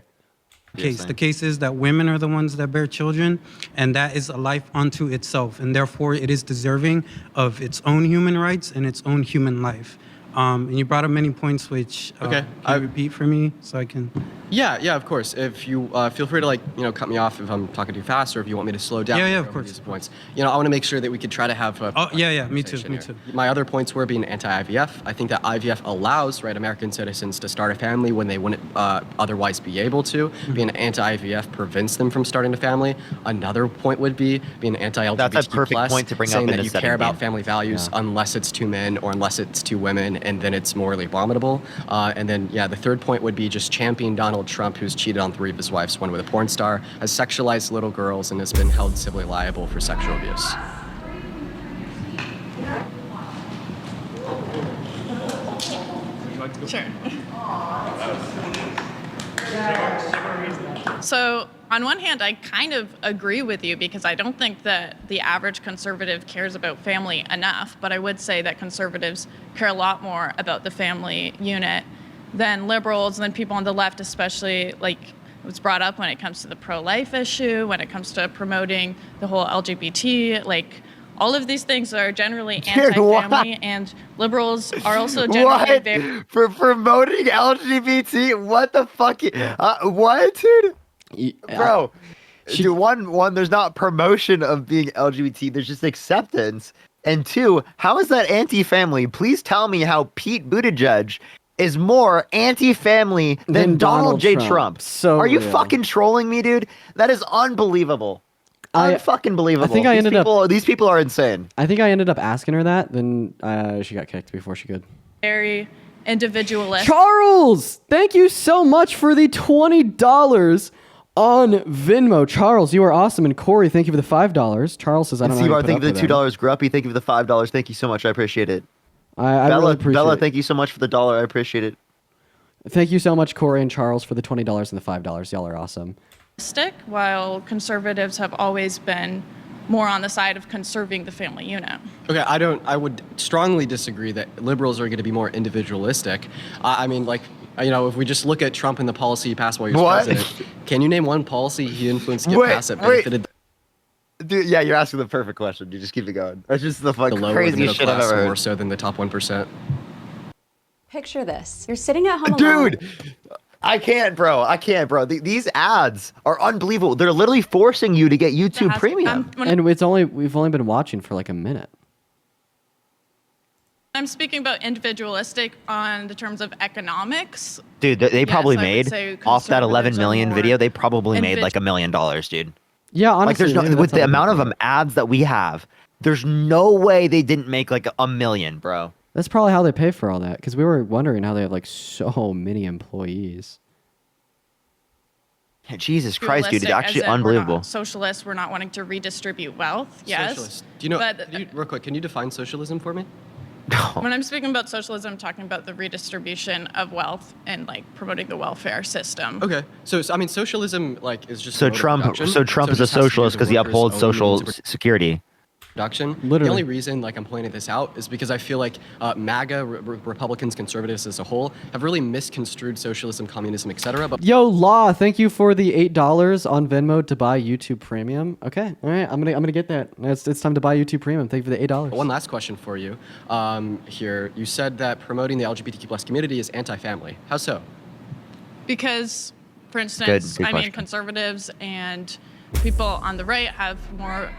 case. The case is that women are the ones that bear children, and that is a life unto itself, and therefore it is deserving of its own human rights and its own human life. And you brought up many points which can you repeat for me so I can. Yeah, of course. If you feel free to cut me off if I'm talking too fast, or if you want me to slow down. Yeah, of course. These points. I want to make sure that we could try to have. Me too. My other points were being anti-IVF. I think that IVF allows American citizens to start a family when they wouldn't otherwise be able to. Being anti-IVF prevents them from starting a family. Another point would be being anti-LGBTQ+. That's a perfect point to bring up saying in that this you setting, care about Dean. family values unless it's two men or unless it's two women, and then it's morally abominable. And then the third point would be just championing Donald Trump, who's cheated on 3 of his wives, one with a porn star, has sexualized little girls, and has been held civilly liable for sexual abuse. Sure. So, on one hand, I kind of agree with you because I don't think that the average conservative cares about family enough, but I would say that conservatives care a lot more about the family unit than liberals and then people on the left, especially like it was brought up when it comes to the pro-life issue, when it comes to promoting the whole LGBT, like all of these things are generally anti-family, and liberals are also generally very... For promoting LGBT? What the fuck? What, dude? Bro, dude, one, there's not promotion of being LGBT. There's just acceptance. And 2, how is that anti-family? Please tell me how Pete Buttigieg is more anti-family than Donald J. Trump. So are you real. fucking trolling me, dude? That is unbelievable. Unfucking believable. I think I ended up. These people are insane. I think I ended up asking her that. Then she got kicked before she could. very individualistic. Charles, thank you so much for the $20 on Venmo. Charles, you are awesome. And Corey, thank you for the $5. Charles says I don't know. Seabar, thank you for the $2. Gruppy, thank you for the $5. Thank you so much. I appreciate it. I really appreciate Bella, it. thank you so much for the $1. I appreciate it. Thank you so much, Corey and Charles, for the $20 and the $5. Y'all are awesome. While conservatives have always been more on the side of conserving the family unit. Okay, I would strongly disagree that liberals are going to be more individualistic. I mean, like, if we just look at Trump and the policy he passed while he was president, can you name one policy he influenced to get passed that benefited? Dude, yeah, you're asking the perfect question. You just keep it going. That's just the fucking lower craziest shit I've ever heard. More so than the top 1%. Picture this. You're sitting at home alone. Dude, I can't, bro. These ads are unbelievable. They're literally forcing you to get YouTube Premium. And we've only been watching for like a minute. I'm speaking about individualistic on the terms of economics. Dude, they probably I would made say off that 11 conservatives are million more video. They probably made like $1 million, dude. Yeah, honestly, like there's no with the amount of ads that we have. There's no way they didn't make like $1 million, bro. That's probably how they pay for all that. Because we were wondering how they have like so many employees. Jesus Christ, dude, it's Realistic, actually as in we're unbelievable. not socialists, we're not wanting to redistribute wealth. Yes. Socialist. Do you know? But Real quick, can you define socialism for me? when I'm speaking about socialism, I'm talking about the redistribution of wealth and like promoting the welfare system. Okay, so I mean, socialism like is just So a mode of Trump production, is a it just has to do socialist the because he workers' upholds own social means of security. production. Literally. The only reason like I'm pointing this out is because I feel like MAGA, Republicans, conservatives as a whole have really misconstrued socialism, communism, etc. But Yo, Law, thank you for the $8 on Venmo to buy YouTube Premium. Okay, all right, I'm gonna get that. It's time to buy YouTube Premium. Thank you for the $8. one last question for you. Here, you said that promoting the LGBTQ plus community is anti-family. How so? Because, for instance, Good I mean, question. conservatives and people on the right have more.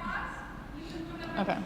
Okay.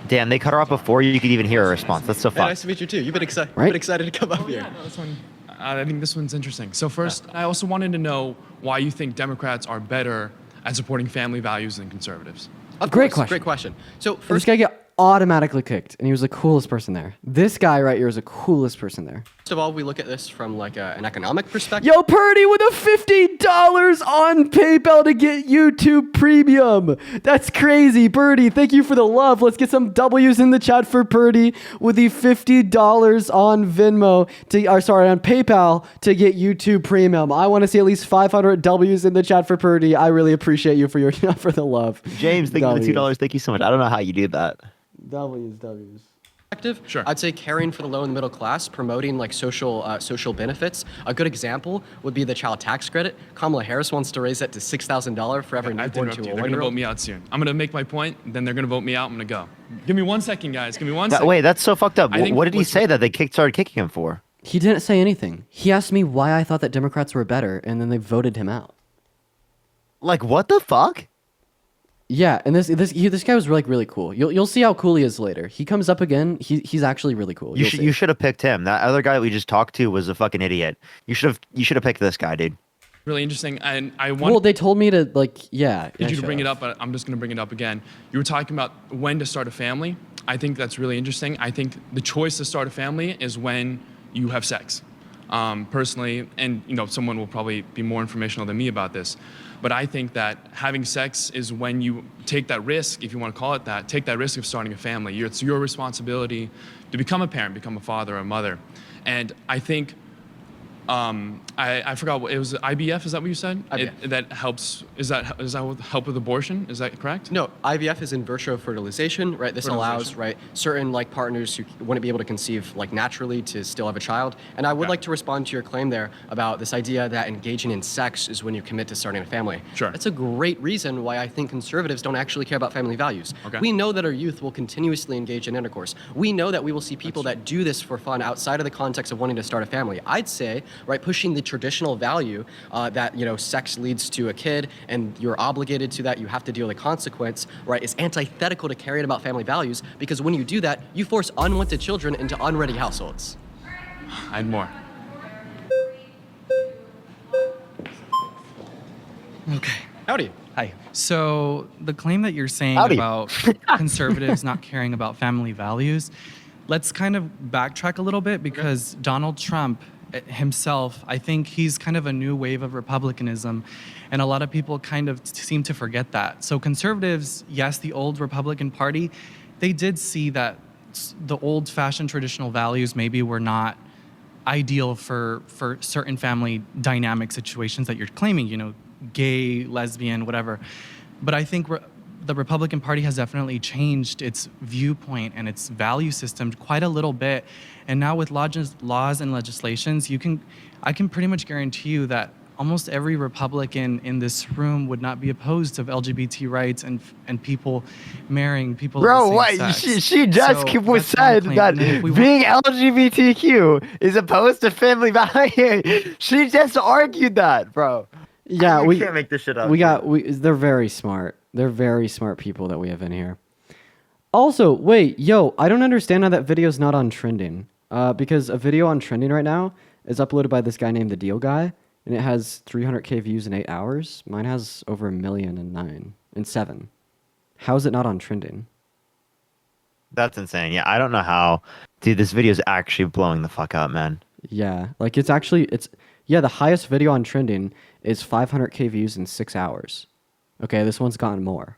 Damn, they cut her off before you could even hear a response. That's so Hey, fun. nice to meet you too. You've been excited. Right? You've been excited to come up here. No, this one, I think this one's interesting. So first, I also wanted to know why you think Democrats are better at supporting family values than conservatives. Of Great course, question. Great question. So This first guy get automatically kicked, and he was the coolest person there. This guy right here is the coolest person there. of all, we look at this from like an economic perspective. Yo, Purdy with a $50 on PayPal to get YouTube Premium. That's crazy, Purdy. Thank you for the love. Let's get some W's in the chat for Purdy with the $50 on Venmo on PayPal to get YouTube Premium. I want to see at least 500 W's in the chat for Purdy. I really appreciate you for your for the love. James, thank you for the $2. Thank you so much. I don't know how you do that. W's. Sure. I'd say caring for the low and middle class, promoting like social benefits. A good example would be the child tax credit. Kamala Harris wants to raise that to $6,000 for every I have to newborn interrupt to a you. They're going to one-year-old. vote me out soon. I'm going to make my point, then they're going to vote me out. I'm going to go. Give me 1 second, guys. Give me 1 second. Wait, that's so fucked up. I think What did he what's- say that they started kicking him for? He didn't say anything. He asked me why I thought that Democrats were better, and then they voted him out. Like, what the fuck? Yeah, and this guy was really cool. You'll see how cool he is later. He comes up again. He's actually really cool. You should have picked him. That other guy we just talked to was a fucking idiot. You should have picked this guy, dude. Really interesting. And I want Well, they told me to yeah. you to bring it up, but I'm just going to bring it up again. You were talking about when to start a family. I think that's really interesting. I think the choice to start a family is when you have sex. Personally, and someone will probably be more informational than me about this, but I think that having sex is when you take that risk, if you want to call it that, take that risk of starting a family. It's your responsibility to become a parent, become a father or a mother. And I think I forgot what it was. IVF, is that what you said? IVF. That helps. Does that help with abortion? Is that correct? No, IVF is in vitro fertilization, right? This allows, right, certain like partners who wouldn't be able to conceive like naturally to still have a child. And I would like to respond to your claim there about this idea that engaging in sex is when you commit to starting a family. Sure. That's a great reason why I think conservatives don't actually care about family values. Okay. We know that our youth will continuously engage in intercourse. We know that we will see people that do this for fun outside of the context of wanting to start a family. I'd say, right, pushing the traditional value that sex leads to a kid and you're obligated to that, you have to deal with a consequence, right, is antithetical to caring about family values, because when you do that, you force unwanted children into unready households. I had more. Okay. Howdy. Hi. So the claim that you're saying Howdy. about conservatives not caring about family values, let's kind of backtrack a little bit, because Donald Trump himself, I think he's kind of a new wave of republicanism, and a lot of people kind of seem to forget that. So conservatives, yes, the old Republican Party, they did see that the old-fashioned traditional values maybe were not ideal for certain family dynamic situations that you're claiming, gay, lesbian, whatever. But I think the Republican Party has definitely changed its viewpoint and its value system quite a little bit. And now with laws and legislations, I can pretty much guarantee you that almost every Republican in this room would not be opposed to LGBT rights and people marrying people Bro, of the what? same sex. She just So was that's my said claim. that And if we being LGBTQ is opposed to family value. She just argued that, bro. Yeah, we can't make this shit up. They're very smart. They're very smart people that we have in here. Also, wait, I don't understand how that video's not on trending. Because a video on trending right now is uploaded by this guy named The Deal Guy, and it has 300K views in 8 hours. Mine has over 1 million in 7. How is it not on trending? That's insane. Yeah, I don't know how. Dude, this video is actually blowing the fuck up, man. Yeah, like it's the highest video on trending is 500K views in 6 hours. Okay, this one's gotten more.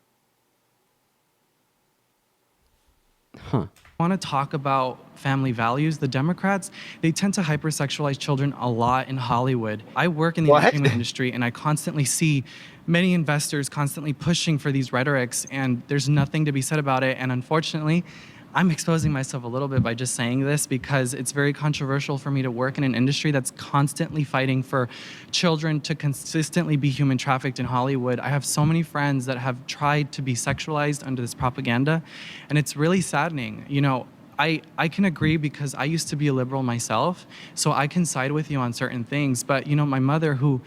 Huh. I want to talk about family values. The Democrats, they tend to hypersexualize children a lot in Hollywood. I work in the entertainment industry, and I constantly see many investors constantly pushing for these rhetorics, and there's nothing to be said about it. And unfortunately, I'm exposing myself a little bit by just saying this because it's very controversial for me to work in an industry that's constantly fighting for children to consistently be human trafficked in Hollywood. I have so many friends that have tried to be sexualized under this propaganda, and it's really saddening. You know, I can agree because I used to be a liberal myself, so I can side with you on certain things. But, you know, my mother, who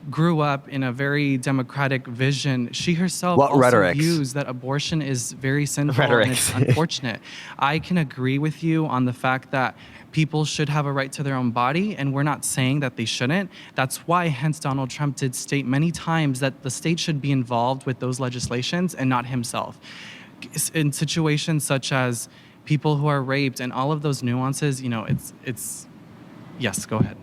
grew up in a very democratic vision, she herself also views that abortion is very sinful and it's unfortunate. I can agree with you on the fact that people should have a right to their own body, and we're not saying that they shouldn't. That's why, hence, Donald Trump did state many times that the state should be involved with those legislations and not himself. In situations such as people who are raped and all of those nuances, you know, it's yes, go ahead.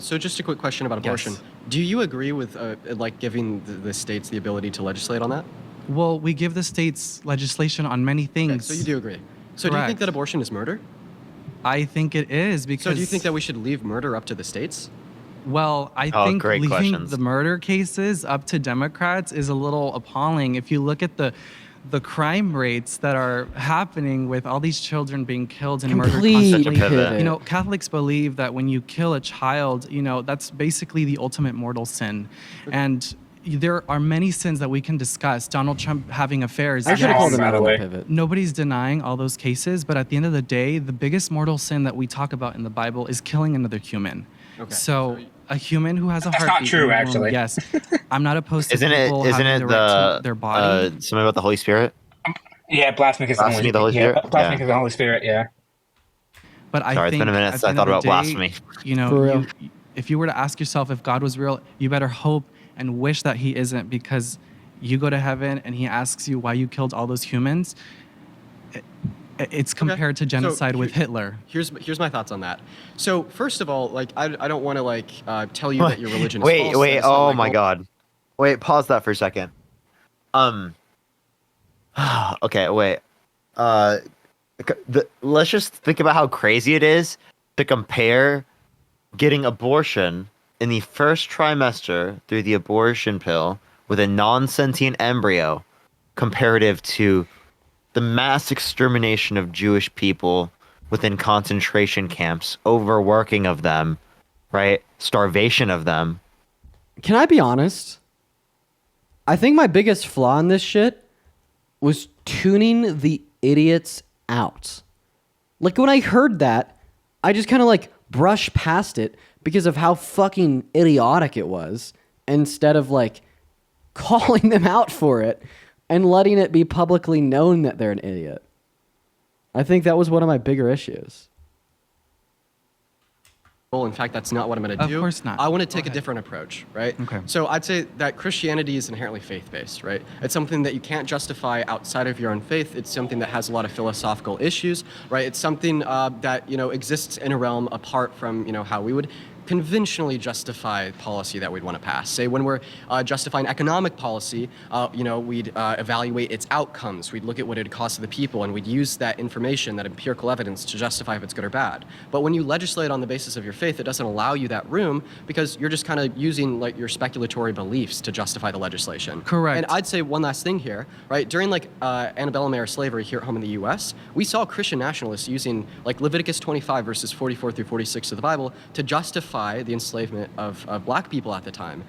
So just a quick question about abortion. Yes. Do you agree with like giving the states the ability to legislate on that? Well, we give the states legislation on many things. Okay, so you do agree. So do you think that abortion is murder? I think it is because... So do you think that we should leave murder up to the states? Well, I think leaving the murder cases up to Democrats is a little appalling. If you look at the crime rates that are happening with all these children being killed and murdered constantly. You know, Catholics believe that when you kill a child, you know, that's basically the ultimate mortal sin. And there are many sins that we can discuss. Donald Trump having affairs. I should have called him out on the pivot. Nobody's denying all those cases, but at the end of the day, the biggest mortal sin that we talk about in the Bible is killing another human. Okay. So a human who has a heartbeat. That's not true, actually. Yes, I'm not opposed to isn't people it having the right to their body. Something about the Holy Spirit? Yeah, blasphemy is the Holy Spirit. Blasphemy is the Holy Spirit. Yeah. But I Sorry, think it's been a minute since I thought about blasphemy. You know, if you were to ask yourself if God was real, you better hope and wish that He isn't, because you go to heaven and He asks you why you killed all those humans. It's compared to genocide with Hitler. Here's my thoughts on that. So first of all, like I don't want to like tell you that your religion is false. Wait, oh my God. Wait, pause that for a second. Okay, wait. Let's just think about how crazy it is to compare getting abortion in the first trimester through the abortion pill with a non-sentient embryo comparative to the mass extermination of Jewish people within concentration camps, overworking of them, right? Starvation of them. Can I be honest? I think my biggest flaw in this shit was tuning the idiots out. Like, when I heard that, I just kind of like brushed past it because of how fucking idiotic it was, instead of like calling them out for it and letting it be publicly known that they're an idiot. I think that was one of my bigger issues. Well, in fact, that's not what I'm going to do. Of course not. I want to take a different approach, right? Okay. So I'd say that Christianity is inherently faith-based, right? It's something that you can't justify outside of your own faith. It's something that has a lot of philosophical issues, right? It's something that, you know, exists in a realm apart from, you know, how we would conventionally justify policy that we'd want to pass. Say when we're justifying economic policy, you know, we'd evaluate its outcomes. We'd look at what it costs the people, and we'd use that information, that empirical evidence, to justify if it's good or bad. But when you legislate on the basis of your faith, it doesn't allow you that room, because you're just kind of using like your speculatory beliefs to justify the legislation. Correct. And I'd say one last thing here, right? During like antebellum era slavery here at home in the U.S., we saw Christian nationalists using like Leviticus 25 verses 44 through 46 of the Bible to justify the enslavement of black people at the time,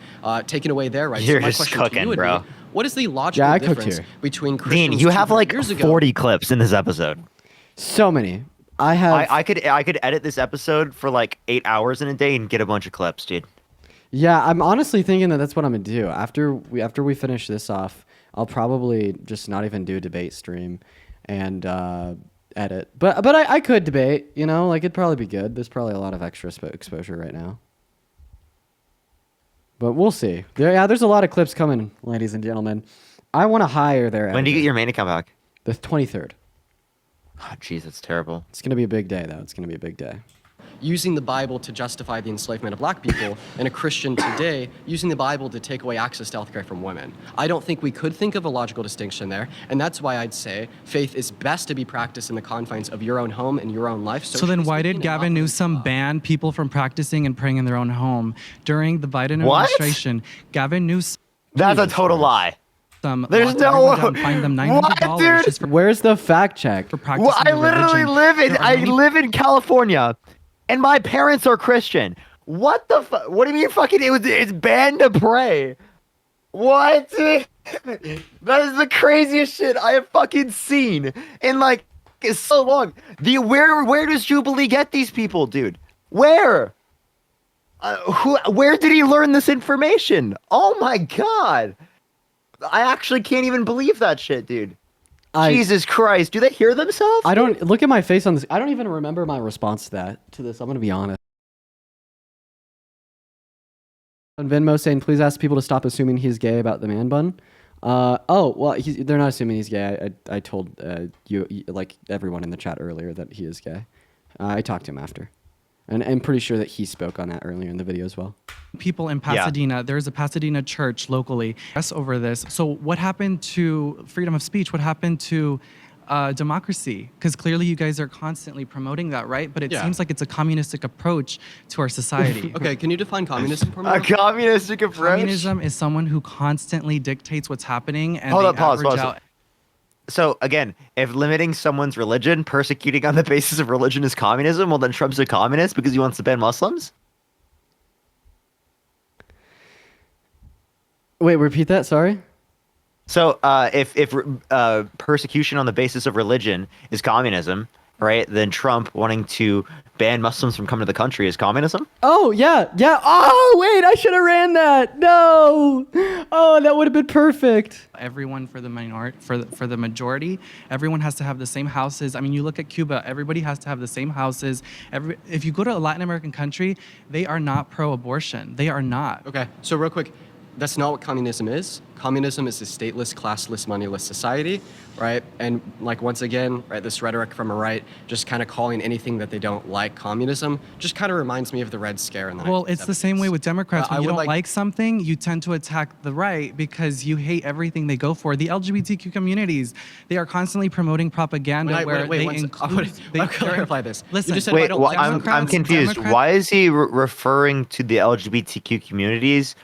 taking away their rights. You're so my just question cooking, to you would bro. be, what is the logical difference between Christians? Dean, you have like years ago? 40 clips in this episode. So many. I could edit this episode for like 8 hours in a day and get a bunch of clips, dude. Yeah, I'm honestly thinking that that's what I'm gonna do after we finish this off. I'll probably just not even do a debate stream and edit. But I could debate, you know, like it'd probably be good. There's probably a lot of extra exposure right now. But we'll see. There's a lot of clips coming, ladies and gentlemen. I want to hire their When do you editor. get your main account back? The 23rd. Oh, jeez, that's terrible. It's going to be a big day, though. It's going to be a big day. Using the Bible to justify the enslavement of black people, and a Christian today using the Bible to take away access to healthcare from women. I don't think we could think of a logical distinction there, and that's why I'd say faith is best to be practiced in the confines of your own home and your own life. So then why did Gavin Newsom ban people from practicing and praying in their own home? During the Biden What? administration, Gavin Newsom... That's a total lie. There's locked no everyone down, fined them $900 dude? just for Where's the fact check? practicing Well, I their literally religion. I live in California, and my parents are Christian. What the fuck? What do you mean fucking? It's banned to pray. What? That is the craziest shit I have fucking seen in like so long. Where does Jubilee get these people, dude? Where? Where did he learn this information? Oh my god. I actually can't even believe that shit, dude. Jesus Christ. Do they hear themselves? I don't look at my face on this. I don't even remember my response to this. I'm going to be honest. On Venmo saying, please ask people to stop assuming he's gay about the man bun. Well, they're not assuming he's gay. I told you, like everyone in the chat earlier, that he is gay. I talked to him after. And I'm pretty sure that he spoke on that earlier in the video as well. People in Pasadena, there's a Pasadena church locally, over this. So what happened to freedom of speech? What happened to democracy? Because clearly you guys are constantly promoting that, right? But it seems like it's a communistic approach to our society. Okay, can you define communism for me? A communistic approach? Communism is someone who constantly dictates what's happening and Hold they up, pause. average out. So again, if limiting someone's religion, persecuting on the basis of religion is communism, well then Trump's a communist because he wants to ban Muslims? Wait, repeat that, sorry? So if persecution on the basis of religion is communism, right, then Trump wanting to ban Muslims from coming to the country is communism? Oh, yeah. Oh, wait, I should have ran that. No. Oh, that would have been perfect. Everyone for the minority, for the majority, everyone has to have the same houses. I mean, you look at Cuba, everybody has to have the same houses. If you go to a Latin American country, they are not pro-abortion. They are not. Okay, so real quick, that's not what communism is. Communism is a stateless, classless, moneyless society, right? And like once again, right, this rhetoric from a right, just kind of calling anything that they don't like communism, just kind of reminds me of the Red Scare in the 1970s. Well, it's the same way with Democrats. When you don't like something, you tend to attack the right because you hate everything they go for. The LGBTQ communities, they are constantly promoting propaganda where they include... I'll clarify this. Listen, wait, well, I'm confused. Why is he referring to the LGBTQ communities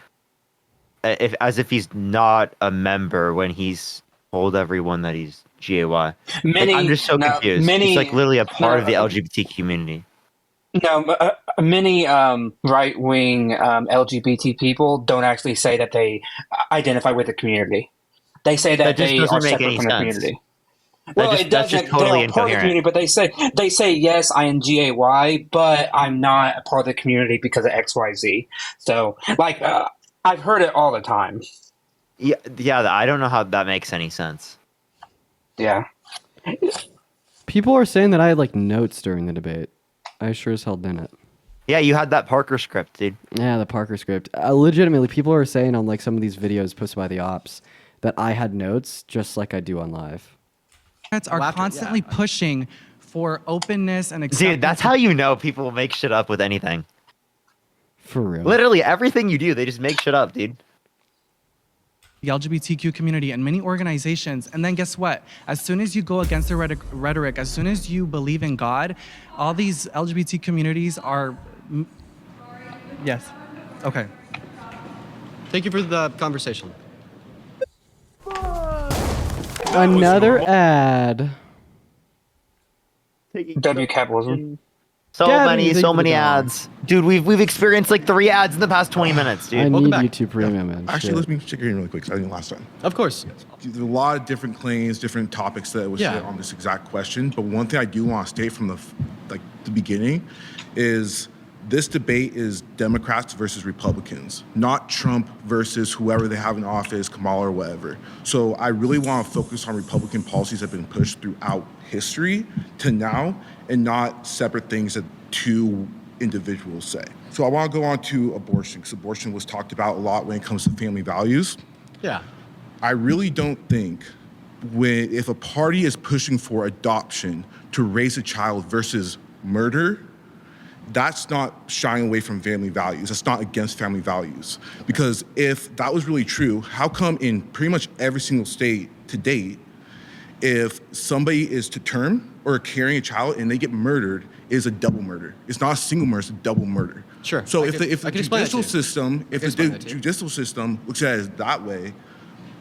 as if he's not a member when he's told everyone that he's GAY? I'm just so confused. He's like literally a part of the LGBT community. No, many right-wing LGBT people don't actually say that they identify with the community. They say that they are separate from the community. Well, it doesn't. That's just totally incoherent. The community, but they say yes, I am GAY, but I'm not a part of the community because of XYZ. So, like, I've heard it all the time. Yeah. I don't know how that makes any sense. Yeah. People are saying that I had like notes during the debate. I sure as hell didn't. Yeah, you had that Parker script, dude. Yeah, the Parker script. Legitimately, people are saying on like some of these videos posted by the ops that I had notes just like I do on live. Are constantly pushing for openness and acceptance. Dude, that's how you know people will make shit up with anything. For real. Literally everything you do, they just make shit up, dude. The LGBTQ community and many organizations. And then guess what? As soon as you go against the rhetoric, as soon as you believe in God, all these LGBT communities are... Yes. Okay. Thank you for the conversation. Another ad. W capitalism. So many ads. Dude, we've experienced like 3 ads in the past 20 minutes, dude. I need YouTube Premium, man. Actually, let me check in really quick, because I didn't last time. Of course. There's a lot of different claims, different topics that was hit on this exact question. But one thing I do want to state from the beginning is this debate is Democrats versus Republicans, not Trump versus whoever they have in office, Kamala or whatever. So I really want to focus on Republican policies that have been pushed throughout history to now, and not separate things that two individuals say. So I want to go on to abortion, because abortion was talked about a lot when it comes to family values. Yeah. I really don't think if a party is pushing for adoption to raise a child versus murder, that's not shying away from family values. That's not against family values. Because if that was really true, how come in pretty much every single state to date, if somebody is to term or carrying a child and they get murdered, is a double murder? It's not a single murder, it's a double murder. Sure. So if the judicial system, looks at it that way,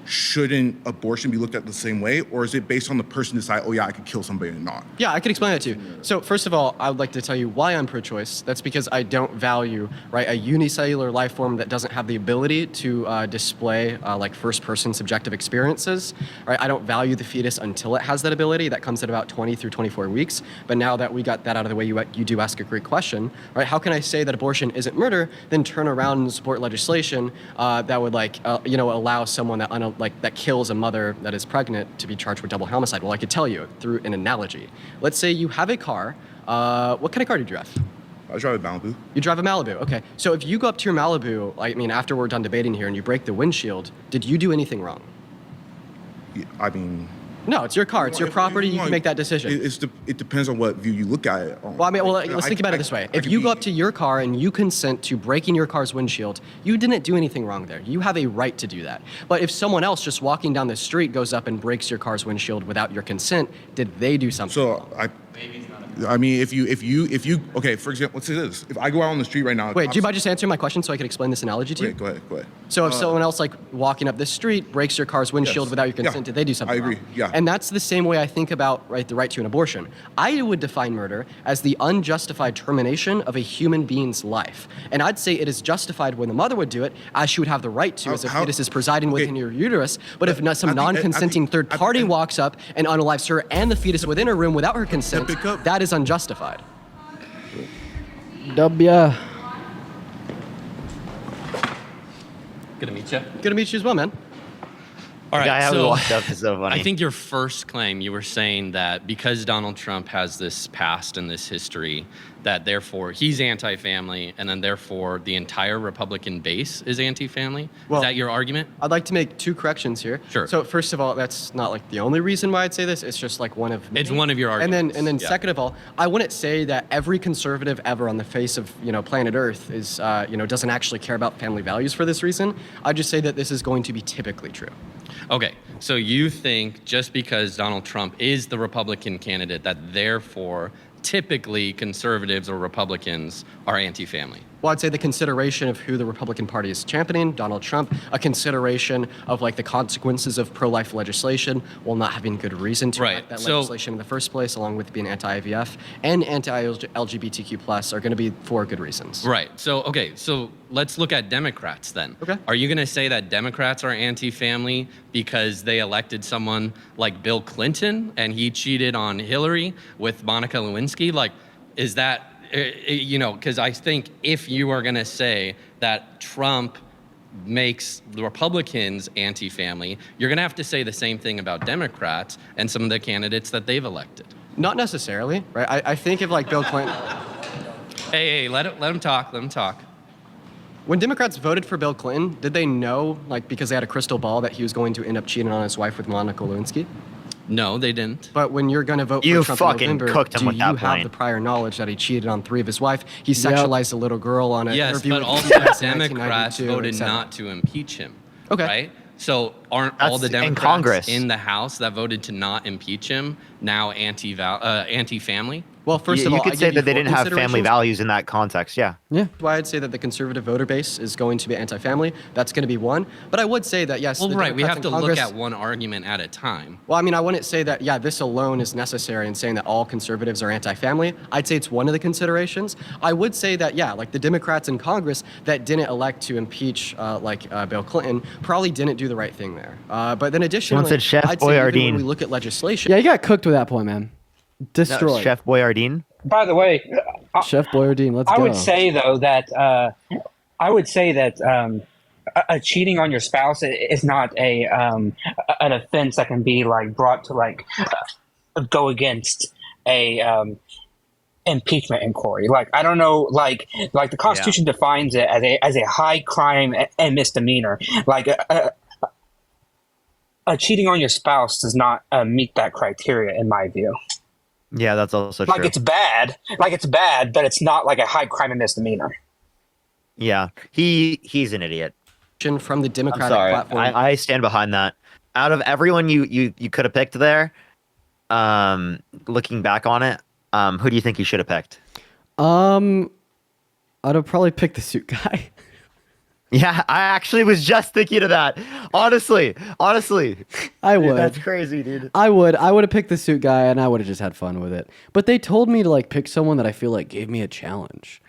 shouldn't abortion be looked at the same way, or is it based on the person decide, oh yeah, I could kill somebody or not? Yeah, I can explain that to you. So first of all, I would like to tell you why I'm pro-choice. That's because I don't value a unicellular life form that doesn't have the ability to display like first-person subjective experiences. Right? I don't value the fetus until it has that ability. That comes at about 20 through 24 weeks. But now that we got that out of the way, you do ask a great question. Right? How can I say that abortion isn't murder, then turn around and support legislation that would allow someone that kills a mother that is pregnant to be charged with double homicide? Well, I could tell you through an analogy. Let's say you have a car. What kind of car do you drive? I drive a Malibu. You drive a Malibu, okay. So if you go up to your Malibu, after we're done debating here, and you break the windshield, did you do anything wrong? No, it's your car. It's your property. You can make that decision. It depends on what view you look at it. Let's think about it this way. If you go up to your car and you consent to breaking your car's windshield, you didn't do anything wrong there. You have a right to do that. But if someone else just walking down the street goes up and breaks your car's windshield without your consent, did they do something wrong? If you okay, for example, let's say this. If I go out on the street right now. Wait, do you mind just answering my question so I can explain this analogy to you? Go ahead. So if someone else walking up the street breaks your car's windshield without your consent, did they do something wrong? I agree, yeah. And that's the same way I think about the right to an abortion. I would define murder as the unjustified termination of a human being's life. And I'd say it is justified when the mother would do it, as she would have the right to, as a fetus is presiding within your uterus. But if some non-consenting third party walks up and unalives her and the fetus within her room without her consent, that is unjustified. W. Good to meet you. Good to meet you as well, man. All right, so so I think your first claim, you were saying that because Donald Trump has this past and this history, that therefore he's anti-family, and then therefore the entire Republican base is anti-family. Is that your argument? I'd like to make two corrections here. Sure. So first of all, that's not the only reason why I'd say this. It's just one of many. It's one of your arguments. And then second of all, I wouldn't say that every conservative ever on the face of planet Earth is doesn't actually care about family values for this reason. I'd just say that this is going to be typically true. Okay, so you think just because Donald Trump is the Republican candidate that therefore typically conservatives or Republicans are anti-family? Well, I'd say the consideration of who the Republican Party is championing, Donald Trump, a consideration of the consequences of pro-life legislation while not having good reason to enact that legislation in the first place, along with being anti-IVF and anti-LGBTQ+ are going to be for good reasons. Right. So let's look at Democrats then. Okay. Are you going to say that Democrats are anti-family because they elected someone like Bill Clinton and he cheated on Hillary with Monica Lewinsky? Is that... because I think if you are going to say that Trump makes the Republicans anti-family, you're going to have to say the same thing about Democrats and some of the candidates that they've elected. Not necessarily, right? I think if Bill Clinton... Hey, let him talk. Let him talk. When Democrats voted for Bill Clinton, did they know, because they had a crystal ball, that he was going to end up cheating on his wife with Monica Lewinsky? No, they didn't. But when you're going to vote for Trump in November, do you have the prior knowledge that he cheated on 3 of his wife? He sexualized a little girl on an interview. Yes, but also Democrats voted not to impeach him. Okay. Right? So aren't all the Democrats in the House that voted to not impeach him now anti-family? Well, first of all, you could say that they didn't have family values in that context. Yeah. Why I'd say that the conservative voter base is going to be anti-family. That's going to be one. But I would say that yes. Well, right. We have to look at one argument at a time. Well, I wouldn't say that. Yeah, this alone is necessary in saying that all conservatives are anti-family. I'd say it's one of the considerations. I would say that the Democrats in Congress that didn't elect to impeach Bill Clinton probably didn't do the right thing there. But then additionally, Someone said Chef I'd say Boyardee. even when we look at legislation. Yeah, you got cooked with that point, man. Destroyed. Chef Boyardee. By the way, Chef Boyardee, let's go. I would say though that a cheating on your spouse is not an offense that can be brought to go against a impeachment inquiry. Like, I don't know, like the Constitution defines it as a high crime and misdemeanor. Like, cheating on your spouse does not meet that criteria, in my view. Yeah, that's also true. Like, it's bad, but it's not like a high crime and misdemeanor. Yeah, he's an idiot. From the Democratic I'm sorry. platform. I stand behind that. Out of everyone you could have picked there, looking back on it, who do you think you should have picked? I'd have probably picked the suit guy. Yeah, I actually was just thinking of that. Honestly, I would. Dude, that's crazy, dude. I would have picked the suit guy, and I would have just had fun with it. But they told me to like pick someone that I feel like gave me a challenge.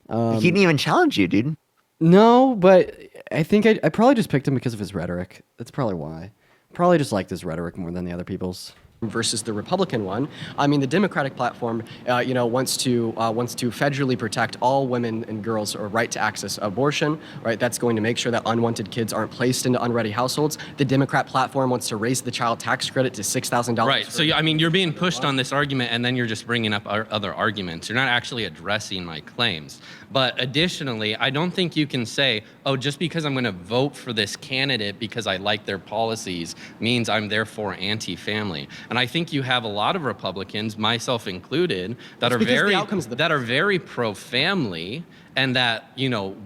He didn't even challenge you, dude. No, but I think I probably just picked him because of his rhetoric. That's probably why. Probably just liked his rhetoric more than the other people's. Versus the Republican one. I mean, the Democratic platform, wants to federally protect all women and girls' right to access abortion. Right, that's going to make sure that unwanted kids aren't placed into unready households. The Democrat platform wants to raise the child tax credit to $6,000. Right. So I mean, you're being pushed on this argument, and then you're just bringing up other arguments. You're not actually addressing my claims. But additionally, I don't think you can say, oh, just because I'm going to vote for this candidate because I like their policies means I'm therefore anti-family. And I think you have a lot of Republicans, myself included, that are very pro-family and that,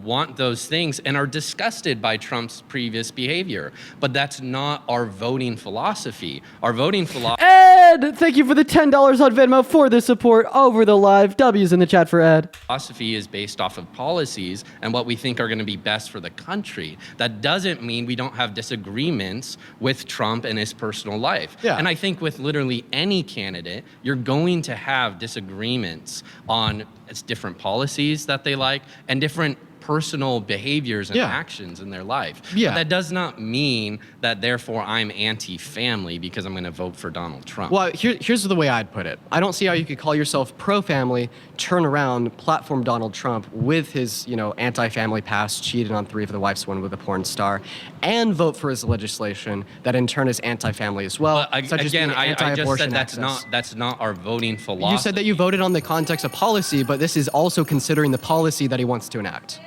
want those things and are disgusted by Trump's previous behavior. But that's not our voting philosophy. Our voting philosophy... Ed, thank you for the $10 on Venmo for the support over the live. W's in the chat for Ed. Philosophy is based off of policies and what we think are going to be best for the country. That doesn't mean we don't have disagreements with Trump and his personal life. Yeah. And I think with literally any candidate, you're going to have disagreements on different policies that they like and different personal behaviors and actions in their life. Yeah. But that does not mean that therefore I'm anti-family because I'm going to vote for Donald Trump. Well, here's the way I'd put it. I don't see how you could call yourself pro-family, turn around, platform Donald Trump with his, anti-family past, cheated on 3 of the wives, 1 with a porn star, and vote for his legislation that in turn is anti-family as well. But again, I just said that's not our voting philosophy. You said that you voted on the context of policy, but this is also considering the policy that he wants to enact.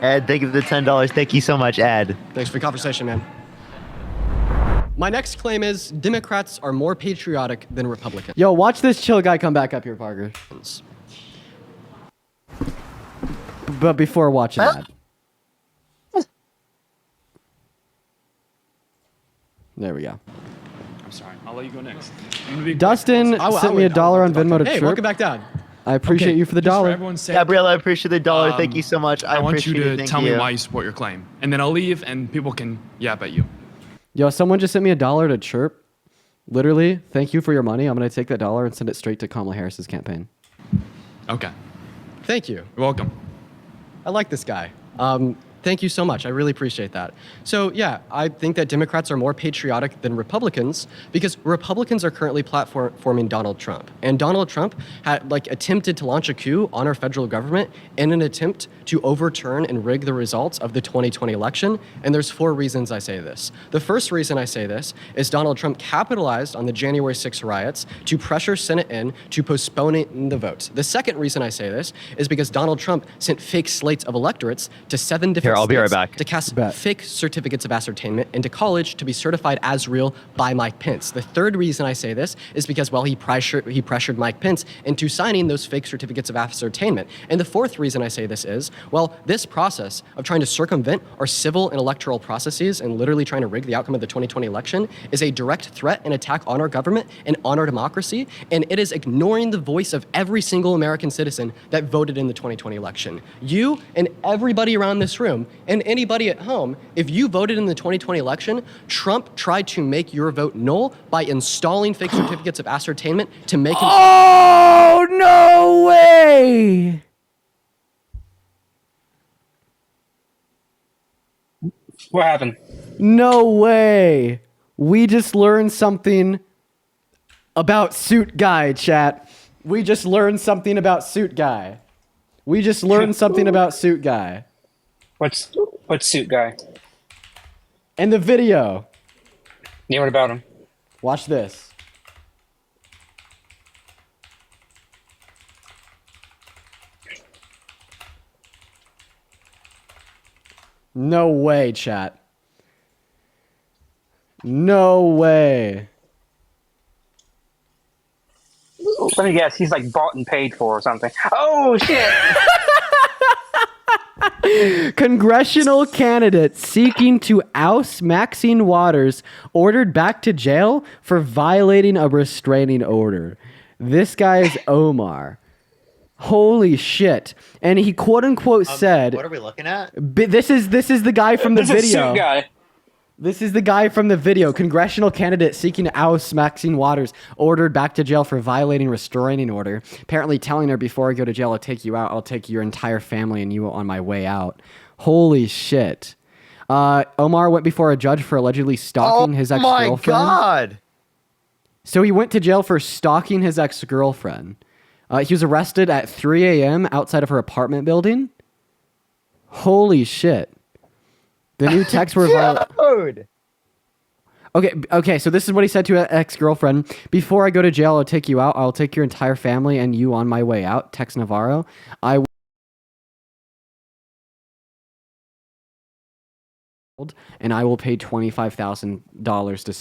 Ed, thank you for the $10. Thank you so much, Ed. Thanks for the conversation, man. My next claim is Democrats are more patriotic than Republicans. Yo, watch this chill guy come back up here, Parker. But before watching that. There we go. I'm sorry. I'll let you go next. Dustin sent me $1 on Venmo to Hey, chirp. welcome back down. I appreciate you for the dollar. Gabrielle, I appreciate the $1. Thank you so much. I want you appreciate to it. tell me why you support your claim, and then I'll leave, and people can yap at you. Yo, someone just sent me $1 to chirp. Literally, thank you for your money. I'm going to take that $1 and send it straight to Kamala Harris's campaign. Okay. Thank you. You're welcome. I like this guy. Thank you so much. I really appreciate that. So yeah, I think that Democrats are more patriotic than Republicans because Republicans are currently platforming Donald Trump. And Donald Trump had attempted to launch a coup on our federal government in an attempt to overturn and rig the results of the 2020 election. And there's 4 reasons I say this. The first reason I say this is Donald Trump capitalized on the January 6 riots to pressure Senate in to postponing the votes. The second reason I say this is because Donald Trump sent fake slates of electorates to 7 different I'll be right states back. to cast fake certificates of ascertainment into college to be certified as real by Mike Pence. The third reason I say this is because, he pressured Mike Pence into signing those fake certificates of ascertainment. And the fourth reason I say this is, this process of trying to circumvent our civil and electoral processes and literally trying to rig the outcome of the 2020 election is a direct threat and attack on our government and on our democracy, and it is ignoring the voice of every single American citizen that voted in the 2020 election. You and everybody around this room and anybody at home, if you voted in the 2020 election, Trump tried to make your vote null by installing fake certificates of ascertainment to make him... Oh, no way! What happened? No way. We just learned something about Suit Guy, chat. We just learned something about Suit Guy. We just learned something about Suit Guy. What's Suit Guy? And the video. Yeah, what about him? Watch this. No way, chat. No way. Let me guess. He's like bought and paid for or something. Oh shit! Congressional candidate seeking to oust Maxine Waters ordered back to jail for violating a restraining order. This guy is Omar. Holy shit. And he quote unquote said, what are we looking at? This is the guy from the This is video. suit guy. This is the guy from the video. Congressional candidate seeking to oust Maxine Waters ordered back to jail for violating restraining order. Apparently telling her, before I go to jail, I'll take you out. I'll take your entire family and you on my way out. Holy shit. Omar went before a judge for allegedly stalking his ex-girlfriend. Oh my God. So he went to jail for stalking his ex-girlfriend. He was arrested at 3 a.m. outside of her apartment building. Holy shit. The new texts were Dude. Okay, so this is what he said to an ex-girlfriend. Before I go to jail, I'll take you out. I'll take your entire family and you on my way out. Tex Navarro. And I will pay $25,000 to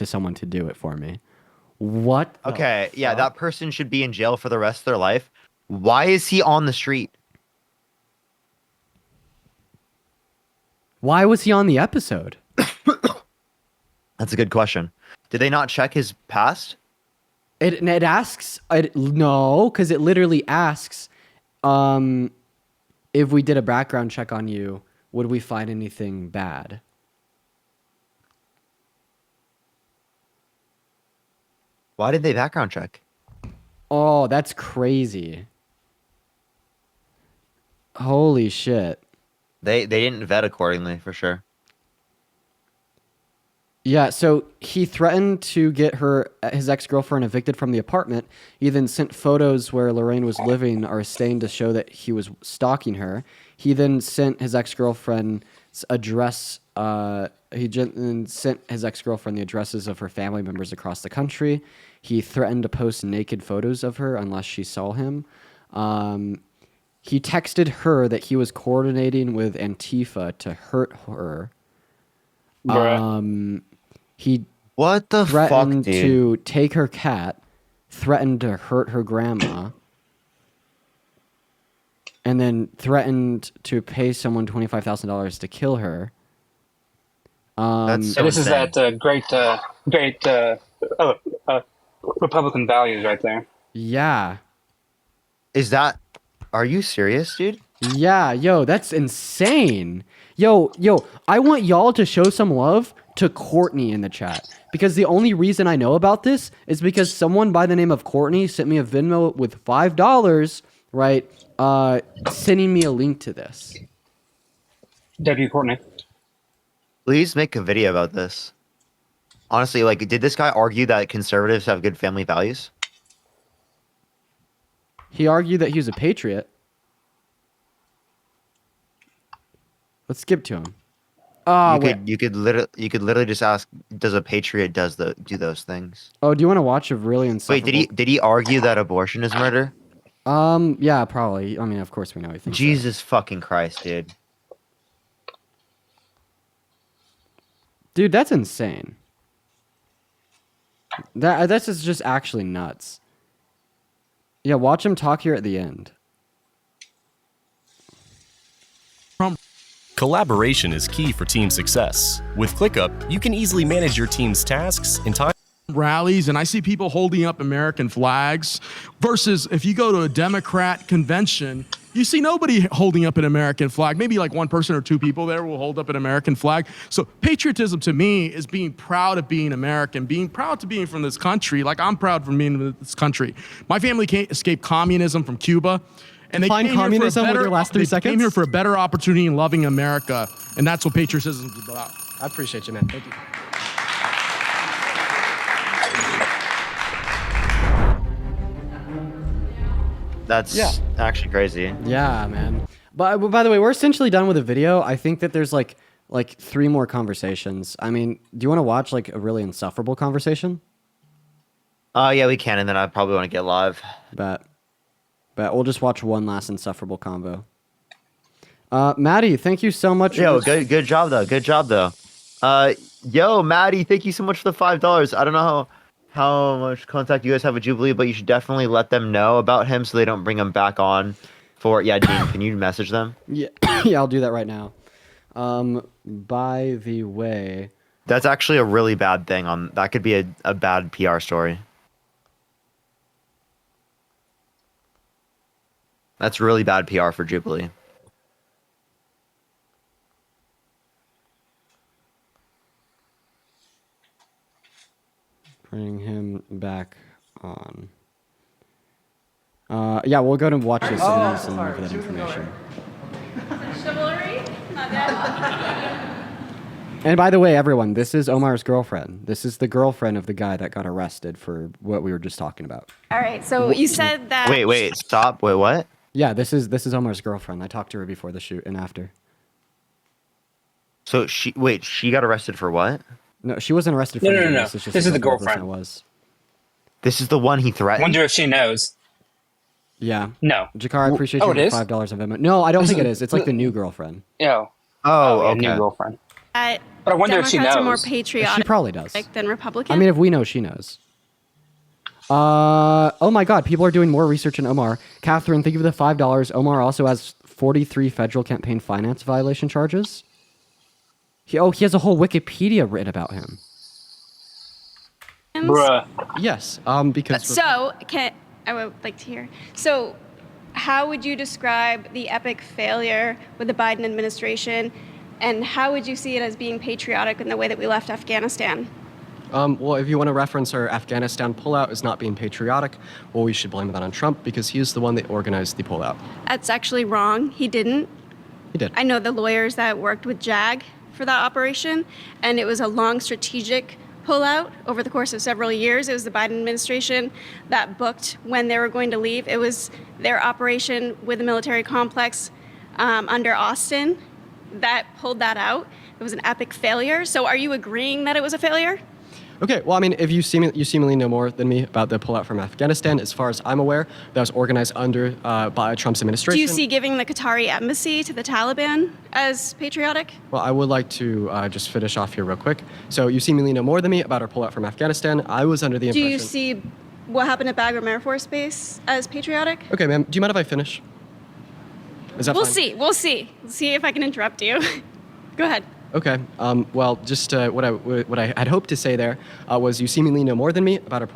someone to do it for me. What? Okay, yeah, that person should be in jail for the rest of their life. Why is he on the street? Why was he on the episode? That's a good question. Did they not check his past? It asks no, because it literally asks, if we did a background check on you, would we find anything bad? Why did they background check? Oh, that's crazy. Holy shit. They didn't vet accordingly, for sure. Yeah, so he threatened to get his ex-girlfriend evicted from the apartment. He then sent photos where Lorraine was living or staying to show that he was stalking her. He then sent his ex-girlfriend's address. Sent his ex-girlfriend the addresses of her family members across the country. He threatened to post naked photos of her unless she saw him. He texted her that he was coordinating with Antifa to hurt her. He what the threatened fuck, dude? to take her cat, threatened to hurt her grandma, and then threatened to pay someone $25,000 to kill her. That's so This is insane. that great Republican values right there. Yeah. Are you serious, dude? Yeah, yo, that's insane. Yo, I want y'all to show some love to Courtney in the chat. Because the only reason I know about this is because someone by the name of Courtney sent me a Venmo with $5, right? Sending me a link to this. W. Courtney. Please make a video about this. Honestly, like, did this guy argue that conservatives have good family values? He argued that he was a patriot. Let's skip to him. You could literally just ask, does a patriot do those things? Oh, do you want to watch a really insufferable... Wait, did he argue that abortion is murder? Yeah, probably. I mean, of course we know he thinks Jesus fucking Christ, dude. Dude, that's insane. That's just actually nuts. Yeah, watch him talk here at the end. Collaboration is key for team success. With ClickUp, you can easily manage your team's tasks and time. Rallies, and I see people holding up American flags versus if you go to a Democrat convention, you see nobody holding up an American flag. Maybe like one person or two people there will hold up an American flag. So patriotism to me is being proud of being American, being proud to being from this country. Like I'm proud from being from this country. My family escaped communism from Cuba. And they came communism here for a better, with your last 3 seconds? They came here for a better opportunity in loving America, and that's what patriotism is about. I appreciate you, man. Thank you. That's actually crazy. Yeah, man. But by the way, we're essentially done with the video. I think that there's like 3 more conversations. I mean, do you want to watch like a really insufferable conversation? Yeah, we can, and then I probably want to get live. But we'll just watch one last insufferable convo. Maddie, thank you so much. Yo, good job though. Good job though. Yo, Maddie, thank you so much for the $5. I don't know how much contact you guys have with Jubilee, but you should definitely let them know about him so they don't bring him back on. Yeah, Dean, can you message them? Yeah, yeah, I'll do that right now. By the way, that's actually a really bad thing. That could be a bad PR story. That's really bad PR for Jubilee. Bring him back on. Yeah, we'll go to watch this and then send over that information. Chivalry? Not bad. And by the way, everyone, this is Omar's girlfriend. This is the girlfriend of the guy that got arrested for what we were just talking about. All right, so you said that. Wait, stop. Wait, what? Yeah, this is Omar's girlfriend. I talked to her before the shoot and after. So she got arrested for what? No, she wasn't arrested for anything. No. This is the girlfriend. This is the one he threatened. Wonder if she knows. Yeah. No. Jakar, I appreciate you it is? $5 of Venmo. No, I don't think it is. It's like the new girlfriend. Yeah. Oh, yeah, okay. New girlfriend. But I wonder if she Democrats knows. are more patriotic She probably does. than Republicans. I mean, if we know, she knows. Oh my God, people are doing more research in Omar. Catherine, thank you for the $5. Omar also has 43 federal campaign finance violation charges. He has a whole Wikipedia written about him. Bruh. Yes, because So, I would like to hear. So, how would you describe the epic failure with the Biden administration, and how would you see it as being patriotic in the way that we left Afghanistan? Well, if you want to reference our Afghanistan pullout as not being patriotic, well, we should blame that on Trump because he is the one that organized the pullout. That's actually wrong. He didn't. He did. I know the lawyers that worked with JAG for that operation, and it was a long strategic pullout over the course of several years. It was the Biden administration that booked when they were going to leave. It was their operation with the military complex under Austin that pulled that out. It was an epic failure. So are you agreeing that it was a failure? Okay, well, I mean, if you seemingly know more than me about the pullout from Afghanistan, as far as I'm aware, that was organized under by Trump's administration. Do you see giving the Qatari embassy to the Taliban as patriotic? Well, I would like to just finish off here real quick. So you seemingly know more than me about our pullout from Afghanistan. I was under the impression... Do you see what happened at Bagram Air Force Base as patriotic? Okay, ma'am, do you mind if I finish? Is that We'll fine? see. We'll see. We'll see if I can interrupt you. Go ahead. Okay. Well, just what I had hoped to say there was you seemingly know more than me about our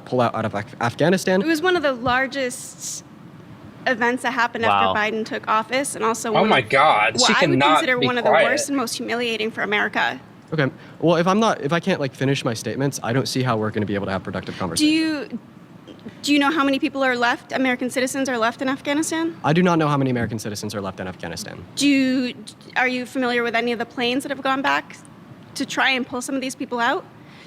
pullout out of Afghanistan. It was one of the largest events that happened Wow. after Biden took office, and also Oh one my of, God, what she I would cannot consider be one of quiet. the worst and most humiliating for America. Okay. Well, if I can't finish my statements, I don't see how we're going to be able to have productive conversation. Do you know how many people are left? American citizens are left in Afghanistan? I do not know how many American citizens are left in Afghanistan. Are you familiar with any of the planes that have gone back to try and pull some of these people out?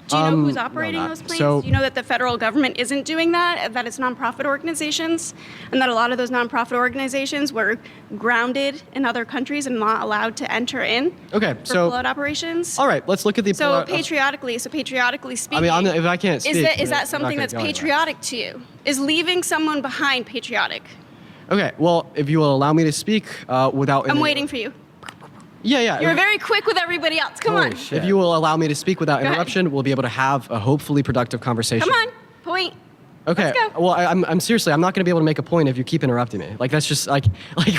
Do you know who's operating not. those planes? So- Do you know that the federal government isn't doing that, that it's nonprofit organizations, and that a lot of those nonprofit organizations were grounded in other countries and not allowed to enter in Okay, for so pullout operations? all right, let's look at the So pullout. patriotically speaking, if I can't speak, is then that I'm something not that's gonna go patriotic to you? Is leaving someone behind patriotic? Okay, well, if you will allow me to speak without... I'm waiting for you. Yeah. You're very quick with everybody else. Come on. If you will allow me to speak without Go ahead. interruption, we'll be able to have a hopefully productive conversation. Come on. Point. Okay. Well, I'm seriously, I'm not going to be able to make a point if you keep interrupting me. Like that's just like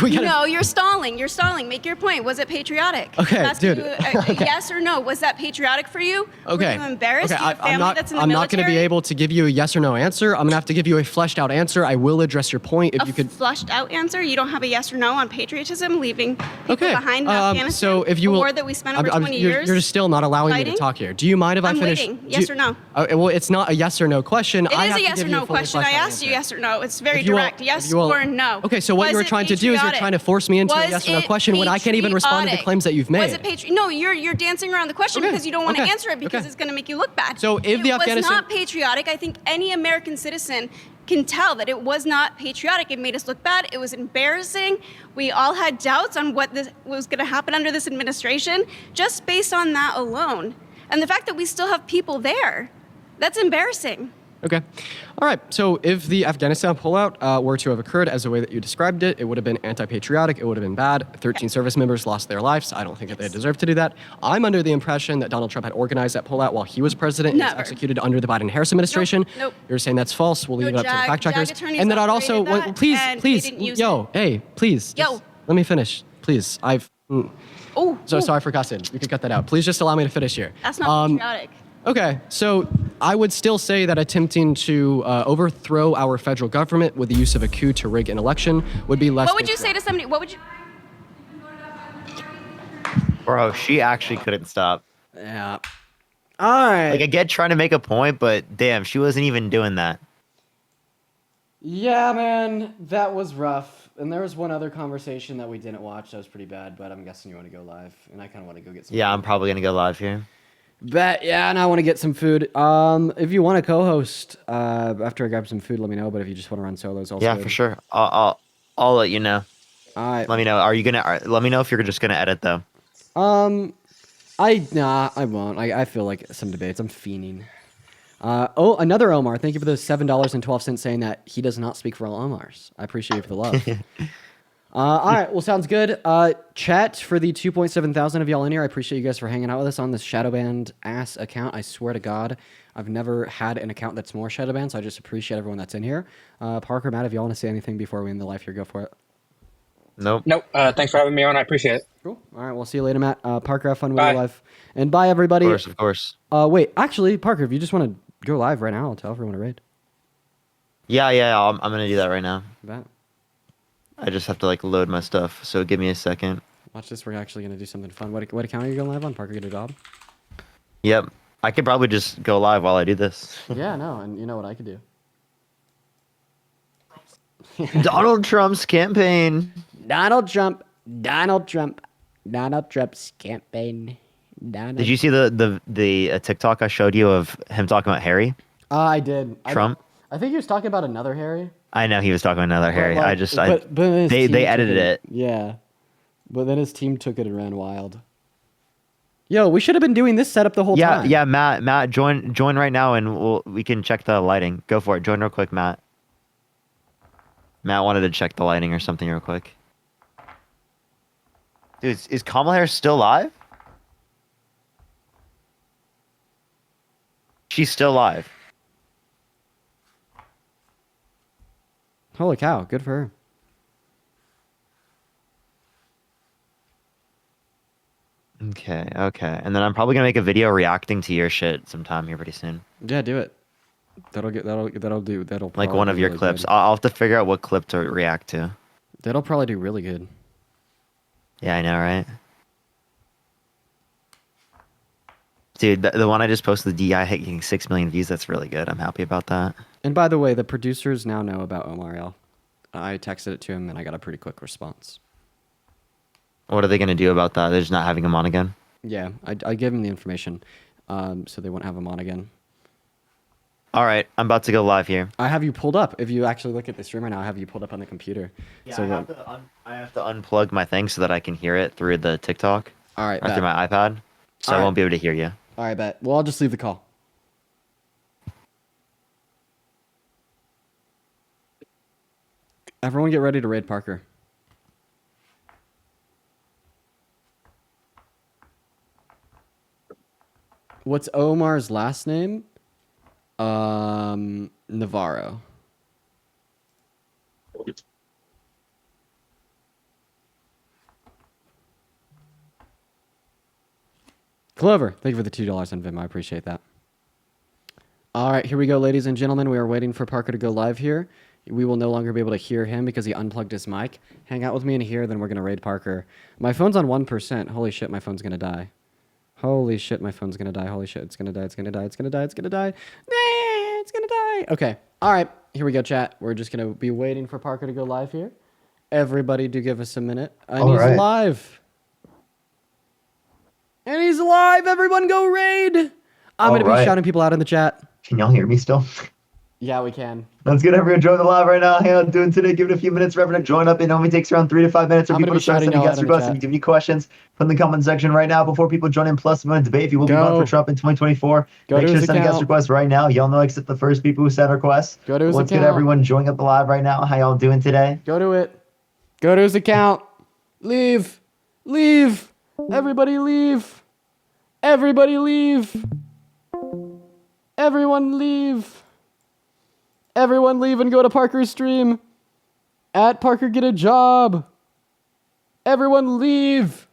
we gotta. No, you're stalling. You're stalling. Make your point. Was it patriotic? Okay, I'm asking dude. you, yes or no? Was that patriotic for you? Okay. Were you embarrassed? Okay, Do you have family that's in the I'm military? not going to be able to give you a yes or no answer. I'm going to have to give you a fleshed out answer. I will address your point if you could. Flushed out answer. You don't have a yes or no on patriotism, leaving people behind in Afghanistan. So if you a will, war that we spent over 20 years. You're still not allowing me fighting? to talk here. Do you mind if I I'm finish? waiting. Do Yes you- or no? Well, it's not a yes or no question. It I is have a to yes give or you no a fully question. I fleshed out asked you answer. yes or no. It's very If you will- direct. Yes if you will- or no. Okay, so what Was you were it trying to do is you're patriotic? trying to force me into a Was yes or no it question when I can't even respond to the patriotic? claims that you've made. Was it No, you're dancing around the question Okay, because you don't want to okay, answer it because okay. it's going to make you look bad. So if the it was Afghanistan- not patriotic, I think any American citizen can tell that it was not patriotic. It made us look bad. It was embarrassing. We all had doubts on what was going to happen under this administration just based on that alone. And the fact that we still have people there, that's embarrassing. Okay. All right. So if the Afghanistan pullout were to have occurred as the way that you described it, it would have been anti-patriotic. It would have been bad. 13 service members lost their lives. I don't think that they deserve to do that. I'm under the impression that Donald Trump had organized that pullout while he was president and was Never. executed under the Biden-Harris administration. Nope. You're saying that's false. We'll leave it up to the fact checkers. attorneys And then I'd also, operated that, please, and they please, didn't use yo, hey, please. Yo. just let me finish. Please. Oh. So sorry for cussing. You can cut that out. Please just allow me to finish here. That's not patriotic. Okay, so I would still say that attempting to overthrow our federal government with the use of a coup to rig an election would be less. What would you say to somebody? What would you? Bro, she actually couldn't stop. Yeah. All right. Like, I get trying to make a point, but damn, she wasn't even doing that. Yeah, man, that was rough. And there was one other conversation that we didn't watch that was pretty bad, but I'm guessing you want to go live, and I kind of want to go get some. Yeah, food. I'm probably gonna go live here. Yeah, and I want to get some food. If you want to co-host after I grab some food, let me know. But if you just want to run solos, also Yeah, for sure. I'll let you know. All right. Let me know. Are you gonna? Let me know if you're just gonna edit though. I won't. I feel like some debates. I'm fiending. Another Omar. Thank you for the $7.12 saying that he does not speak for all Omars. I appreciate you for the love. All right, well, sounds good. Chat for the 2.7 thousand of y'all in here. I appreciate you guys for hanging out with us on this Shadowband ass account. I swear to God, I've never had an account that's more Shadowband, so I just appreciate everyone that's in here. Parker, Matt, if y'all want to say anything before we end the live here, go for it. Nope. Thanks for having me on. I appreciate it. Cool. All right, we'll see you later, Matt. Parker, have fun with Bye. your life. And bye, everybody. Of course. Wait, actually, Parker, if you just want to go live right now, I'll tell everyone to raid. Yeah. I'm gonna do that right now. Bet. I just have to like load my stuff, so give me a second. Watch this. We're actually gonna do something fun. What account are you going live on? Parker, get a job. Yep. I could probably just go live while I do this. Yeah, no, and you know what I could do. Donald Trump's campaign. Donald Trump's campaign. Did you see the TikTok I showed you of him talking about Harry? I did. Trump? I think he was talking about another Harry. I know he was talking about another Harry. Like, They edited it. Yeah, but then his team took it and ran wild. Yo, we should have been doing this setup the whole time. Yeah, Matt, join right now, and we can check the lighting. Go for it. Join real quick, Matt. Matt wanted to check the lighting or something real quick. Dude, is Kamala Harris still live? She's still live. Holy cow, good for her. Okay. And then I'm probably gonna make a video reacting to your shit sometime here pretty soon. Yeah, do it. That'll Like one of your really clips. good. I'll have to figure out what clip to react to. That'll probably do really good. Yeah, I know, right? Dude, the one I just posted, the DI hitting 6 million views, that's really good. I'm happy about that. And by the way, the producers now know about Omar L. I texted it to him and I got a pretty quick response. What are they going to do about that? They're just not having him on again? Yeah, I gave him the information, so they won't have him on again. All right, I'm about to go live here. I have you pulled up. If you actually look at the stream right now, I have you pulled up on the computer. Yeah, so I have to unplug my thing so that I can hear it through the TikTok. All right, or through my iPad, so All I right. won't be able to hear you. All right, bet. Well, I'll just leave the call. Everyone get ready to raid Parker. What's Omar's last name? Navarro. Clover, thank you for the $2 on Vim. I appreciate that. All right, here we go, ladies and gentlemen. We are waiting for Parker to go live here. We will no longer be able to hear him because he unplugged his mic. Hang out with me in here, then we're going to raid Parker. My phone's on 1%. Holy shit, my phone's going to die. Holy shit, my phone's going to die. Holy shit, it's going to die. It's going to die. It's going to die. It's going to die. It's going to die. Okay. All right, here we go, chat. We're just going to be waiting for Parker to go live here. Everybody do give us a minute. And he's live. And he's live. Everyone go raid. I'm going to be shouting people out in the chat. Can y'all hear me still? Yeah, we can. Let's get everyone join the live right now. How y'all doing today? Give it a few minutes for everyone to join up. It only takes around 3 to 5 minutes for I'm people gonna to be start shouting sending y'all guest out in the requests. chat. If you have any questions from the comment section right now before people join in, plus we want to debate if you will be voting for Trump in 2024. Go Make to sure to his send a guest account. request right now. Y'all know I accept the first people who send requests. Go to his Let's get account. everyone joining up the live right now. How y'all doing today? Go to it. Go to his account. Leave. Leave. Everybody leave. Everybody leave. Everyone leave. Everyone leave and go to Parker's stream. At Parker Get a Job. Everyone leave.